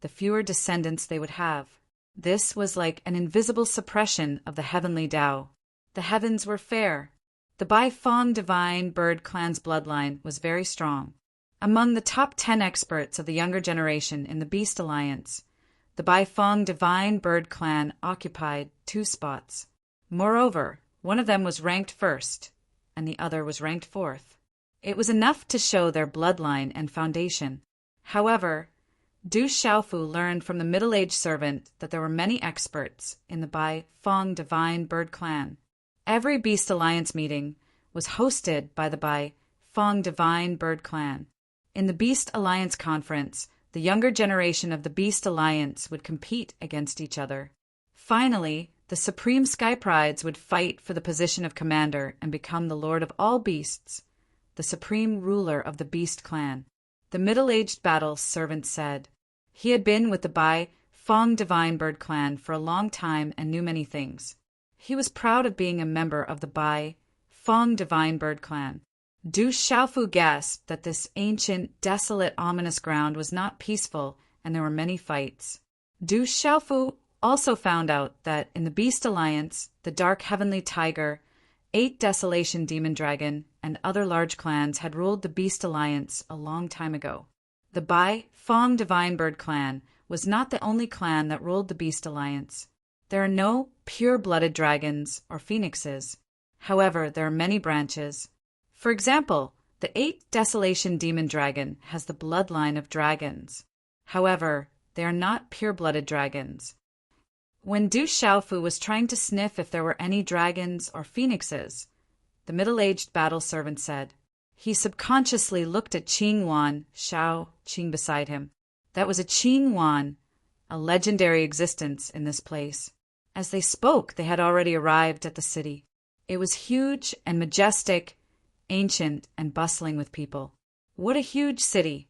the fewer descendants they would have. This was like an invisible suppression of the heavenly Tao. The heavens were fair. The Bai Fong Divine Bird Clan's bloodline was very strong. Among the top 10 experts of the younger generation in the Beast Alliance, the Bai Fong Divine Bird Clan occupied 2 spots. Moreover, one of them was ranked first, and the other was ranked fourth. It was enough to show their bloodline and foundation. However, Du Xiaofu learned from the middle-aged servant that there were many experts in the Bai Fong Divine Bird Clan. Every Beast Alliance meeting was hosted by the Bai Fong Divine Bird Clan. In the Beast Alliance Conference, the younger generation of the Beast Alliance would compete against each other. Finally, the Supreme Sky Prides would fight for the position of commander and become the lord of all beasts, the supreme ruler of the Beast Clan. The middle-aged battle servant said. He had been with the Bai Fong Divine Bird Clan for a long time and knew many things. He was proud of being a member of the Bai Fong Divine Bird Clan. Du Xiaofu guessed that this ancient, desolate, ominous ground was not peaceful, and there were many fights. Du Xiaofu also found out that in the Beast Alliance, the Dark Heavenly Tiger, 8 Desolation Demon Dragon, and other large clans had ruled the Beast Alliance a long time ago. The Bai Fong Divine Bird Clan was not the only clan that ruled the Beast Alliance. There are no pure-blooded dragons or phoenixes. However, there are many branches. For example, the 8 Desolation Demon Dragon has the bloodline of dragons. However, they are not pure-blooded dragons. When Du Xiaofu was trying to sniff if there were any dragons or phoenixes, the middle-aged battle servant said. He subconsciously looked at Qing Wan, Xiao Qing beside him. That was a Qing Wan, a legendary existence in this place. As they spoke, they had already arrived at the city. It was huge and majestic, ancient and bustling with people. What a huge city!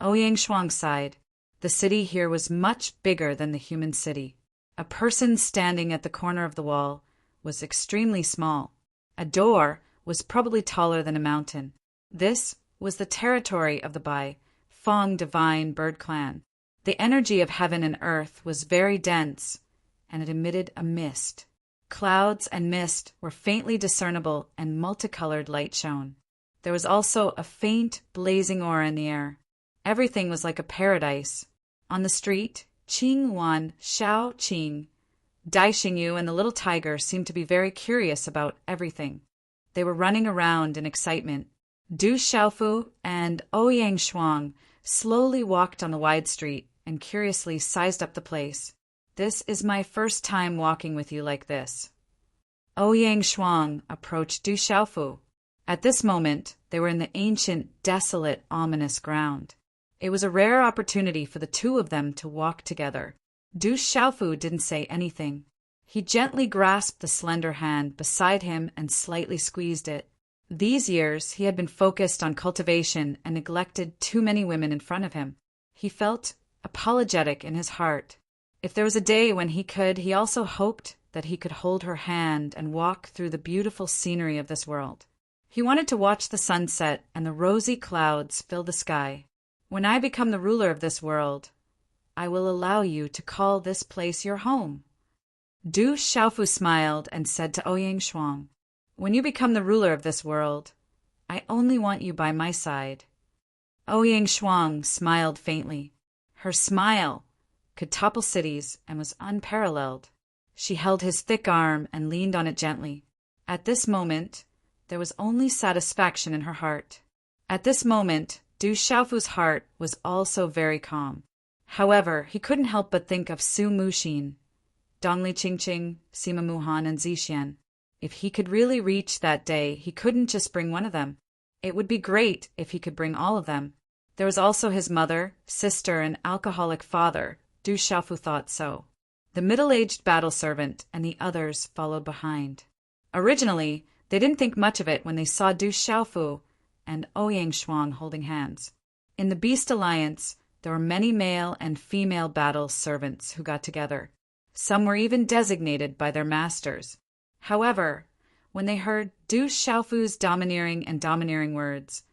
Ouyang Shuang sighed. The city here was much bigger than the human city. A person standing at the corner of the wall was extremely small. A door was probably taller than a mountain. This was the territory of the Bai Fong Divine Bird Clan. The energy of heaven and earth was very dense, and it emitted a mist. Clouds and mist were faintly discernible, and multicolored light shone. There was also a faint, blazing aura in the air. Everything was like a paradise. On the street, Qing Wan, Xiao Qing, Dai Xingyu, and the little tiger seemed to be very curious about everything. They were running around in excitement. Du Xiaofu and Ouyang Shuang slowly walked on the wide street and curiously sized up the place. This is my first time walking with you like this. Ouyang Shuang approached Du Xiaofu. At this moment, they were in the ancient, desolate, ominous ground. It was a rare opportunity for the two of them to walk together. Du Xiaofu didn't say anything. He gently grasped the slender hand beside him and slightly squeezed it. These years, he had been focused on cultivation and neglected too many women in front of him. He felt apologetic in his heart. If there was a day when he could, he also hoped that he could hold her hand and walk through the beautiful scenery of this world. He wanted to watch the sunset and the rosy clouds fill the sky. When I become the ruler of this world, I will allow you to call this place your home. Du Xiaofu smiled and said to Ouyang Shuang, when you become the ruler of this world, I only want you by my side. Ouyang Shuang smiled faintly. Her smile could topple cities and was unparalleled. She held his thick arm and leaned on it gently. At this moment, there was only satisfaction in her heart. At this moment, Du Xiaofu's heart was also very calm. However, he couldn't help but think of Su Muxin, Dongli Qingqing, Sima Muhan, and Zixian. If he could really reach that day, he couldn't just bring one of them. It would be great if he could bring all of them. There was also his mother, sister, and alcoholic father. Du Xiaofu thought so. The middle-aged battle servant and the others followed behind. Originally, they didn't think much of it when they saw Du Xiaofu and Ouyang Shuang holding hands. In the Beast Alliance, there were many male and female battle servants who got together. Some were even designated by their masters. However, when they heard Du Xiaofu's domineering words,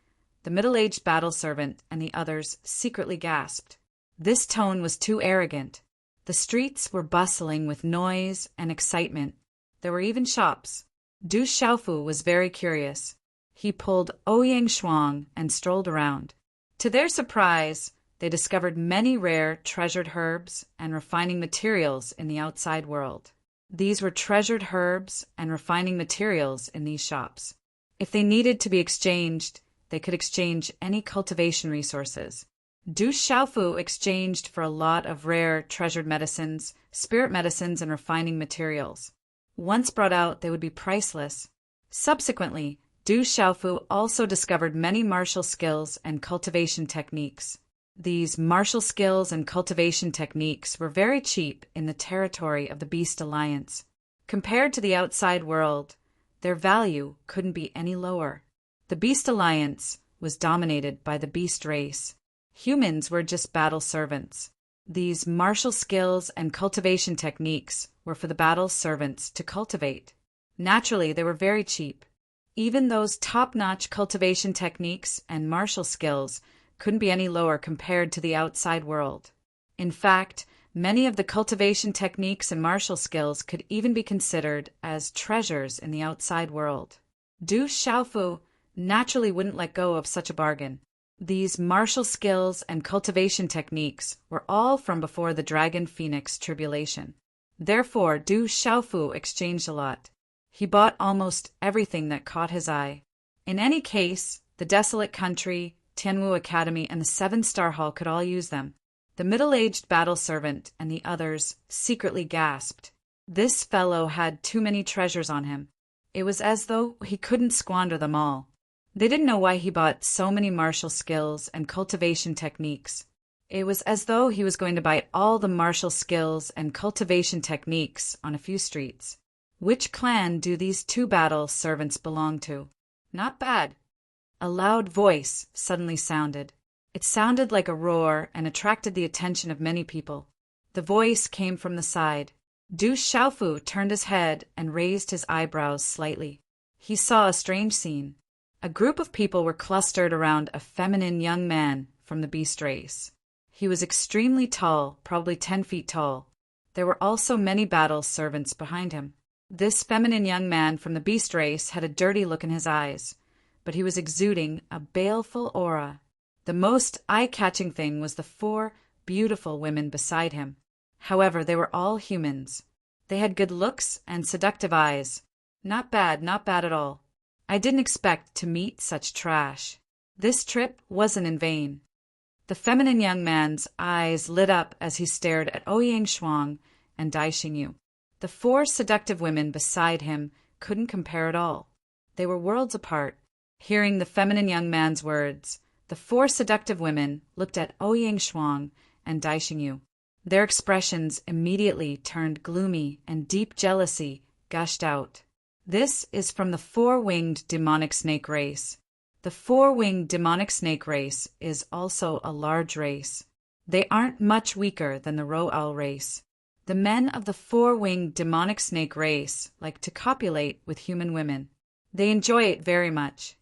the middle-aged battle servant and the others secretly gasped. This tone was too arrogant. The streets were bustling with noise and excitement. There were even shops. Du Xiaofu was very curious. He pulled Ouyang Shuang and strolled around. To their surprise, they discovered many rare treasured herbs and refining materials in the outside world. These were treasured herbs and refining materials in these shops. If they needed to be exchanged, they could exchange any cultivation resources. Du Xiaofu exchanged for a lot of rare treasured medicines, spirit medicines, and refining materials. Once brought out, they would be priceless. Subsequently, Du Xiaofu also discovered many martial skills and cultivation techniques. These martial skills and cultivation techniques were very cheap in the territory of the Beast Alliance. Compared to the outside world, their value couldn't be any lower. The Beast Alliance was dominated by the beast race. Humans were just battle servants. These martial skills and cultivation techniques were for the battle servants to cultivate. Naturally, they were very cheap. Even those top-notch cultivation techniques and martial skills couldn't be any lower compared to the outside world. In fact, many of the cultivation techniques and martial skills could even be considered as treasures in the outside world. Du Xiaofu naturally wouldn't let go of such a bargain. These martial skills and cultivation techniques were all from before the Dragon Phoenix tribulation. Therefore, Du Xiaofu exchanged a lot. He bought almost everything that caught his eye. In any case, the Desolate Country, Tianwu Academy, and the Seven-Star Hall could all use them. The middle-aged battle servant and the others secretly gasped. This fellow had too many treasures on him. It was as though he couldn't squander them all. They didn't know why he bought so many martial skills and cultivation techniques. It was as though he was going to buy all the martial skills and cultivation techniques on a few streets. Which clan do these two battle servants belong to? Not bad. A loud voice suddenly sounded. It sounded like a roar and attracted the attention of many people. The voice came from the side. Du Xiaofu turned his head and raised his eyebrows slightly. He saw a strange scene. A group of people were clustered around a feminine young man from the beast race. He was extremely tall, probably 10 feet tall. There were also many battle servants behind him. This feminine young man from the beast race had a dirty look in his eyes, but he was exuding a baleful aura. The most eye-catching thing was the 4 beautiful women beside him. However, they were all humans. They had good looks and seductive eyes. Not bad at all. I didn't expect to meet such trash. This trip wasn't in vain. The feminine young man's eyes lit up as he stared at Ouyang Shuang and Dai Xingyu. The 4 seductive women beside him couldn't compare at all. They were worlds apart. Hearing the feminine young man's words, the 4 seductive women looked at Ouyang Shuang and Dai Xingyu. Their expressions immediately turned gloomy and deep jealousy gushed out. This is from the 4-winged demonic snake race. The 4-winged demonic snake race is also a large race. They aren't much weaker than the Ro Owl race. The men of the 4-winged demonic snake race like to copulate with human women. They enjoy it very much.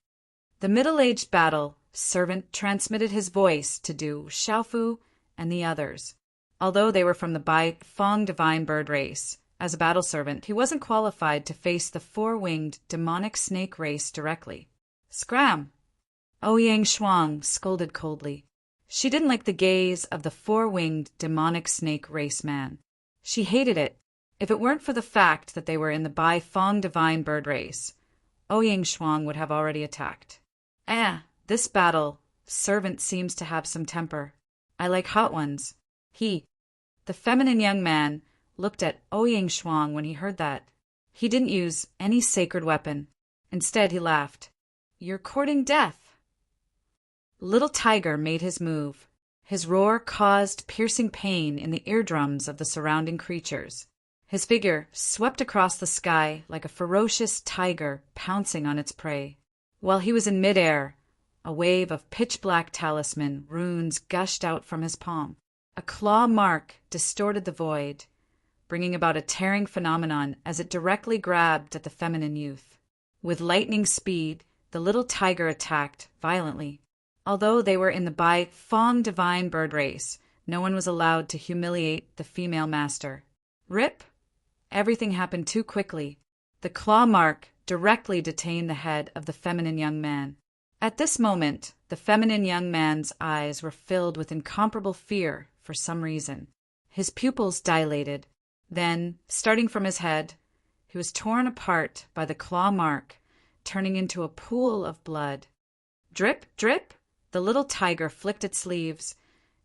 The middle-aged battle servant transmitted his voice to Du Xiaofu and the others. Although they were from the Bai Fong divine bird race, as a battle servant, he wasn't qualified to face the 4-winged demonic snake race directly. Scram! Ouyang Shuang scolded coldly. She didn't like the gaze of the 4-winged demonic snake race man. She hated it. If it weren't for the fact that they were in the Bai Fong divine bird race, Ouyang Shuang would have already attacked. This battle servant seems to have some temper. I like hot ones. The feminine young man, looked at Ouyang Shuang when he heard that. He didn't use any sacred weapon. Instead, he laughed. You're courting death. Little Tiger made his move. His roar caused piercing pain in the eardrums of the surrounding creatures. His figure swept across the sky like a ferocious tiger pouncing on its prey. While he was in midair, a wave of pitch-black talisman runes gushed out from his palm. A claw mark distorted the void, bringing about a tearing phenomenon as it directly grabbed at the feminine youth. With lightning speed, the little tiger attacked violently. Although they were in the Bai Fong divine bird race, no one was allowed to humiliate the female master. Rip! Everything happened too quickly. The claw mark directly detained the head of the feminine young man. At this moment, the feminine young man's eyes were filled with incomparable fear for some reason. His pupils dilated. Then, starting from his head, he was torn apart by the claw mark, turning into a pool of blood. Drip, drip! The little tiger flicked its sleeves,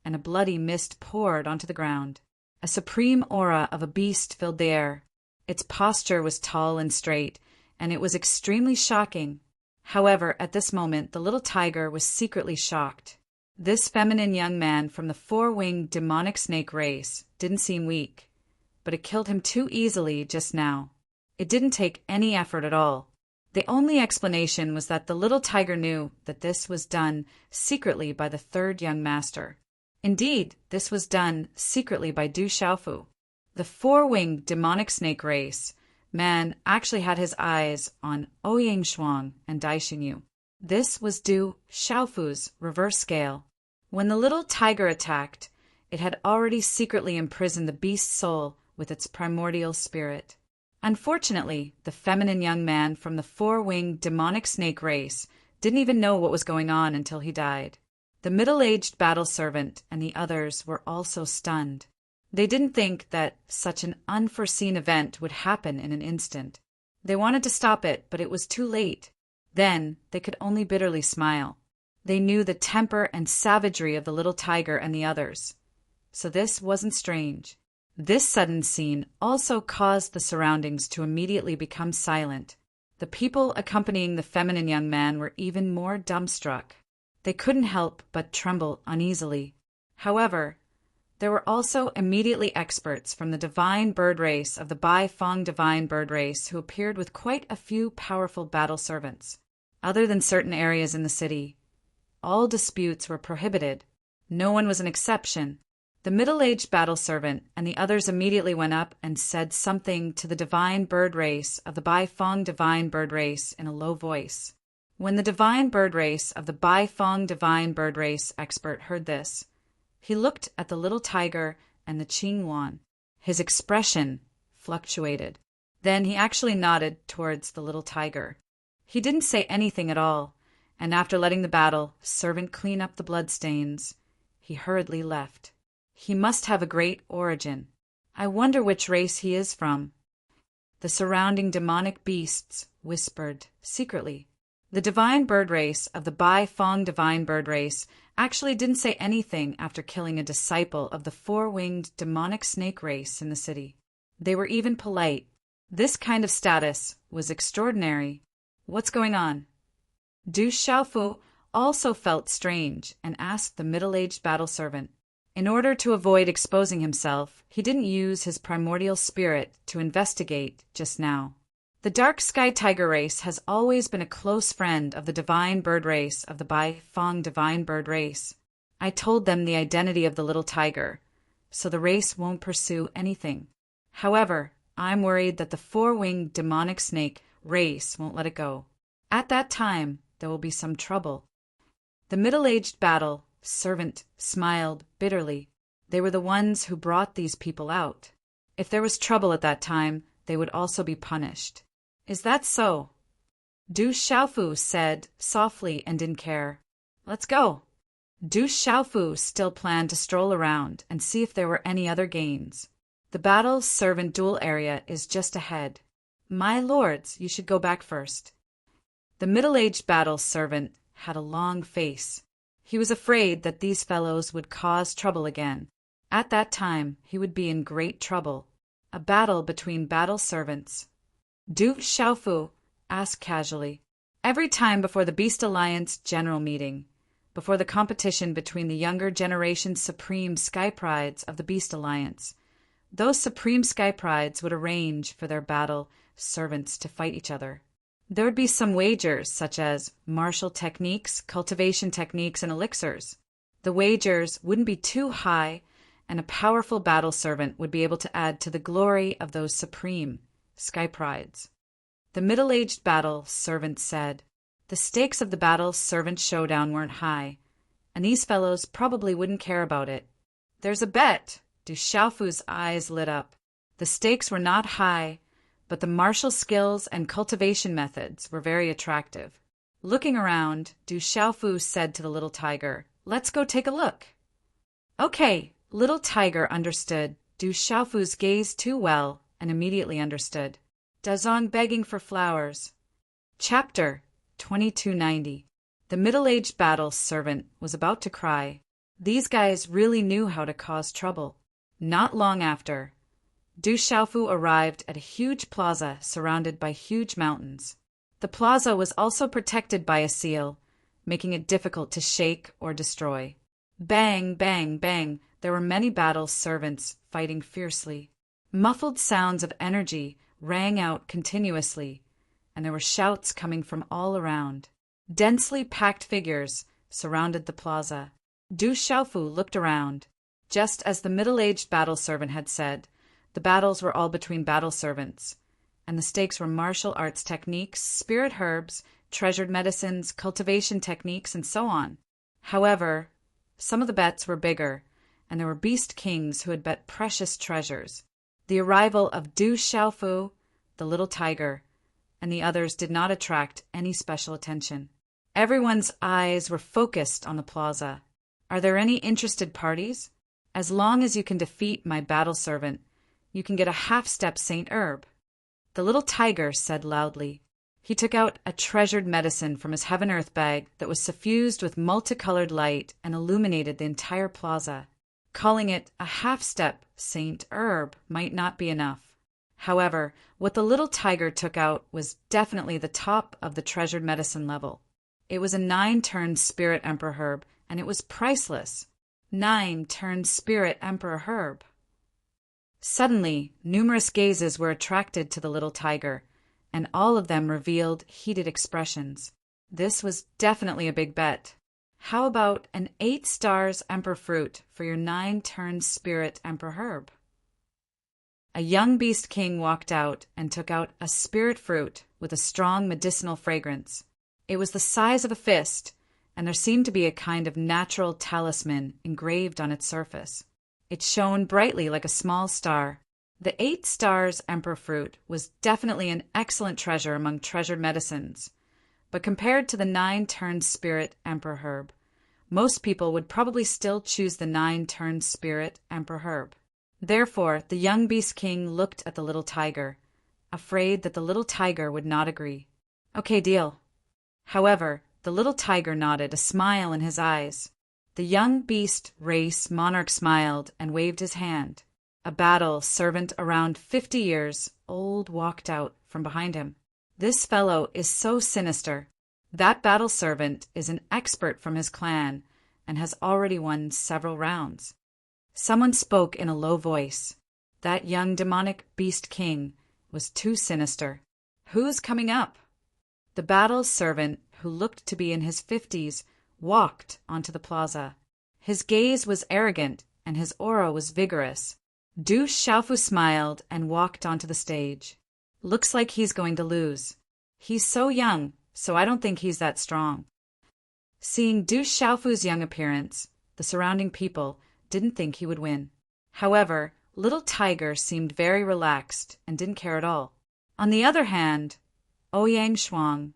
and a bloody mist poured onto the ground. A supreme aura of a beast filled the air. Its posture was tall and straight, and it was extremely shocking. However, at this moment, the little tiger was secretly shocked. This feminine young man from the four-winged demonic snake race didn't seem weak, but it killed him too easily just now. It didn't take any effort at all. The only explanation was that the little tiger knew that this was done secretly by the third young master. Indeed, this was done secretly by Du Xiaofu. The four-winged demonic snake race man actually had his eyes on Ouyang Shuang and Dai Xinyu. This was Du Xiaofu's reverse scale. When the little tiger attacked, it had already secretly imprisoned the beast's soul with its primordial spirit. Unfortunately, the feminine young man from the four-winged demonic snake race didn't even know what was going on until he died. The middle-aged battle servant and the others were also stunned. They didn't think that such an unforeseen event would happen in an instant. They wanted to stop it, but it was too late. Then they could only bitterly smile. They knew the temper and savagery of the little tiger and the others. So this wasn't strange. This sudden scene also caused the surroundings to immediately become silent. The people accompanying the feminine young man were even more dumbstruck. They couldn't help but tremble uneasily. However, there were also immediately experts from the divine bird race of the Bai Feng divine bird race who appeared with quite a few powerful battle servants. Other than certain areas in the city, all disputes were prohibited. No one was an exception. The middle-aged battle servant and the others immediately went up and said something to the divine bird race of the Bai Feng divine bird race in a low voice. When the divine bird race of the Bai Feng divine bird race expert heard this, he looked at the little tiger and the Qing Yuan. His expression fluctuated. Then he actually nodded towards the little tiger. He didn't say anything at all, and after letting the battle servant clean up the bloodstains, he hurriedly left. He must have a great origin. I wonder which race he is from. The surrounding demonic beasts whispered secretly. The divine bird race of the Bai Feng divine bird race actually didn't say anything after killing a disciple of the four-winged demonic snake race in the city. They were even polite. This kind of status was extraordinary. What's going on? Du Xiaofu also felt strange and asked the middle-aged battle servant. In order to avoid exposing himself, he didn't use his primordial spirit to investigate just now. The dark sky tiger race has always been a close friend of the divine bird race of the Bai Feng divine bird race. I told them the identity of the little tiger, so the race won't pursue anything. However, I'm worried that the four-winged demonic snake race won't let it go. At that time, there will be some trouble. The middle-aged battle servant smiled bitterly. They were the ones who brought these people out. If there was trouble at that time, they would also be punished. Is that so? Du Xiaofu said softly and didn't care. Let's go. Du Xiaofu still planned to stroll around and see if there were any other gains. The battle servant duel area is just ahead. My lords, you should go back first. The middle-aged battle servant had a long face. He was afraid that these fellows would cause trouble again. At that time, he would be in great trouble. A battle between battle servants. Du Xiaofu asked casually. Every time before the Beast Alliance general meeting, before the competition between the younger generation supreme sky prides of the Beast Alliance, those supreme sky prides would arrange for their battle servants to fight each other. There would be some wagers, such as martial techniques, cultivation techniques, and elixirs. The wagers wouldn't be too high, and a powerful battle servant would be able to add to the glory of those supreme sky prides. The middle-aged battle servant said, the stakes of the battle servant showdown weren't high, and these fellows probably wouldn't care about it. There's a bet. Du Xiaofu's eyes lit up. The stakes were not high, but the martial skills and cultivation methods were very attractive. Looking around, Du Xiaofu said to the little tiger, let's go take a look. Okay, little tiger understood Du Xiaofu's gaze too well and immediately understood. Dazong begging for flowers. Chapter 2290. The middle-aged battle servant was about to cry. These guys really knew how to cause trouble. Not long after, Du Xiaofu arrived at a huge plaza surrounded by huge mountains. The plaza was also protected by a seal, making it difficult to shake or destroy. Bang, bang, bang, there were many battle servants fighting fiercely. Muffled sounds of energy rang out continuously, and there were shouts coming from all around. Densely packed figures surrounded the plaza. Du Xiaofu looked around. Just as the middle-aged battle servant had said, the battles were all between battle servants, and the stakes were martial arts techniques, spirit herbs, treasured medicines, cultivation techniques, and so on. However, some of the bets were bigger, and there were beast kings who had bet precious treasures. The arrival of Du Xiaofu, the little tiger, and the others did not attract any special attention. Everyone's eyes were focused on the plaza. Are there any interested parties? As long as you can defeat my battle servant, you can get a half-step Saint Herb. The little tiger said loudly. He took out a treasured medicine from his heaven-earth bag that was suffused with multicolored light and illuminated the entire plaza. Calling it a half-step Saint Herb might not be enough. However, what the little tiger took out was definitely the top of the treasured medicine level. It was a 9-turn Spirit Emperor herb, and it was priceless. 9-turn Spirit Emperor herb. Suddenly, numerous gazes were attracted to the little tiger, and all of them revealed heated expressions. This was definitely a big bet. How about an 8 stars Emperor fruit for your 9-turn Spirit Emperor herb? A young beast king walked out and took out a spirit fruit with a strong medicinal fragrance. It was the size of a fist, and there seemed to be a kind of natural talisman engraved on its surface. It shone brightly like a small star. The 8 stars Emperor fruit was definitely an excellent treasure among treasured medicines, but compared to the 9-turn Spirit Emperor herb, most people would probably still choose the 9-turn Spirit Emperor herb. Therefore, the young beast king looked at the little tiger, afraid that the little tiger would not agree. Okay, deal. However, the little tiger nodded, a smile in his eyes. The young beast race monarch smiled and waved his hand. A battle servant around 50 years old walked out from behind him. This fellow is so sinister. That battle servant is an expert from his clan and has already won several rounds. Someone spoke in a low voice. That young demonic beast king was too sinister. Who's coming up? The battle servant, who looked to be in his 50s, walked onto the plaza. His gaze was arrogant and his aura was vigorous. Du Xiaofu smiled and walked onto the stage. Looks like he's going to lose. He's so young, so I don't think he's that strong. Seeing Du Xiaofu's young appearance, the surrounding people didn't think he would win. However, little tiger seemed very relaxed and didn't care at all. On the other hand, Ouyang Shuang,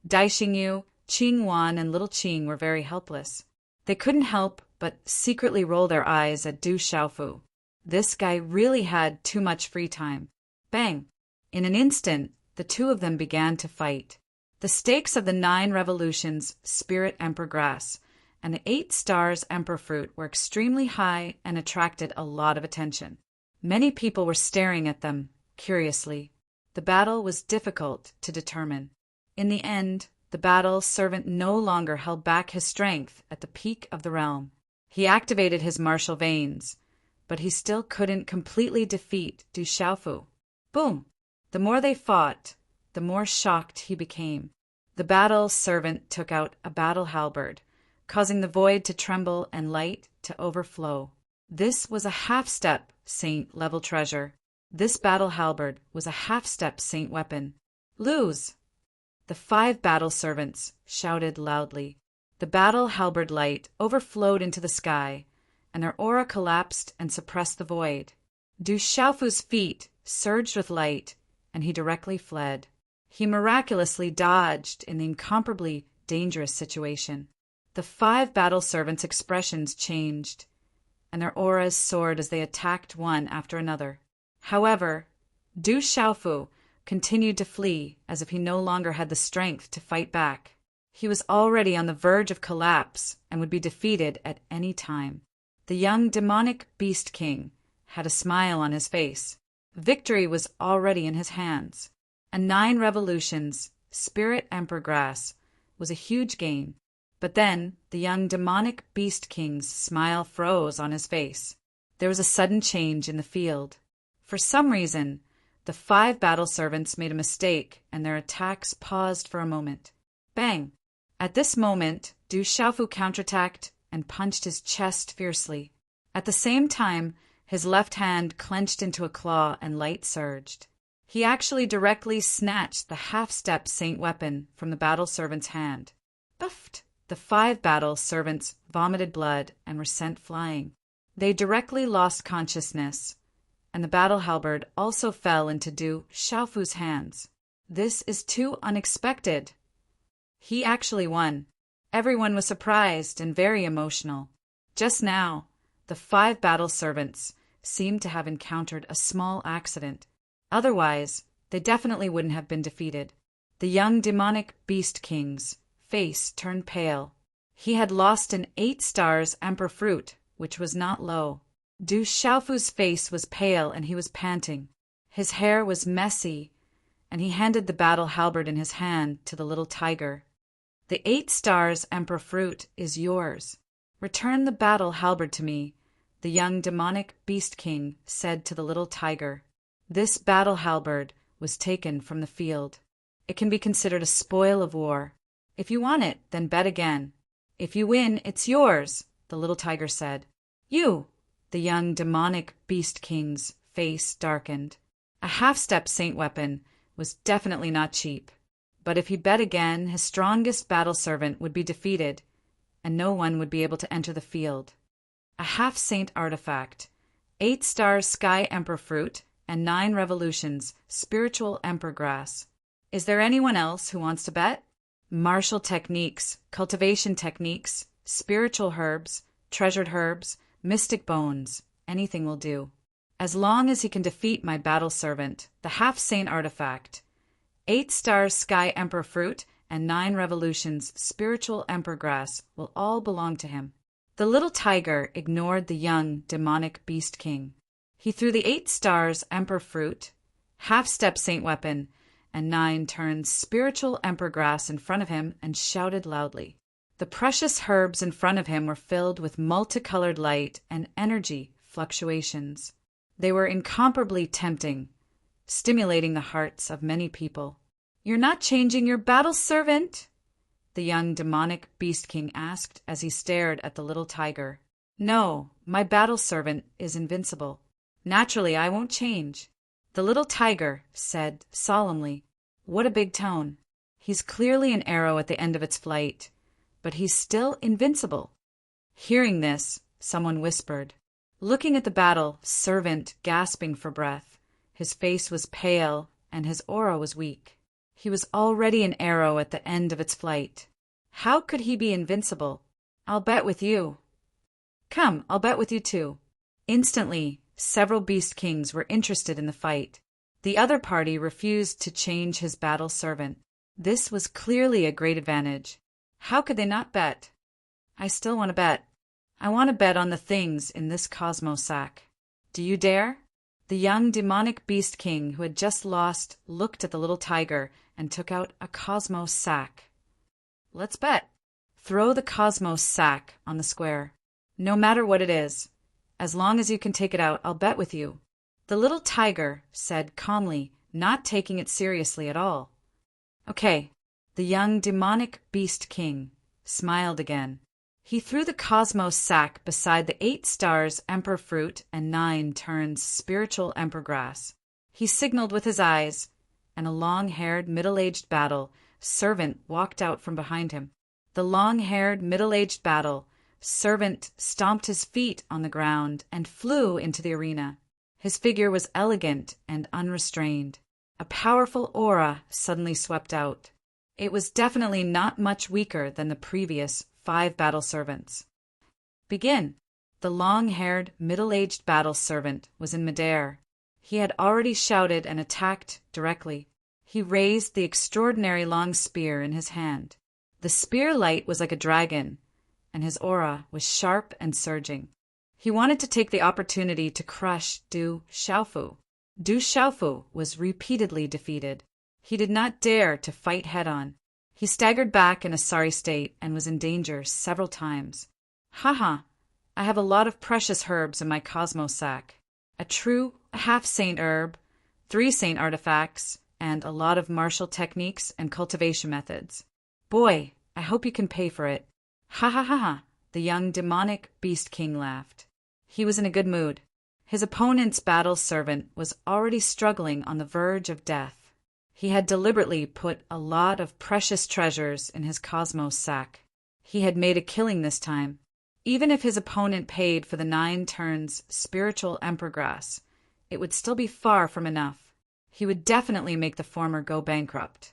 Dai Xingyu, Qing Wan, and little Qing were very helpless. They couldn't help but secretly roll their eyes at Du Xiaofu. This guy really had too much free time. Bang! In an instant, the two of them began to fight. The stakes of the 9 revolutions Spirit Emperor grass and the 8 stars Emperor fruit were extremely high and attracted a lot of attention. Many people were staring at them, curiously. The battle was difficult to determine. In the end, the battle servant no longer held back his strength at the peak of the realm. He activated his martial veins, but he still couldn't completely defeat Du Xiaofu. Boom! The more they fought, the more shocked he became. The battle servant took out a battle halberd, causing the void to tremble and light to overflow. This was a half-step saint-level treasure. This battle halberd was a half-step saint weapon. Lose! The 5 battle servants shouted loudly. The battle halberd light overflowed into the sky, and their aura collapsed and suppressed the void. Du Xiaofu's feet surged with light, and he directly fled. He miraculously dodged in the incomparably dangerous situation. The 5 battle servants' expressions changed, and their auras soared as they attacked one after another. However, Du Xiaofu continued to flee as if he no longer had the strength to fight back. He was already on the verge of collapse and would be defeated at any time. The young demonic beast king had a smile on his face. Victory was already in his hands. A 9 revolutions Spirit Emperor Grass, was a huge gain. But then the young demonic beast king's smile froze on his face. There was a sudden change in the field. For some reason, the 5 battle servants made a mistake and their attacks paused for a moment. Bang! At this moment, Du Xiaofu counterattacked and punched his chest fiercely. At the same time, his left hand clenched into a claw and light surged. He actually directly snatched the half-step saint weapon from the battle servant's hand. Buffed! The 5 battle servants vomited blood and were sent flying. They directly lost consciousness, and the battle halberd also fell into Du Xiaofu's hands. This is too unexpected. He actually won. Everyone was surprised and very emotional. Just now, the 5 battle servants seemed to have encountered a small accident. Otherwise, they definitely wouldn't have been defeated. The young demonic beast king's face turned pale. He had lost an 8 stars emperor fruit, which was not low. Du Xiaofu's face was pale and he was panting. His hair was messy, and he handed the battle halberd in his hand to the little tiger. The 8 stars emperor fruit is yours. Return the battle halberd to me, the young demonic beast king said to the little tiger. This battle halberd was taken from the field. It can be considered a spoil of war. If you want it, then bet again. If you win, it's yours, the little tiger said. You! The young demonic beast king's face darkened. A half-step saint weapon was definitely not cheap. But if he bet again, his strongest battle servant would be defeated, and no one would be able to enter the field. A half-saint artifact, 8 stars sky emperor fruit, and 9 revolutions spiritual emperor grass. Is there anyone else who wants to bet? Martial techniques, cultivation techniques, spiritual herbs, treasured herbs, mystic bones, anything will do. As long as he can defeat my battle servant, the half-saint artifact, 8 stars sky emperor fruit, and 9 revolutions spiritual emperor grass will all belong to him. The little tiger ignored the young demonic beast king. He threw the 8 stars emperor fruit, half-step saint weapon, and 9 turns spiritual emperor grass in front of him and shouted loudly. The precious herbs in front of him were filled with multicolored light and energy fluctuations. They were incomparably tempting, stimulating the hearts of many people. You're not changing your battle servant? The young demonic beast king asked as he stared at the little tiger. No, my battle servant is invincible. Naturally, I won't change. The little tiger said solemnly. What a big tone. He's clearly an arrow at the end of its flight, but he's still invincible. Hearing this, someone whispered. Looking at the battle servant gasping for breath, his face was pale and his aura was weak. He was already an arrow at the end of its flight. How could he be invincible? I'll bet with you. Come, I'll bet with you too. Instantly, several beast kings were interested in the fight. The other party refused to change his battle servant. This was clearly a great advantage. How could they not bet? I still want to bet. I want to bet on the things in this Cosmo sack. Do you dare? The young demonic beast king who had just lost looked at the little tiger and took out a Cosmo sack. Let's bet. Throw the Cosmo sack on the square. No matter what it is. As long as you can take it out, I'll bet with you. The little tiger said calmly, not taking it seriously at all. Okay. The young demonic beast king smiled again. He threw the Cosmos sack beside the 8 stars emperor fruit and 9 turns spiritual emperor grass. He signaled with his eyes, and a long-haired middle-aged battle servant walked out from behind him. The long-haired middle-aged battle servant stomped his feet on the ground and flew into the arena. His figure was elegant and unrestrained. A powerful aura suddenly swept out. It was definitely not much weaker than the previous 5 battle servants. Begin. The long-haired, middle-aged battle servant was in midair. He had already shouted and attacked directly. He raised the extraordinary long spear in his hand. The spear light was like a dragon, and his aura was sharp and surging. He wanted to take the opportunity to crush Du Xiaofu. Du Xiaofu was repeatedly defeated. He did not dare to fight head-on. He staggered back in a sorry state and was in danger several times. Haha, I have a lot of precious herbs in my cosmos sack. A true half-saint herb, 3 saint artifacts, and a lot of martial techniques and cultivation methods. Boy, I hope you can pay for it. Ha ha ha ha, the young demonic beast king laughed. He was in a good mood. His opponent's battle servant was already struggling on the verge of death. He had deliberately put a lot of precious treasures in his cosmos sack. He had made a killing this time. Even if his opponent paid for the 9 turns spiritual emperor grass, it would still be far from enough. He would definitely make the former go bankrupt.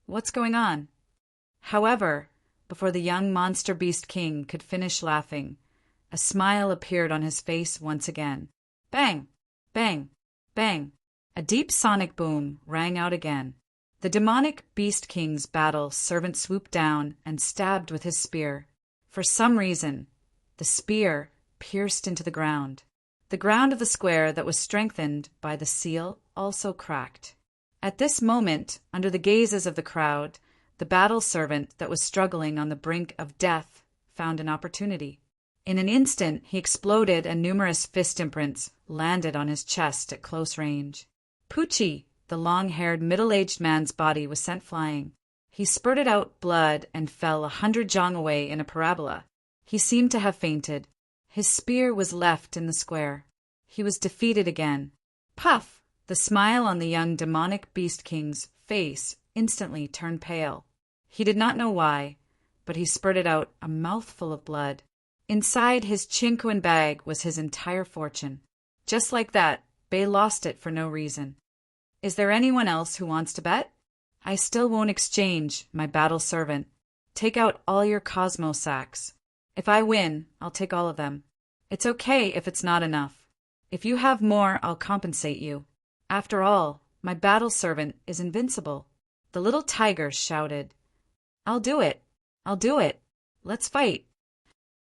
What's going on? However, before the young monster beast king could finish laughing, a smile appeared on his face once again. Bang! Bang! Bang! A deep sonic boom rang out again. The demonic beast king's battle servant swooped down and stabbed with his spear. For some reason, the spear pierced into the ground. The ground of the square that was strengthened by the seal also cracked. At this moment, under the gazes of the crowd, the battle servant that was struggling on the brink of death found an opportunity. In an instant, he exploded and numerous fist imprints landed on his chest at close range. Poochie, the long-haired, middle-aged man's body was sent flying. He spurted out blood and fell 100 jong away in a parabola. He seemed to have fainted. His spear was left in the square. He was defeated again. Puff! The smile on the young demonic beast king's face instantly turned pale. He did not know why, but he spurted out a mouthful of blood. Inside his chinquin bag was his entire fortune. Just like that, Bay lost it for no reason. Is there anyone else who wants to bet? I still won't exchange my battle servant. Take out all your cosmos sacks. If I win, I'll take all of them. It's okay if it's not enough. If you have more, I'll compensate you. After all, my battle servant is invincible. The little tiger shouted. I'll do it. I'll do it. Let's fight.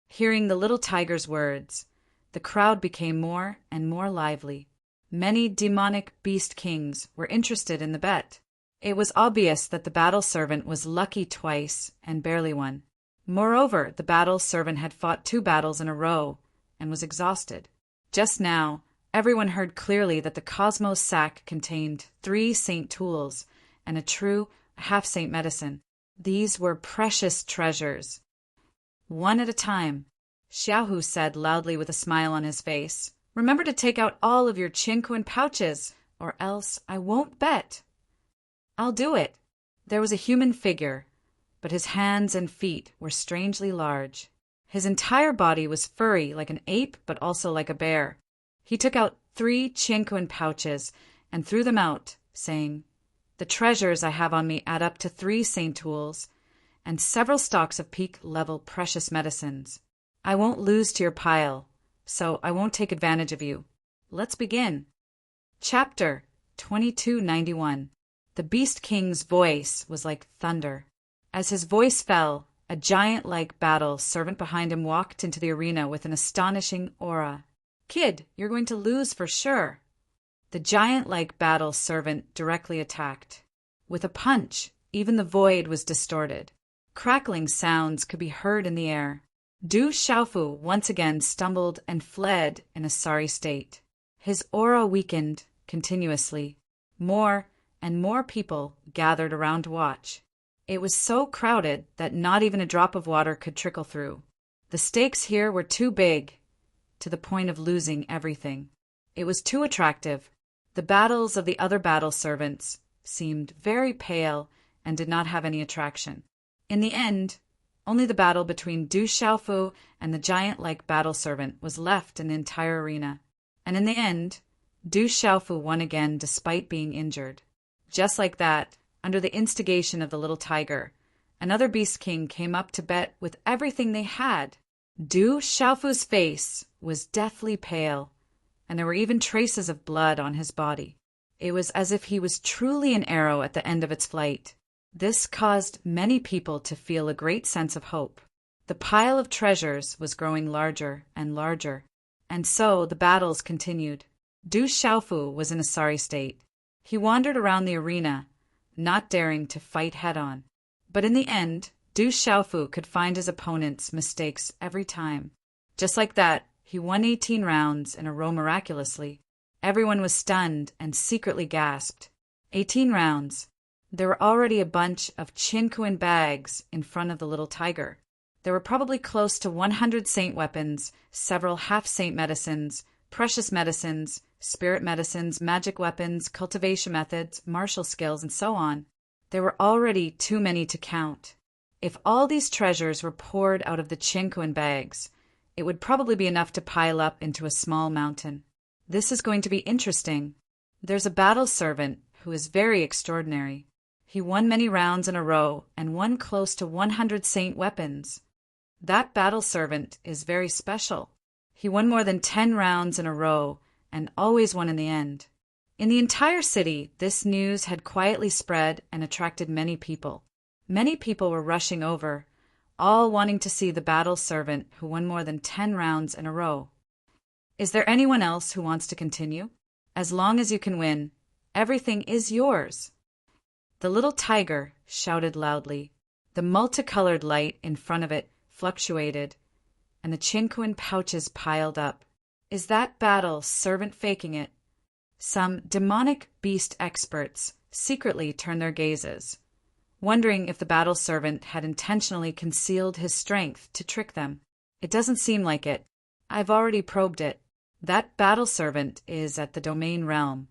Hearing the little tiger's words, the crowd became more and more lively. Many demonic beast kings were interested in the bet. It was obvious that the battle servant was lucky twice and barely won. Moreover, the battle servant had fought 2 battles in a row and was exhausted. Just now, everyone heard clearly that the cosmos sack contained 3 saint tools and a true half-saint medicine. These were precious treasures. One at a time, Xiaohu said loudly with a smile on his face. Remember to take out all of your chinquin pouches, or else I won't bet. I'll do it. There was a human figure, but his hands and feet were strangely large. His entire body was furry like an ape, but also like a bear. He took out 3 chinquin pouches and threw them out, saying, The treasures I have on me add up to 3 saint tools and several stocks of peak-level precious medicines. I won't lose to your pile, so I won't take advantage of you. Let's begin. Chapter 2291. The Beast King's voice was like thunder. As his voice fell, a giant-like battle servant behind him walked into the arena with an astonishing aura. Kid, you're going to lose for sure. The giant-like battle servant directly attacked. With a punch, even the void was distorted. Crackling sounds could be heard in the air. Du Xiaofu once again stumbled and fled in a sorry state. His aura weakened continuously. More and more people gathered around to watch. It was so crowded that not even a drop of water could trickle through. The stakes here were too big, to the point of losing everything. It was too attractive. The battles of the other battle servants seemed very pale and did not have any attraction. In the end, only the battle between Du Xiaofu and the giant-like battle servant was left in the entire arena. And in the end, Du Xiaofu won again despite being injured. Just like that, under the instigation of the little tiger, another beast king came up to bet with everything they had. Du Xiaofu's face was deathly pale, and there were even traces of blood on his body. It was as if he was truly an arrow at the end of its flight. This caused many people to feel a great sense of hope. The pile of treasures was growing larger and larger, and so the battles continued. Du Xiaofu was in a sorry state. He wandered around the arena, not daring to fight head-on. But in the end, Du Xiaofu could find his opponent's mistakes every time. Just like that, he won 18 rounds in a row miraculously. Everyone was stunned and secretly gasped. 18 rounds. There were already a bunch of Qinquan bags in front of the little tiger. There were probably close to 100 saint weapons, several half-saint medicines, precious medicines, spirit medicines, magic weapons, cultivation methods, martial skills, and so on. There were already too many to count. If all these treasures were poured out of the Qinquan bags, it would probably be enough to pile up into a small mountain. This is going to be interesting. There's a battle servant who is very extraordinary. He won many rounds in a row and won close to 100 saint weapons. That battle servant is very special. He won more than 10 rounds in a row and always won in the end. In the entire city, this news had quietly spread and attracted many people. Many people were rushing over, all wanting to see the battle servant who won more than 10 rounds in a row. Is there anyone else who wants to continue? As long as you can win, everything is yours. The little tiger shouted loudly. The multicolored light in front of it fluctuated, and the Qinquan pouches piled up. Is that battle servant faking it? Some demonic beast experts secretly turned their gazes, wondering if the battle servant had intentionally concealed his strength to trick them. It doesn't seem like it. I've already probed it. That battle servant is at the domain realm.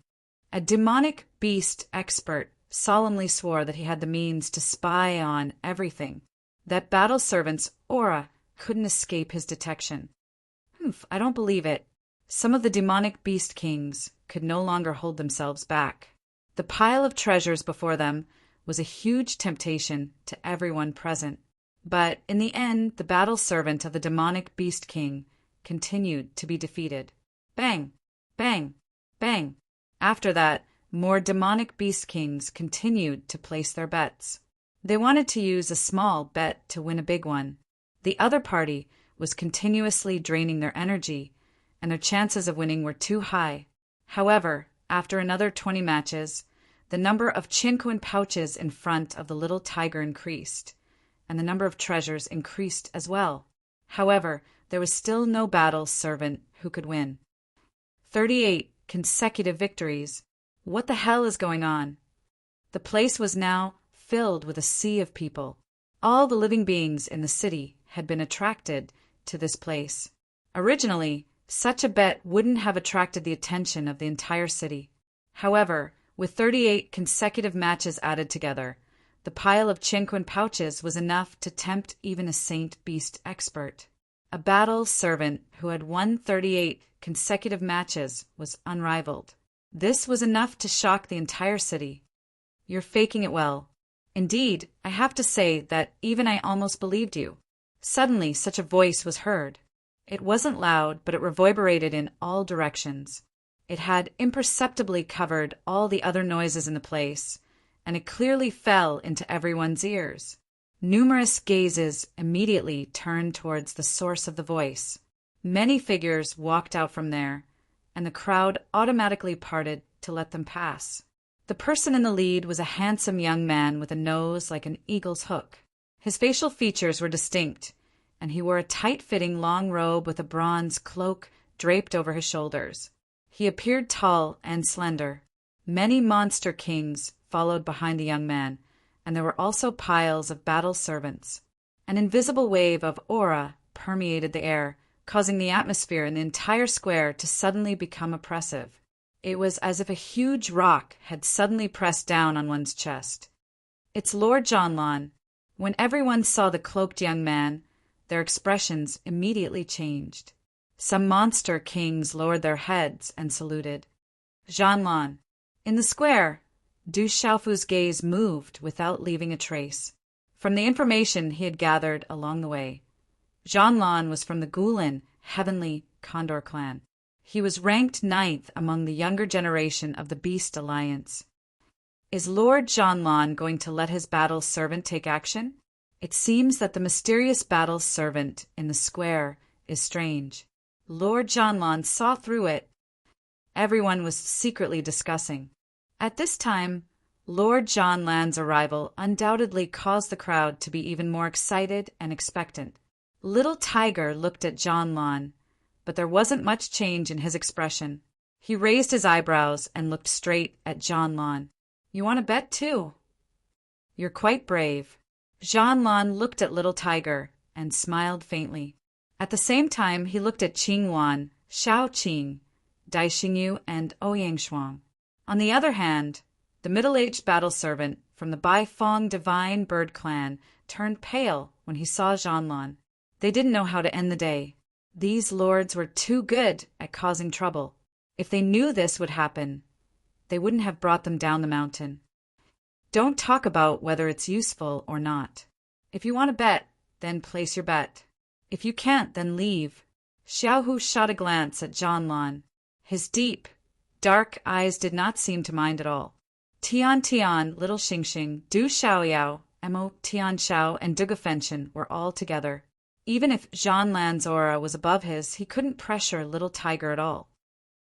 A demonic beast expert solemnly swore that he had the means to spy on everything. That battle servant's aura couldn't escape his detection. I don't believe it. Some of the demonic beast kings could no longer hold themselves back. The pile of treasures before them was a huge temptation to everyone present. But in the end, the battle servant of the demonic beast king continued to be defeated. Bang! Bang! Bang! After that, more demonic beast kings continued to place their bets. They wanted to use a small bet to win a big one. The other party was continuously draining their energy, and their chances of winning were too high. However, after another 20 matches, the number of Qinquan pouches in front of the little tiger increased, and the number of treasures increased as well. However, there was still no battle servant who could win. 38 consecutive victories. What the hell is going on? The place was now filled with a sea of people. All the living beings in the city had been attracted to this place. Originally, such a bet wouldn't have attracted the attention of the entire city. However, with 38 consecutive matches added together, the pile of Qinquan pouches was enough to tempt even a saint beast expert. A battle servant who had won 38 consecutive matches was unrivaled. This was enough to shock the entire city. You're faking it well. Indeed, I have to say that even I almost believed you. Suddenly, such a voice was heard. It wasn't loud, but it reverberated in all directions. It had imperceptibly covered all the other noises in the place, and it clearly fell into everyone's ears. Numerous gazes immediately turned towards the source of the voice. Many figures walked out from there, and the crowd automatically parted to let them pass. The person in the lead was a handsome young man with a nose like an eagle's hook. His facial features were distinct, and he wore a tight-fitting long robe with a bronze cloak draped over his shoulders. He appeared tall and slender. Many monster kings followed behind the young man, and there were also piles of battle servants. An invisible wave of aura permeated the air, causing the atmosphere in the entire square to suddenly become oppressive. It was as if a huge rock had suddenly pressed down on one's chest. It's Lord Zhanlan. When everyone saw the cloaked young man, their expressions immediately changed. Some monster kings lowered their heads and saluted. Zhanlan. In the square, Du Xiaofu's gaze moved without leaving a trace. From the information he had gathered along the way, Zhanlan was from the Gulen Heavenly Condor clan. He was ranked 9th among the younger generation of the Beast Alliance. Is Lord Zhanlan going to let his battle servant take action? It seems that the mysterious battle servant in the square is strange. Lord Zhanlan saw through it. Everyone was secretly discussing. At this time, Lord John Land's arrival undoubtedly caused the crowd to be even more excited and expectant. Little Tiger looked at John Lan, but there wasn't much change in his expression. He raised his eyebrows and looked straight at John Lan. "You want to bet too?" "You're quite brave." John Lan looked at Little Tiger and smiled faintly. At the same time, he looked at Qing Wan, Shao Qing, Dai Xingyu, and Ouyang Shuang. On the other hand, the middle-aged battle servant from the Baifeng Divine Bird Clan turned pale when he saw John Lan. They didn't know how to end the day. These lords were too good at causing trouble. If they knew this would happen, they wouldn't have brought them down the mountain. Don't talk about whether it's useful or not. If you want to bet, then place your bet. If you can't, then leave. Xiao Hu shot a glance at John Lan. His deep, dark eyes did not seem to mind at all. Tian Tian, Little Xingxing, Du Xiaoyao, Mo Tian Xiao, and Duga Fenchen were all together. Even if John Lan's aura was above his, he couldn't pressure Little Tiger at all.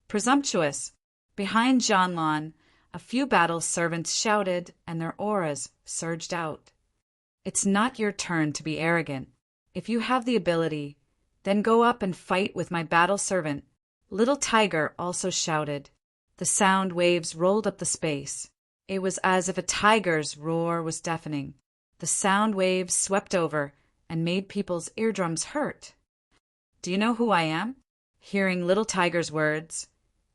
Presumptuous. Behind John Lan, a few battle servants shouted, and their auras surged out. It's not your turn to be arrogant. If you have the ability, then go up and fight with my battle servant. Little Tiger also shouted. The sound waves rolled up the space. It was as if a tiger's roar was deafening. The sound waves swept over and made people's eardrums hurt. "Do you know who I am?" Hearing Little Tiger's words,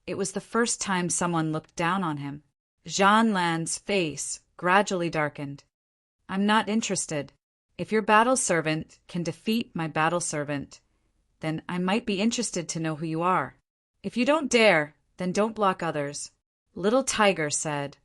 it was the first time someone looked down on him. John Lan's face gradually darkened. "I'm not interested. If your battle servant can defeat my battle servant, then I might be interested to know who you are. If you don't dare, then don't block others." Little Tiger said,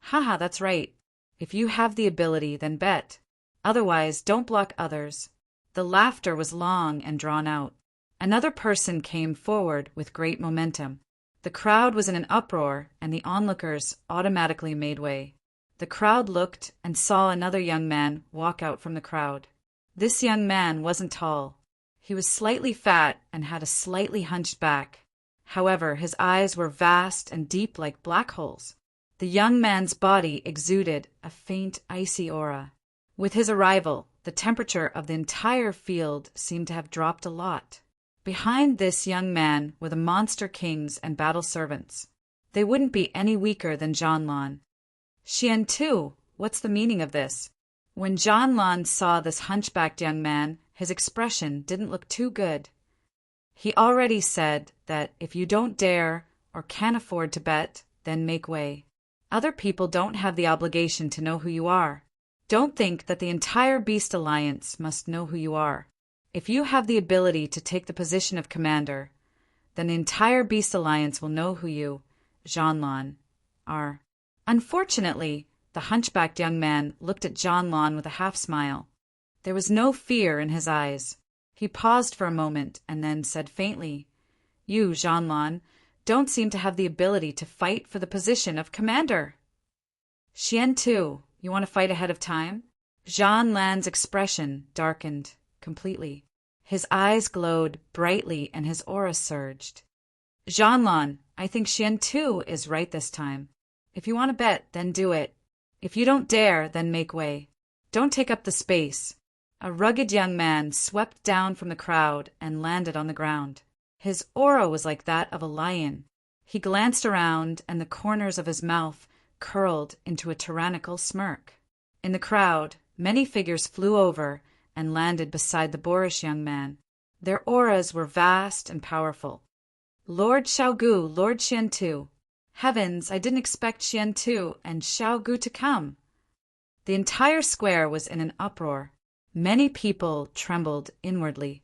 "Haha, that's right. If you have the ability, then bet. Otherwise, don't block others." The laughter was long and drawn out. Another person came forward with great momentum. The crowd was in an uproar, and the onlookers automatically made way. The crowd looked and saw another young man walk out from the crowd. This young man wasn't tall. He was slightly fat and had a slightly hunched back. However, his eyes were vast and deep like black holes. The young man's body exuded a faint icy aura. With his arrival, the temperature of the entire field seemed to have dropped a lot. Behind this young man were the monster kings and battle servants. They wouldn't be any weaker than John Lan. "Xian Tu, what's the meaning of this?" When John Lan saw this hunchbacked young man, his expression didn't look too good. He already said that if you don't dare or can't afford to bet, then make way. Other people don't have the obligation to know who you are. Don't think that the entire Beast Alliance must know who you are. If you have the ability to take the position of commander, then the entire Beast Alliance will know who you, John Lan, are. Unfortunately, the hunchbacked young man looked at John Lan with a half-smile. There was no fear in his eyes. He paused for a moment and then said faintly, "You, John Lan, don't seem to have the ability to fight for the position of commander." "Xian Tu, you want to fight ahead of time?" John Lan's expression darkened completely. His eyes glowed brightly and his aura surged. "John Lan, I think Xian Tu is right this time. If you want to bet, then do it. If you don't dare, then make way. Don't take up the space." A rugged young man swept down from the crowd and landed on the ground. His aura was like that of a lion. He glanced around, and the corners of his mouth curled into a tyrannical smirk. In the crowd, many figures flew over and landed beside the boorish young man. Their auras were vast and powerful. "Lord Xiaogu, Lord Xian Tu. Heavens, I didn't expect Xian Tu and Xiaogu to come." The entire square was in an uproar. Many people trembled inwardly.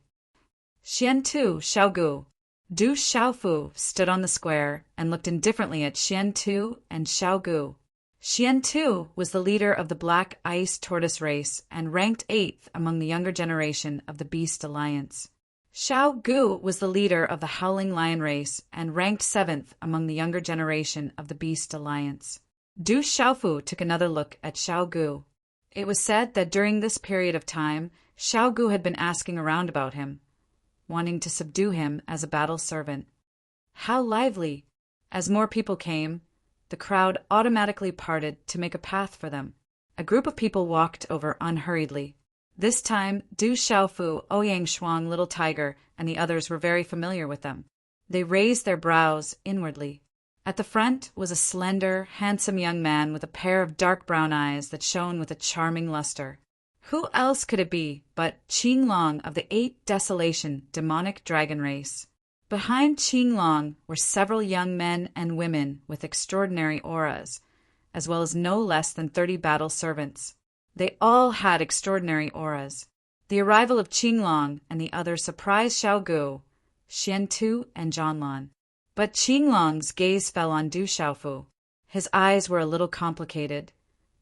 "Xian Tu, Xiaogu." Du Xiaofu stood on the square and looked indifferently at Xian Tu and Xiaogu. Xian Tu was the leader of the Black Ice Tortoise race and ranked 8th among the younger generation of the Beast Alliance. Xiaogu was the leader of the Howling Lion race and ranked 7th among the younger generation of the Beast Alliance. Du Xiaofu took another look at Xiaogu. It was said that during this period of time, Xiaogu had been asking around about him, wanting to subdue him as a battle servant. How lively! As more people came, the crowd automatically parted to make a path for them. A group of people walked over unhurriedly. This time, Du Xiaofu, Ouyang Shuang, Little Tiger, and the others were very familiar with them. They raised their brows inwardly. At the front was a slender, handsome young man with a pair of dark brown eyes that shone with a charming luster. Who else could it be but Qinglong of the 8 Desolation demonic dragon race? Behind Qinglong were several young men and women with extraordinary auras, as well as no less than 30 battle servants. They all had extraordinary auras. The arrival of Qinglong and the others surprised Xiaogu, Xiantu, and Zhanlan. But Qinglong's gaze fell on Du Xiaofu. His eyes were a little complicated,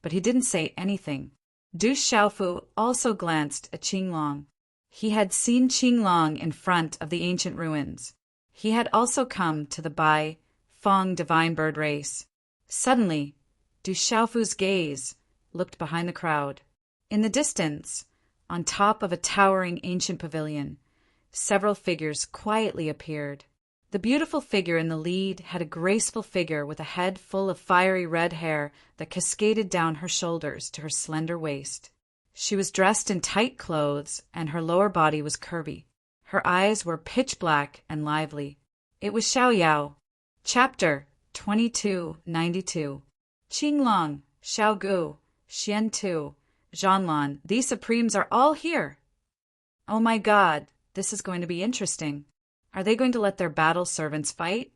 but he didn't say anything. Du Xiaofu also glanced at Qinglong. He had seen Qinglong in front of the ancient ruins. He had also come to the Bai Feng divine bird race. Suddenly, Du Xiaofu's gaze looked behind the crowd. In the distance, on top of a towering ancient pavilion, several figures quietly appeared. The beautiful figure in the lead had a graceful figure with a head full of fiery red hair that cascaded down her shoulders to her slender waist. She was dressed in tight clothes, and her lower body was curvy. Her eyes were pitch black and lively. It was Xiao Yao. Chapter 2292. Qinglong, Xiaogu, Xiantu, Zhanlan, these supremes are all here. Oh my God, this is going to be interesting. Are they going to let their battle servants fight?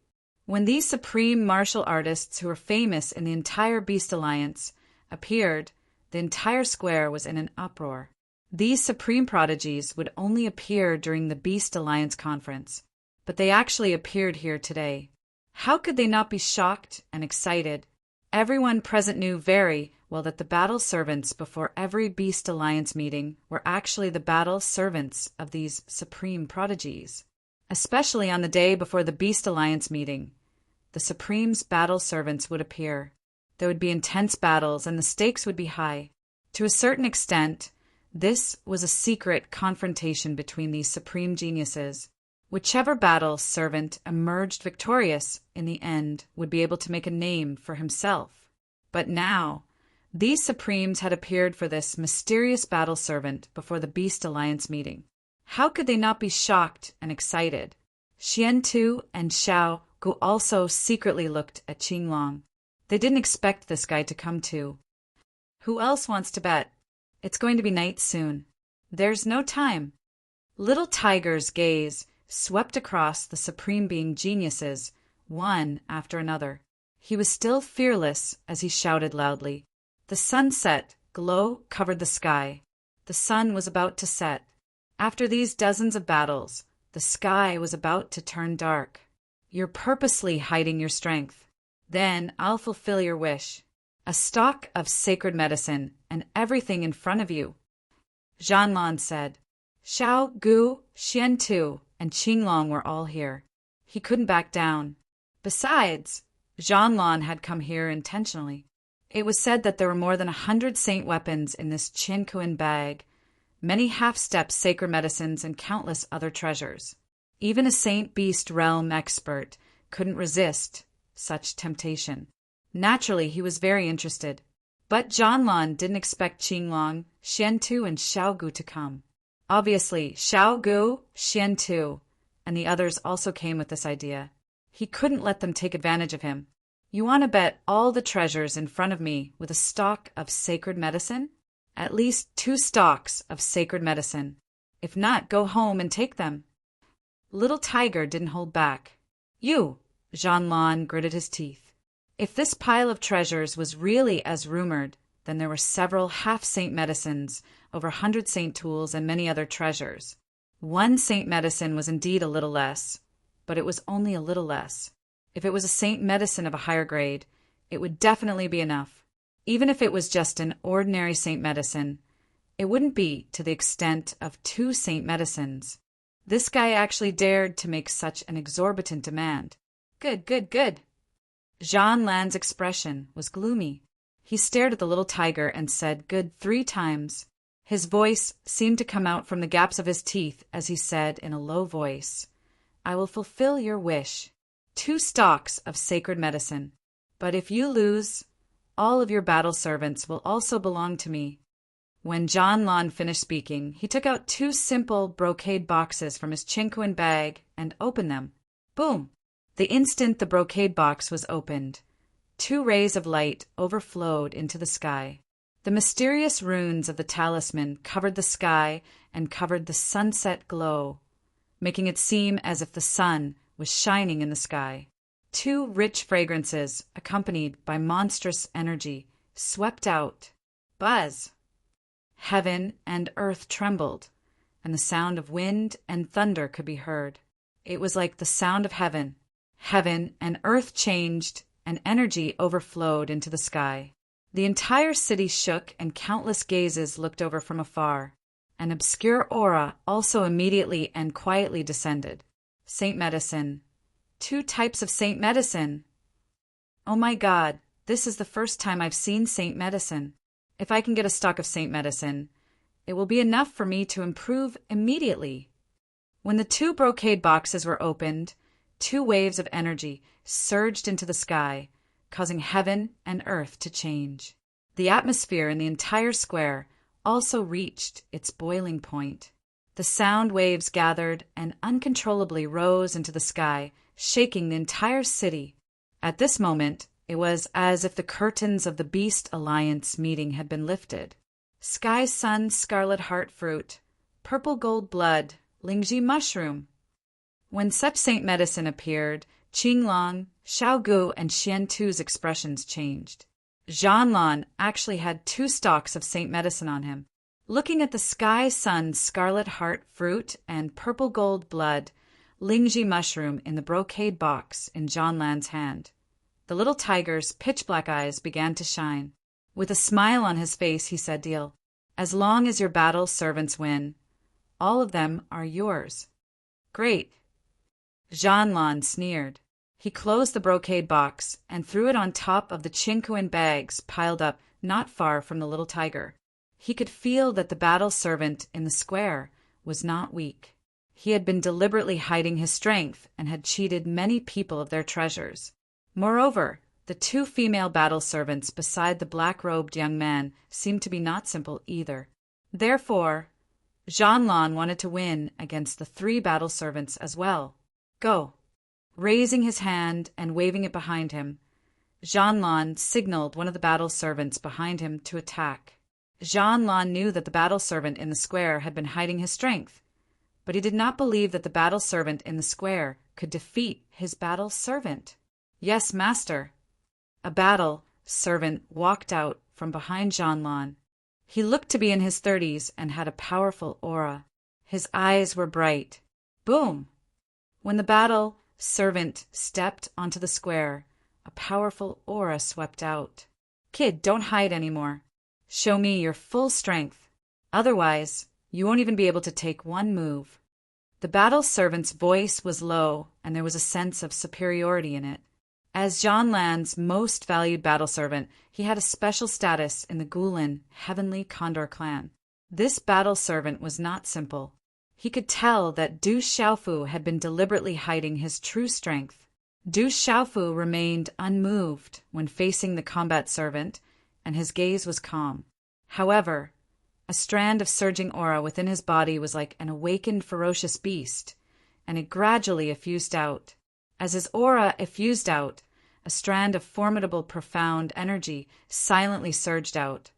When these supreme martial artists, who were famous in the entire Beast Alliance, appeared, the entire square was in an uproar. These supreme prodigies would only appear during the Beast Alliance conference, but they actually appeared here today. How could they not be shocked and excited? Everyone present knew very well that the battle servants before every Beast Alliance meeting were actually the battle servants of these supreme prodigies. Especially on the day before the Beast Alliance meeting, the Supreme's battle servants would appear. There would be intense battles and the stakes would be high. To a certain extent, this was a secret confrontation between these supreme geniuses. Whichever battle servant emerged victorious in the end would be able to make a name for himself. But now, these Supremes had appeared for this mysterious battle servant before the Beast Alliance meeting. How could they not be shocked and excited? Xiantu and Xiao Gu also secretly looked at Qinglong. They didn't expect this guy to come too. Who else wants to bet? It's going to be night soon. There's no time. Little Tiger's gaze swept across the supreme being geniuses, one after another. He was still fearless as he shouted loudly. The sunset glow covered the sky. The sun was about to set. After these dozens of battles, the sky was about to turn dark. You're purposely hiding your strength. Then I'll fulfill your wish. A stock of sacred medicine and everything in front of you. Zhanlan said. Xiao Gu, Xiantu, and Qinglong were all here. He couldn't back down. Besides, Zhanlan had come here intentionally. It was said that there were more than 100 saint weapons in this Qiankuan bag, many half-step sacred medicines, and countless other treasures. Even a Saint Beast realm expert couldn't resist such temptation. Naturally, he was very interested. But Zhanlan didn't expect Qinglong, Xiantu, and Xiaogu to come. Obviously, Xiaogu, Xiantu, and the others also came with this idea. He couldn't let them take advantage of him. You want to bet all the treasures in front of me with a stock of sacred medicine? At least 2 stalks of sacred medicine. If not, go home and take them. Little Tiger didn't hold back. You, Zhanlan gritted his teeth. If this pile of treasures was really as rumored, then there were several half-saint medicines, over 100 saint tools, and many other treasures. 1 saint medicine was indeed a little less, but it was only a little less. If it was a saint medicine of a higher grade, it would definitely be enough. Even if it was just an ordinary saint medicine, it wouldn't be to the extent of 2 saint medicines. This guy actually dared to make such an exorbitant demand. Good, good, good. Zhanlan's expression was gloomy. He stared at the little tiger and said good 3 times. His voice seemed to come out from the gaps of his teeth as he said in a low voice, I will fulfill your wish. 2 stalks of sacred medicine. But if you lose, all of your battle servants will also belong to me." When John Lon finished speaking, he took out 2 simple brocade boxes from his chinquin bag and opened them. Boom! The instant the brocade box was opened, 2 rays of light overflowed into the sky. The mysterious runes of the talisman covered the sky and covered the sunset glow, making it seem as if the sun was shining in the sky. 2 rich fragrances, accompanied by monstrous energy, swept out. Buzz! Heaven and earth trembled, and the sound of wind and thunder could be heard. It was like the sound of heaven. Heaven and earth changed, and energy overflowed into the sky. The entire city shook, and countless gazes looked over from afar. An obscure aura also immediately and quietly descended. Saint Medicine. 2 types of Saint Medicine. Oh my God, this is the first time I've seen Saint Medicine. If I can get a stock of Saint Medicine, it will be enough for me to improve immediately. When the 2 brocade boxes were opened, 2 waves of energy surged into the sky, causing heaven and earth to change. The atmosphere in the entire square also reached its boiling point. The sound waves gathered and uncontrollably rose into the sky, shaking the entire city. At this moment, it was as if the curtains of the Beast Alliance meeting had been lifted. Sky Sun Scarlet Heart Fruit, Purple Gold Blood, Lingji Mushroom. When such Saint Medicine appeared, Qinglong, Xiaogu, and Xiantu's expressions changed. Zhanlan actually had 2 stalks of Saint Medicine on him. Looking at the Sky Sun Scarlet Heart Fruit and Purple Gold Blood, Lingji Mushroom in the brocade box in Zhanlan's hand, the little tiger's pitch-black eyes began to shine. With a smile on his face, he said, "Deal. As long as your battle servants win, all of them are yours." "Great." Zhanlan sneered. He closed the brocade box and threw it on top of the chinquin bags piled up not far from the little tiger. He could feel that the battle servant in the square was not weak. He had been deliberately hiding his strength and had cheated many people of their treasures. Moreover, the 2 female battle servants beside the black-robed young man seemed to be not simple either. Therefore, Zhanlan wanted to win against the 3 battle servants as well. "Go." Raising his hand and waving it behind him, Zhanlan signaled one of the battle servants behind him to attack. Zhanlan knew that the battle servant in the square had been hiding his strength, but he did not believe that the battle servant in the square could defeat his battle servant. "Yes, master." A battle servant walked out from behind Zhanlan. He looked to be in his 30s and had a powerful aura. His eyes were bright. Boom! When the battle servant stepped onto the square, a powerful aura swept out. "Kid, don't hide anymore. Show me your full strength. Otherwise, you won't even be able to take one move." The battle servant's voice was low, and there was a sense of superiority in it. As Zhanlan's most valued battle servant, he had a special status in the Gulen Heavenly Condor clan. This battle servant was not simple. He could tell that Du Xiaofu had been deliberately hiding his true strength. Du Xiaofu remained unmoved when facing the combat servant, and his gaze was calm. However, a strand of surging aura within his body was like an awakened ferocious beast, and it gradually effused out. As his aura effused out, a strand of formidable, profound energy silently surged out,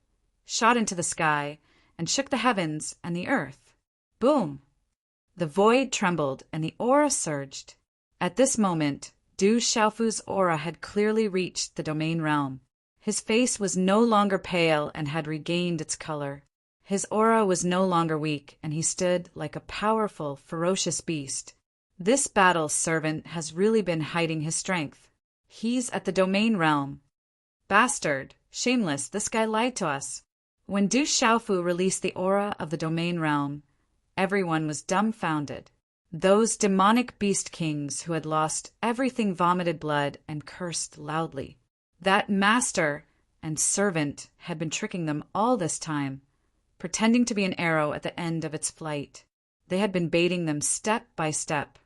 shot into the sky, and shook the heavens and the earth. Boom! The void trembled, and the aura surged. At this moment, Du Xiaofu's aura had clearly reached the domain realm. His face was no longer pale and had regained its color. His aura was no longer weak, and he stood like a powerful, ferocious beast. This battle servant has really been hiding his strength. He's at the domain realm. Bastard! Shameless, this guy lied to us. When Du Xiaofu released the aura of the domain realm, everyone was dumbfounded. Those demonic beast kings who had lost everything vomited blood and cursed loudly. That master and servant had been tricking them all this time, pretending to be an arrow at the end of its flight. They had been baiting them step by step.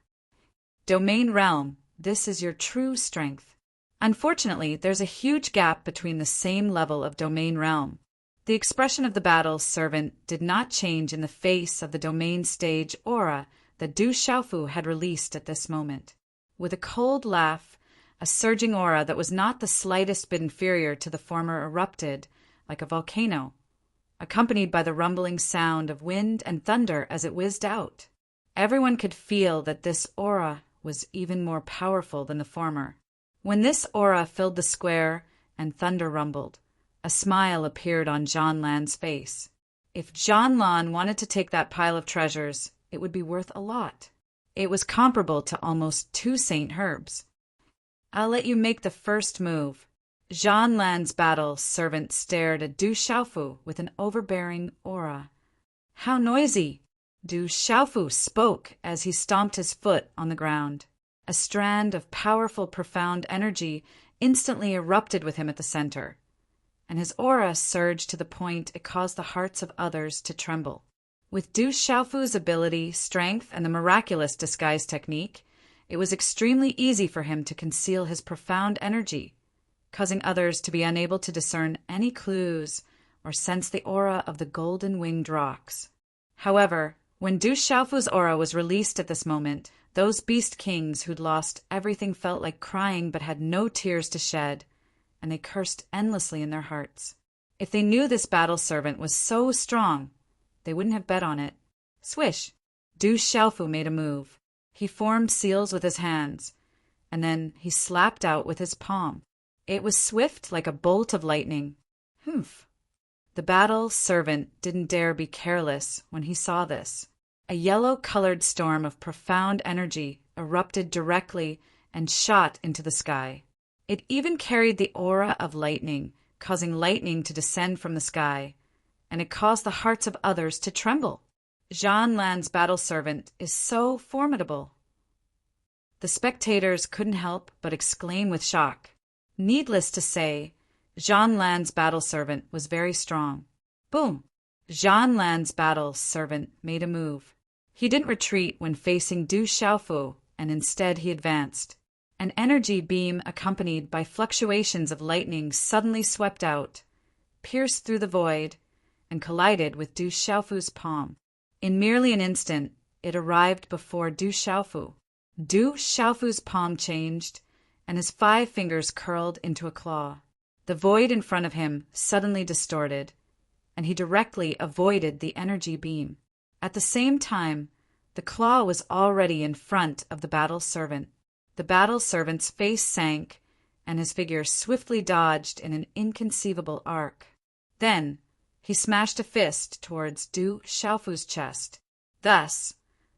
Domain realm, this is your true strength. Unfortunately, there's a huge gap between the same level of domain realm. The expression of the battle servant did not change in the face of the domain stage aura that Du Xiaofu had released at this moment. With a cold laugh, a surging aura that was not the slightest bit inferior to the former erupted like a volcano, accompanied by the rumbling sound of wind and thunder as it whizzed out. Everyone could feel that this aura was even more powerful than the former. When this aura filled the square and thunder rumbled, a smile appeared on Zhan Lan's face. If Zhan Lan wanted to take that pile of treasures, it would be worth a lot. It was comparable to almost 2 Saint Herbs. I'll let you make the first move. Zhan Lan's battle servant stared at Du Xiaofu with an overbearing aura. How noisy! Du Xiaofu spoke as he stomped his foot on the ground. A strand of powerful, profound energy instantly erupted with him at the center, and his aura surged to the point it caused the hearts of others to tremble. With Du Xiaofu's ability, strength, and the miraculous disguise technique, it was extremely easy for him to conceal his profound energy, causing others to be unable to discern any clues or sense the aura of the golden-winged rocks. However, when Du Xiaofu's aura was released at this moment, those beast kings who'd lost everything felt like crying but had no tears to shed, and they cursed endlessly in their hearts. If they knew this battle servant was so strong, they wouldn't have bet on it. Swish! Du Xiaofu made a move. He formed seals with his hands, and then he slapped out with his palm. It was swift like a bolt of lightning. Humph! The battle servant didn't dare be careless when he saw this. A yellow-colored storm of profound energy erupted directly and shot into the sky. It even carried the aura of lightning, causing lightning to descend from the sky, and it caused the hearts of others to tremble. Zhan Lan's battle servant is so formidable. The spectators couldn't help but exclaim with shock. Needless to say, Zhan Lan's battle servant was very strong. Boom! Zhan Lan's battle servant made a move. He didn't retreat when facing Du Xiaofu, and instead he advanced. An energy beam accompanied by fluctuations of lightning suddenly swept out, pierced through the void, and collided with Du Xiaofu's palm. In merely an instant, it arrived before Du Xiaofu. Du Xiaofu's palm changed, and his 5 fingers curled into a claw. The void in front of him suddenly distorted, and he directly avoided the energy beam. At the same time, the claw was already in front of the battle servant. The battle servant's face sank, and his figure swiftly dodged in an inconceivable arc. Then, he smashed a fist towards Du Xiaofu's chest. Thus,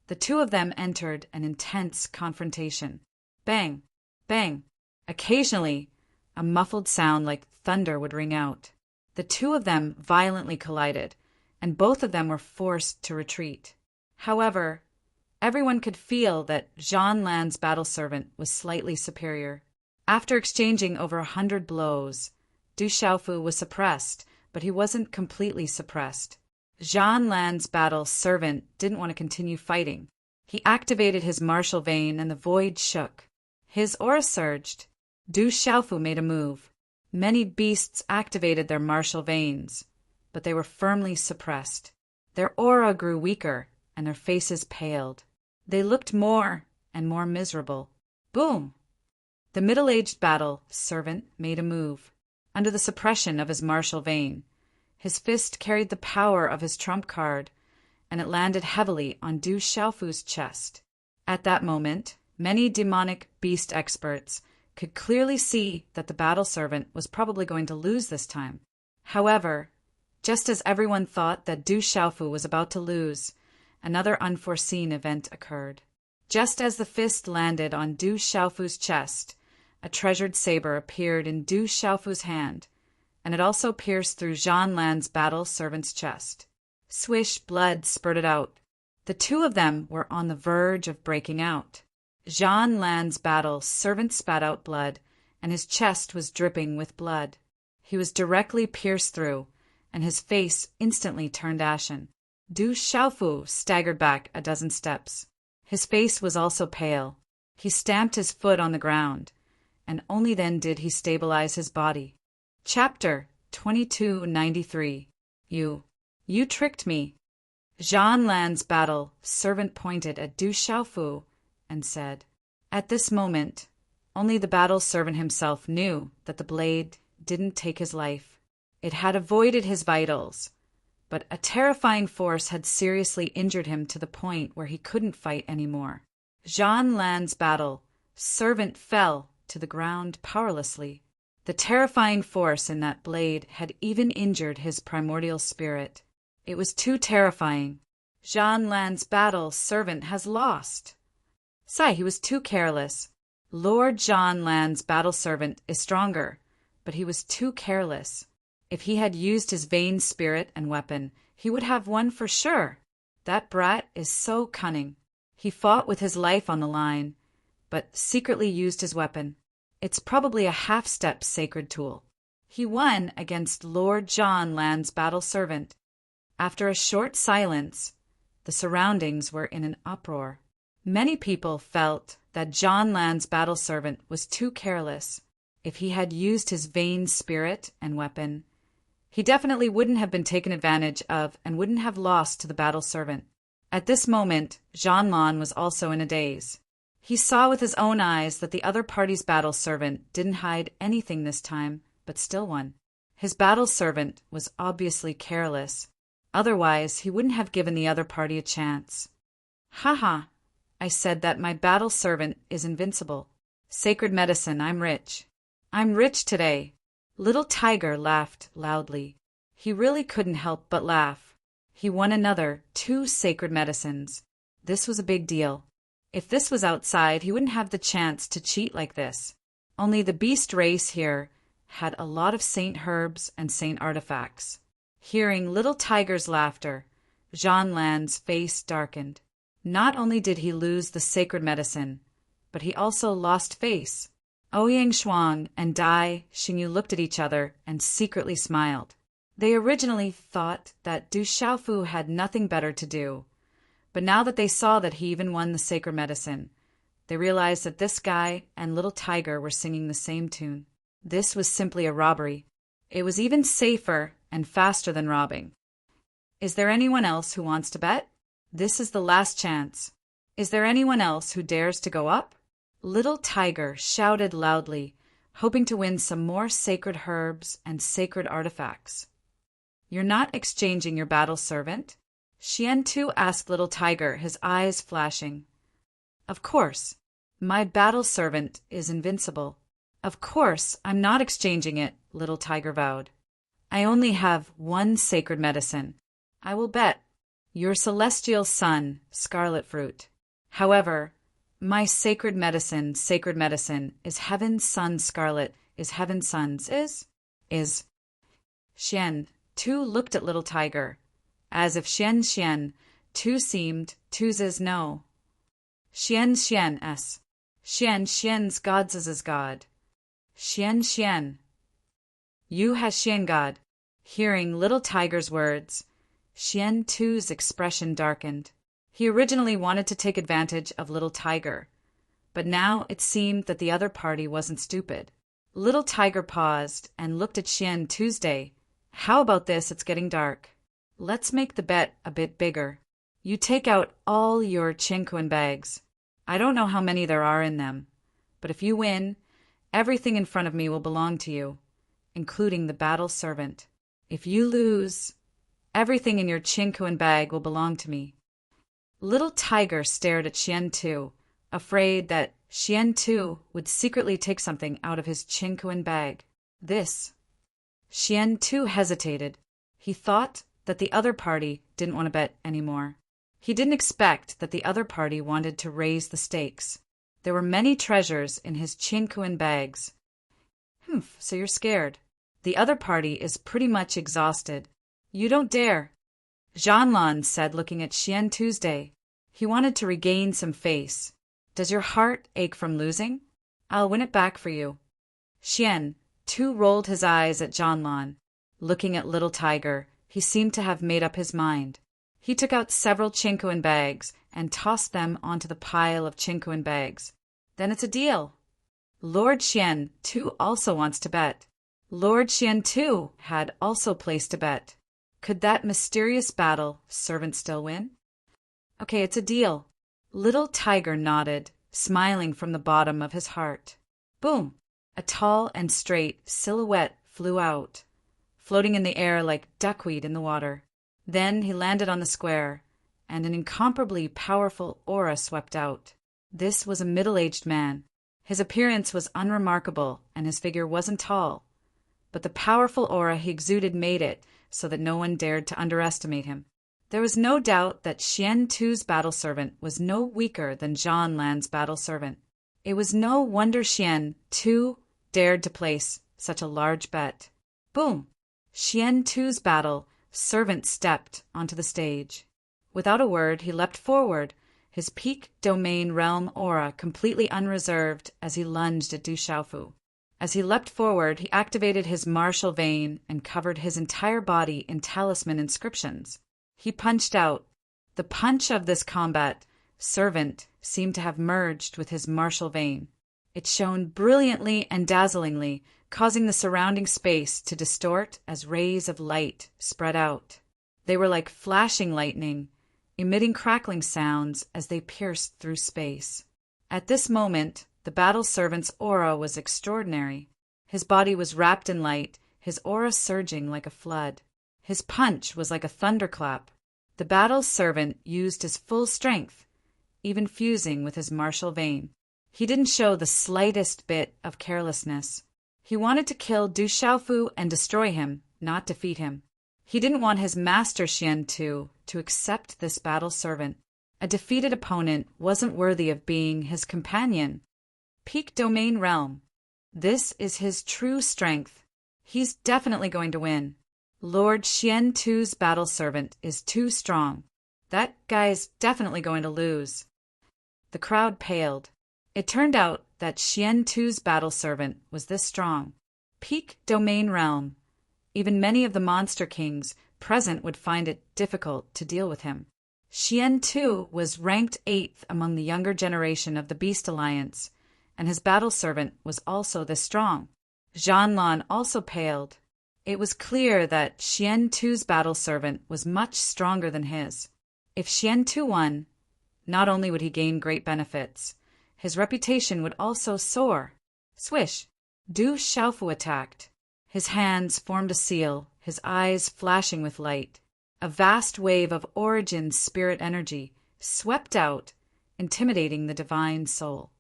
the two of them entered an intense confrontation. Bang! Bang! Occasionally, a muffled sound like thunder would ring out. The two of them violently collided, and both of them were forced to retreat. However, everyone could feel that Zhan Lan's battle servant was slightly superior. After exchanging over 100 blows, Du Xiaofu was suppressed, but he wasn't completely suppressed. Zhan Lan's battle servant didn't want to continue fighting. He activated his martial vein and the void shook. His aura surged. Du Xiaofu made a move. Many beasts activated their martial veins, but they were firmly suppressed. Their aura grew weaker, and their faces paled. They looked more and more miserable. Boom! The middle-aged battle servant made a move. Under the suppression of his martial vein, his fist carried the power of his trump card, and it landed heavily on Du Xiaofu's chest. At that moment, many demonic beast experts could clearly see that the battle servant was probably going to lose this time. However, just as everyone thought that Du Xiaofu was about to lose, another unforeseen event occurred. Just as the fist landed on Du Xiaofu's chest, a treasured saber appeared in Du Xiaofu's hand, and it also pierced through Zhan Lan's battle servant's chest. Swish, blood spurted out. The two of them were on the verge of breaking out. Zhan Lan's battle servant spat out blood, and his chest was dripping with blood. He was directly pierced through, and his face instantly turned ashen. Du Xiaofu staggered back a dozen steps. His face was also pale. He stamped his foot on the ground, and only then did he stabilize his body. Chapter 2293. You tricked me. Zhang Lan's battle servant pointed at Du Xiaofu and said. At this moment, only the battle servant himself knew that the blade didn't take his life. It had avoided his vitals, but a terrifying force had seriously injured him to the point where he couldn't fight anymore. Zhang Lan's battle servant fell to the ground powerlessly. The terrifying force in that blade had even injured his primordial spirit. It was too terrifying. Zhang Lan's battle servant has lost. He was too careless. Lord Zhang Lan's battle servant is stronger, but he was too careless. If he had used his vain spirit and weapon, he would have won for sure. That brat is so cunning. He fought with his life on the line, but secretly used his weapon. It's probably a half-step sacred tool. He won against Lord Zhang Lan's battle servant. After a short silence, the surroundings were in an uproar. Many people felt that Zhang Lan's battle servant was too careless. If he had used his vain spirit and weapon, he definitely wouldn't have been taken advantage of and wouldn't have lost to the battle servant. At this moment, Zhang Lan was also in a daze. He saw with his own eyes that the other party's battle servant didn't hide anything this time, but still won. His battle servant was obviously careless. Otherwise, he wouldn't have given the other party a chance. Haha, I said that my battle servant is invincible. Sacred medicine, I'm rich. I'm rich today. Little Tiger laughed loudly. He really couldn't help but laugh. He won another 2 sacred medicines. This was a big deal. If this was outside, he wouldn't have the chance to cheat like this. Only the beast race here had a lot of saint herbs and saint artifacts. Hearing Little Tiger's laughter, Zhang Lan's face darkened. Not only did he lose the sacred medicine, but he also lost face. Ouyang Shuang and Dai Xingyu looked at each other and secretly smiled. They originally thought that Du Xiaofu had nothing better to do, but now that they saw that he even won the sacred medicine, they realized that this guy and Little Tiger were singing the same tune. This was simply a robbery. It was even safer and faster than robbing. Is there anyone else who wants to bet? This is the last chance. Is there anyone else who dares to go up? Little Tiger shouted loudly, hoping to win some more sacred herbs and sacred artifacts. You're not exchanging your battle servant? Xian Tu asked Little Tiger, his eyes flashing. Of course. My battle servant is invincible. Of course, I'm not exchanging it, Little Tiger vowed. I only have 1 sacred medicine. I will bet. Your celestial sun, scarlet fruit. However, my sacred medicine, is heaven's sun scarlet, is heaven's sun's, is. Xian Tu looked at Little Tiger, as if Xian Tu seemed Tu's no. Xian's God's God. Xian. You has Xian God. Hearing Little Tiger's words, Xian Tu's expression darkened. He originally wanted to take advantage of Little Tiger, but now it seemed that the other party wasn't stupid. Little Tiger paused and looked at Xian Tuesday. How about this? It's getting dark. Let's make the bet a bit bigger. You take out all your Qingquan bags. I don't know how many there are in them, but if you win, everything in front of me will belong to you, including the battle servant. If you lose, everything in your Qingquan bag will belong to me. Little Tiger stared at Xian Tu, afraid that Xian Tu would secretly take something out of his Qingquan bag. Xian Tu hesitated. He thought that the other party didn't want to bet anymore. He didn't expect that the other party wanted to raise the stakes. There were many treasures in his Qingquan bags. So you're scared. The other party is pretty much exhausted. You don't dare. Zhang Lan said, looking at Xian Tuesday. He wanted to regain some face. Does your heart ache from losing? I'll win it back for you. Xian Tu rolled his eyes at Zhang Lan. Looking at Little Tiger, he seemed to have made up his mind. He took out several Qingquan bags and tossed them onto the pile of Qingquan bags. Then it's a deal. Lord Xian, too, also wants to bet. Lord Xian, too, had also placed a bet. Could that mysterious battle servant still win? Okay, it's a deal. Little Tiger nodded, smiling from the bottom of his heart. Boom! A tall and straight silhouette flew out, floating in the air like duckweed in the water. Then he landed on the square, and an incomparably powerful aura swept out. This was a middle-aged man. His appearance was unremarkable, and his figure wasn't tall, but the powerful aura he exuded made it so that no one dared to underestimate him. There was no doubt that Xian Tu's battle servant was no weaker than Zhan Lan's battle servant. It was no wonder Xian Tu dared to place such a large bet. Boom! Xian Tu's battle servant stepped onto the stage. Without a word, he leapt forward, his peak domain realm aura completely unreserved as he lunged at Du Xiaofu. As he leapt forward, he activated his martial vein and covered his entire body in talisman inscriptions. He punched out. The punch of this combat servant seemed to have merged with his martial vein. It shone brilliantly and dazzlingly, causing the surrounding space to distort as rays of light spread out. They were like flashing lightning, emitting crackling sounds as they pierced through space. At this moment, the battle servant's aura was extraordinary. His body was wrapped in light, his aura surging like a flood. His punch was like a thunderclap. The battle servant used his full strength, even fusing with his martial vein. He didn't show the slightest bit of carelessness. He wanted to kill Du Xiaofu and destroy him, not defeat him. He didn't want his master Xian Tu to accept this battle servant. A defeated opponent wasn't worthy of being his companion. Peak domain realm. This is his true strength. He's definitely going to win. Lord Xian Tu's battle servant is too strong. That guy's definitely going to lose. The crowd paled. It turned out that Xian Tu's battle servant was this strong. Peak domain realm. Even many of the monster kings present would find it difficult to deal with him. Xian Tu was ranked 8th among the younger generation of the Beast Alliance, and his battle servant was also this strong. Zhan Lan also paled. It was clear that Xian Tu's battle servant was much stronger than his. If Xian Tu won, not only would he gain great benefits, his reputation would also soar. Swish! Du Xiaofu attacked. His hands formed a seal, his eyes flashing with light. A vast wave of origin spirit energy swept out, intimidating the divine soul.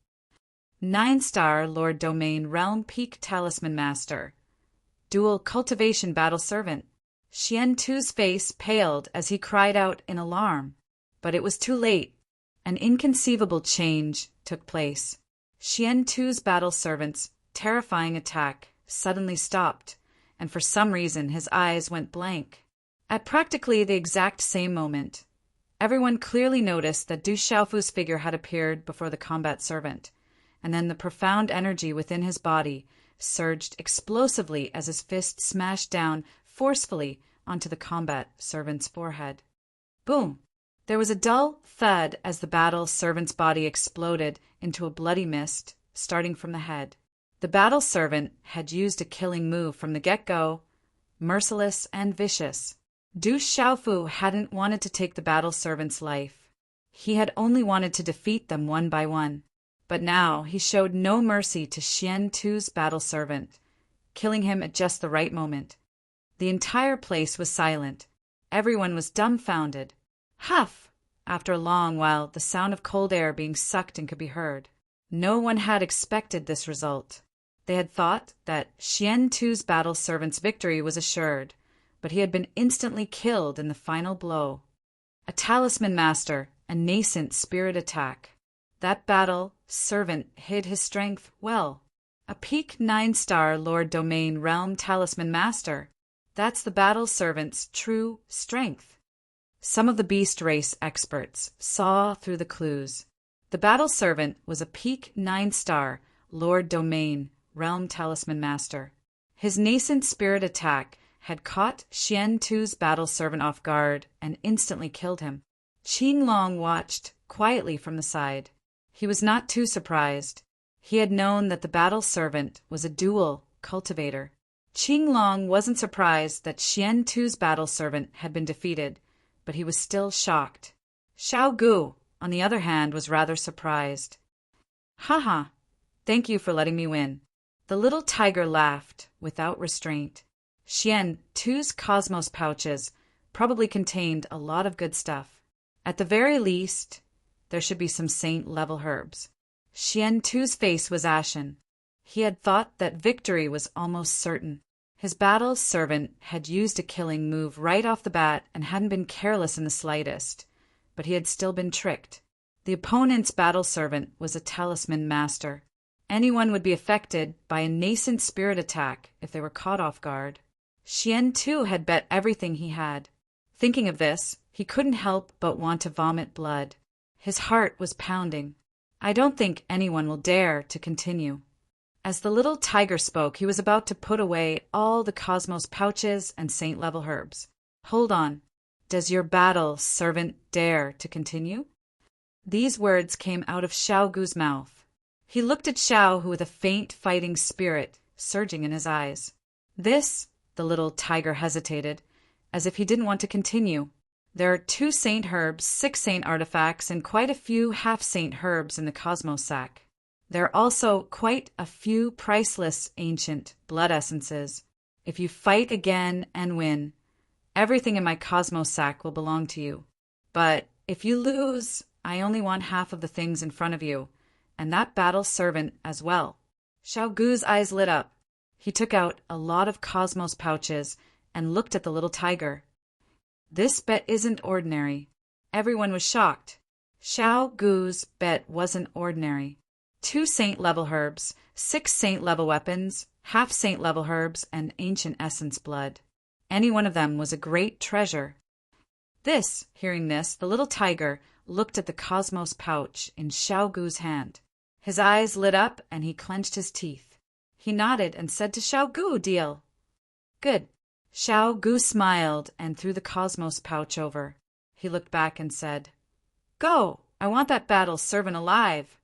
9-star Lord Domain Realm Peak Talisman Master. Dual Cultivation Battle Servant. Xian Tu's face paled as he cried out in alarm. But it was too late. An inconceivable change took place. Xian Tu's battle servant's terrifying attack suddenly stopped, and for some reason his eyes went blank. At practically the exact same moment, everyone clearly noticed that Du Xiaofu's figure had appeared before the combat servant, and then the profound energy within his body surged explosively as his fist smashed down forcefully onto the combat servant's forehead. Boom! There was a dull thud as the battle servant's body exploded into a bloody mist, starting from the head. The battle servant had used a killing move from the get-go, merciless and vicious. Du Xiaofu hadn't wanted to take the battle servant's life. He had only wanted to defeat them one by one. But now he showed no mercy to Xian Tu's battle servant, killing him at just the right moment. The entire place was silent. Everyone was dumbfounded. Huff! After a long while, the sound of cold air being sucked in could be heard. No one had expected this result. They had thought that Xian Tu's battle servant's victory was assured, but he had been instantly killed in the final blow. A talisman master, a nascent spirit attack. That battle servant hid his strength well. A peak 9-star Lord Domain Realm Talisman Master. That's the battle servant's true strength. Some of the beast race experts saw through the clues. The battle servant was a peak 9-star Lord Domain Realm Talisman Master. His nascent spirit attack had caught Xian Tu's battle servant off guard and instantly killed him. Qin Long watched quietly from the side. He was not too surprised. He had known that the battle servant was a dual cultivator. Qinglong wasn't surprised that Xian Tu's battle servant had been defeated, but he was still shocked. Xiao Gu, on the other hand, was rather surprised. Haha, thank you for letting me win. The little tiger laughed, without restraint. Xian Tu's cosmos pouches probably contained a lot of good stuff. At the very least, there should be some saint-level herbs. Xian Tu's face was ashen. He had thought that victory was almost certain. His battle servant had used a killing move right off the bat and hadn't been careless in the slightest, but he had still been tricked. The opponent's battle servant was a talisman master. Anyone would be affected by a nascent spirit attack if they were caught off guard. Xian Tu had bet everything he had. Thinking of this, he couldn't help but want to vomit blood. His heart was pounding. I don't think anyone will dare to continue. As the little tiger spoke, he was about to put away all the cosmos pouches and saint-level herbs. Hold on. Does your battle servant dare to continue? These words came out of Xiao Gu's mouth. He looked at Xiao, who with a faint fighting spirit surging in his eyes. This, the little tiger hesitated, as if he didn't want to continue. There are 2 saint herbs, 6 saint artifacts, and quite a few half-saint herbs in the cosmos sack. There are also quite a few priceless ancient blood essences. If you fight again and win, everything in my cosmos sack will belong to you. But if you lose, I only want half of the things in front of you, and that battle servant as well. Xiao Gu's eyes lit up. He took out a lot of cosmos pouches and looked at the little tiger. This bet isn't ordinary. Everyone was shocked. Xiao Gu's bet wasn't ordinary. 2 saint-level herbs, 6 saint-level weapons, half saint-level herbs, and ancient essence blood. Any one of them was a great treasure. Hearing this, the little tiger looked at the cosmos pouch in Xiao Gu's hand. His eyes lit up and he clenched his teeth. He nodded and said to Xiao Gu, "Deal." "Good." Xiao Gu smiled and threw the cosmos pouch over. He looked back and said, "Go! I want that battle servant alive."